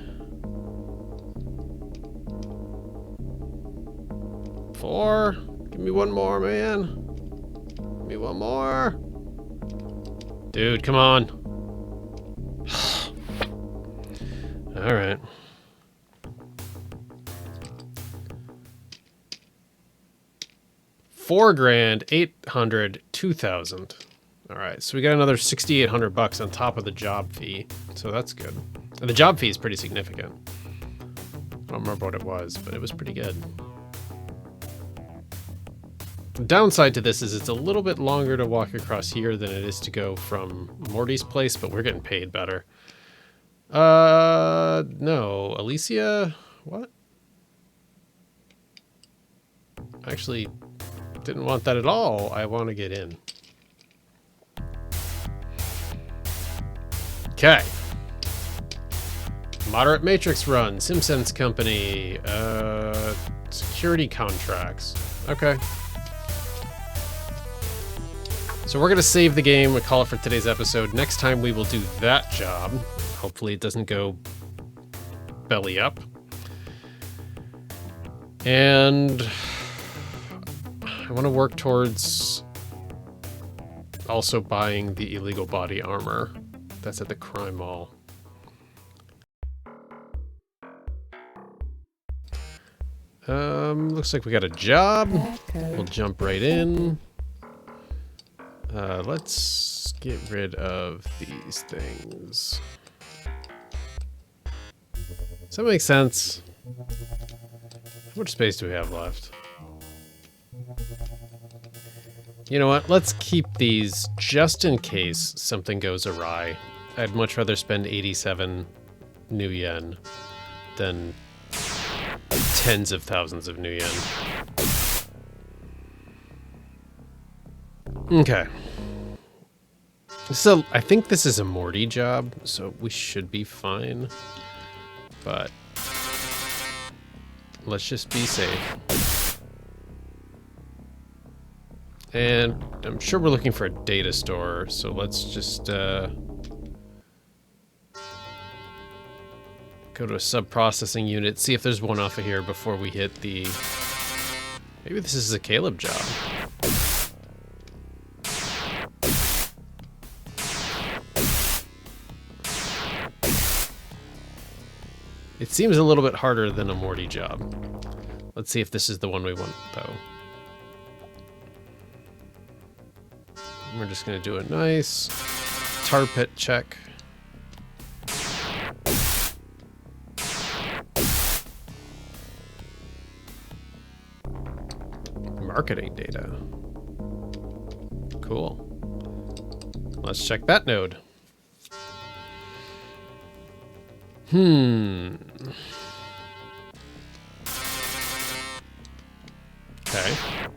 4. Give me one more, man. Give me one more. Dude, come on. All right. $4,800, 2,000. All right, so we got another $6,800 on top of the job fee, so that's good. And the job fee is pretty significant. I don't remember what it was, but it was pretty good. The downside to this is it's a little bit longer to walk across here than it is to go from Morty's place, but we're getting paid better. No, Alicia, what? Actually, didn't want that at all. I want to get in. Okay. Moderate matrix run, Simpsons Company, security contracts. Okay. So we're going to save the game and call it for today's episode. Next time we will do that job. Hopefully it doesn't go belly up. And I want to work towards also buying the illegal body armor. That's at the crime mall. Looks like we got a job. We'll jump right in. Let's get rid of these things. Does that make sense? How much space do we have left? You know what? Let's keep these just in case something goes awry. I'd much rather spend 87 new yen than tens of thousands of new yen. Okay. So I think this is a Morty job, so we should be fine. But let's just be safe. And I'm sure we're looking for a data store, so let's just go to a sub-processing unit, see if there's one off of here before we hit the... Maybe this is a Caleb job. It seems a little bit harder than a Morty job. Let's see if this is the one we want, though. We're just going to do a nice tar pit check. Marketing data. Cool. Let's check that node. Okay.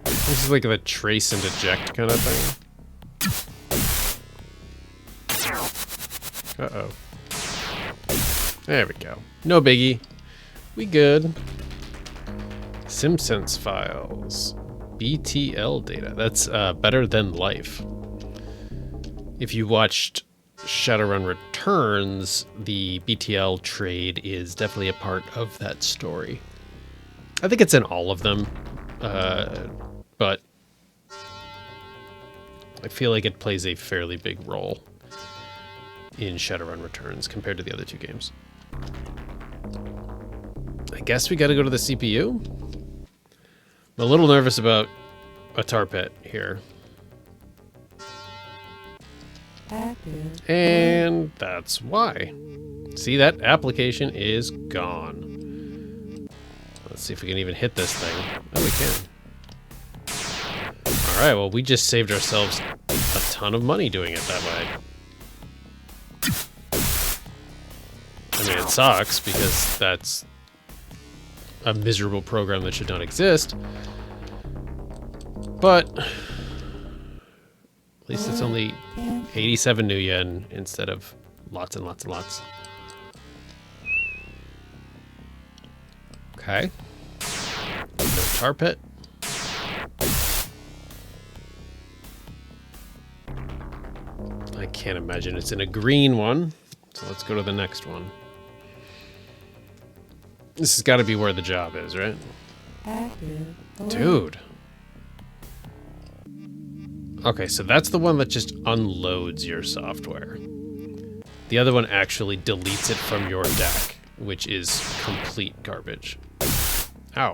This is like a trace and eject kind of thing. Uh-oh. There we go. No biggie. We good. SimSense files. BTL data. That's better than life. If you watched Shadowrun Returns, the BTL trade is definitely a part of that story. I think it's in all of them, but I feel like it plays a fairly big role in Shadowrun Returns compared to the other two games. I guess we gotta go to the CPU. I'm a little nervous about a tar pit here. Active. And that's why. See, that application is gone. Let's see if we can even hit this thing. Oh, we can. Alright, well, we just saved ourselves a ton of money doing it that way. I mean, it sucks because that's a miserable program that should not exist. But at least it's only 87 new yen instead of lots and lots and lots. Okay. No tar pit. I can't imagine it's in a green one. So let's go to the next one. This has got to be where the job is, right? Active. Dude. Okay, so that's the one that just unloads your software. The other one actually deletes it from your deck, which is complete garbage. Ow.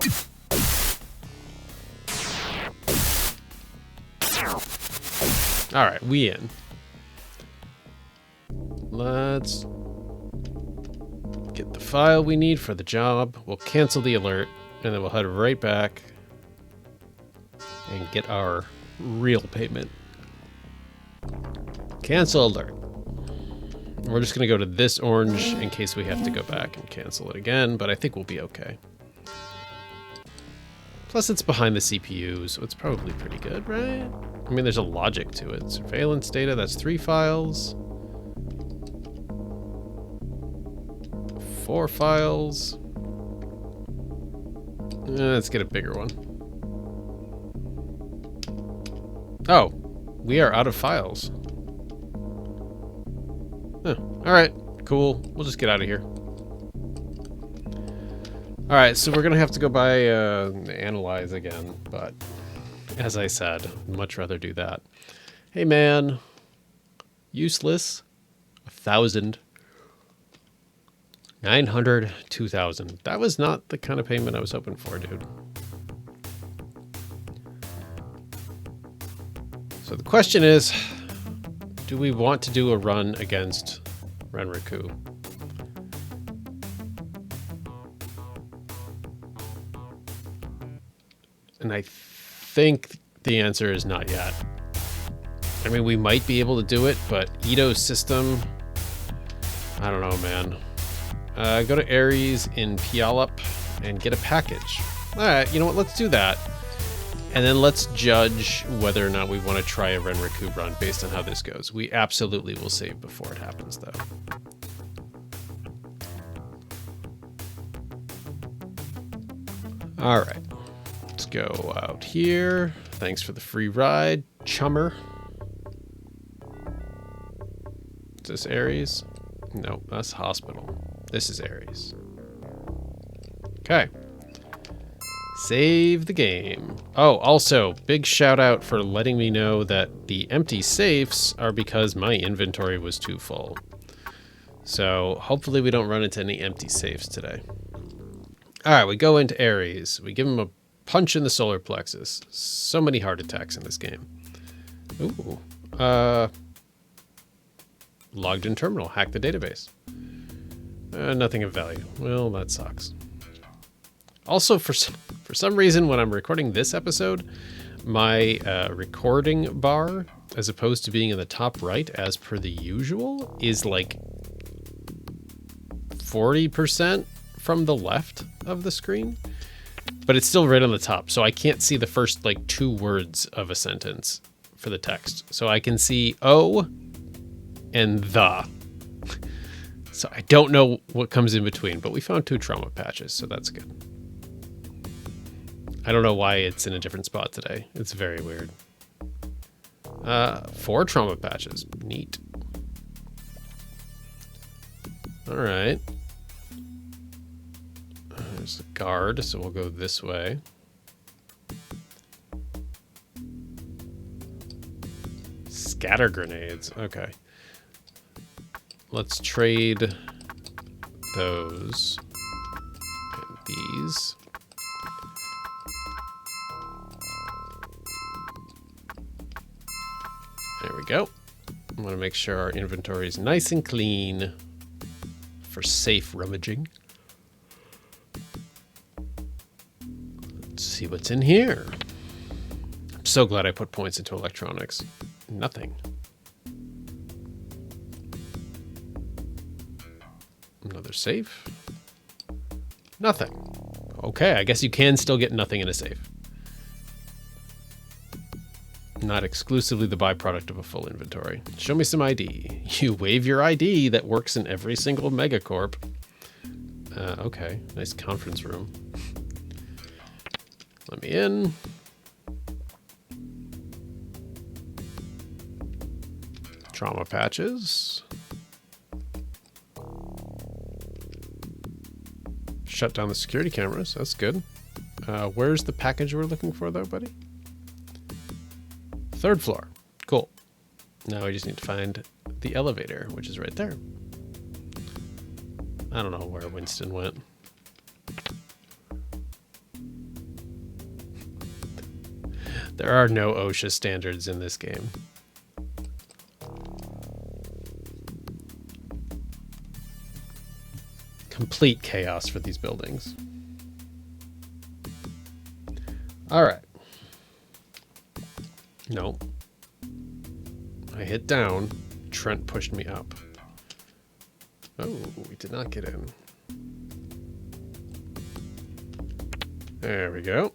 Alright, we in. Let's get the file we need for the job. We'll cancel the alert, and then we'll head right back and get our real payment. Cancel alert. We're just going to go to this orange in case we have to go back and cancel it again, but I think we'll be okay. Plus, it's behind the CPU, so it's probably pretty good, right? I mean, there's a logic to it. Surveillance data, that's 3 files. 4 files. Let's get a bigger one. Oh, we are out of files. Huh. All right, cool. We'll just get out of here. All right, so we're gonna have to go by analyze again, but as I said, much rather do that. Hey man, useless, 1,000. 900, 2,000. That was not the kind of payment I was hoping for, dude. So the question is, do we want to do a run against Renraku? And I think the answer is not yet. I mean, we might be able to do it, but Ito's system, I don't know, man. Go to Ares in Puyallup and get a package. All right, you know what? Let's do that. And then let's judge whether or not we want to try a Renraku run based on how this goes. We absolutely will save before it happens, though. All right. Let's go out here. Thanks for the free ride, chummer. Is this Ares? No, that's hospital. This is Ares. Okay. Save the game. Oh, also, big shout out for letting me know that the empty safes are because my inventory was too full. So hopefully we don't run into any empty safes today. All right, we go into Ares. We give him a punch in the solar plexus. So many heart attacks in this game. Ooh. Logged in terminal. Hack the database. Nothing of value. Well, that sucks. Also, for some reason, when I'm recording this episode, my recording bar, as opposed to being in the top right, as per the usual, is like 40% from the left of the screen. But it's still right on the top, so I can't see the first, like, 2 words of a sentence for the text. So I can see O and the. So I don't know what comes in between, but we found 2 trauma patches, so that's good. I don't know why it's in a different spot today. It's very weird. 4 trauma patches. Neat. All right. There's a guard, so we'll go this way. Scatter grenades. Okay. Let's trade those and these. There we go. I want to make sure our inventory is nice and clean for safe rummaging. Let's see what's in here. I'm so glad I put points into electronics. Nothing. Another safe. Nothing. Okay, I guess you can still get nothing in a safe. Not exclusively the byproduct of a full inventory. Show me some ID. You wave your ID that works in every single megacorp. Okay, nice conference room. Let me in. Trauma patches. Shut down the security cameras. That's good. Where's the package we're looking for, though, buddy? 3rd floor. Cool. Now we just need to find the elevator, which is right there. I don't know where Winston went. There are no OSHA standards in this game. Complete chaos for these buildings. All right. No. I hit down. Trent pushed me up. Oh, we did not get in. There we go.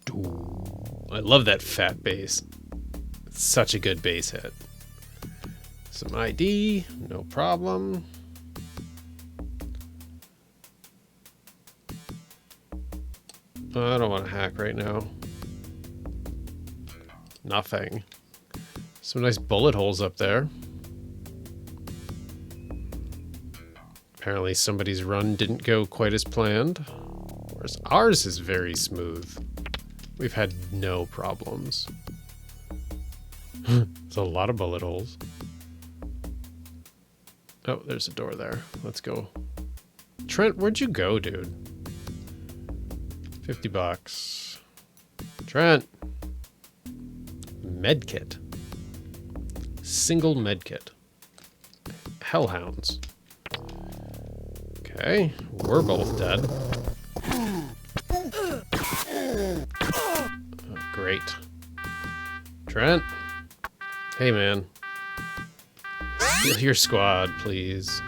Ooh, I love that fat bass. It's such a good bass hit. Some ID, no problem. I don't want to hack right now. Nothing. Some nice bullet holes up there. Apparently somebody's run didn't go quite as planned. Whereas ours is very smooth. We've had no problems. There's a lot of bullet holes. Oh, there's a door there. Let's go. Trent, where'd you go, dude? $50. Trent. Medkit. single medkit. Hellhounds. Okay, we're both dead. Oh, great. Trent? Hey, man. Heal your squad, please.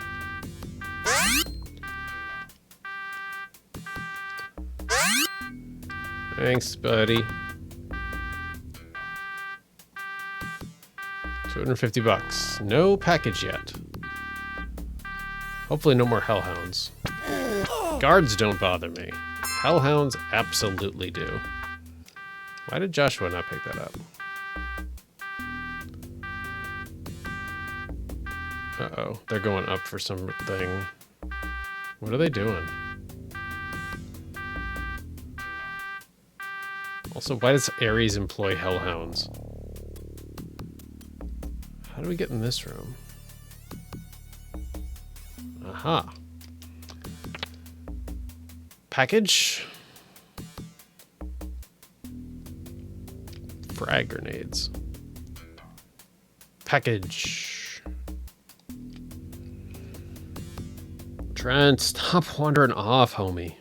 Thanks, buddy. 250 bucks. No package yet. Hopefully no more hellhounds. Guards don't bother me. Hellhounds absolutely do. Why did Joshua not pick that up? Uh-oh. They're going up for something. What are they doing? Also, why does Ares employ hellhounds? How do we get in this room? Aha. Package. Frag grenades. Package. Trent, stop wandering off, homie.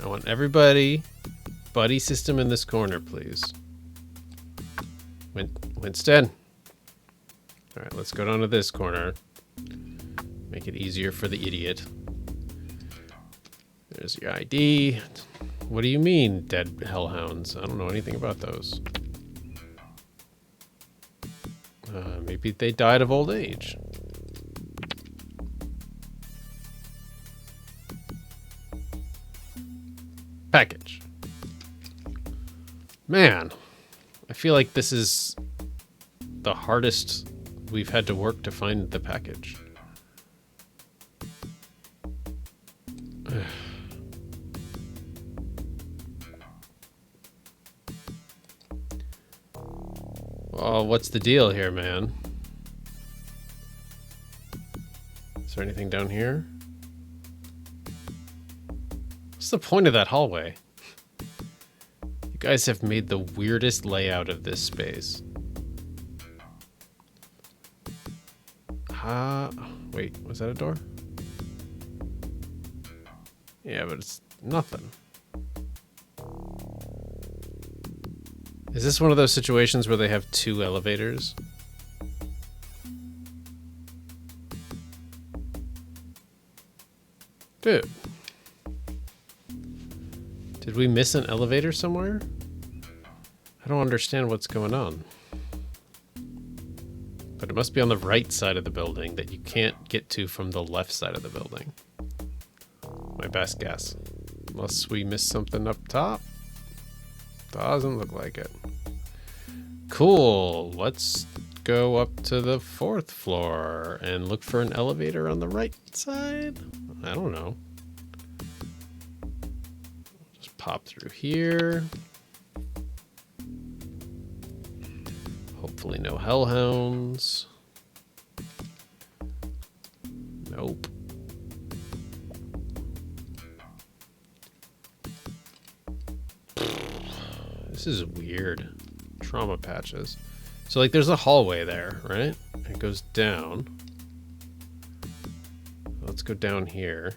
I want everybody buddy system in this corner, please. Winston. All right, let's go down to this corner. Make it easier for the idiot. There's your ID. What do you mean, dead hellhounds? I don't know anything about those. Maybe they died of old age. Package. Man, I feel like this is the hardest we've had to work to find the package. Well, what's the deal here, man? Is there anything down here? What's the point of that hallway? You guys have made the weirdest layout of this space. Wait, was that a door? Yeah, but it's nothing. Is this one of those situations where they have two elevators? Dude. Did we miss an elevator somewhere? I don't understand what's going on. But it must be on the right side of the building that you can't get to from the left side of the building. My best guess. Unless we missed something up top. Doesn't look like it. Cool. Let's go up to the 4th floor and look for an elevator on the right side. I don't know. Just pop through here. Hopefully no hellhounds. Nope. This is weird. Trauma patches. So like there's a hallway there, right? It goes down. Let's go down here.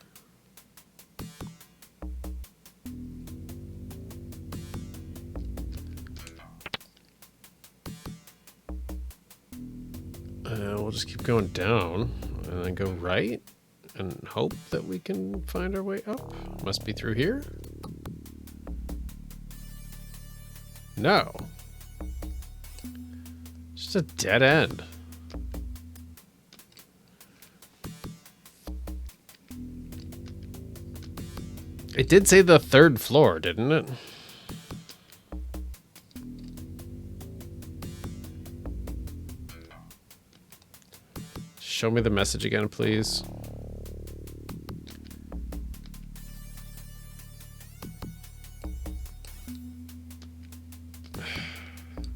We'll just keep going down and then go right and hope that we can find our way up. Must be through here. No. Just a dead end. It did say the 3rd floor, didn't it? Show me the message again, please.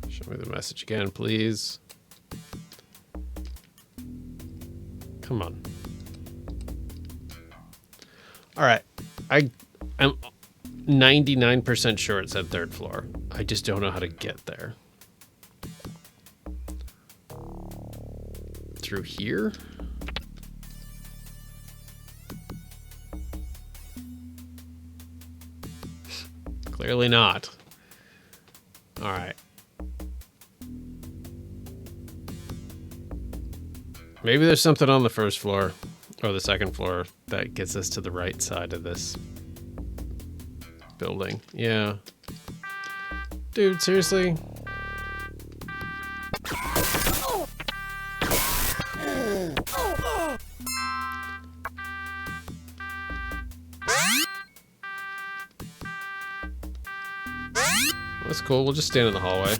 Show me the message again, please. Come on. All right. I'm 99% sure it said 3rd floor. I just don't know how to get there. Through here? Clearly not. All right. Maybe there's something on the first floor or the second floor that gets us to the right side of this building. Yeah. Dude, seriously? That's cool. We'll just stand in the hallway.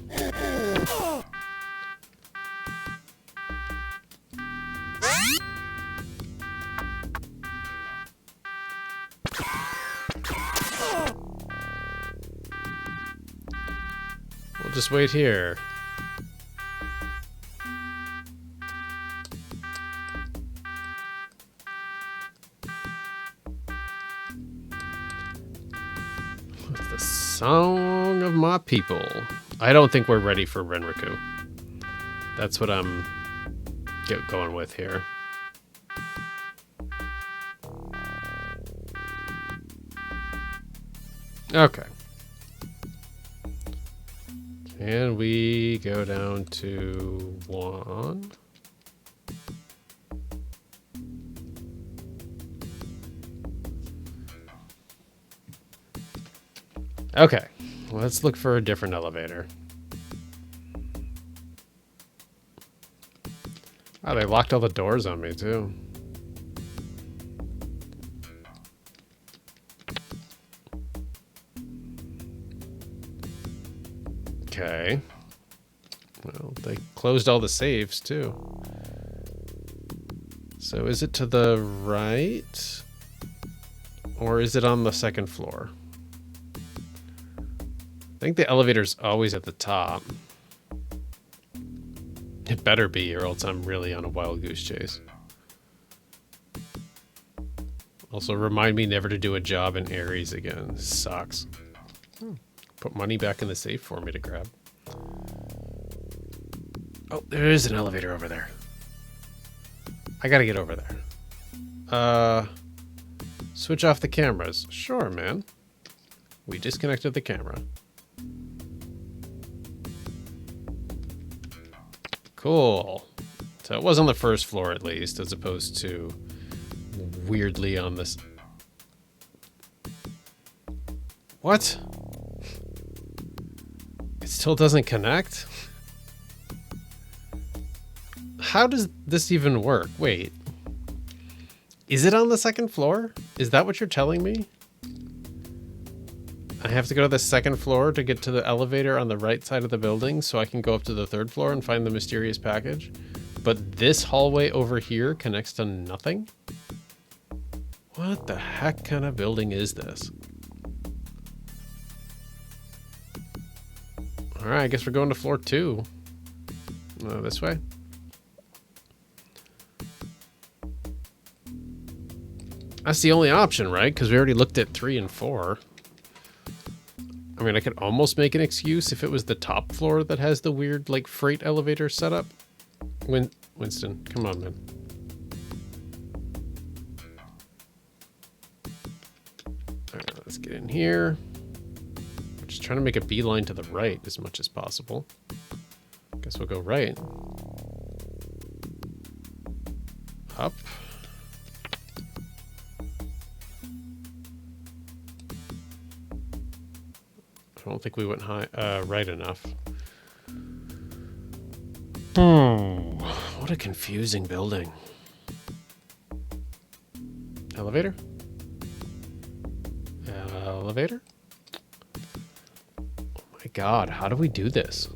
We'll just wait here. What's the song of my people? I don't think we're ready for Renriku. That's what I'm going with here. Okay. And we go down to 1. Okay, let's look for a different elevator. Oh, they locked all the doors on me too. Okay. Well, they closed all the safes too. So is it to the right? Or is it on the second floor? I think the elevator's always at the top. It better be, or else I'm really on a wild goose chase. Also, remind me never to do a job in Ares again. This sucks. Put money back in the safe for me to grab. Oh, there is an elevator over there. I gotta get over there. Switch off the cameras. Sure, man. We disconnected the camera. Cool. So it was on the first floor at least, as opposed to weirdly on this. What? It still doesn't connect? How does this even work? Wait. Is it on the second floor? Is that what you're telling me? I have to go to the second floor to get to the elevator on the right side of the building so I can go up to the third floor and find the mysterious package. But this hallway over here connects to nothing? What the heck kind of building is this? Alright, I guess we're going to floor 2. This way? That's the only option, right? Because we already looked at 3 and 4. I mean, I could almost make an excuse if it was the top floor that has the weird, like, freight elevator setup. Winston, come on, man. Alright, let's get in here. I'm just trying to make a beeline to the right as much as possible. Guess we'll go right. Up. I don't think we went right enough. What a confusing building. Elevator? Elevator? Oh my god, how do we do this?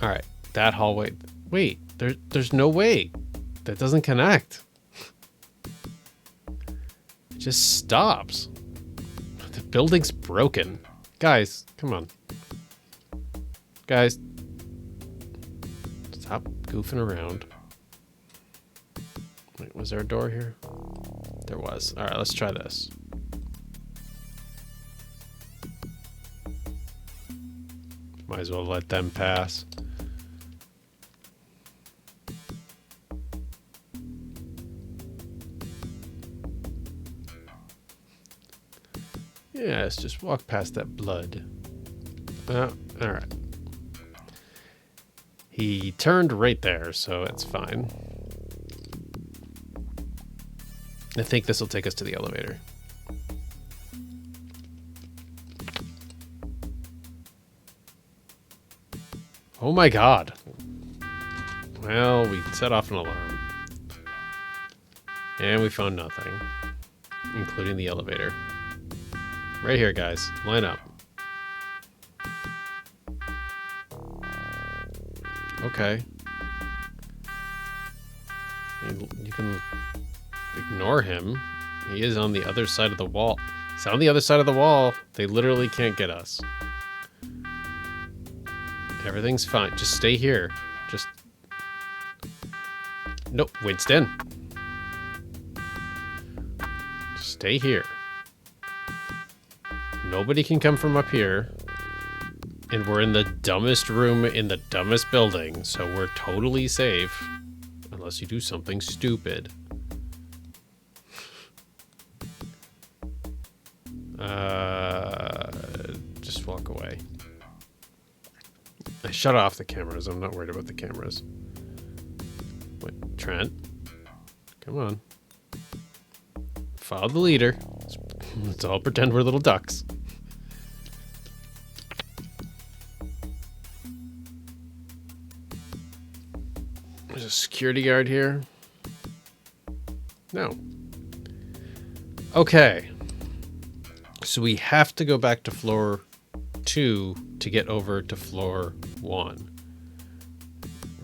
Alright, that hallway. Wait, there's no way. That doesn't connect. It just stops. The building's broken. Guys, come on. Guys. Stop goofing around. Wait, was there a door here? There was. Alright, let's try this. Might as well let them pass. Yeah, let's just walk past that blood. Alright. He turned right there, so it's fine. I think this will take us to the elevator. Oh my god. Well, we set off an alarm. And we found nothing. Including the elevator. Right here, guys. Line up. Okay. You can ignore him. He is on the other side of the wall. He's on the other side of the wall. They literally can't get us. Everything's fine. Just stay here. Just... Nope. Winston. Just stay here. Nobody can come from up here. And we're in the dumbest room in the dumbest building, so we're totally safe. Unless you do something stupid. Just walk away. I shut off the cameras. I'm not worried about the cameras. Wait, Trent? Come on. Follow the leader. Let's all pretend we're little ducks. There's a security guard here. No. Okay. So we have to go back to floor 2 to get over to floor 1.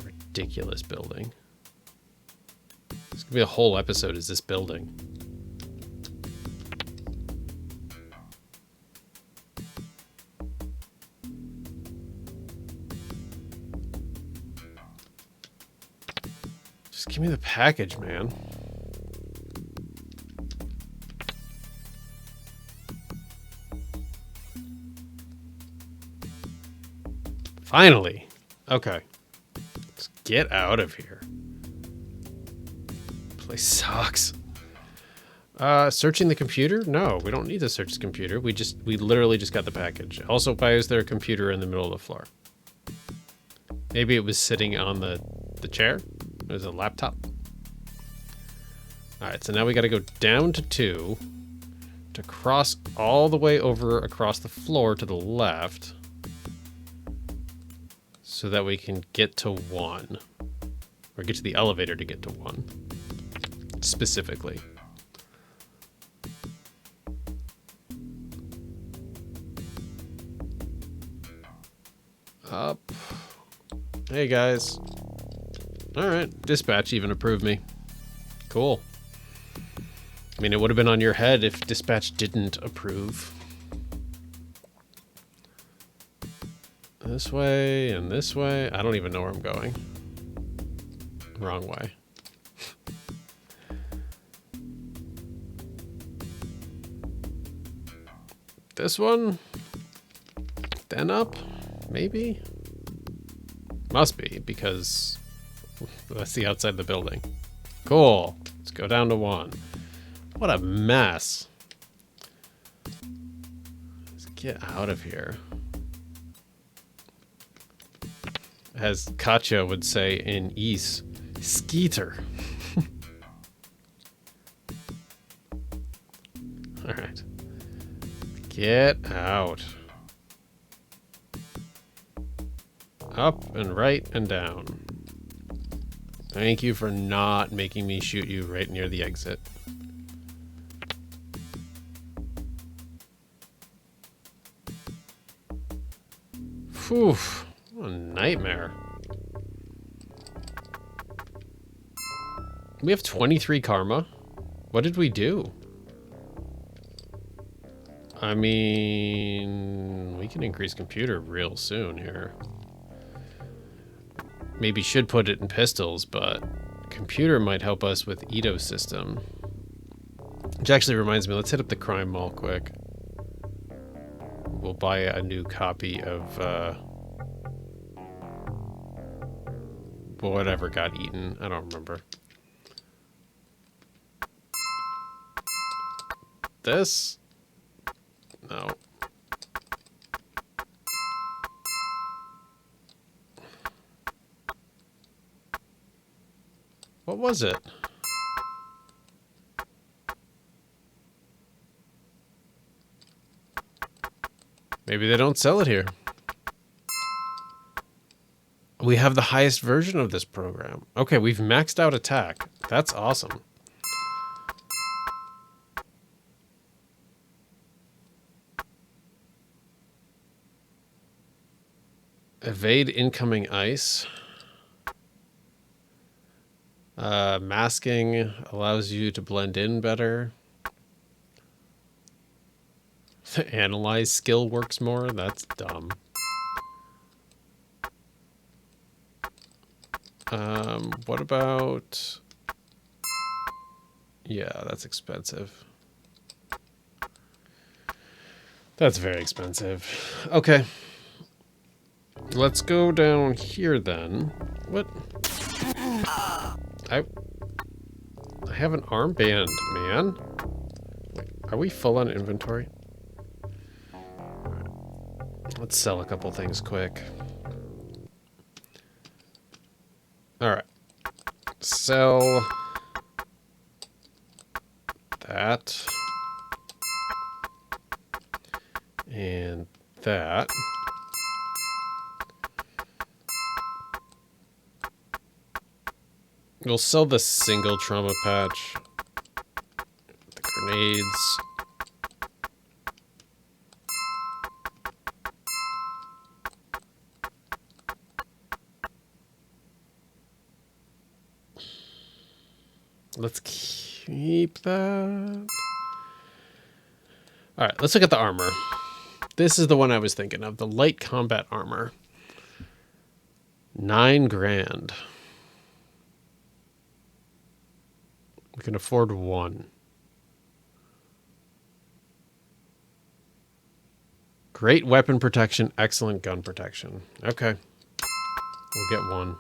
Ridiculous building. It's gonna be a whole episode is this building. Just give me the package, man. Finally. Okay. Let's get out of here. Place sucks. Searching the computer? No, we don't need to search the computer. We literally just got the package. Also, why is there a computer in the middle of the floor? Maybe it was sitting on the chair? There's a laptop. Alright, so now we gotta go down to 2 to cross all the way over across the floor to the left so that we can get to 1. Or get to the elevator to get to 1. Specifically. Up. Hey guys. Alright, dispatch even approved me. Cool. I mean, it would have been on your head if dispatch didn't approve. This way and this way. I don't even know where I'm going. Wrong way. This one? Then up? Maybe? Must be, because that's the outside of the building. Cool. Let's go down to 1. What a mess. Let's get out of here. As Katya would say in East, Skeeter. All right. Get out. Up and right and down. Thank you for not making me shoot you right near the exit. Phew. What a nightmare. We have 23 karma. What did we do? I mean, we can increase computer real soon here. Maybe should put it in pistols, but computer might help us with Ito system. Which actually reminds me, let's hit up the crime mall quick. We'll buy a new copy of whatever got eaten. I don't remember. This? No. What was it? Maybe they don't sell it here. We have the highest version of this program. Okay, we've maxed out attack. That's awesome. Evade incoming ice. Masking allows you to blend in better. The analyze skill works more? That's dumb. What about... Yeah, that's expensive. That's very expensive. Okay. Let's go down here then. What? I have an armband, man. Wait, are we full on inventory? Let's sell a couple things quick. Alright. Sell that. And that. We'll sell the single trauma patch. The grenades. Let's keep that. All right, let's look at the armor. This is the one I was thinking of, the light combat armor. 9 grand. We can afford one. Great weapon protection, excellent gun protection. Okay. We'll get one.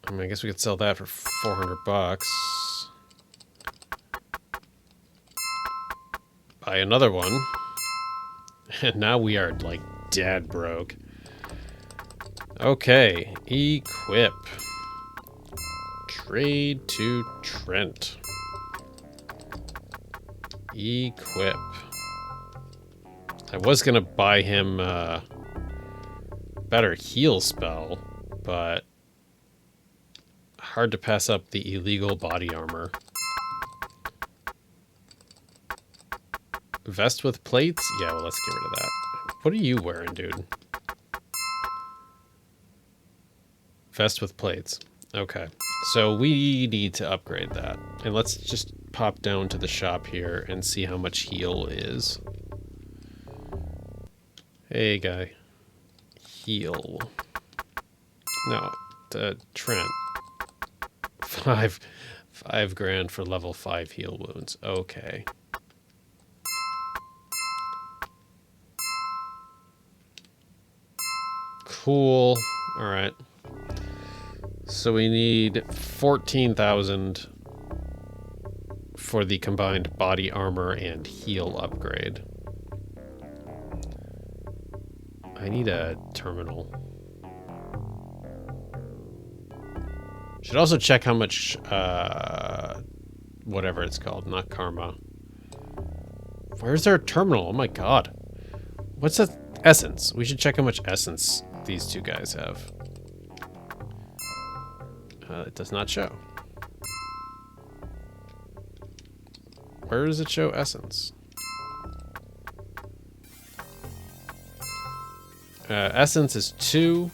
I mean, I guess we could sell that for 400 bucks. Buy another one. And now we are, like, dead broke. Okay. Equip. Trade to Trent. Equip. I was gonna buy him a better heal spell, but hard to pass up the illegal body armor. Vest with plates? Yeah, well, let's get rid of that. What are you wearing, dude? Vest with plates. Okay. So we need to upgrade that. And let's just pop down to the shop here and see how much heal is. Hey, guy. Heal. No, Trent. 5 grand for level 5 heal wounds. Okay. Cool. All right. So we need 14,000 for the combined body armor and heal upgrade. I need a terminal. Should also check how much, whatever it's called, not karma. Where's their terminal? Oh my god. What's that? Essence. We should check how much essence these two guys have. It does not show. Where does it show essence? Essence is 2.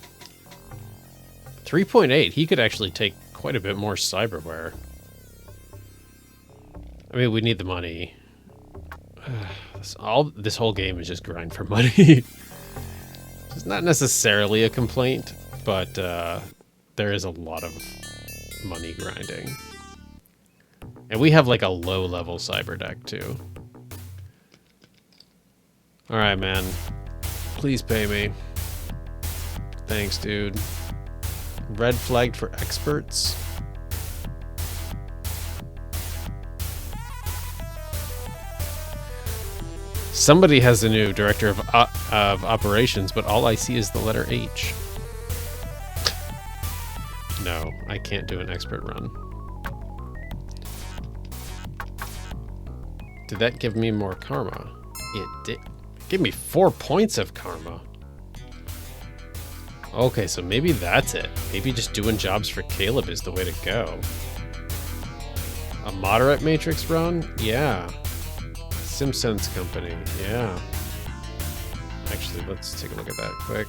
3.8. He could actually take quite a bit more cyberware. I mean, we need the money. This whole game is just grind for money. It's not necessarily a complaint, but there is a lot of money grinding. And we have like a low-level cyber deck too. Alright, man. Please pay me. Thanks, dude. Red flagged for experts. Somebody has a new director of operations, but all I see is the letter H. No, I can't do an expert run. Did that give me more karma? It did. Give me 4 points of karma. Okay, so maybe that's it. Maybe just doing jobs for Caleb is the way to go. A moderate matrix run? Yeah. SimSense Company, yeah. Actually, let's take a look at that quick.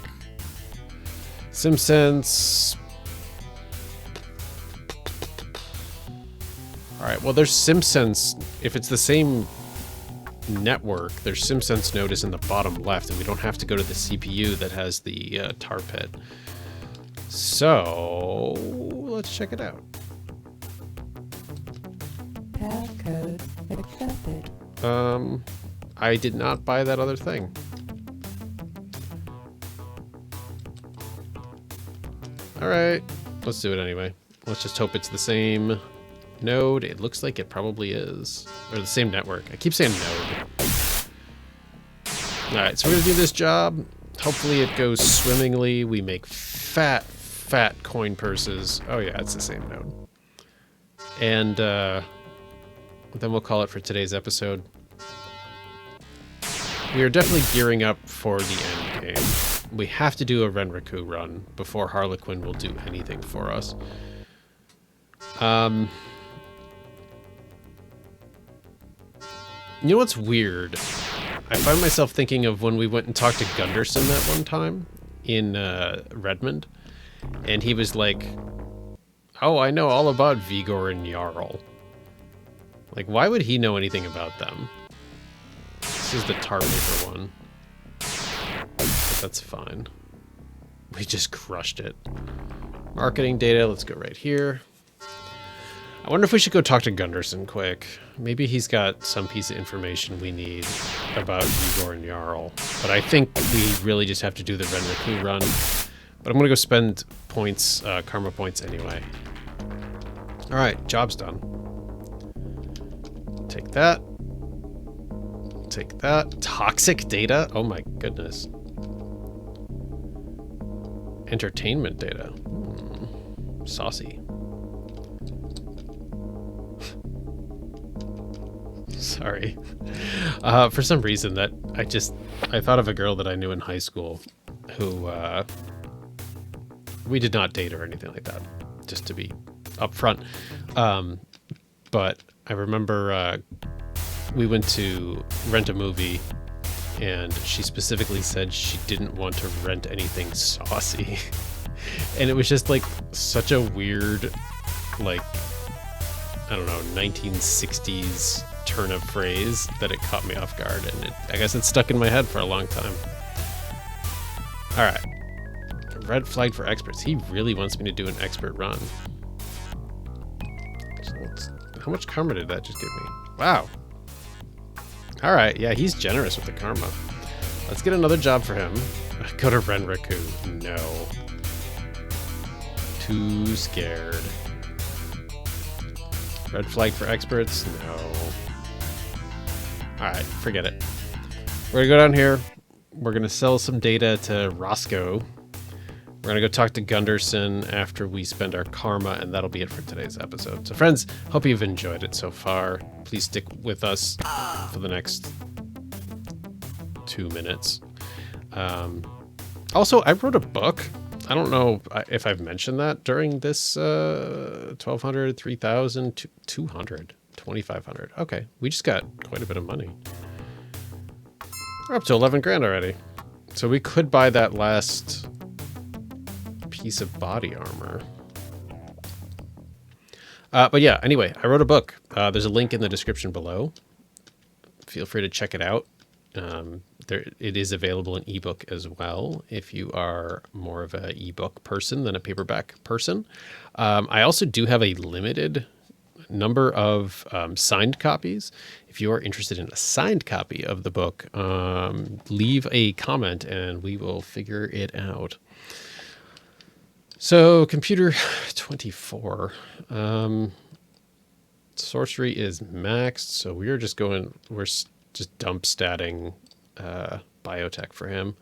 SimSense. All right, well, there's SimSense. If it's the same network, there's SimSense node is in the bottom left, and we don't have to go to the CPU that has the tar pit. So let's check it out. Passcode accepted. I did not buy that other thing. All right, let's do it anyway. Let's just hope it's the same node. It looks like it probably is. Or the same network. I keep saying node. All right, so we're gonna do this job. Hopefully it goes swimmingly. We make fat coin purses. Oh yeah, it's the same node. And then we'll call it for today's episode. We are definitely gearing up for the end game. We have to do a Renraku run before Harlequin will do anything for us. You know what's weird? I find myself thinking of when we went and talked to Gunderson that one time in Redmond, and he was like, "Oh, I know all about Vigor and Jarl." Like, why would he know anything about them? This is the tar paper one. But that's fine. We just crushed it. Marketing data, let's go right here. I wonder if we should go talk to Gunderson quick. Maybe he's got some piece of information we need about Igor and Jarl. But I think we really just have to do the Renraku run. But I'm gonna go spend points, karma points anyway. All right, job's done. Take that. Take that. Toxic data? Oh my goodness. Entertainment data. Saucy. Sorry. For some reason that I thought of a girl that I knew in high school who, we did not date or anything like that, just to be upfront. But I remember we went to rent a movie, and she specifically said she didn't want to rent anything saucy. And it was just like such a weird, like, I don't know, 1960s turn of phrase that it caught me off guard, and I guess it stuck in my head for a long time. All right. Red flag for experts. He really wants me to do an expert run. How much karma did that just give me? Wow. All right, yeah, he's generous with the karma. Let's get another job for him. Go to Renraku. No. Too scared. Red flag for experts? No. All right, forget it. We're gonna go down here. We're gonna sell some data to Roscoe. We're going to go talk to Gunderson after we spend our karma, and that'll be it for today's episode. So friends, hope you've enjoyed it so far. Please stick with us for the next 2 minutes. Also, I wrote a book. I don't know if I've mentioned that during this 1,200, 3,000, 200, 2,500. Okay, we just got quite a bit of money. We're up to 11 grand already. So we could buy that last piece of body armor. But yeah, anyway, I wrote a book. There's a link in the description below. Feel free to check it out. It is available in ebook as well if you are more of an ebook person than a paperback person. I also do have a limited number of signed copies. If you are interested in a signed copy of the book, leave a comment and we will figure it out. So computer 24. Sorcery is maxed, so we're just dump statting biotech for him.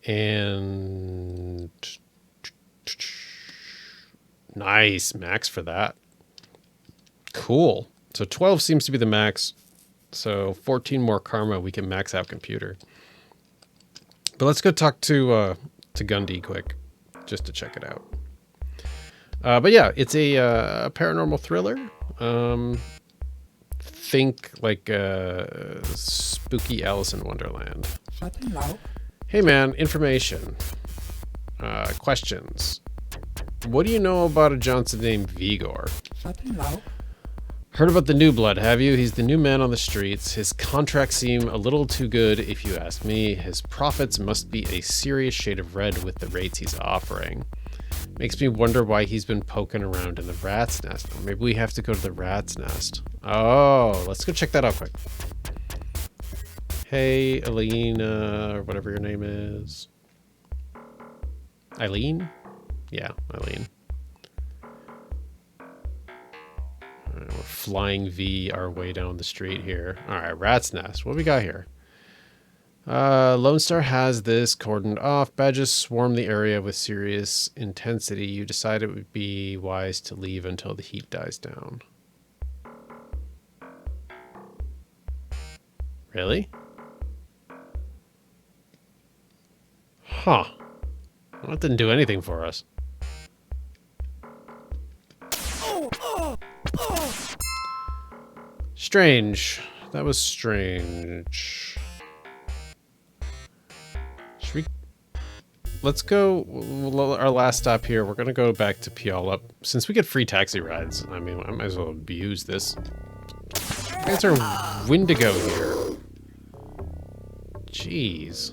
And nice, max for that. Cool. So 12 seems to be the max. So 14 more karma, we can max out computer. But let's go talk to Gundy quick, just to check it out. But yeah, it's a paranormal thriller. Think like spooky Alice in Wonderland. Hey man, information. Questions. What do you know about a Johnson named Vigor? Heard about the new blood, have you? He's the new man on the streets. His contracts seem a little too good, if you ask me. His profits must be a serious shade of red with the rates he's offering. Makes me wonder why he's been poking around in the rat's nest. Or maybe we have to go to the rat's nest. Oh, let's go check that out quick. Hey, Alina, or whatever your name is. Eileen? Yeah, Eileen. All right, we're flying V our way down the street here. All right, rat's nest. What do we got here? Lone Star has this cordoned off. Badges swarm the area with serious intensity. You decide it would be wise to leave until the heat dies down. Really? Huh. Well, that didn't do anything for us. Strange. That was strange. Should we... Let's go... Our last stop here, we're going to go back to Puyallup. Since we get free taxi rides, I mean, I might as well abuse this. Guys are Wendigo here. Jeez.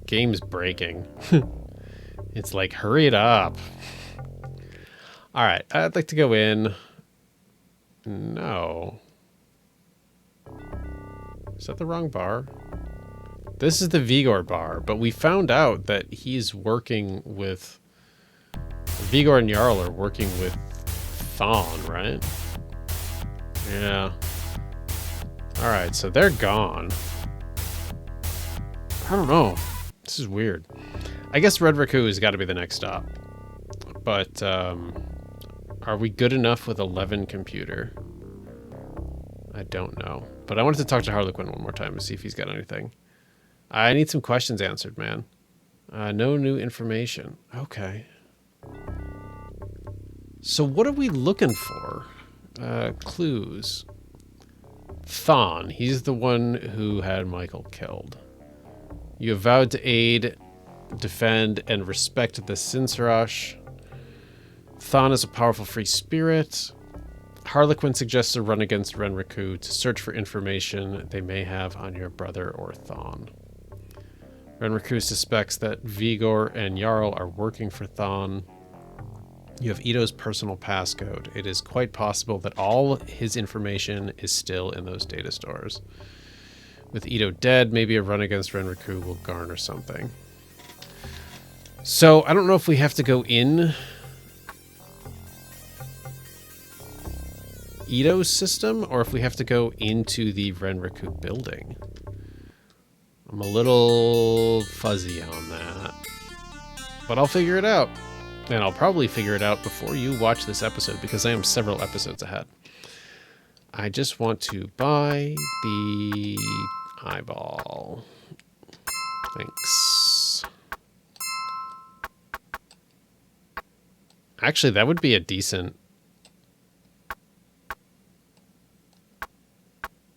Game's breaking. It's like, hurry it up. Alright, I'd like to go in. No. Is that the wrong bar? This is the Vigor bar, but we found out that he's working with... Vigor and Jarl are working with Thon, right? Yeah. Alright, so they're gone. I don't know. This is weird. I guess Red Raku has got to be the next stop. But, are we good enough with 11 computer? I don't know. But I wanted to talk to Harlequin one more time to see if he's got anything. I need some questions answered, man. No new information. Okay. So what are we looking for? Clues. Thon. He's the one who had Michael killed. You have vowed to aid, defend, and respect the Sinsarash. Thon is a powerful free spirit. Harlequin suggests a run against Renraku to search for information they may have on your brother or Thon. Renraku suspects that Vigor and Jarl are working for Thon. You have Ito's personal passcode. It is quite possible that all his information is still in those data stores. With Ito dead, maybe a run against Renraku will garner something. So, I don't know if we have to go in Ito's system, or if we have to go into the Renraku building. I'm a little fuzzy on that. But I'll figure it out. And I'll probably figure it out before you watch this episode, because I am several episodes ahead. I just want to buy the eyeball. Thanks. Actually, that would be a decent...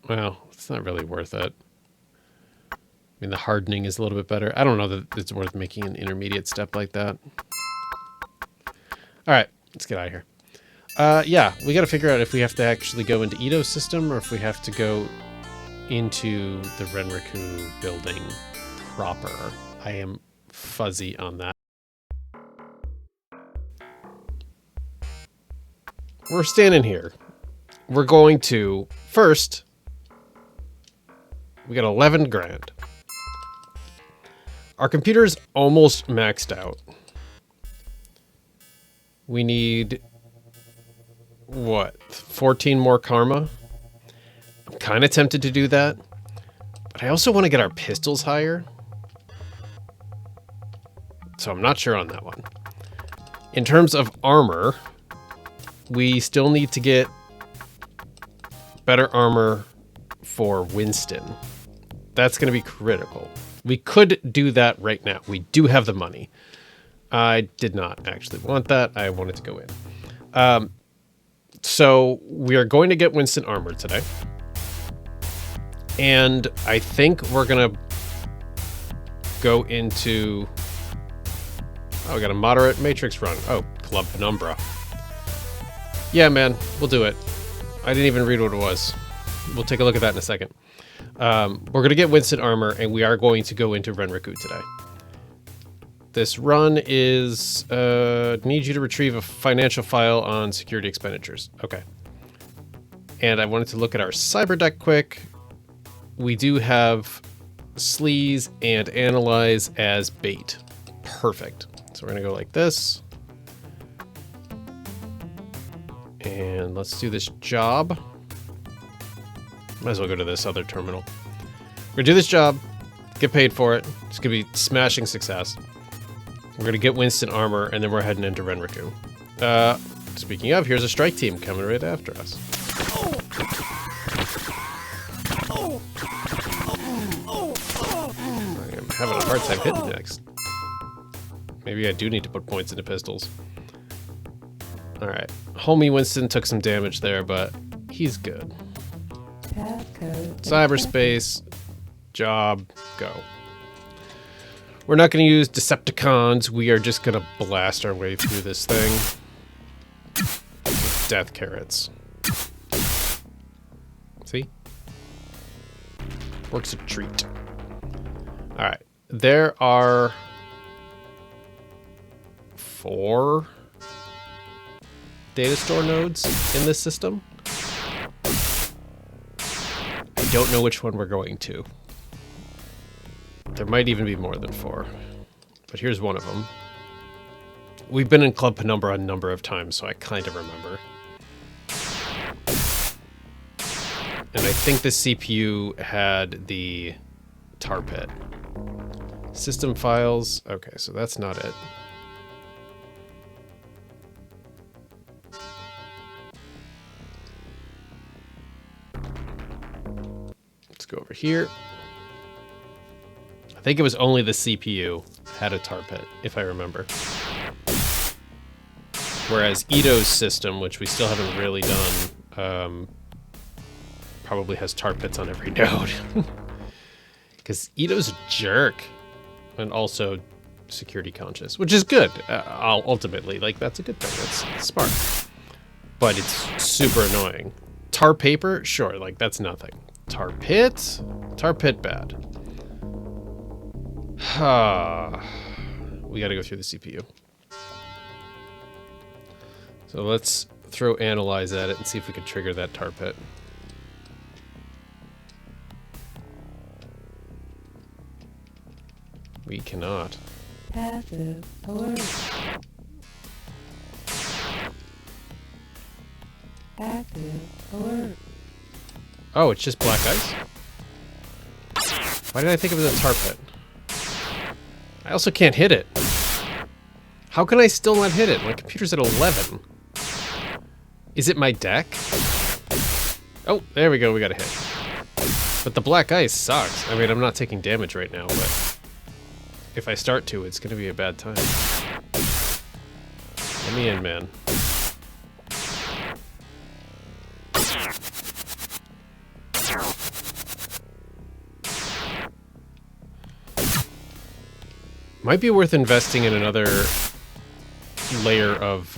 Well, it's not really worth it. I mean, the hardening is a little bit better. I don't know that it's worth making an intermediate step like that. All right, let's get out of here. Yeah, we got to figure out if we have to actually go into Ito's system or if we have to go into the Renraku building proper. I am fuzzy on that. We're standing here. We're going to, first, we got 11 grand. Our computer's almost maxed out. We need, what, 14 more karma? I'm kind of tempted to do that. But I also want to get our pistols higher. So I'm not sure on that one. In terms of armor, we still need to get better armor for Winston. That's going to be critical. We could do that right now. We do have the money. I did not actually want that. I wanted to go in. So we are going to get Winston armor today. And I think we're going to go into... Oh, we got a moderate matrix run. Oh, Club Penumbra. Yeah, man, we'll do it. I didn't even read what it was. We'll take a look at that in a second. We're going to get Winston armor, and we are going to go into Renraku today. This run is... need you to retrieve a financial file on security expenditures. Okay. And I wanted to look at our cyber deck quick. We do have sleaze and analyze as bait. Perfect. So we're going to go like this. And let's do this job. Might as well go to this other terminal. We're going to do this job, get paid for it. It's going to be smashing success. We're going to get Winston armor, and then we're heading into Renraku. Speaking of, here's a strike team coming right after us. I am having a hard time hitting next. Maybe I do need to put points into pistols. Alright. Homie Winston took some damage there, but he's good. Cyberspace. Job. Go. We're not going to use Decepticons. We are just going to blast our way through this thing. With death carrots. See? Works a treat. Alright. There are... 4 data store nodes in this system. I don't know which one we're going to. There might even be more than 4. But here's one of them. We've been in Club Penumbra a number of times, so I kind of remember. And I think the CPU had the tar pit. System files. Okay, so that's not it. Let's go over here. I think it was only the CPU had a tar pit, if I remember. Whereas Ito's system, which we still haven't really done, probably has tar pits on every node. Because Ito's a jerk. And also security conscious, which is good. Ultimately, like, that's a good thing. That's smart. But it's super annoying. Tar paper? Sure, like, that's nothing. Tar pit? Tar pit bad. We gotta go through the CPU. So let's throw analyze at it and see if we can trigger that tar pit. We cannot. Passive alert. Active alert. Oh, it's just black ice? Why did I think it was a tar pit? I also can't hit it. How can I still not hit it? My computer's at 11. Is it my deck? Oh, there we go, we got a hit. But the black ice sucks. I mean, I'm not taking damage right now, but if I start to, it's gonna be a bad time. Let me in, man. Might be worth investing in another layer of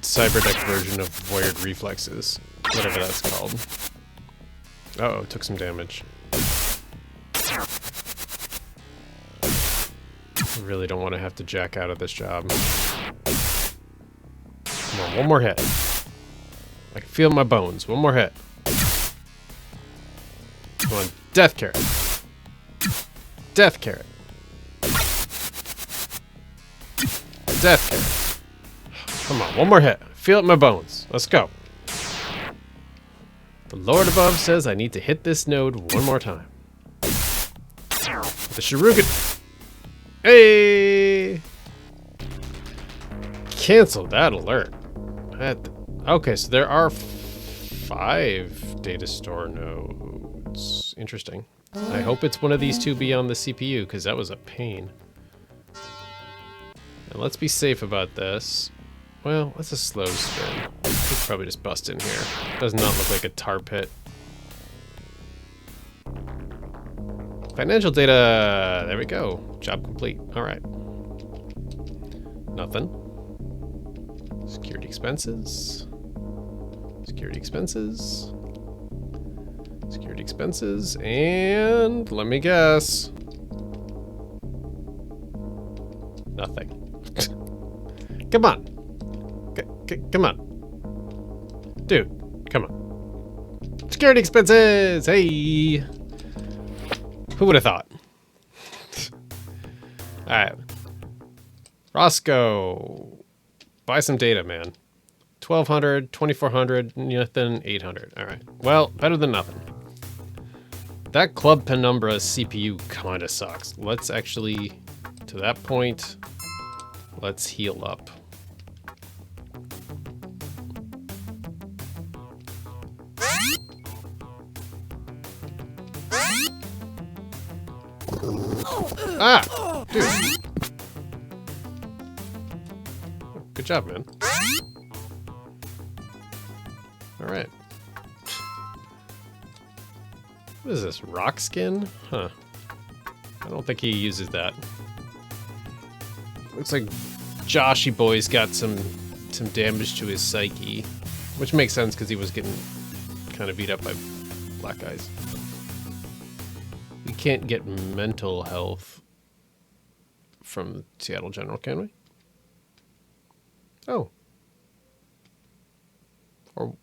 cyberdeck version of Void Reflexes. Whatever that's called. Uh-oh, took some damage. I really don't want to have to jack out of this job. Come on, one more hit. I can feel my bones. One more hit. Come on, death carrot. Death carrot. Death carrot. Come on, one more hit. Feel it in my bones. Let's go. The Lord above says I need to hit this node one more time. The Shadowrun. Hey! Cancel that alert. Okay, so there are 5 data store nodes. Interesting. I hope it's one of these 2 beyond the CPU, because that was a pain. And let's be safe about this. Well, that's a slow spin. We could probably just bust in here. Does not look like a tar pit. Financial data. There we go. Job complete. All right. Nothing. Security expenses. Security expenses. Security expenses. And let me guess. Nothing. Come on. Come on. Dude, come on. Security expenses! Hey! Who would have thought? Alright. Roscoe. Buy some data, man. 1,200, 2,400, nothing, 800. Alright. Well, better than nothing. That Club Penumbra CPU kinda sucks. Let's actually, to that point, let's heal up. Ah! Dude. Good job, man. Alright. What is this? Rock skin? Huh. I don't think he uses that. Looks like Joshy Boy's got some damage to his psyche. Which makes sense because he was getting kind of beat up by black guys. We can't get mental health from Seattle General, can we? Oh. Or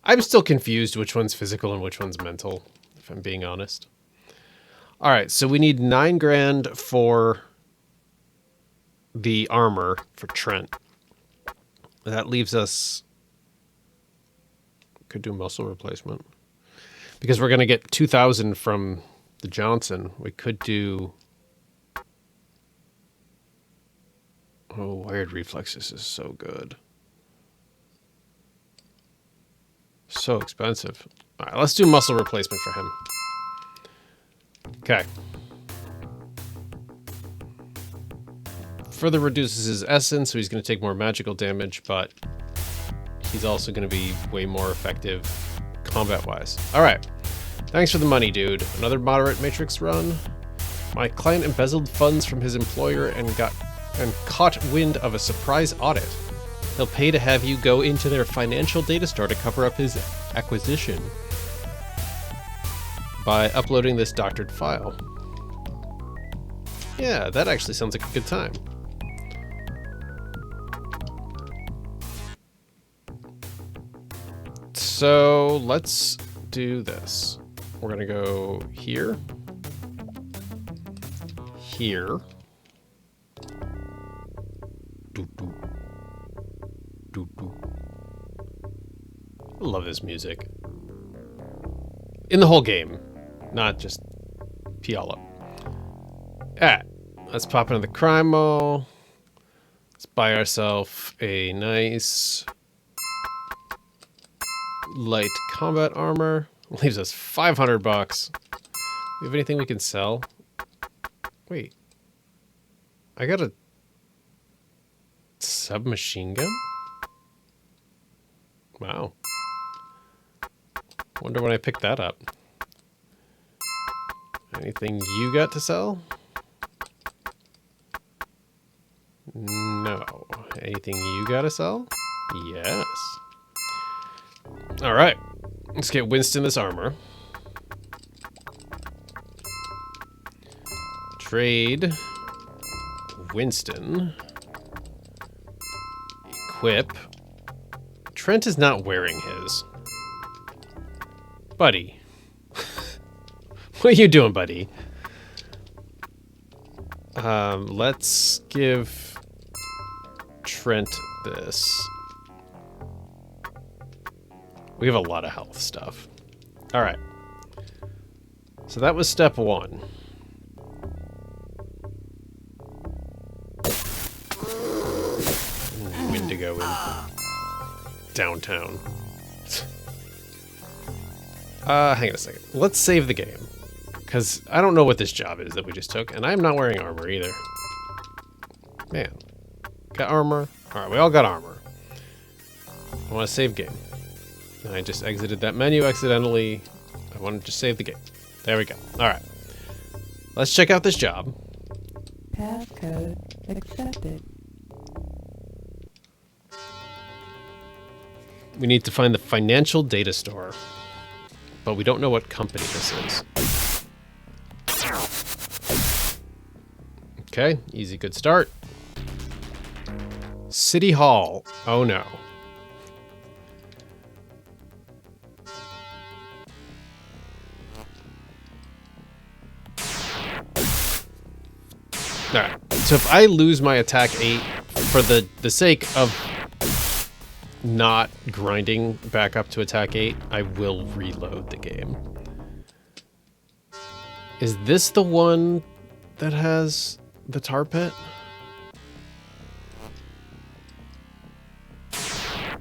I'm still confused which one's physical and which one's mental, if I'm being honest. All right, so we need 9 grand for the armor for Trent. That leaves us... Could do muscle replacement. Because we're going to get 2,000 from the Johnson. We could do... Oh, wired reflexes is so good. So expensive. All right, let's do muscle replacement for him. Okay. Further reduces his essence, so he's going to take more magical damage, but he's also going to be way more effective combat-wise. All right. Thanks for the money, dude. Another moderate matrix run. My client embezzled funds from his employer and caught wind of a surprise audit. He'll pay to have you go into their financial data store to cover up his acquisition by uploading this doctored file. Yeah, that actually sounds like a good time. So let's do this. We're gonna go here, here. I love this music. In the whole game, not just Piala. Alright, let's pop into the crime mall. Let's buy ourselves a nice light combat armor. Leaves us 500 bucks. We have anything we can sell? Wait. I got a submachine gun? Wow. Wonder when I picked that up. Anything you got to sell? No. Anything you got to sell? Yes. All right. Let's get Winston this armor. Trade. Winston. Equip. Trent is not wearing his. Buddy. What are you doing, buddy? Let's give print this. We have a lot of health stuff. All right. So that was step 1. Windigo in downtown. Hang on a second. Let's save the game. Because I don't know what this job is that we just took, and I'm not wearing armor either. Man. Got armor? Alright, we all got armor. I want to save game. And I just exited that menu accidentally. I want to just save the game. There we go. Alright. Let's check out this job. Passcode accepted. We need to find the financial data store. But we don't know what company this is. Okay, easy, good start. City Hall. Oh no. Alright, so if I lose my attack 8 for the sake of not grinding back up to attack 8, I will reload the game. Is this the one that has the tar pit?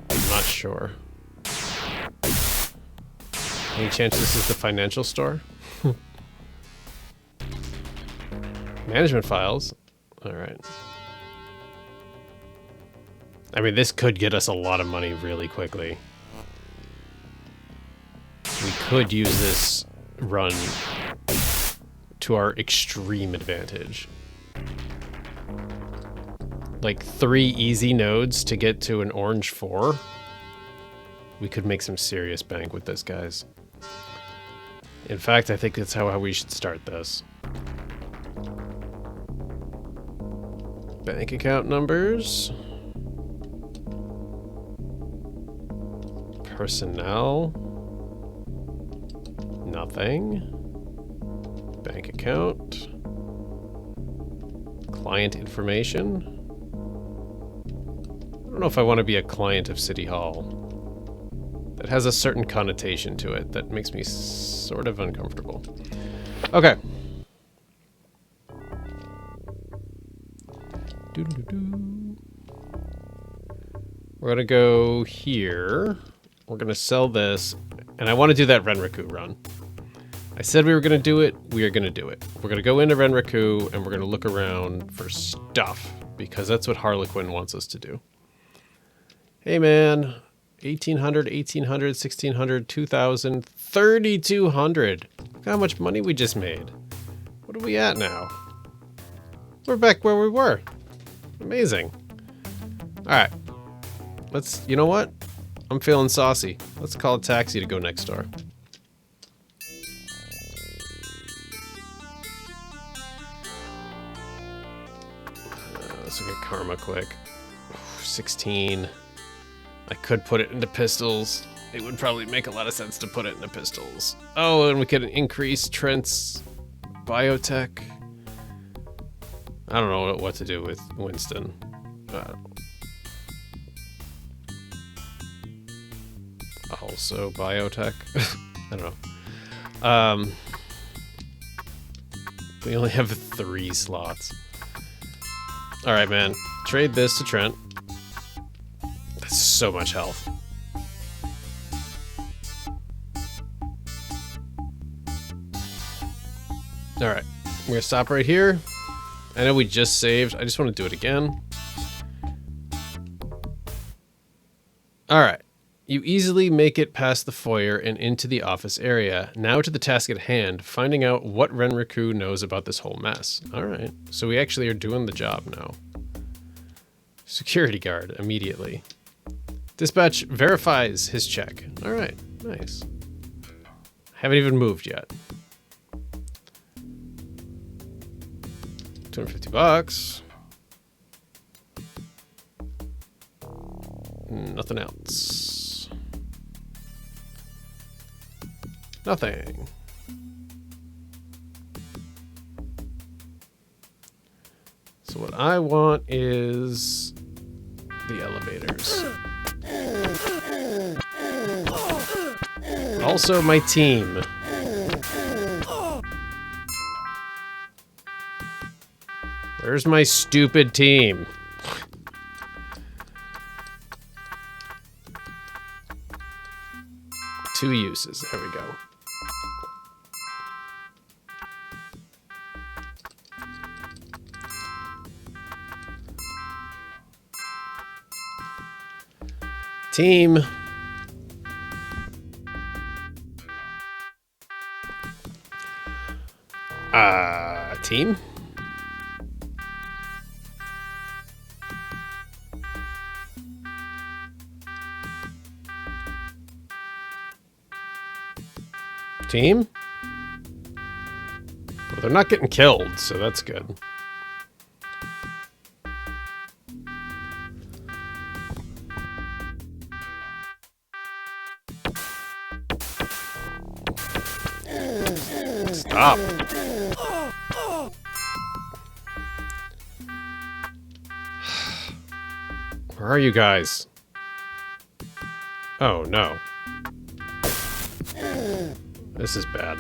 I'm not sure. Any chance this is the financial store? Management files. Alright. I mean, this could get us a lot of money really quickly. We could use this run to our extreme advantage. Like 3 easy nodes to get to an orange 4. We could make some serious bank with this, guys. In fact, I think that's how we should start this. Bank account numbers. Personnel. Nothing. Bank account. Client information. I don't know if I want to be a client of City Hall. That has a certain connotation to it that makes me sort of uncomfortable. Okay. We're gonna go here. We're gonna sell this, and I want to do that Renraku run. I said we were gonna do it. We are gonna do it. We're gonna go into Renraku, and we're gonna look around for stuff because that's what Harlequin wants us to do. Hey, man. 1,800, 1,800, 1,600, 2,000, 3,200. Look how much money we just made. What are we at now? We're back where we were. Amazing. All right. Let's, you know what? I'm feeling saucy. Let's call a taxi to go next door. Let's look at karma quick. 16. I could put it into pistols. It would probably make a lot of sense to put it into pistols. Oh, and we could increase Trent's biotech. I don't know what to do with Winston. Also biotech. I don't know. We only have 3 slots. All right, man. Trade this to Trent. That's so much health. All right, we're gonna stop right here. I know we just saved. I just want to do it again. All right. You easily make it past the foyer and into the office area. Now to the task at hand, finding out what Renraku knows about this whole mess. All right. So we actually are doing the job now. Security guard immediately. Dispatch verifies his check. All right. Nice. Haven't even moved yet. $250. Nothing else. Nothing. So what I want is the elevators. Also, my team. Where's my stupid team? Two uses. There we go. Team. Team? Team? Well, they're not getting killed, so that's good. Stop. Where are you guys? Oh, no. This is bad.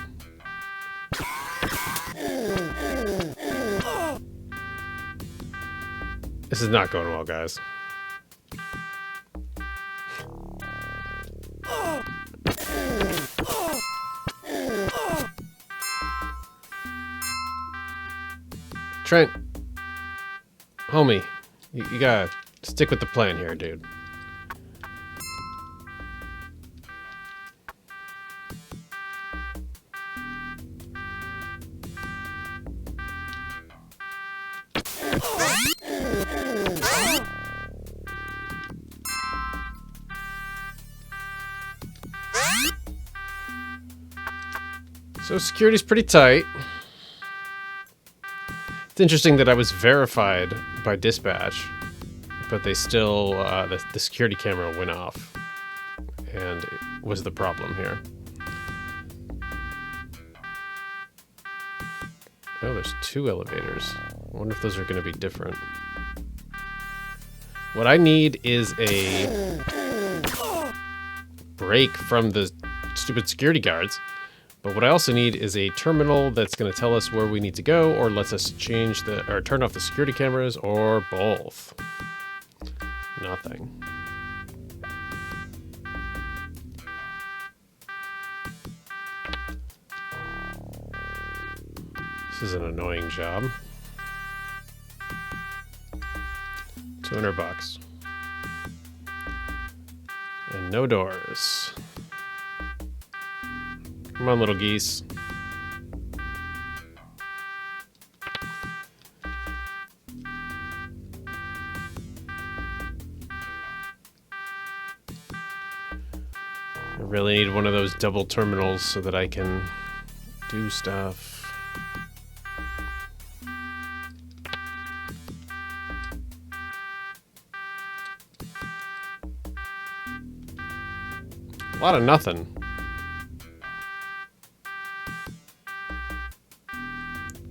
This is not going well, guys. Trent. Homie, you gotta stick with the plan here, dude. So security's pretty tight. It's interesting that I was verified by dispatch, but they still, the security camera went off, and it was the problem here. Oh, there's two elevators. I wonder if those are going to be different. What I need is a break from the stupid security guards. But what I also need is a terminal that's going to tell us where we need to go, or lets us change or turn off the security cameras, or both. Nothing. This is an annoying job. $200. And no doors. Come on, little geese. I really need one of those double terminals so that I can do stuff. A lot of nothing.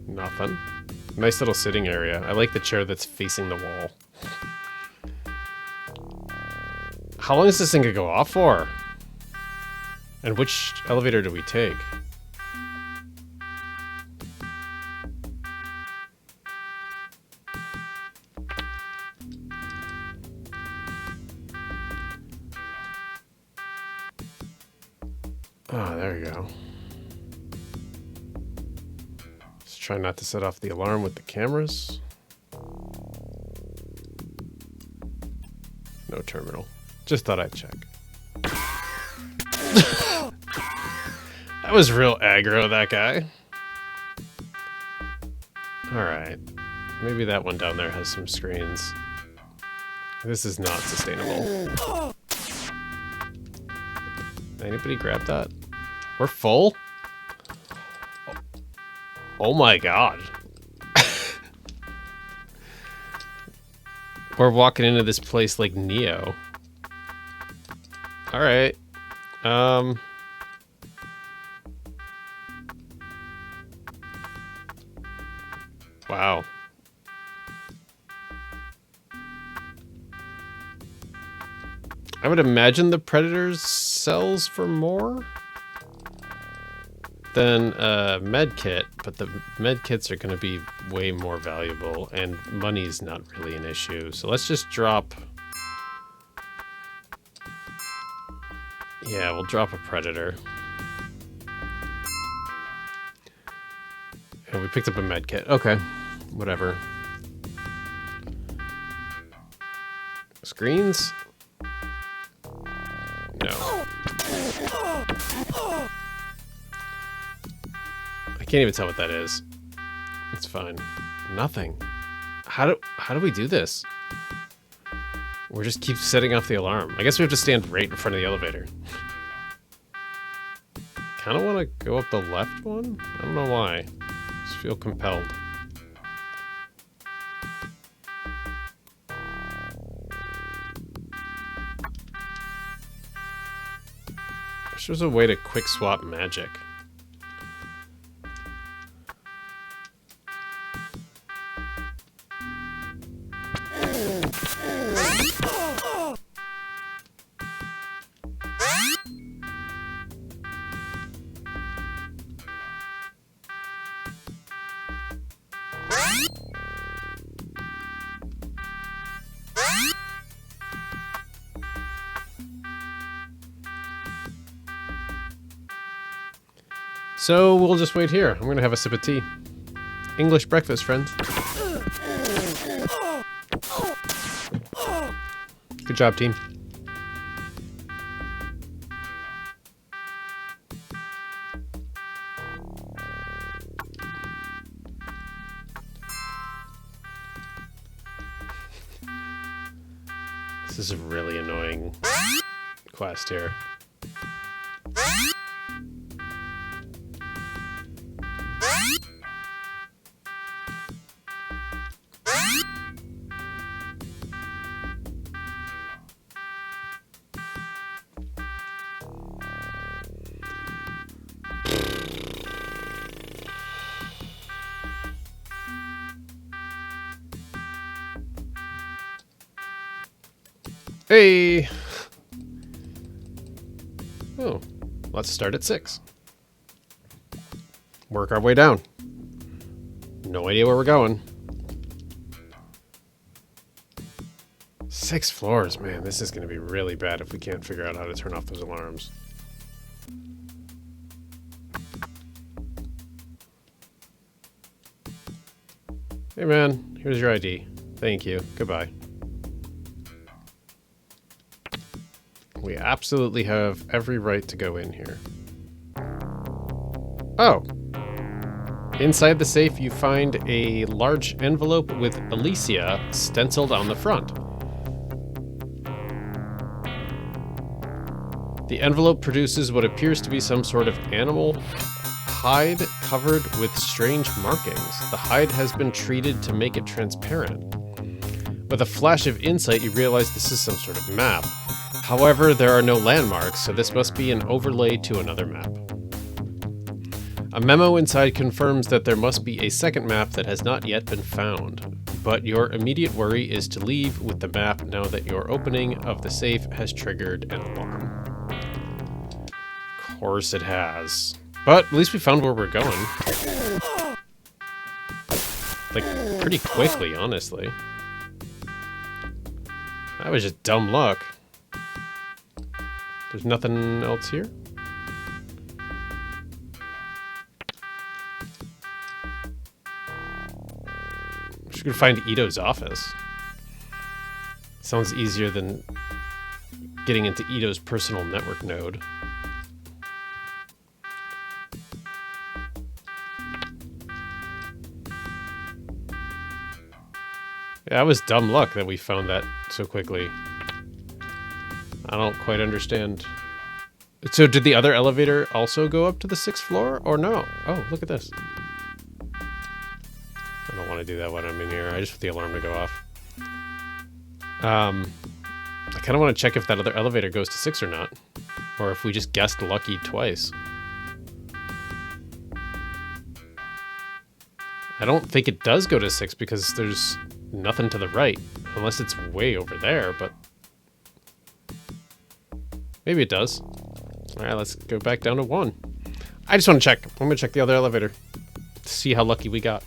Nothing. Nice little sitting area. I like the chair that's facing the wall. How long is this thing gonna go off for? And which elevator do we take? Ah, there we go. Just try not to set off the alarm with the cameras. No terminal. Just thought I'd check. That was real aggro, that guy. Alright. Maybe that one down there has some screens. This is not sustainable. Anybody grab that? We're full? Oh my god. We're walking into this place like Neo. Alright. Wow. I would imagine the Predator sells for more than a med kit, but the med kits are going to be way more valuable, and money's not really an issue. So let's just drop... Yeah, we'll drop a Predator. And we picked up a med kit. Okay, whatever. Screens? No. I can't even tell what that is. It's fine. Nothing. How do we do this? We're just keep setting off the alarm. I guess we have to stand right in front of the elevator. Kind of want to go up the left one? I don't know why. Just feel compelled. I wish there was a way to quick swap magic. So we'll just wait here. I'm gonna have a sip of tea. English breakfast, friends. Good job, team. This is a really annoying quest here. Hey! Oh, let's start at 6. Work our way down. No idea where we're going. 6 floors, man. This is going to be really bad if we can't figure out how to turn off those alarms. Hey man, here's your ID. Thank you. Goodbye. We absolutely have every right to go in here. Oh. Inside the safe, you find a large envelope with Alicia stenciled on the front. The envelope produces what appears to be some sort of animal hide covered with strange markings. The hide has been treated to make it transparent. With a flash of insight, you realize this is some sort of map. However, there are no landmarks, so this must be an overlay to another map. A memo inside confirms that there must be a second map that has not yet been found, but your immediate worry is to leave with the map now that your opening of the safe has triggered an alarm. Of course it has. But at least we found where we're going. Like, pretty quickly, honestly. That was just dumb luck. There's nothing else here? I'm just gonna find Ito's office. Sounds easier than getting into Ito's personal network node. Yeah, that was dumb luck that we found that so quickly. I don't quite understand. So did the other elevator also go up to the 6th floor or no? Oh, look at this. I don't want to do that when I'm in here. I just want the alarm to go off. I kind of want to check if that other elevator goes to 6 or not. Or if we just guessed lucky twice. I don't think it does go to 6 because there's nothing to the right. Unless it's way over there, but... Maybe it does. All right, let's go back down to 1. I just want to check. I'm going to check the other elevator to see how lucky we got.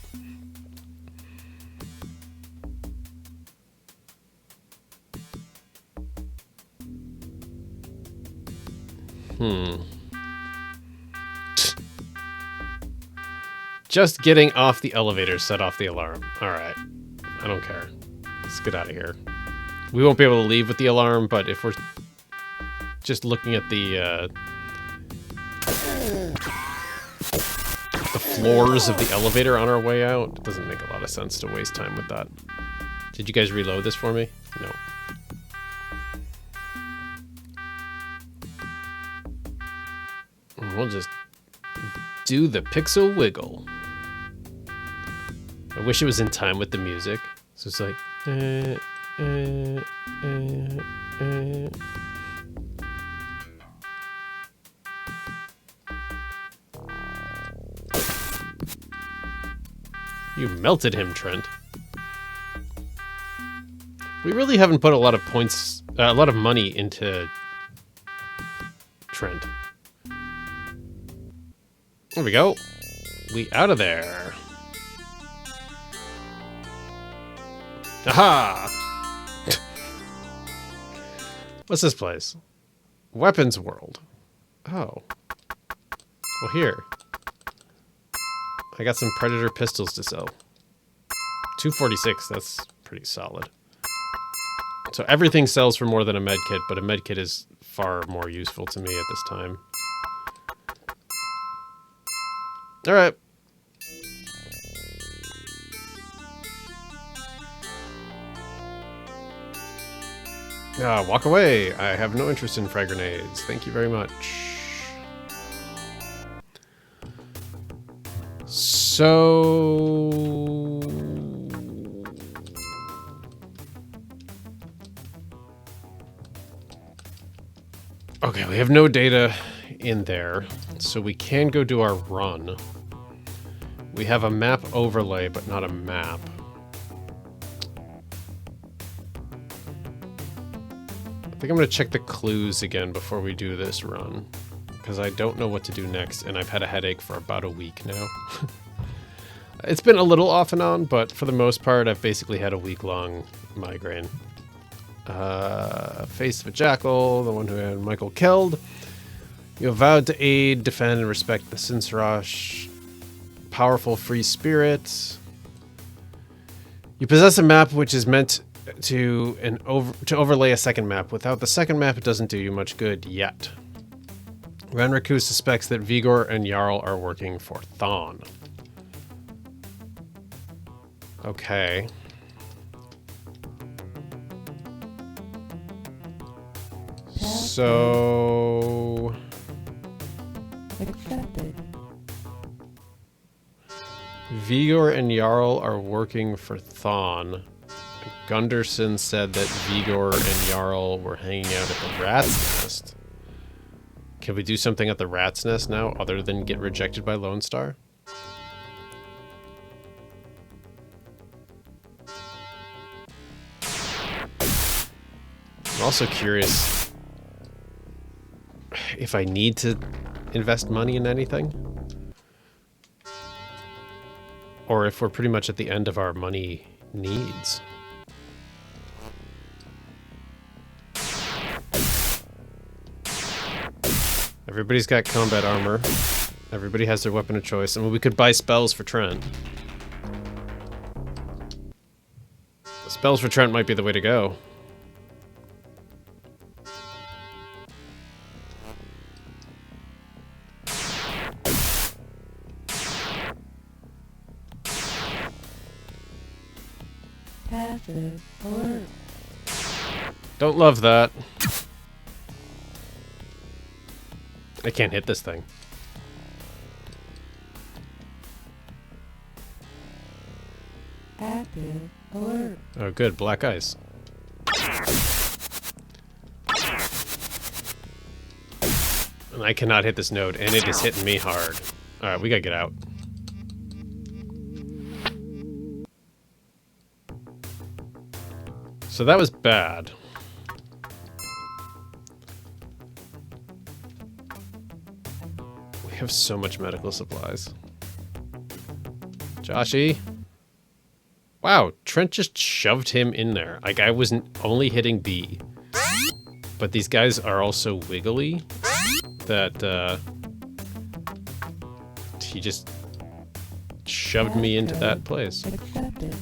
Just getting off the elevator set off the alarm. All right. I don't care. Let's get out of here. We won't be able to leave with the alarm, but if we're just looking at the floors of the elevator on our way out, it doesn't make a lot of sense to waste time with that. Did you guys reload this for me? No. We'll just do the pixel wiggle. I wish it was in time with the music. So it's like... You melted him, Trent. We really haven't put a lot of points, a lot of money into Trent. There we go. We out of there. Aha! What's this place? Weapons World. Oh. Well, here. I got some Predator pistols to sell. 246, that's pretty solid. So everything sells for more than a med kit, but a med kit is far more useful to me at this time. All right. Walk away. I have no interest in frag grenades. Thank you very much. So... Okay, we have no data in there, so we can go do our run. We have a map overlay, but not a map. I think I'm going to check the clues again before we do this run, because I don't know what to do next, and I've had a headache for about a week now. It's been a little off and on, but for the most part, I've basically had a week-long migraine. Face of a Jackal, the one who had Michael killed. You have vowed to aid, defend, and respect the Sinsrash. Powerful free spirit. You possess a map which is meant to overlay a second map. Without the second map, it doesn't do you much good yet. Renraku suspects that Vigor and Jarl are working for Thawne. Okay. So... Accepted. Vigor and Jarl are working for Thawne. Gunderson said that Vigor and Jarl were hanging out at the Rat's Nest. Can we do something at the Rat's Nest now other than get rejected by Lone Star? I'm also curious if I need to invest money in anything. Or if we're pretty much at the end of our money needs. Everybody's got combat armor. Everybody has their weapon of choice. I mean, we could buy spells for Trent. Spells for Trent might be the way to go. Passive alert. Don't love that. I can't hit this thing. Active alert. Oh, good. Black ice. And I cannot hit this node, and it is hitting me hard. Alright, we gotta get out. So that was bad. have so much medical supplies. Joshy. Wow, Trent just shoved him in there. Like, I wasn't only hitting B. But these guys are also wiggly that he just shoved me into that place. Accepted.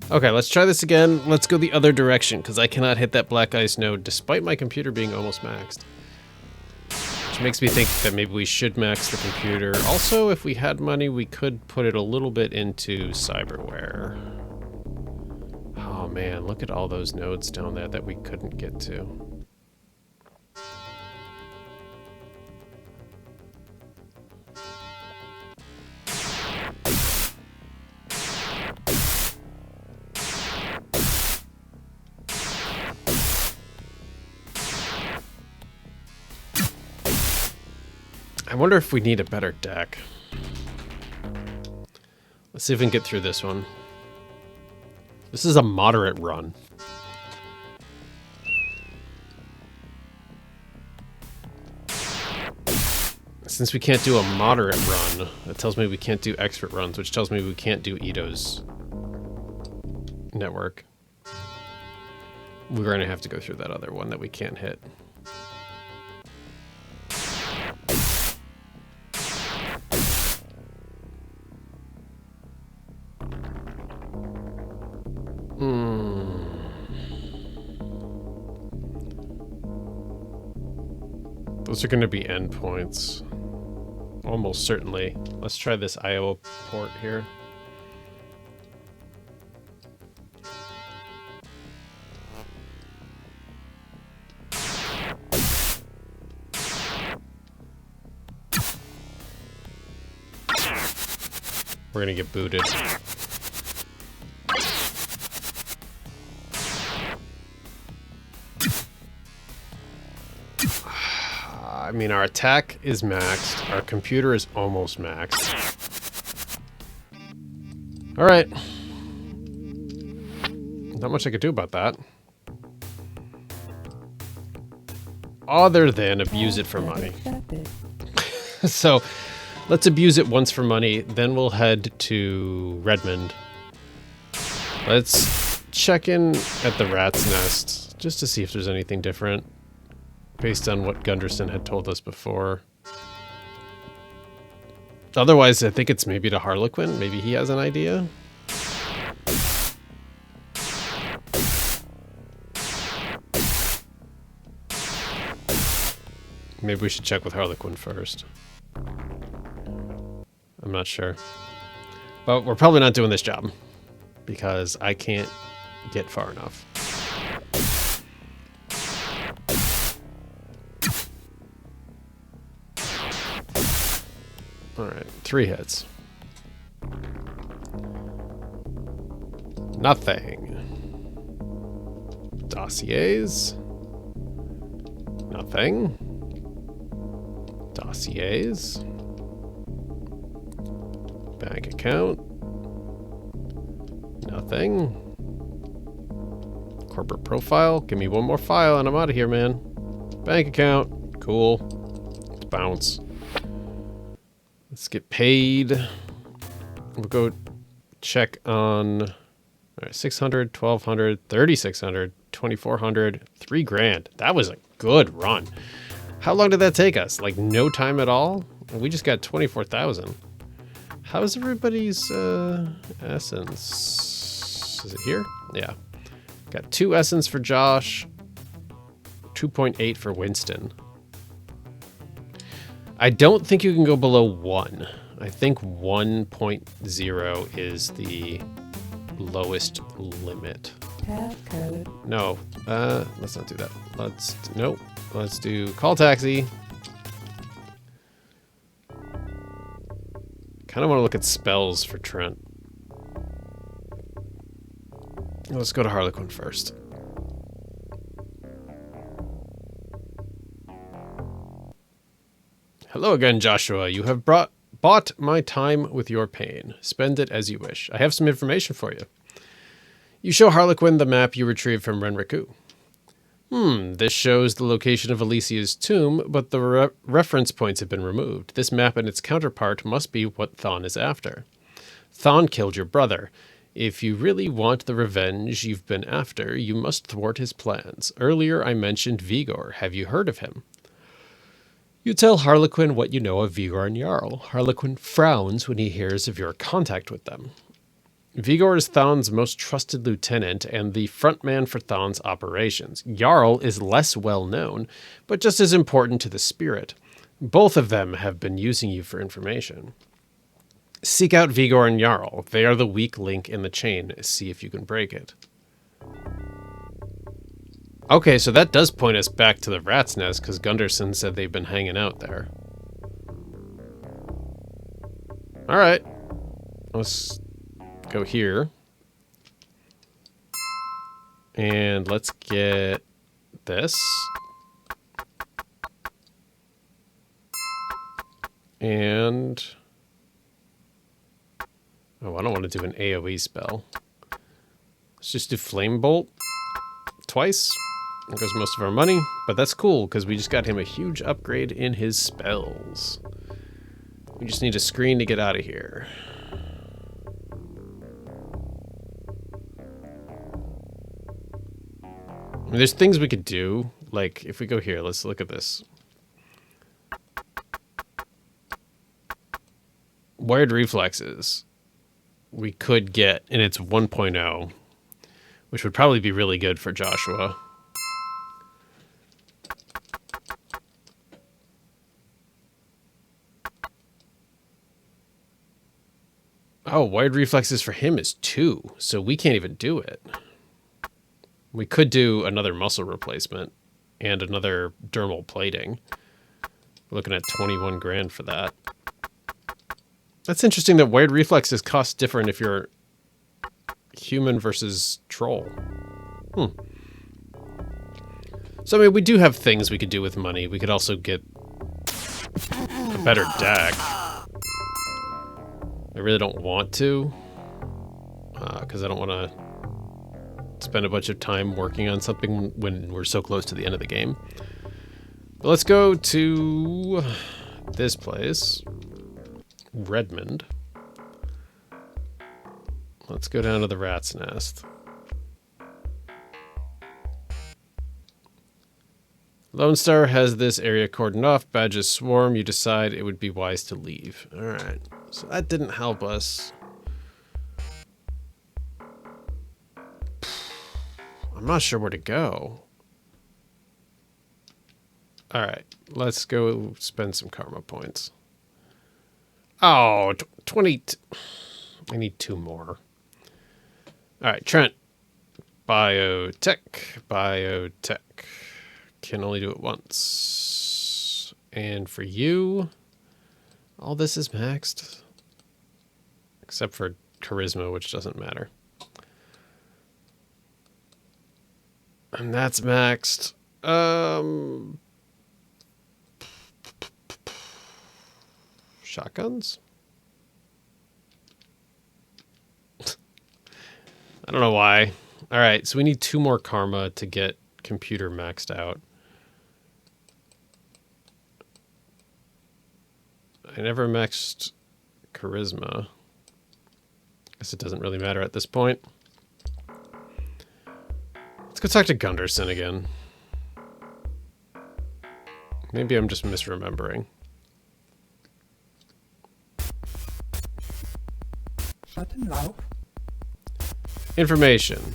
Okay, let's try this again. Let's go the other direction, because I cannot hit that black ice node despite my computer being almost maxed. Which makes me think that maybe we should max the computer. Also, if we had money, we could put it a little bit into cyberware. Oh man, look at all those nodes down there that we couldn't get to. I wonder if we need a better deck. Let's see if we can get through this one. This is a moderate run. Since we can't do a moderate run, that tells me we can't do expert runs, which tells me we can't do Ito's network. We're going to have to go through that other one that we can't hit. Those are going to be endpoints. Almost certainly. Let's try this Iowa port here. We're going to get booted. I mean, our attack is maxed. Our computer is almost maxed. Alright. Not much I could do about that. Other than abuse it for money. Accepted. So, let's abuse it once for money, then we'll head to Redmond. Let's check in at the Rat's Nest, just to see if there's anything different. Based on what Gunderson had told us before. Otherwise, I think it's maybe to Harlequin. Maybe he has an idea. Maybe we should check with Harlequin first. I'm not sure. But we're probably not doing this job. Because I can't get far enough. Alright, 3 hits. Nothing. Dossiers. Nothing. Dossiers. Bank account. Nothing. Corporate profile. Give me one more file and I'm out of here, man. Bank account. Cool. Let's bounce. Let's get paid. We'll go check on all right, 600, 1200, 3600, 2400, 3 grand. That was a good run. How long did that take us? Like no time at all? We just got 24,000. How's everybody's essence? Is it here? Yeah. Got 2 essence for Josh, 2.8 for Winston. I don't think you can go below 1. I think 1.0 is the lowest limit. Passcode. No, let's not do that. Nope. Let's do call taxi. Kind of want to look at spells for Trent. Let's go to Harlequin first. Hello again, Joshua. You have bought my time with your pain. Spend it as you wish. I have some information for you. You show Harlequin the map you retrieved from Renriku. This shows the location of Alicia's tomb, but the reference points have been removed. This map and its counterpart must be what Thawne is after. Thawne killed your brother. If you really want the revenge you've been after, you must thwart his plans. Earlier I mentioned Vigor. Have you heard of him? You tell Harlequin what you know of Vigor and Jarl. Harlequin frowns when he hears of your contact with them. Vigor is Thawne's most trusted lieutenant and the frontman for Thawne's operations. Jarl is less well known, but just as important to the spirit. Both of them have been using you for information. Seek out Vigor and Jarl. They are the weak link in the chain. See if you can break it. Okay, so that does point us back to the Rat's Nest, because Gunderson said they've been hanging out there. Alright. Let's go here. And let's get this. And... oh, I don't want to do an AoE spell. Let's just do Flame Bolt twice. There goes most of our money, but that's cool because we just got him a huge upgrade in his spells. We just need a screen to get out of here. I mean, there's things we could do, like if we go here, let's look at this. Wired reflexes we could get, and it's 1.0, which would probably be really good for Joshua. Oh, wired reflexes for him is 2, so we can't even do it. We could do another muscle replacement and another dermal plating. We're looking at 21 grand for that. That's interesting that wired reflexes cost different if you're human versus troll. So, I mean, we do have things we could do with money. We could also get a better deck. I really don't want to, because I don't want to spend a bunch of time working on something when we're so close to the end of the game. But let's go to this place, Redmond. Let's go down to the Rat's Nest. Lone Star has this area cordoned off. Badges swarm. You decide it would be wise to leave. All right. So that didn't help us. I'm not sure where to go. All right. Let's go spend some karma points. Oh, 20. I need 2 more. All right, Trent. Biotech. Biotech. Can only do it once. And for you, all this is maxed. Except for charisma, which doesn't matter. And that's maxed. Shotguns? I don't know why. All right, so we need 2 more karma to get computer maxed out. I never maxed charisma. Guess it doesn't really matter at this point. Let's go talk to Gunderson again. Maybe I'm just misremembering. Information.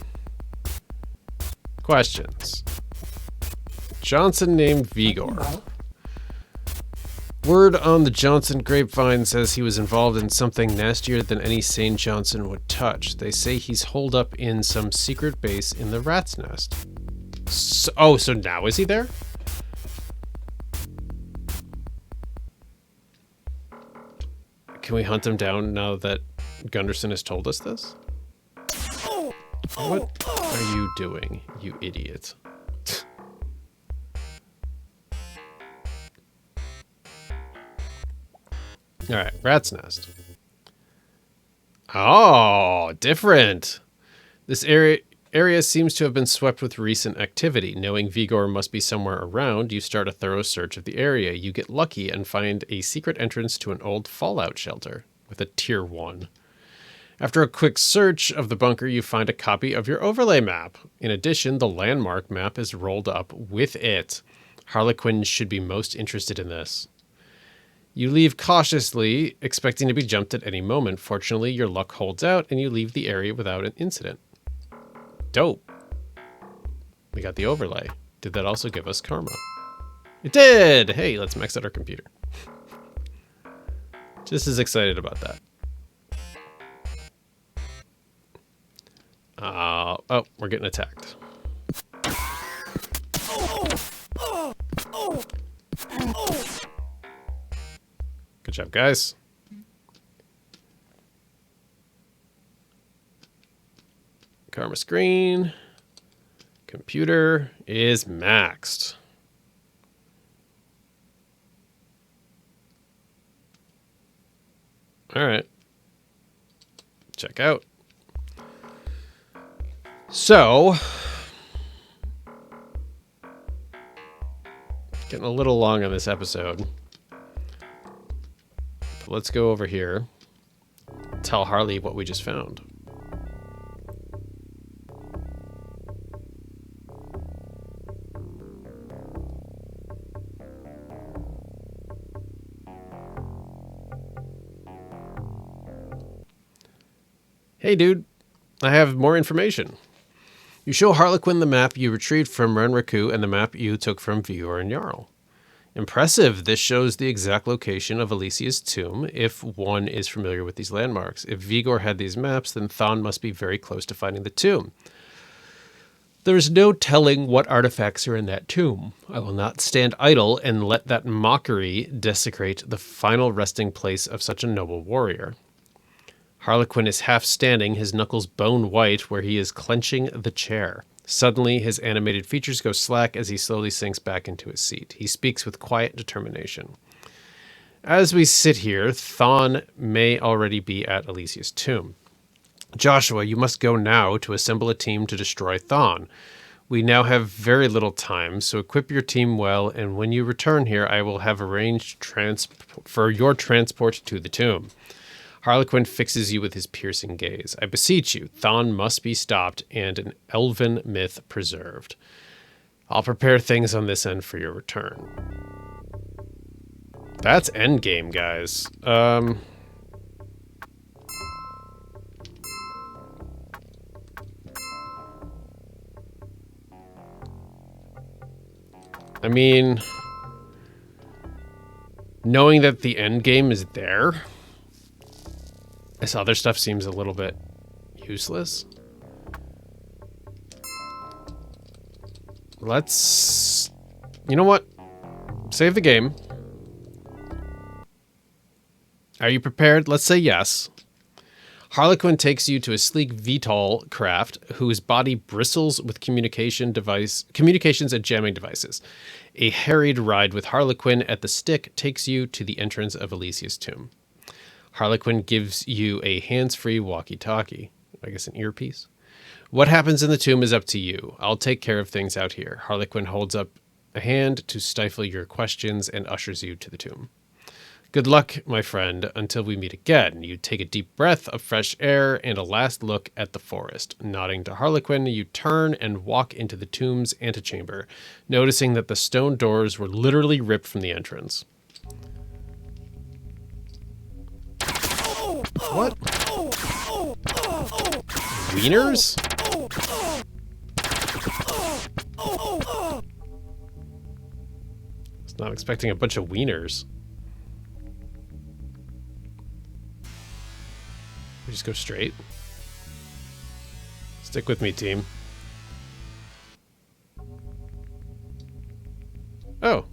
Questions. Johnson named Vigor. Word on the Johnson grapevine says he was involved in something nastier than any sane Johnson would touch. They say he's holed up in some secret base in the Rat's Nest. So now is he there? Can we hunt him down now that Gunderson has told us this? What are you doing, you idiot? Alright, Rat's Nest. Oh, different. This area area seems to have been swept with recent activity. Knowing Vigor must be somewhere around, you start a thorough search of the area. You get lucky and find a secret entrance to an old fallout shelter with a tier 1. After a quick search of the bunker, you find a copy of your overlay map. In addition, the landmark map is rolled up with it. Harlequin should be most interested in this. You leave cautiously, expecting to be jumped at any moment. Fortunately, your luck holds out and you leave the area without an incident. Dope. We got the overlay. Did that also give us karma? It did! Hey, let's max out our computer. Just as excited about that. Oh, we're getting attacked. Good job, guys. Karma screen. Computer is maxed. All right. Check out. So, getting a little long on this episode. But let's go over here. Tell Harley what we just found. Hey, dude. I have more information. You show Harlequin the map you retrieved from Renraku and the map you took from Vigor and Jarl. Impressive. This shows the exact location of Alicia's tomb, if one is familiar with these landmarks. If Vigor had these maps, then Thon must be very close to finding the tomb. There is no telling what artifacts are in that tomb. I will not stand idle and let that mockery desecrate the final resting place of such a noble warrior. Harlequin is half standing, his knuckles bone white where he is clenching the chair. Suddenly, his animated features go slack as he slowly sinks back into his seat. He speaks with quiet determination. As we sit here, Thon may already be at Alicia's tomb. Joshua, you must go now to assemble a team to destroy Thon. We now have very little time, so equip your team well, and when you return here, I will have arranged for your transport to the tomb. Harlequin fixes you with his piercing gaze. I beseech you, Thon must be stopped and an elven myth preserved. I'll prepare things on this end for your return. That's endgame, guys. I mean, knowing that the endgame is there, this other stuff seems a little bit useless. Let's... You know what? Save the game. Are you prepared? Let's say yes. Harlequin takes you to a sleek VTOL craft whose body bristles with communications and jamming devices. A harried ride with Harlequin at the stick takes you to the entrance of Alicia's tomb. Harlequin gives you a hands-free walkie-talkie. I guess an earpiece. What happens in the tomb is up to you. I'll take care of things out here. Harlequin holds up a hand to stifle your questions and ushers you to the tomb. Good luck, my friend, until we meet again. You take a deep breath of fresh air and a last look at the forest. Nodding to Harlequin, you turn and walk into the tomb's antechamber, noticing that the stone doors were literally ripped from the entrance. What? Wieners? I was not expecting a bunch of wieners. We just go straight. Stick with me, team. Oh.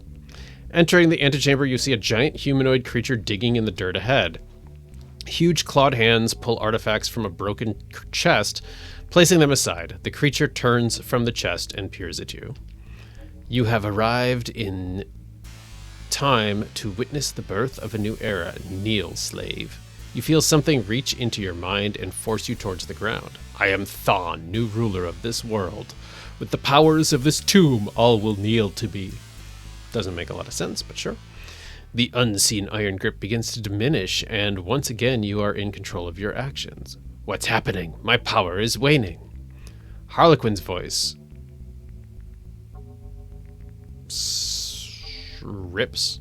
Entering the antechamber, you see a giant humanoid creature digging in the dirt ahead. Huge clawed hands pull artifacts from a broken chest, placing them aside. The creature turns from the chest and peers at you. You have arrived in time to witness the birth of a new era. Kneel, slave. You feel something reach into your mind and force you towards the ground. I am Thon, new ruler of this world. With the powers of this tomb, all will kneel to me. Doesn't make a lot of sense, but sure. The unseen iron grip begins to diminish, and once again you are in control of your actions. What's happening? My power is waning. Harlequin's voice rips.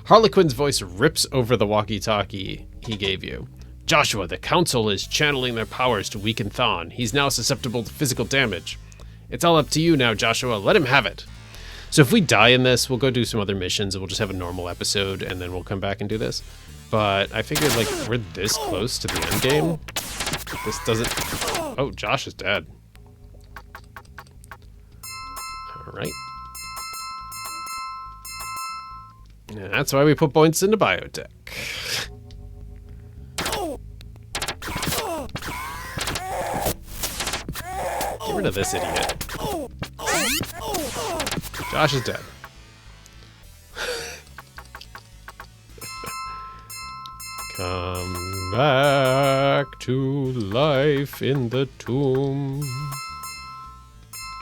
Harlequin's voice rips over the walkie-talkie he gave you. Joshua, the council is channeling their powers to weaken Thon. He's now susceptible to physical damage. It's all up to you now, Joshua. Let him have it. So if we die in this, we'll go do some other missions and we'll just have a normal episode and then we'll come back and do this. But I figured, like, we're this close to the end game. This doesn't... Oh, Josh is dead. All right. Yeah, that's why we put points into biotech. Get rid of this idiot. Josh is dead. Come back to life in the tomb.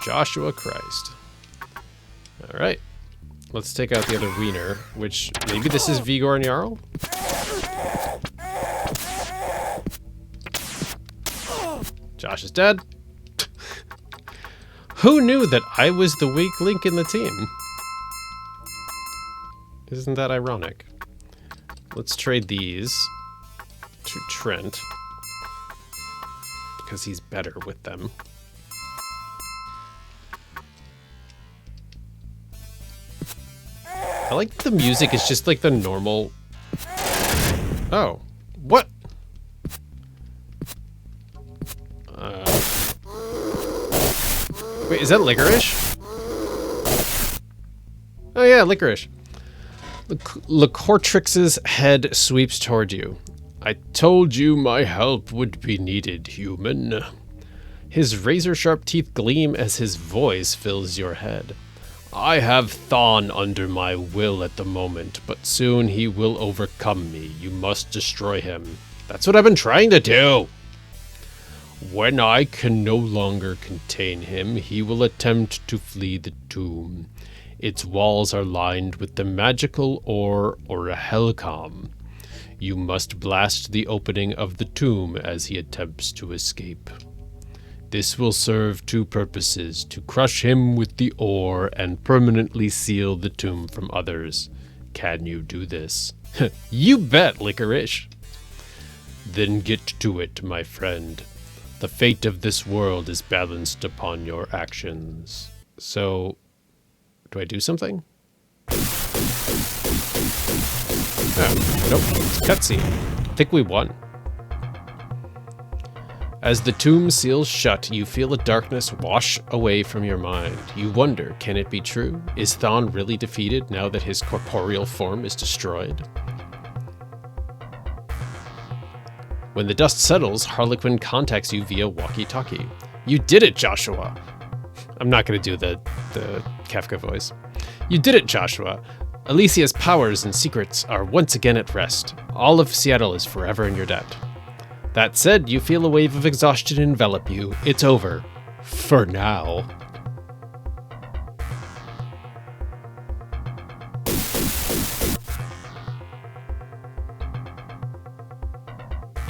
Joshua Christ. All right. Let's take out the other wiener, which maybe this is Vigor and Jarl? Josh is dead. Who knew that I was the weak link in the team? Isn't that ironic? Let's trade these to Trent, because he's better with them. I like the music, it's just like the normal... Oh, what? Wait, is that licorice? Oh yeah, licorice. Lecortrix's head sweeps toward you. I told you my help would be needed, human. His razor-sharp teeth gleam as his voice fills your head. I have Thon under my will at the moment, but soon he will overcome me. You must destroy him. That's what I've been trying to do. When I can no longer contain him, he will attempt to flee the tomb. Its walls are lined with the magical ore or a hellcom. You must blast the opening of the tomb as he attempts to escape. This will serve two purposes, to crush him with the ore and permanently seal the tomb from others. Can you do this? You bet, Licorice. Then get to it, my friend. The fate of this world is balanced upon your actions. So, do I do something? Oh, nope, it's a cutscene. I think we won. As the tomb seals shut, you feel a darkness wash away from your mind. You wonder, can it be true? Is Thon really defeated now that his corporeal form is destroyed? When the dust settles, Harlequin contacts you via walkie-talkie. You did it, Joshua! I'm not going to do the Kafka voice. You did it, Joshua! Alicia's powers and secrets are once again at rest. All of Seattle is forever in your debt. That said, you feel a wave of exhaustion envelop you. It's over. For now.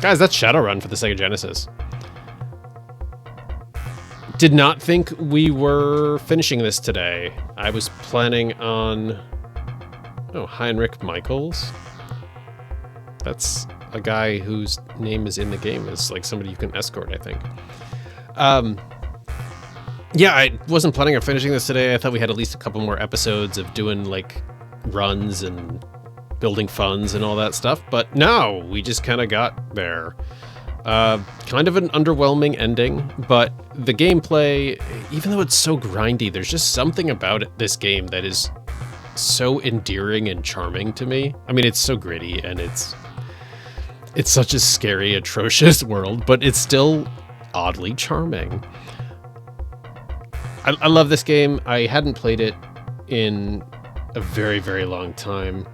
Guys, that's Shadowrun for the Sega Genesis. Did not think we were finishing this today. I was planning on... Oh, Heinrich Michaels? That's a guy whose name is in the game. It's like somebody you can escort, I think. Yeah, I wasn't planning on finishing this today. I thought we had at least a couple more episodes of doing like runs and building funds and all that stuff. But no, we just kind of got there. Kind of an underwhelming ending, but the gameplay, even though it's so grindy, there's just something about it, this game that is so endearing and charming to me. I mean, it's so gritty and it's such a scary, atrocious world, but it's still oddly charming. I love this game. I hadn't played it in a very, very long time.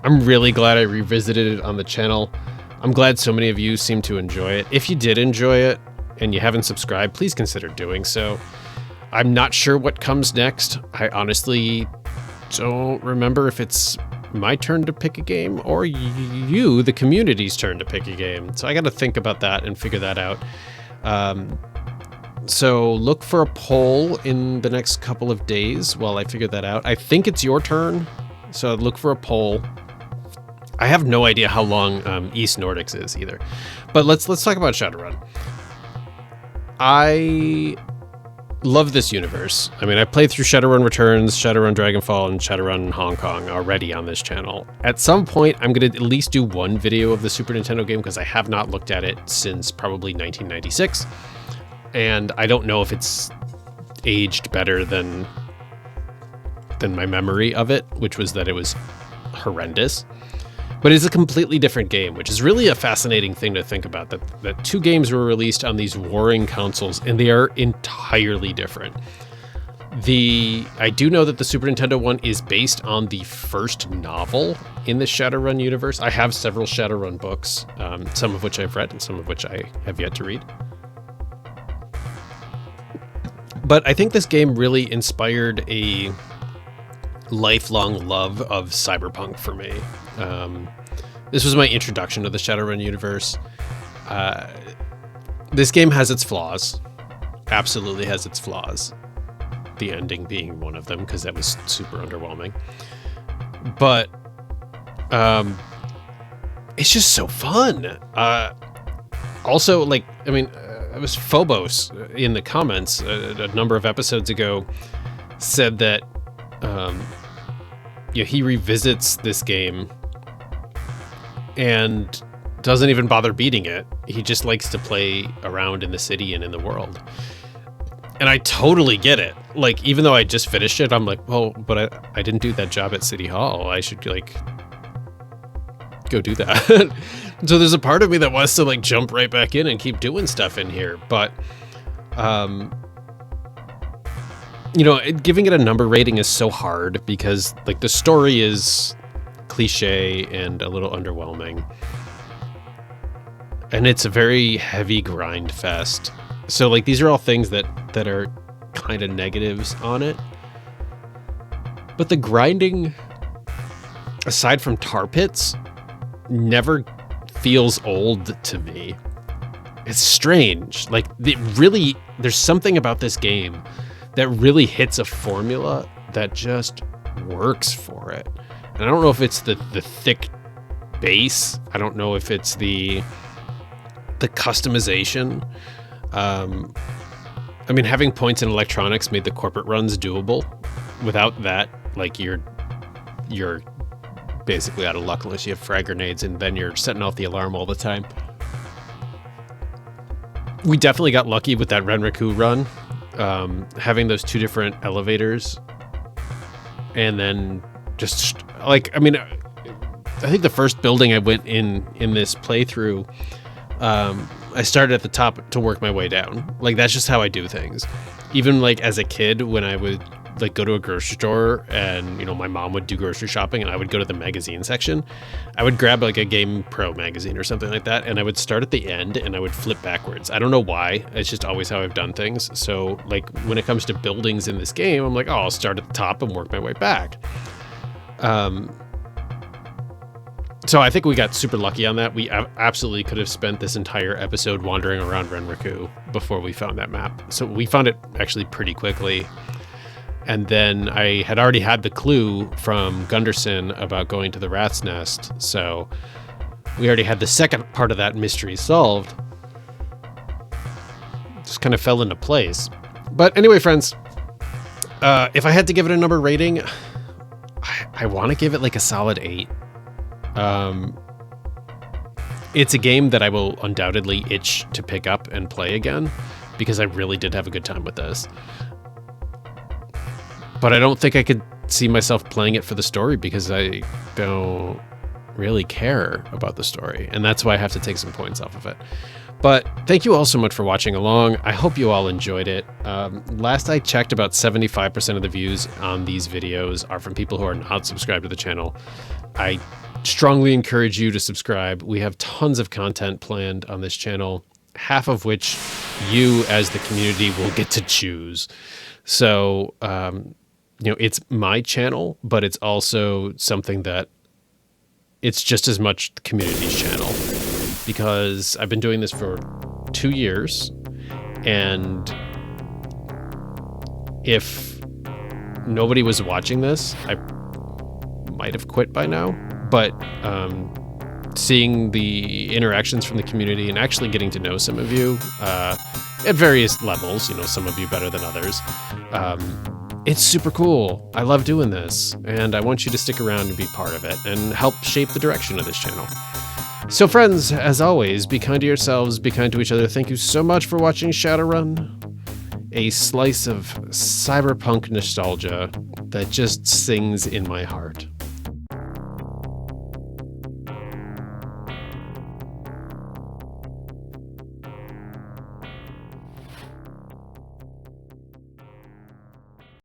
I'm really glad I revisited it on the channel. I'm glad so many of you seem to enjoy it. If you did enjoy it and you haven't subscribed, please consider doing so. I'm not sure what comes next. I honestly don't remember if it's my turn to pick a game or you, the community's turn to pick a game. So I got to think about that and figure that out. So look for a poll in the next couple of days while I figure that out. I think it's your turn, so look for a poll. I have no idea how long East Nordics is either, but let's talk about Shadowrun. I love this universe. I mean, I played through Shadowrun Returns, Shadowrun Dragonfall, and Shadowrun Hong Kong already on this channel. At some point, I'm going to at least do one video of the Super Nintendo game because I have not looked at it since probably 1996, and I don't know if it's aged better than my memory of it, which was that it was horrendous. But it's a completely different game, which is really a fascinating thing to think about, that two games were released on these warring consoles, and they are entirely different. I do know that the Super Nintendo one is based on the first novel in the Shadowrun universe. I have several Shadowrun books, some of which I've read and some of which I have yet to read. But I think this game really inspired a lifelong love of cyberpunk for me. This was my introduction to the Shadowrun universe. This game has its flaws, absolutely has its flaws. The ending being one of them, because that was super underwhelming. But it's just so fun. Also, like, I mean, it was Phobos in the comments a number of episodes ago said that he revisits this game and doesn't even bother beating it. He just likes to play around in the city and in the world. And I totally get it. Like, even though I just finished it, I'm like, well, but I didn't do that job at City Hall. I should, like, go do that. So there's a part of me that wants to, like, jump right back in and keep doing stuff in here. But, giving it a number rating is so hard because, like, the story is cliche and a little underwhelming. And it's a very heavy grind fest. So, like, these are all things that are kind of negatives on it. But the grinding, aside from tar pits, never feels old to me. It's strange. Like, there's something about this game that really hits a formula that just works for it. And I don't know if it's the thick base. I don't know if it's the customization. I mean, having points in electronics made the corporate runs doable. Without that, like, you're basically out of luck unless you have frag grenades, and then you're setting off the alarm all the time. We definitely got lucky with that Renraku run, having those two different elevators, and then just, like, I mean, I think the first building I went in this playthrough, I started at the top to work my way down. Like, that's just how I do things. Even, like, as a kid, when I would, like, go to a grocery store and, my mom would do grocery shopping and I would go to the magazine section, I would grab, like, a Game Pro magazine or something like that, and I would start at the end and I would flip backwards. I don't know why. It's just always how I've done things. So, like, when it comes to buildings in this game, I'm like, oh, I'll start at the top and work my way back. So I think we got super lucky on that. We absolutely could have spent this entire episode wandering around Renraku before we found that map. So we found it actually pretty quickly. And then I had already had the clue from Gunderson about going to the Rat's Nest. So we already had the second part of that mystery solved. Just kind of fell into place. But anyway, friends, if I had to give it a number rating, I want to give it like a solid 8. It's a game that I will undoubtedly itch to pick up and play again because I really did have a good time with this. But I don't think I could see myself playing it for the story because I don't really care about the story. And that's why I have to take some points off of it. But thank you all so much for watching along. I hope you all enjoyed it. Last I checked, about 75% of the views on these videos are from people who are not subscribed to the channel. I strongly encourage you to subscribe. We have tons of content planned on this channel, half of which you as the community will get to choose. So, it's my channel, but it's also something that it's just as much the community's channel, because I've been doing this for 2 years, and if nobody was watching this, I might have quit by now. But seeing the interactions from the community and actually getting to know some of you at various levels, some of you better than others, it's super cool. I love doing this, and I want you to stick around and be part of it and help shape the direction of this channel. So friends, as always, be kind to yourselves, be kind to each other. Thank you so much for watching Shadowrun, a slice of cyberpunk nostalgia that just sings in my heart.